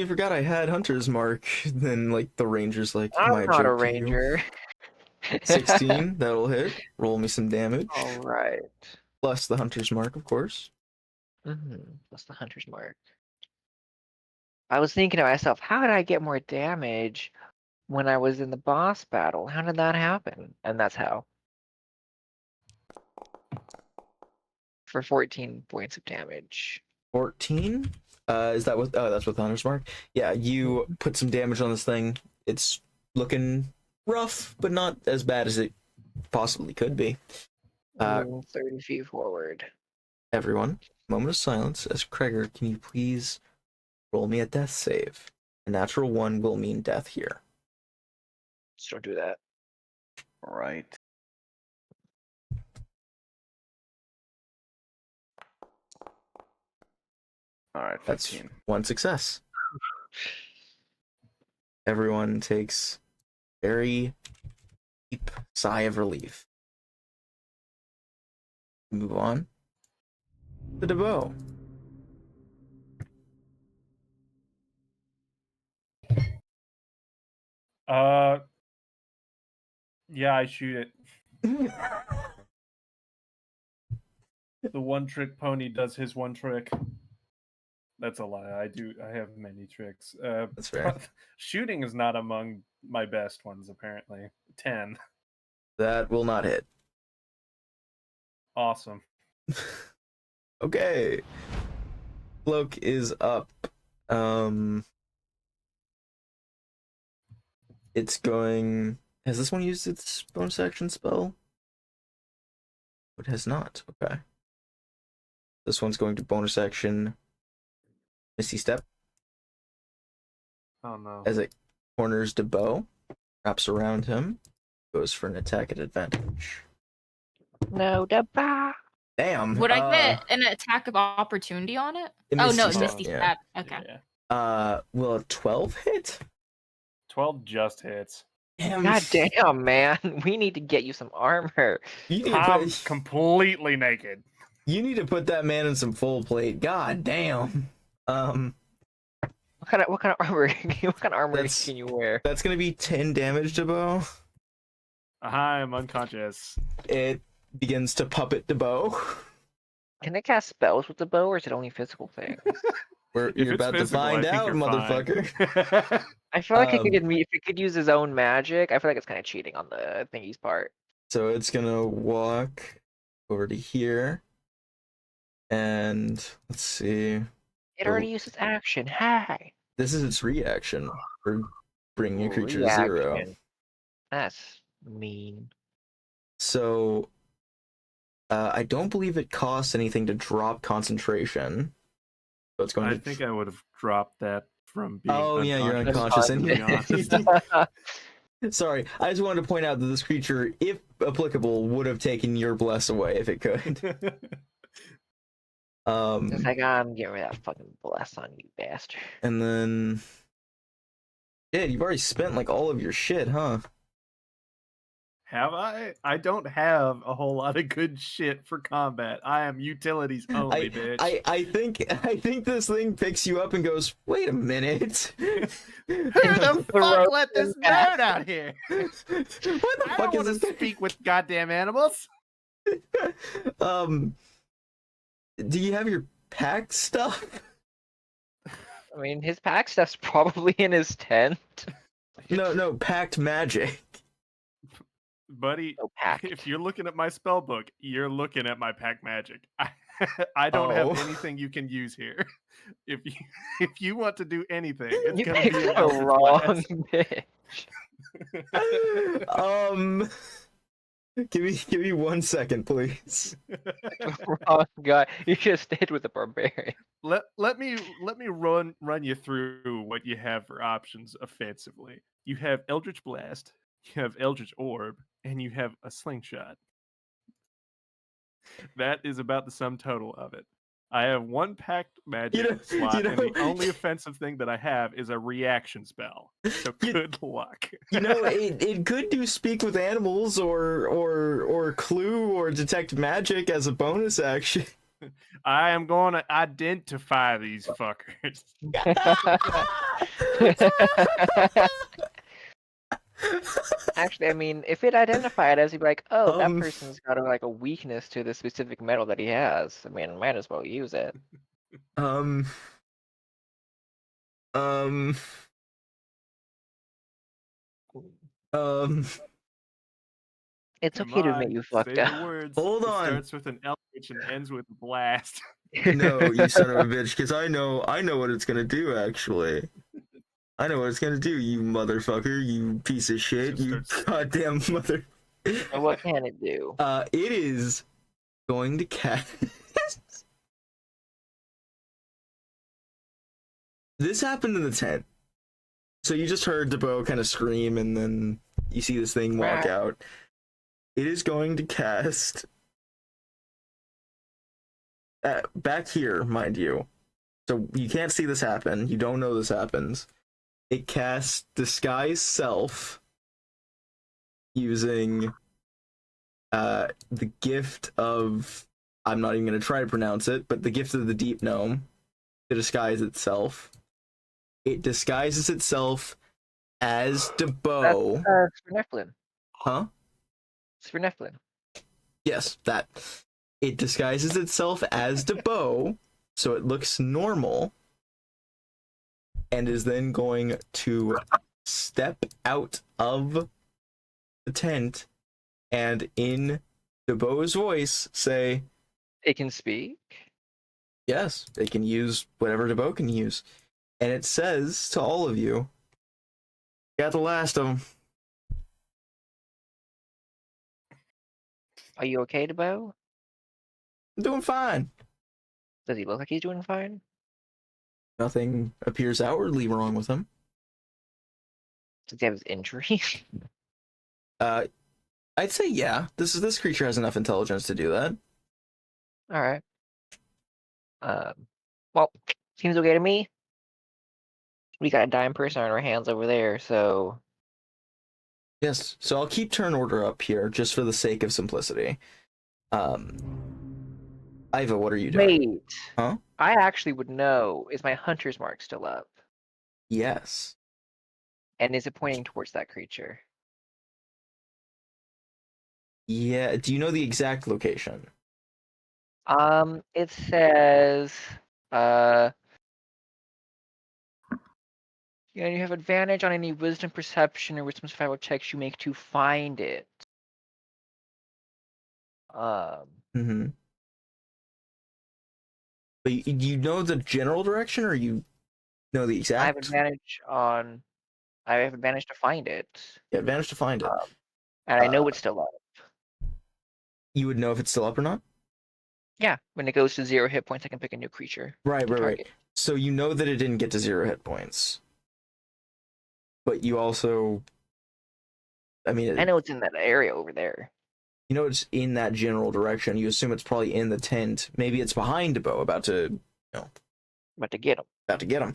Speaker 1: forgot I had Hunter's Mark. Then, like, the ranger's like,
Speaker 2: I'm
Speaker 1: my
Speaker 2: not a
Speaker 1: joke to you.
Speaker 2: ranger.
Speaker 1: 16, that'll hit. Roll me some damage.
Speaker 2: Alright.
Speaker 1: Plus the Hunter's Mark, of course.
Speaker 2: That's the Hunter's Mark. I was thinking to myself, how did I get more damage when I was in the boss battle? How did that happen? And that's how. For 14 points of damage.
Speaker 1: 14? Is that what? Oh, that's with Hunter's Mark. Yeah, you put some damage on this thing. It's looking rough, but not as bad as it possibly could be.
Speaker 2: 30 feet forward.
Speaker 1: Everyone, moment of silence. As Kreger, can you please roll me a death save? A natural 1 will mean death here.
Speaker 2: Just don't do that.
Speaker 5: All right. All right,
Speaker 1: That's
Speaker 5: 15.
Speaker 1: 1 success. Everyone takes very deep sigh of relief. Move on to DeBow.
Speaker 7: Yeah, I shoot it. The one trick pony does his one trick. That's a lie. I have many tricks.
Speaker 1: That's fair.
Speaker 7: Shooting is not among my best ones, apparently. 10.
Speaker 1: That will not hit.
Speaker 7: Awesome.
Speaker 1: Okay. Cloak is up. It's going. Has this one used its bonus action spell? It has not. Okay. This one's going to bonus action Misty Step
Speaker 7: Oh no.
Speaker 1: as it corners DeBow, wraps around him, goes for an attack at advantage.
Speaker 2: No, da-ba!
Speaker 1: Damn.
Speaker 3: Would I get an attack of opportunity on it?
Speaker 1: a
Speaker 3: Oh no,
Speaker 1: Misty
Speaker 3: Misty
Speaker 1: yeah.
Speaker 3: Step. Okay.
Speaker 7: Yeah.
Speaker 1: Will a 12 hit?
Speaker 7: 12 just hits.
Speaker 1: Damn.
Speaker 2: God damn, man. We need to get you some armor.
Speaker 1: You need to
Speaker 7: I'm
Speaker 1: put,
Speaker 7: completely naked.
Speaker 1: you need to put that man in some full plate. God damn.
Speaker 2: What kind of armor? What kind of armor
Speaker 1: That's-
Speaker 2: can you wear?
Speaker 1: That's gonna be 10 damage to Bo.
Speaker 7: I'm unconscious.
Speaker 1: It begins to puppet DeBow.
Speaker 2: Can I cast spells with the bow, or is it only physical things?
Speaker 1: You're
Speaker 7: If it's
Speaker 1: about to
Speaker 7: physical,
Speaker 1: find
Speaker 7: I think
Speaker 1: out,
Speaker 7: you're
Speaker 1: motherfucker.
Speaker 7: fine.
Speaker 2: I feel like
Speaker 1: Um,
Speaker 2: if he could use his own magic, I feel like it's kind of cheating on the thingy's part.
Speaker 1: So it's gonna walk over to here. And let's see.
Speaker 2: It already used its action. Hi.
Speaker 1: This is its reaction for bringing a creature to 0.
Speaker 2: Reaction. That's mean.
Speaker 1: So I don't believe it costs anything to drop concentration. So it's going
Speaker 7: I
Speaker 1: to.
Speaker 7: think I would have dropped that from being
Speaker 1: Oh yeah, you're
Speaker 7: unconscious,
Speaker 1: unconscious.
Speaker 7: to be honest.
Speaker 1: Sorry, I just wanted to point out that this creature, if applicable, would have taken your bless away if it could.
Speaker 2: It's like, I'm getting rid of that fucking bless on you, bastard.
Speaker 1: And then, yeah, you've already spent like all of your shit, huh?
Speaker 7: Have I? I don't have a whole lot of good shit for combat. I am utilities only, bitch.
Speaker 1: I think this thing picks you up and goes, wait a minute.
Speaker 7: Who the fuck let this nerd out here?
Speaker 1: What the
Speaker 7: I
Speaker 1: fuck
Speaker 7: don't
Speaker 1: is
Speaker 7: want
Speaker 1: this
Speaker 7: to
Speaker 1: guy?
Speaker 7: speak with goddamn animals.
Speaker 1: Do you have your pack stuff?
Speaker 2: I mean, his pack stuff's probably in his tent.
Speaker 1: No, packed magic.
Speaker 7: Buddy,
Speaker 2: No pack.
Speaker 7: if you're looking at my spell book, you're looking at my pack magic. I don't have anything you can use here. If you want to do anything, it's
Speaker 2: You
Speaker 7: gonna
Speaker 2: picked
Speaker 7: be an
Speaker 2: the
Speaker 7: Eldritch
Speaker 2: wrong
Speaker 7: Blast.
Speaker 2: bitch.
Speaker 1: Give me 1 second, please.
Speaker 2: Wrong guy. You should have stayed with the barbarian.
Speaker 7: Let me run you through what you have for options offensively. You have Eldritch Blast, you have Eldritch Orb, and you have a slingshot. That is about the sum total of it. I have one packed magic slot, and the only offensive thing that I have is a reaction spell. So good luck.
Speaker 1: It could do speak with animals or clue or detect magic as a bonus action.
Speaker 7: I am going to identify these fuckers.
Speaker 2: Actually, I mean, if it identified us, you'd be like, oh, that
Speaker 1: Um,
Speaker 2: person's got a weakness to the specific metal that he has. I mean, might as well use it.
Speaker 1: um, um,
Speaker 2: It's okay to admit you fucked
Speaker 7: Say
Speaker 2: up.
Speaker 7: the words.
Speaker 1: Hold
Speaker 7: It
Speaker 1: on.
Speaker 7: starts with an Eldritch and ends with blast.
Speaker 1: No, you son of a bitch, because I know what it's gonna do, actually. I know what it's gonna do, you motherfucker, you piece of shit, you goddamn mother.
Speaker 2: And what can it do?
Speaker 1: It is going to cast. This happened in the tent. So you just heard DeBow kind of scream, and then you see this thing walk out. It is going to cast. Back here, mind you. So you can't see this happen. You don't know this happens. It casts Disguise Self using the gift of, I'm not even going to try to pronounce it, but the gift of the Deep Gnome to disguise itself. It disguises itself as DeBow.
Speaker 2: That's Spineflin.
Speaker 1: Huh?
Speaker 2: Spineflin.
Speaker 1: Yes, that. It disguises itself as DeBow, so it looks normal, and is then going to step out of the tent and in DeBow's voice say,
Speaker 2: It can speak?
Speaker 1: yes, they can use whatever DeBow can use. And it says to all of you, got the last of them.
Speaker 2: Are you okay, DeBow?
Speaker 1: I'm doing fine.
Speaker 2: Does he look like he's doing fine?
Speaker 1: Nothing appears outwardly wrong with him.
Speaker 2: Does he have his injury?
Speaker 1: I'd say yeah. This creature has enough intelligence to do that.
Speaker 2: Alright. Well, seems okay to me. We got a dying person on our hands over there, so...
Speaker 1: Yes, so I'll keep turn order up here, just for the sake of simplicity. Iva, what are you doing?
Speaker 2: Wait.
Speaker 1: Huh?
Speaker 2: I actually would know. Is my hunter's mark still up?
Speaker 1: Yes.
Speaker 2: And is it pointing towards that creature?
Speaker 1: Yeah, do you know the exact location?
Speaker 2: It says, you have advantage on any wisdom perception or wisdom survival checks you make to find it.
Speaker 1: Mm-hmm. But you know the general direction, or you know the exact?
Speaker 2: I have advantage to find it.
Speaker 1: Yeah, advantage to find it.
Speaker 2: And I know it's still up.
Speaker 1: You would know if it's still up or not?
Speaker 2: Yeah, when it goes to 0 hit points, I can pick a new creature.
Speaker 1: Right. So you know that it didn't get to 0 hit points. But you also... I mean...
Speaker 2: I know it's in that area over there.
Speaker 1: You know it's in that general direction. You assume it's probably in the tent. Maybe it's behind DeBow, about to
Speaker 2: get him.
Speaker 1: About to get him.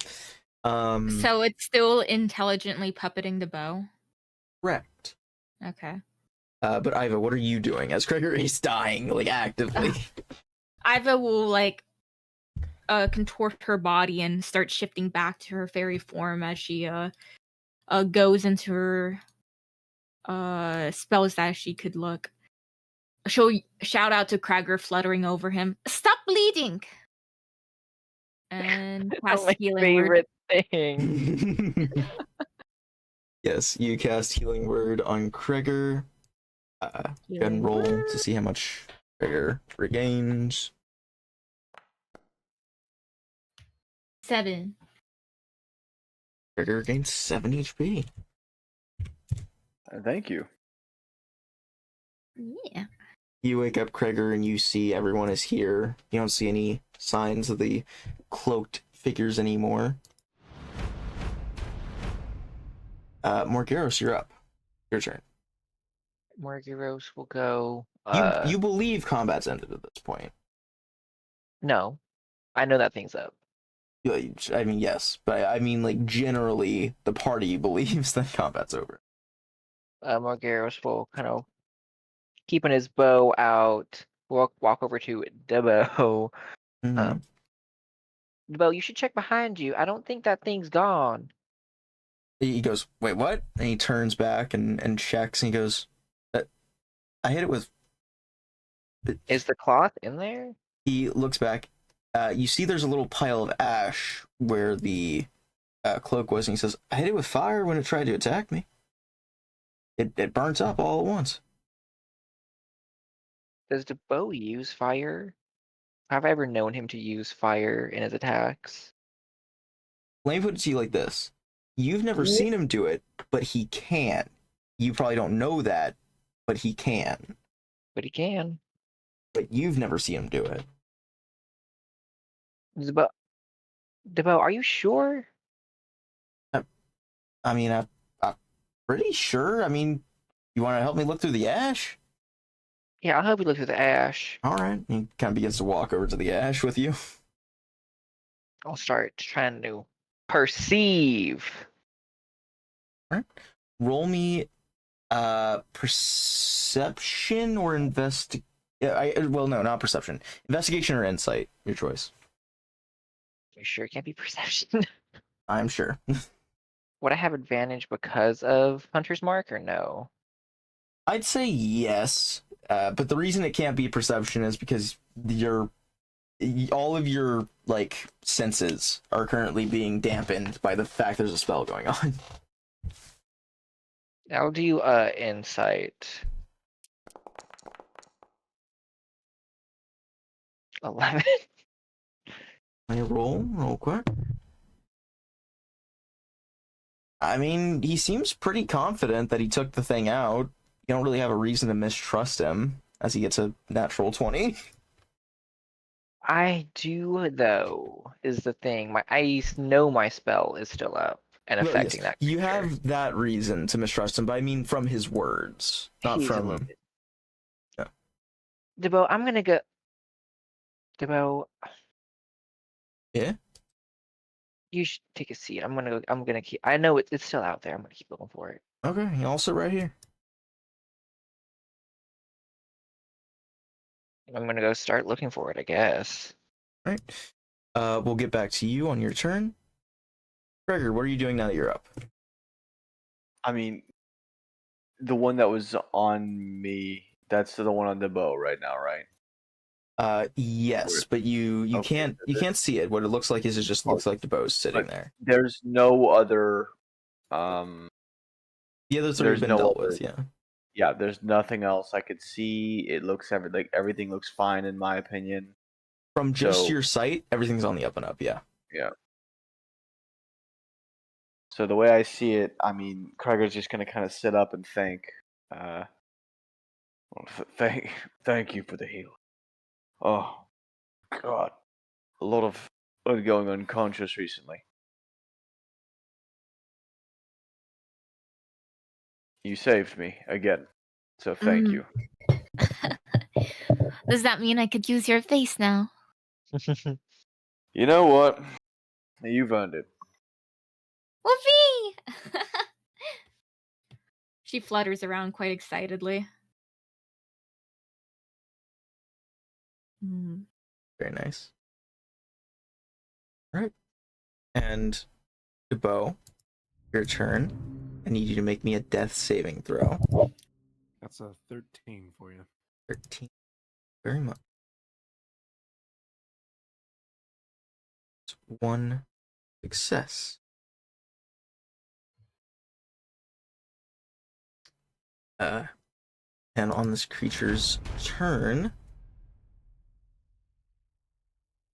Speaker 3: So it's still intelligently puppeting the bow?
Speaker 1: Correct.
Speaker 3: Okay.
Speaker 1: But Iva, what are you doing as Gregory's dying, like actively?
Speaker 3: Iva will like contort her body and start shifting back to her fairy form as she goes into her spells that she could look. She'll shout out to Krager, fluttering over him, "Stop bleeding!" And cast
Speaker 2: My
Speaker 3: healing word.
Speaker 2: favorite thing.
Speaker 1: Yes, you cast Healing Word on Kreger. Go ahead and roll to see how much Kreger regains.
Speaker 3: 7.
Speaker 1: Kreger gains 7 HP.
Speaker 5: Thank you.
Speaker 3: Yeah.
Speaker 1: You wake up, Kreger, and you see everyone is here. You don't see any signs of the cloaked figures anymore. Morgaros, you're up. Your turn.
Speaker 2: Morgiros will go.
Speaker 1: You believe combat's ended at this point.
Speaker 2: No, I know that thing's up.
Speaker 1: I mean, yes, but I mean, like, generally, the party believes that combat's over.
Speaker 2: Morgiros will kind of keeping his bow out. Walk over to Debo.
Speaker 1: Mhm.
Speaker 2: Debo, you should check behind you. I don't think that thing's gone.
Speaker 1: He goes, "Wait, what?" And he turns back and checks, and he goes, "I hit it with."
Speaker 2: Is the cloth in there?
Speaker 1: He looks back. You see there's a little pile of ash where the cloak was, and he says, "I hit it with fire when it tried to attack me. It burns up all at once."
Speaker 2: Does Debo use fire? Have I ever known him to use fire in his attacks?
Speaker 1: Let me put it to you like this. You've never seen him do it, but he can. You probably don't know that, but he can.
Speaker 2: But he can.
Speaker 1: But you've never seen him do it.
Speaker 2: Debo, are you sure?
Speaker 1: I mean, I'm pretty sure. I mean, you want to help me look through the ash?
Speaker 2: Yeah, I'll help you look through the ash.
Speaker 1: All right. He kind of begins to walk over to the ash with you.
Speaker 2: I'll start trying to perceive.
Speaker 1: All right. Roll me perception or well, no, not perception. Investigation or insight, your choice.
Speaker 2: You sure it can't be perception?
Speaker 1: I'm sure.
Speaker 2: Would I have advantage because of Hunter's Mark or no?
Speaker 1: I'd say yes, but the reason it can't be perception is because all of your like senses are currently being dampened by the fact there's a spell going on.
Speaker 2: I'll do insight. 11.
Speaker 1: Let me roll quick. I mean, he seems pretty confident that he took the thing out. You don't really have a reason to mistrust him as he gets a natural 20.
Speaker 2: I do though, is the thing. I know my spell is still up and
Speaker 1: Well,
Speaker 2: affecting
Speaker 1: yes,
Speaker 2: that
Speaker 1: you
Speaker 2: creature.
Speaker 1: have that reason to mistrust him, but I mean from his words, not
Speaker 2: He's
Speaker 1: from...
Speaker 2: eluded.
Speaker 1: Yeah.
Speaker 2: Debo, I'm gonna go. Debo,
Speaker 1: Yeah?
Speaker 2: you should take a seat. I'm gonna keep. I know it's still out there. I'm gonna keep looking for it.
Speaker 1: Okay, he also right here.
Speaker 2: I'm gonna go start looking for it, I guess.
Speaker 1: All right. We'll get back to you on your turn. Gregor, what are you doing now that you're up?
Speaker 5: I mean, the one that was on me, that's the one on the bow right now, right?
Speaker 1: Yes, but you
Speaker 5: Okay,
Speaker 1: can't see it. What it looks like is it just looks like the bow's sitting there.
Speaker 5: There's no other
Speaker 1: The other three have been dealt with, yeah.
Speaker 5: Yeah, there's nothing else I could see. It looks everything looks fine in my opinion.
Speaker 1: From just your sight, everything's on the up and up, yeah.
Speaker 5: Yeah. So the way I see it, I mean, Krager's just gonna kind of sit up and think. Thank you for the heal. Oh, God, a lot of going unconscious recently. You saved me again, so thank you.
Speaker 3: Does that mean I could use your face now?
Speaker 5: You know what? You've earned it.
Speaker 3: Whoopee! She flutters around quite excitedly. Mm.
Speaker 1: Very nice. All right. And Debo, your turn. I need you to make me a death saving throw.
Speaker 4: That's a 13 for you.
Speaker 1: 13. Very much. It's one success. And on this creature's turn,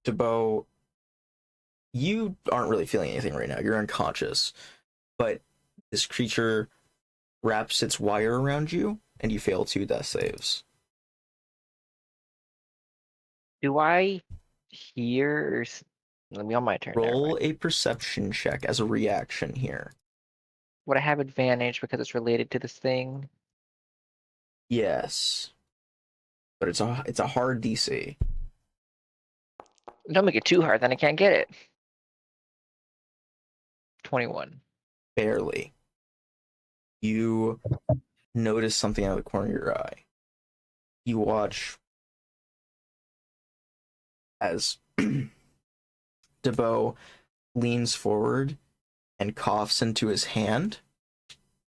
Speaker 1: Debo, you aren't really feeling anything right now. You're unconscious. But this creature wraps its wire around you, and you fail 2 death saves.
Speaker 2: Do I hear? Let me on my turn. Never
Speaker 1: Roll
Speaker 2: mind.
Speaker 1: a perception check as a reaction here.
Speaker 2: Would I have advantage because it's related to this thing?
Speaker 1: Yes. But it's a hard DC.
Speaker 2: Don't make it too hard, then I can't get it. 21.
Speaker 1: Barely. You notice something out of the corner of your eye. You watch as Debo leans forward and coughs into his hand.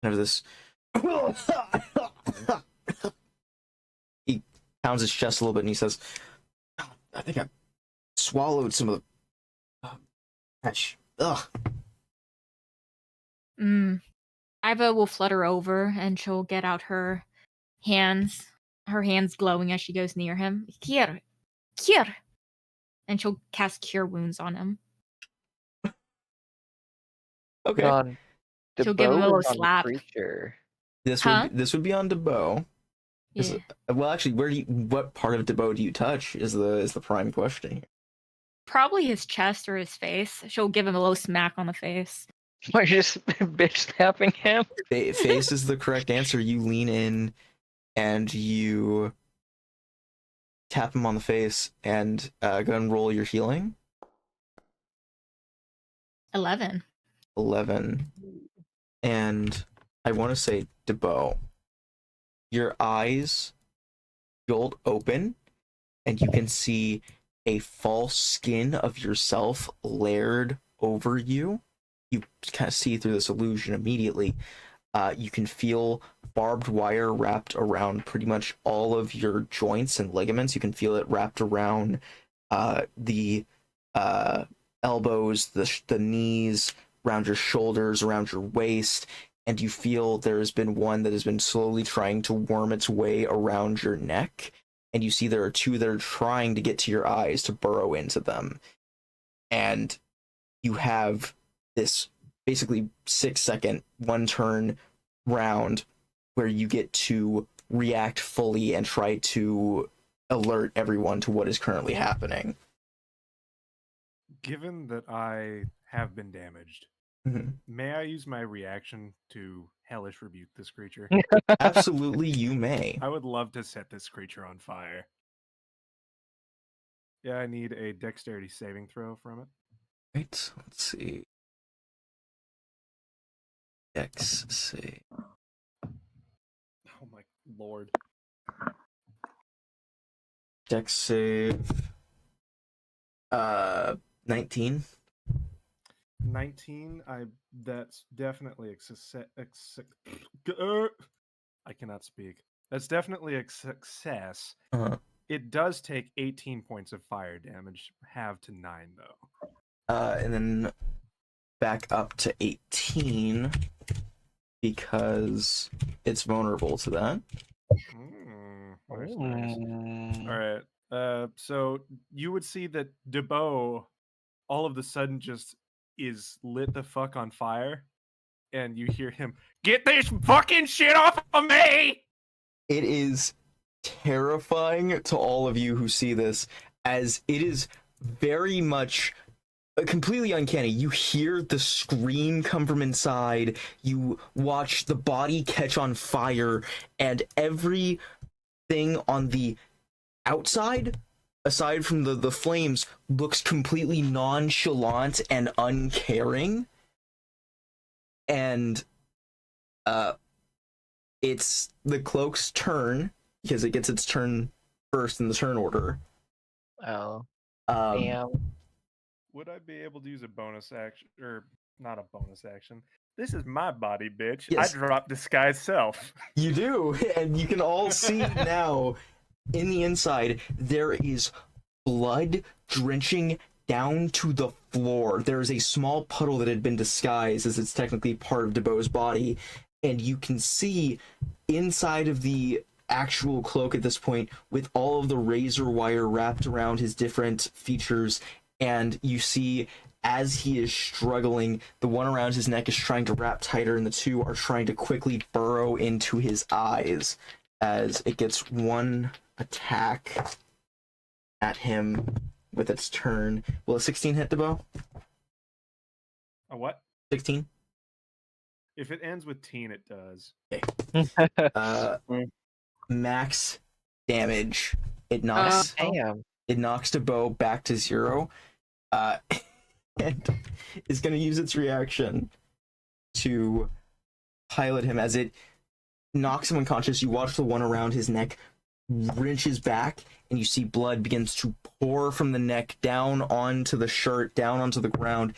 Speaker 1: Kind of this. He pounds his chest a little bit and he says, I think I swallowed some of the ash. Ugh.
Speaker 3: Iva will flutter over and she'll get out her hands glowing as she goes near him. Here. And she'll cast Cure Wounds on him.
Speaker 1: Okay.
Speaker 2: On the
Speaker 3: She'll give him a
Speaker 2: boat
Speaker 3: little
Speaker 2: or on the
Speaker 3: slap.
Speaker 2: creature?
Speaker 1: This
Speaker 3: Huh?
Speaker 1: would be on Debo.
Speaker 3: Yeah.
Speaker 1: Well, actually, what part of Debo do you touch is the prime question here.
Speaker 3: Probably his chest or his face. She'll give him a little smack on the face.
Speaker 2: Why you're just bitch slapping him?
Speaker 1: Face is the correct answer. You lean in and you tap him on the face and go ahead and roll your healing.
Speaker 3: 11.
Speaker 1: 11. And I want to say, Debo, your eyes jolt open and you can see a false skin of yourself layered over you. You kind of see through this illusion immediately. You can feel barbed wire wrapped around pretty much all of your joints and ligaments. You can feel it wrapped around the elbows, the knees, around your shoulders, around your waist, and you feel there has been one that has been slowly trying to worm its way around your neck. And you see there are 2 that are trying to get to your eyes to burrow into them. And you have this basically 6-second, 1 turn round where you get to react fully and try to alert everyone to what is currently happening.
Speaker 4: Given that I have been damaged, may I use my reaction to hellish rebuke this creature?
Speaker 1: Absolutely, you may.
Speaker 4: I would love to set this creature on fire. Yeah, I need a dexterity saving throw from it.
Speaker 1: Right, let's see. Dex save.
Speaker 4: Oh my lord.
Speaker 1: Dex save. 19.
Speaker 4: 19. That's definitely I cannot speak. That's definitely a success. It does take 18 points of fire damage, halved to 9 though.
Speaker 1: And then back up to 18 because it's vulnerable to that.
Speaker 4: Nice. All right. So you would see that Debo all of a sudden just is lit the fuck on fire, and you hear him, "Get this fucking shit off of me!"
Speaker 1: It is terrifying to all of you who see this, as it is very much completely uncanny. You hear the scream come from inside, you watch the body catch on fire, and everything on the outside, aside from the flames, looks completely nonchalant and uncaring. And it's the cloak's turn, because it gets its turn first in the turn order.
Speaker 2: Oh,
Speaker 1: Um,
Speaker 2: damn.
Speaker 7: Would I be able to use a bonus action, or not a bonus action? This is my body, bitch.
Speaker 1: Yes.
Speaker 7: I drop disguise self.
Speaker 1: You do, and you can all see now in the inside there is blood drenching down to the floor. There is a small puddle that had been disguised as it's technically part of DeBo's body, and you can see inside of the actual cloak at this point with all of the razor wire wrapped around his different features, and you see as he is struggling, the one around his neck is trying to wrap tighter, and the two are trying to quickly burrow into his eyes as it gets one attack at him with its turn. Will a 16 hit DeBo?
Speaker 7: A what?
Speaker 1: 16?
Speaker 7: If it ends with teen, it does.
Speaker 1: Max damage. It knocks
Speaker 2: Damn.
Speaker 1: DeBo back to 0. And is going to use its reaction to pilot him as it knocks him unconscious. You watch the one around his neck wrenches back, and you see blood begins to pour from the neck down onto the shirt, down onto the ground,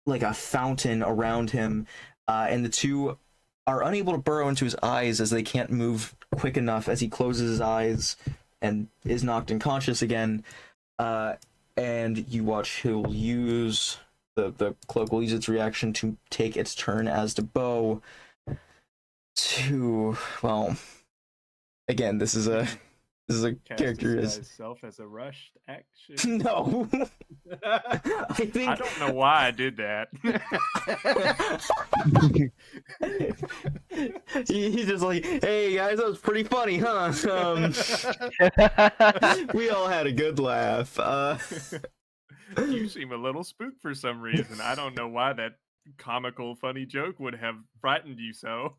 Speaker 1: like a fountain around him. And the two are unable to burrow into his eyes as they can't move quick enough as he closes his eyes and is knocked unconscious again. And you watch he'll use the cloak will use its reaction to take its turn as DeBo to, well, again, this is a character is
Speaker 7: self as a rushed action.
Speaker 1: no. I think
Speaker 7: I don't know why I did that.
Speaker 1: he's just like, hey guys, that was pretty funny, huh? We all had a good laugh.
Speaker 7: You seem a little spooked for some reason. I don't know why that comical, funny joke would have frightened you so.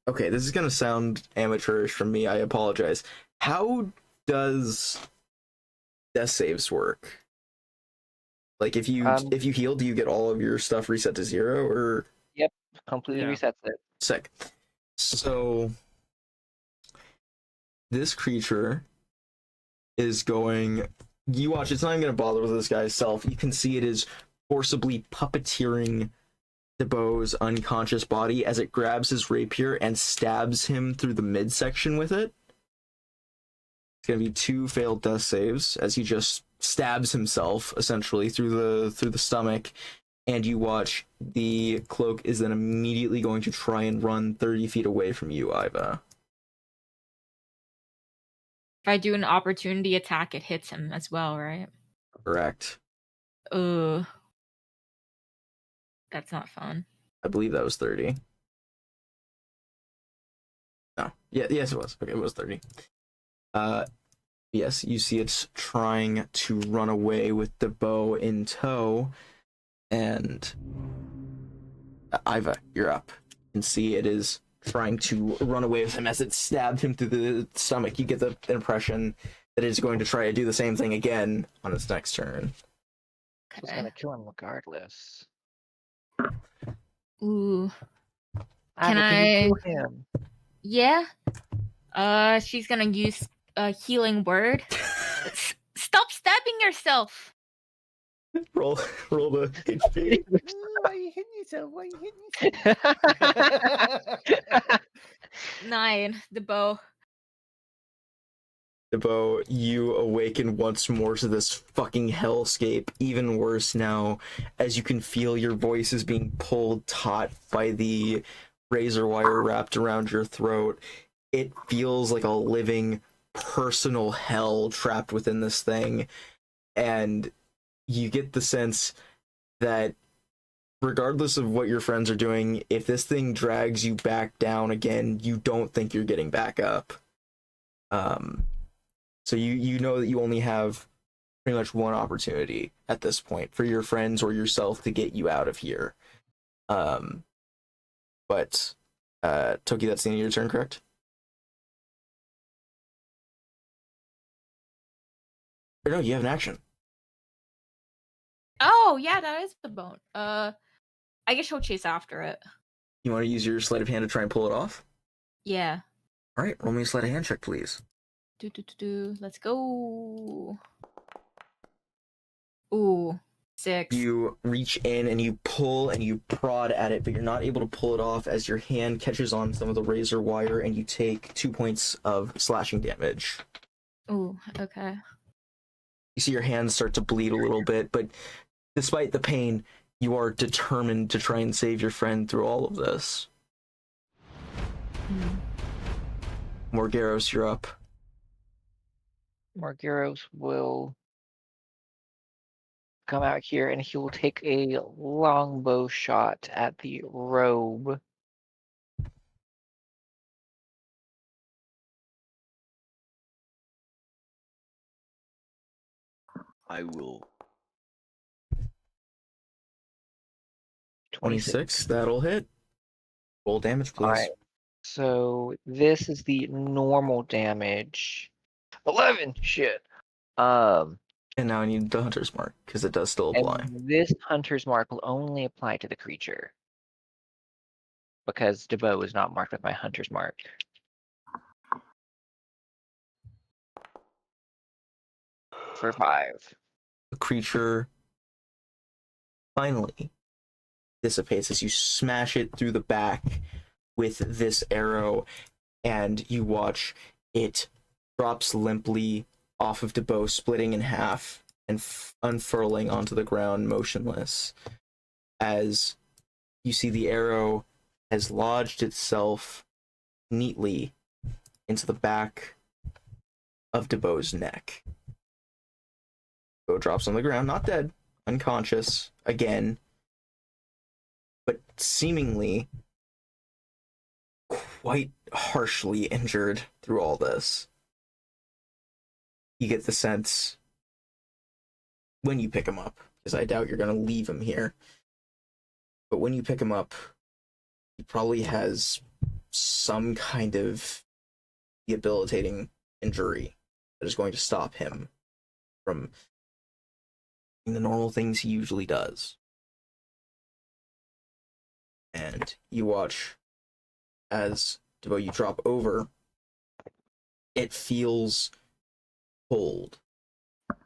Speaker 1: Okay, this is gonna sound amateurish from me, I apologize. How does death saves work? Like if you heal, do you get all of your stuff reset to 0, or
Speaker 2: Yep, completely
Speaker 7: Yeah.
Speaker 2: resets it.
Speaker 1: sick? So this creature is going, you watch, it's not even gonna bother with this guy's self. You can see it is forcibly puppeteering DeBo's unconscious body as it grabs his rapier and stabs him through the midsection with it. It's gonna be 2 failed death saves as he just stabs himself essentially through the stomach, and you watch the cloak is then immediately going to try and run 30 feet away from you, Iva.
Speaker 3: If I do an opportunity attack, it hits him as well, right?
Speaker 1: Correct.
Speaker 3: That's not fun.
Speaker 1: I believe that was 30. No. Yeah, yes it was. Okay, it was 30. Yes, you see it's trying to run away with DeBo in tow, and Iva, you're up. You can see it is trying to run away with him as it stabbed him through the stomach. You get the impression that it's going to try to do the same thing again on its next turn.
Speaker 2: It's gonna kill him regardless.
Speaker 3: Ooh.
Speaker 2: Can
Speaker 3: I-
Speaker 2: you kill him?
Speaker 3: Yeah. She's gonna use a healing word. Stop stabbing yourself.
Speaker 1: Roll the HP.
Speaker 8: Why you hitting yourself? Why you hitting yourself?
Speaker 3: 9. The bow.
Speaker 1: DeBo, you awaken once more to this fucking hellscape, even worse now, as you can feel your voice is being pulled taut by the razor wire wrapped around your throat. It feels like a living, personal hell trapped within this thing, and you get the sense that regardless of what your friends are doing, if this thing drags you back down again, you don't think you're getting back up. So you know that you only have pretty much one opportunity at this point for your friends or yourself to get you out of here. But Toki, that's the end of your turn, correct? Or no, you have an action.
Speaker 3: Oh, yeah, that is the bone. I guess she'll chase after it.
Speaker 1: You want to use your sleight of hand to try and pull it off?
Speaker 3: Yeah.
Speaker 1: All right, roll me a sleight of hand check, please.
Speaker 3: Let's go. Ooh, 6.
Speaker 1: You reach in and you pull and you prod at it, but you're not able to pull it off as your hand catches on some of the razor wire and you take 2 points of slashing damage.
Speaker 3: Ooh, okay.
Speaker 1: You see your hand start to bleed a little bit, but despite the pain, you are determined to try and save your friend through all of this. Morgaros, you're up.
Speaker 2: Margueros will come out here and he will take a longbow shot at the robe.
Speaker 5: I will.
Speaker 1: 26, that'll hit. Roll damage, please.
Speaker 2: All right. So this is the normal damage. 11. Shit.
Speaker 1: And now I need the hunter's mark, because it does still apply.
Speaker 2: And this hunter's mark will only apply to the creature. Because DeVoe is not marked with my hunter's mark. For 5.
Speaker 1: The creature finally dissipates as you smash it through the back with this arrow, and you watch it drops limply off of DeBow, splitting in half and unfurling onto the ground motionless, as you see the arrow has lodged itself neatly into the back of DeBow's neck. DeBow drops on the ground, not dead, unconscious again, but seemingly quite harshly injured through all this. You get the sense when you pick him up, because I doubt you're going to leave him here, but when you pick him up, he probably has some kind of debilitating injury that is going to stop him from doing the normal things he usually does. And you watch as DeVoe, you drop over. It feels cold.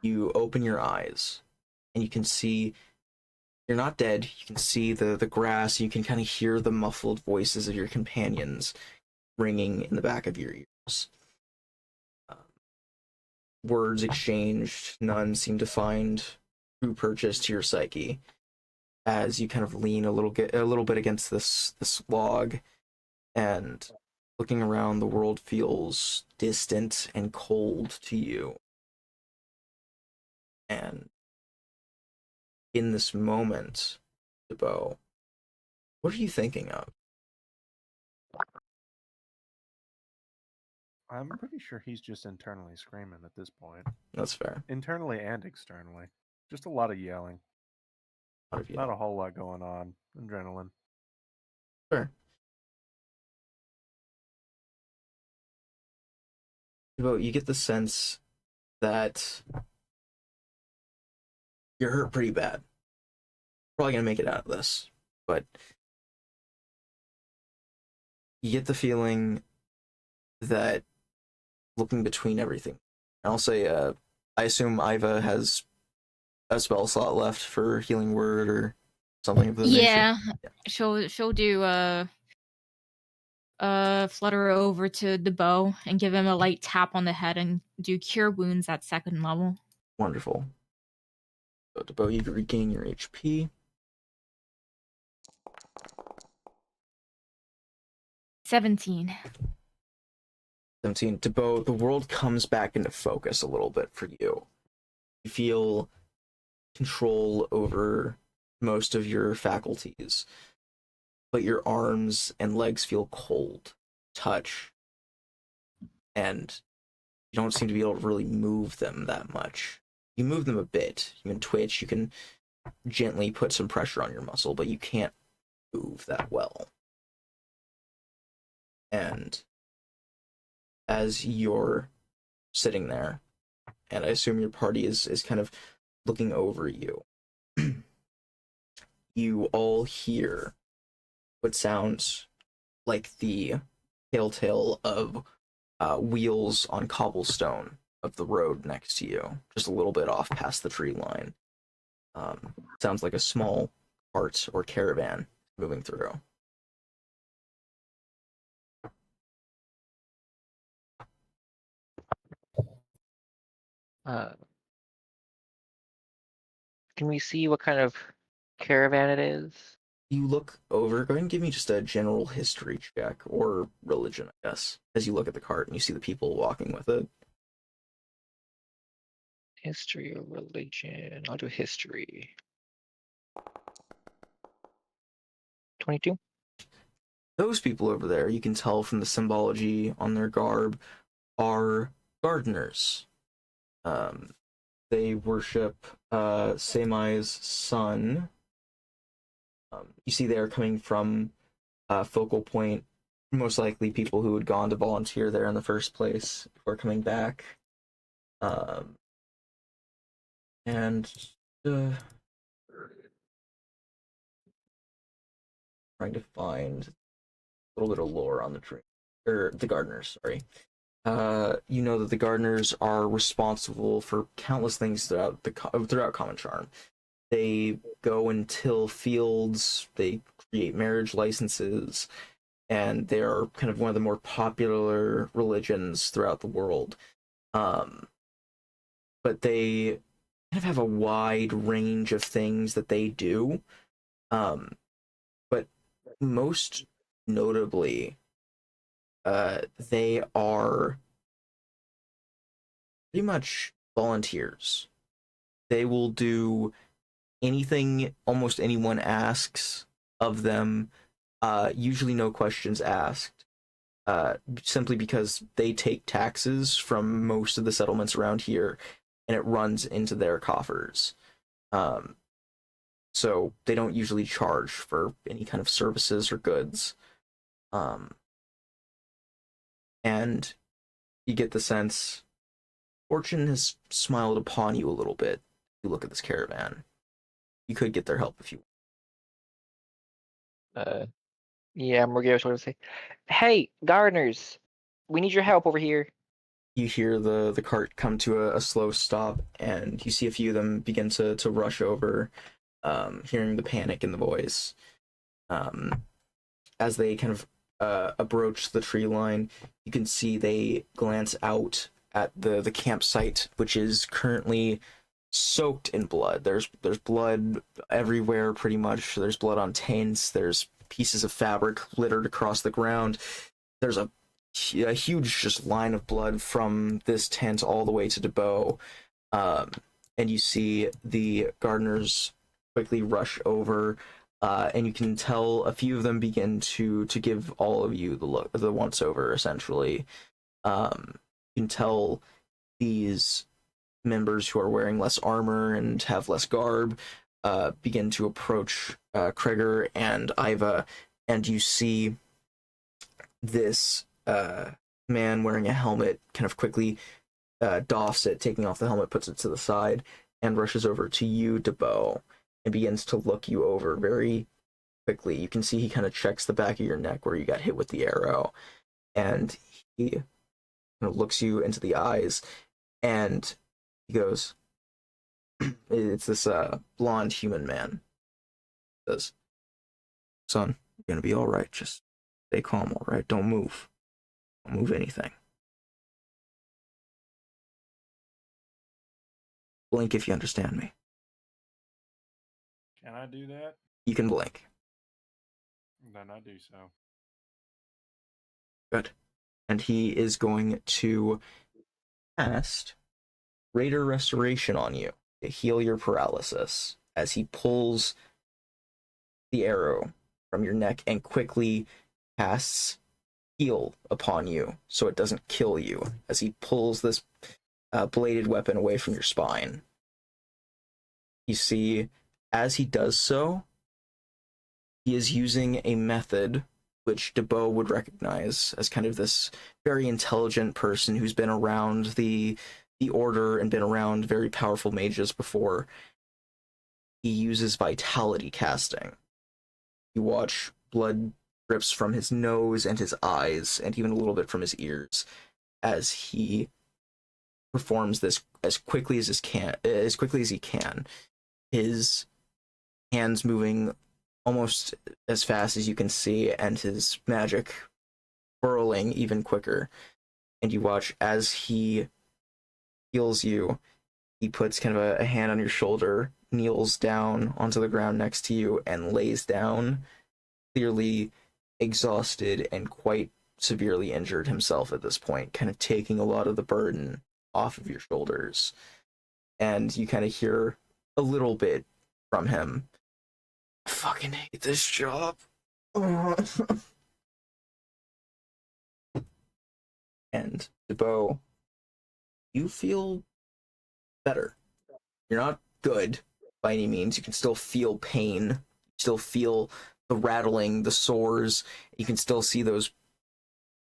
Speaker 1: You open your eyes and you can see you're not dead. You can see the grass. You can kind of hear the muffled voices of your companions ringing in the back of your ears. Words exchanged, none seem to find true purchase to your psyche as you kind of lean a little bit against this log, and looking around, the world feels distant and cold to you. And in this moment, DeBow, what are you thinking of?
Speaker 7: I'm pretty sure he's just internally screaming at this point.
Speaker 1: That's fair.
Speaker 7: Internally and externally. Just a lot of yelling. Not a whole lot going on. Adrenaline.
Speaker 1: Sure. DeBow, you get the sense that you're hurt pretty bad. Probably gonna make it out of this, but you get the feeling that looking between everything, and I'll say, I assume Iva has a spell slot left for healing word or something of the nature.
Speaker 3: Yeah, she'll do flutter over to DeBow and give him a light tap on the head and do cure wounds at 2nd level.
Speaker 1: Wonderful. So DeBow, you regain your HP.
Speaker 3: 17.
Speaker 1: 17. DeBow, the world comes back into focus a little bit for you. You feel control over most of your faculties, but your arms and legs feel cold, touch, and you don't seem to be able to really move them that much. You move them a bit. You can twitch, you can gently put some pressure on your muscle, but you can't move that well. And as you're sitting there, and I assume your party is kind of looking over you, you all hear what sounds like the telltale of wheels on cobblestone of the road next to you, just a little bit off past the tree line. Sounds like a small cart or caravan moving through.
Speaker 2: Uh, can we see what kind of caravan it is?
Speaker 1: You look over, go ahead and give me just a general history check, or religion, I guess, as you look at the cart and you see the people walking with it.
Speaker 2: History or religion? I'll do history. 22?
Speaker 1: Those people over there, you can tell from the symbology on their garb, are gardeners. They worship Semai's son. You see they are coming from Focal Point, most likely people who had gone to volunteer there in the first place before coming back. And trying to find a little bit of lore on the tree, or the gardeners, sorry. You know that the gardeners are responsible for countless things throughout Common Charm. They go and till fields, they create marriage licenses, and they are kind of one of the more popular religions throughout the world. But they kind of have a wide range of things that they do. But most notably, they are pretty much volunteers. They will do anything almost anyone asks of them, usually no questions asked, simply because they take taxes from most of the settlements around here, and it runs into their coffers. So they don't usually charge for any kind of services or goods. And you get the sense fortune has smiled upon you a little bit. You look at this caravan. You could get their help if you
Speaker 2: want. Yeah, Morgana sort of say, "Hey, gardeners, we need your help over here."
Speaker 1: You hear the cart come to a slow stop, and you see a few of them begin to rush over, hearing the panic in the voice. As they kind of approach the tree line, you can see they glance out at the campsite, which is currently soaked in blood. There's blood everywhere, pretty much. There's blood on tents. There's pieces of fabric littered across the ground. There's a huge just line of blood from this tent all the way to Debo. And you see the gardeners quickly rush over, and you can tell a few of them begin to give all of you the once over, essentially. You can tell these members who are wearing less armor and have less garb begin to approach Kreger and Iva, and you see this man wearing a helmet kind of quickly doffs it, taking off the helmet, puts it to the side, and rushes over to you, Debo, and begins to look you over very quickly. You can see he kind of checks the back of your neck where you got hit with the arrow, and he kind of looks you into the eyes, and he goes, it's this blonde human man. He says, "Son, you're gonna be all right. Just stay calm, all right? Don't move. Don't move anything. Blink if you understand me."
Speaker 7: Can I do that?
Speaker 1: You can blink.
Speaker 7: Then I do so.
Speaker 1: Good. And he is going to cast Greater Restoration on you to heal your paralysis as he pulls the arrow from your neck and quickly casts Heal upon you so it doesn't kill you as he pulls this bladed weapon away from your spine. You see, as he does so, he is using a method which Debo would recognize as kind of this very intelligent person who's been around the Order and been around very powerful mages before. He uses vitality casting. You watch blood drips from his nose and his eyes, and even a little bit from his ears, as he performs this as quickly as he can. His hands moving almost as fast as you can see, and his magic whirling even quicker. And you watch as he heals you. He puts kind of a hand on your shoulder, kneels down onto the ground next to you, and lays down, clearly exhausted and quite severely injured himself at this point, kind of taking a lot of the burden off of your shoulders. And you kind of hear a little bit from him. I fucking hate this job. And DeBow, you feel better. You're not good by any means. You can still feel pain. You still feel the rattling, the sores. You can still see those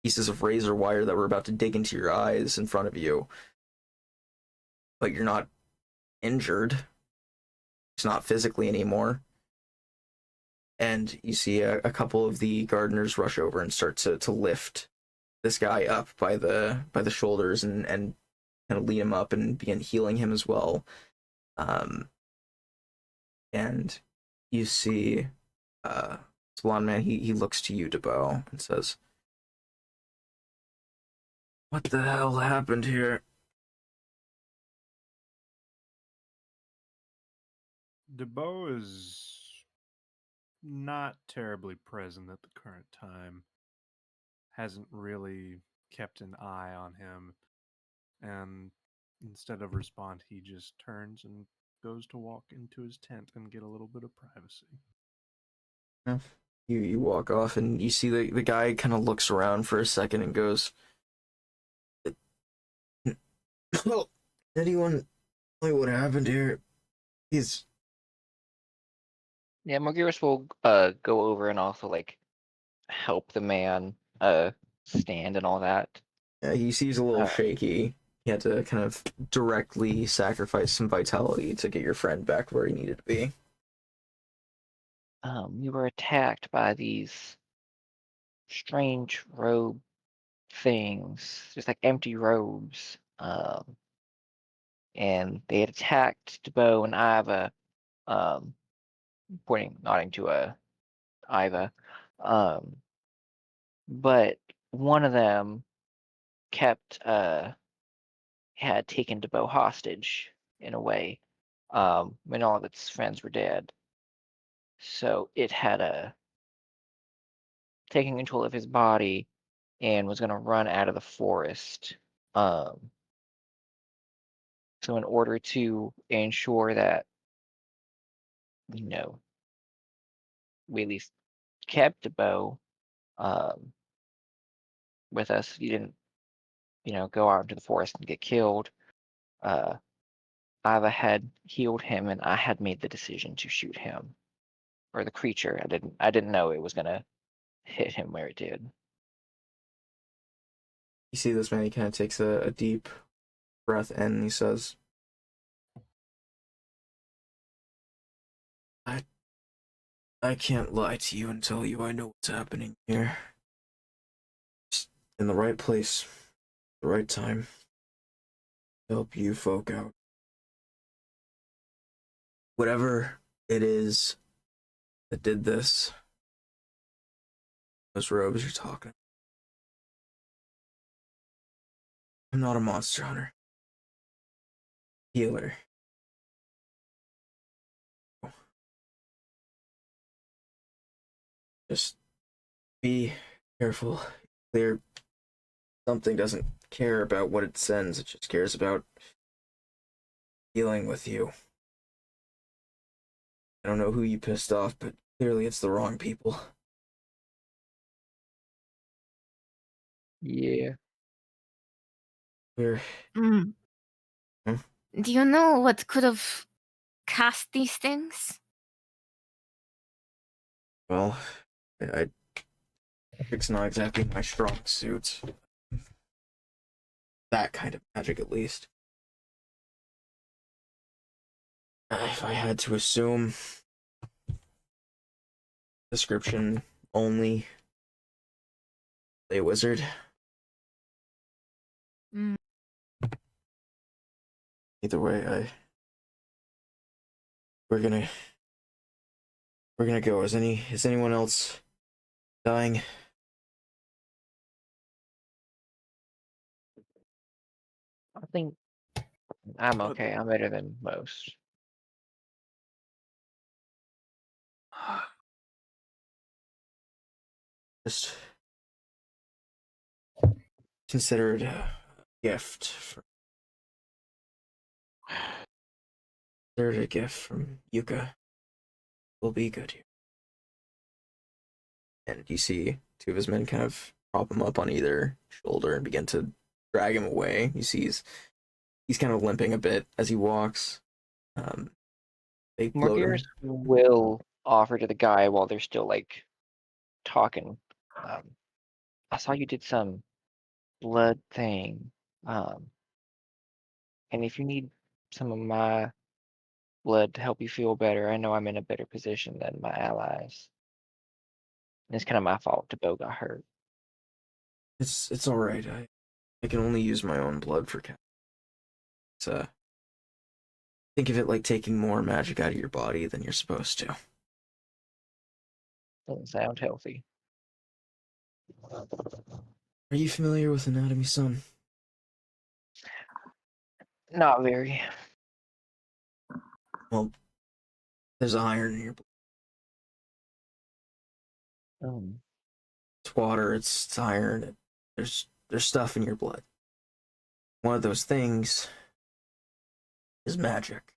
Speaker 1: pieces of razor wire that were about to dig into your eyes in front of you. But you're not injured. It's not physically anymore. And you see a couple of the gardeners rush over and start to lift this guy up by the shoulders and kind of lead him up and begin healing him as well. And you see this blonde man, he looks to you, DeBow, and says, "What the hell happened here?"
Speaker 7: DeBow is not terribly present at the current time. Hasn't really kept an eye on him. And instead of respond, he just turns and goes to walk into his tent and get a little bit of privacy.
Speaker 1: Yeah. You walk off and you see the guy kind of looks around for a second and goes, "Well, anyone tell me what happened here? He's..."
Speaker 2: Yeah, Morgiris will go over and also like help the man stand and all that.
Speaker 1: Yeah, he seems a little shaky. He had to kind of directly sacrifice some vitality to get your friend back where he needed to be.
Speaker 2: We were attacked by these strange robe things, just like empty robes. And they had attacked DeBow and Iva, nodding to Iva. But one of them had taken DeBow hostage in a way, when all of its friends were dead. So it had taken control of his body and was going to run out of the forest. So in order to ensure that, we at least kept DeBow with us, he didn't, go out into the forest and get killed. Iva had healed him, and I had made the decision to shoot him, or the creature. I didn't know it was gonna hit him where it did.
Speaker 1: You see this man, he kind of takes a deep breath in and he says, I can't lie to you and tell you I know what's happening here. Just in the right place, the right time, to help you folk out. Whatever it is that did this, those robes you're talking about. I'm not a monster hunter. Healer. Just be careful. Clear. Something doesn't care about what it sends, it just cares about dealing with you. I don't know who you pissed off, but clearly it's the wrong people.
Speaker 2: Yeah.
Speaker 1: We're...
Speaker 3: Mm.
Speaker 1: Hmm?
Speaker 3: Do you know what could have cast these things?
Speaker 1: Well, it's not exactly my strong suit. That kind of magic, at least. If I had to assume, description only, a wizard. Either way, we're gonna go. Is anyone else dying?
Speaker 2: I think I'm okay. I'm better than most.
Speaker 1: Just consider it a gift. Consider it a gift from Yuka. We'll be good here. And you see two of his men kind of prop him up on either shoulder and begin to drag him away. You see he's kind of limping a bit as he walks. They load him.
Speaker 2: Morgiers will offer to the guy while they're still like talking. I saw you did some blood thing. And if you need some of my blood to help you feel better, I know I'm in a better position than my allies. And it's kind of my fault Bo got hurt.
Speaker 1: It's all right. I can only use my own blood for cat. It's think of it like taking more magic out of your body than you're supposed to.
Speaker 2: Doesn't sound healthy.
Speaker 1: Are you familiar with anatomy, son?
Speaker 2: Not very.
Speaker 1: Well, there's iron in your blood. It's water, it's iron. There's stuff in your blood. One of those things is magic.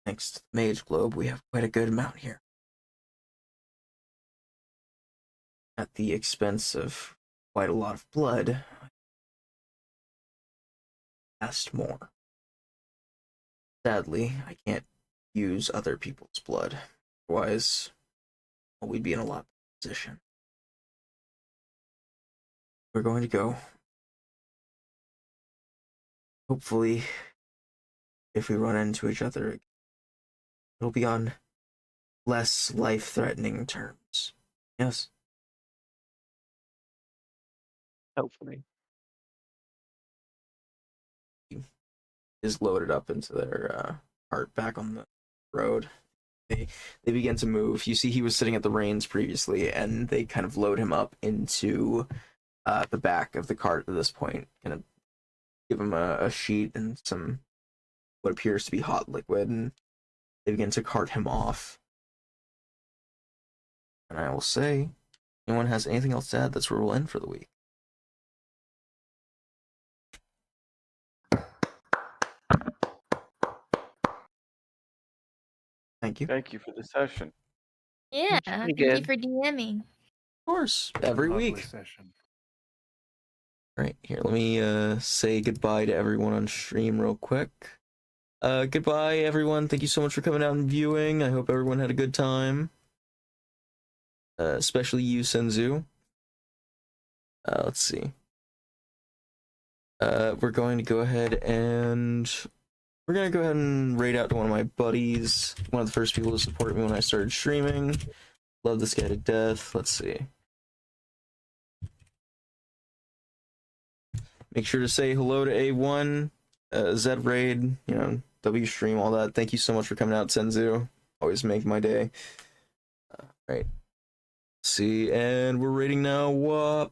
Speaker 1: Thanks to the Mage Globe, we have quite a good amount here. At the expense of quite a lot of blood, I asked more. Sadly, I can't use other people's blood. Otherwise, well, we'd be in a lot better position. We're going to go. Hopefully, if we run into each other, it'll be on less life-threatening terms. Yes?
Speaker 2: Hopefully.
Speaker 1: Is loaded up into their cart back on the road. They begin to move. You see he was sitting at the reins previously, and they kind of load him up into the back of the cart at this point. Kind of give him a sheet and some what appears to be hot liquid, and they begin to cart him off. And I will say, anyone has anything else to add, that's where we'll end for the week. Thank you.
Speaker 5: Thank you for the session.
Speaker 3: Yeah,
Speaker 2: pretty
Speaker 3: thank you
Speaker 2: good.
Speaker 3: for DMing.
Speaker 1: Of course, every
Speaker 4: Lovely
Speaker 1: week.
Speaker 4: session.
Speaker 1: All right, here, let me say goodbye to everyone on stream real quick. Goodbye, everyone. Thank you so much for coming out and viewing. I hope everyone had a good time. Especially you, Senzu. Let's see. We're going to go ahead and raid out to one of my buddies. One of the first people to support me when I started streaming. Love this guy to death. Let's see. Make sure to say hello to A1, Zed Raid, you know, W Stream, all that. Thank you so much for coming out, Senzu. Always make my day. Right. Let's see, and we're raiding now. What?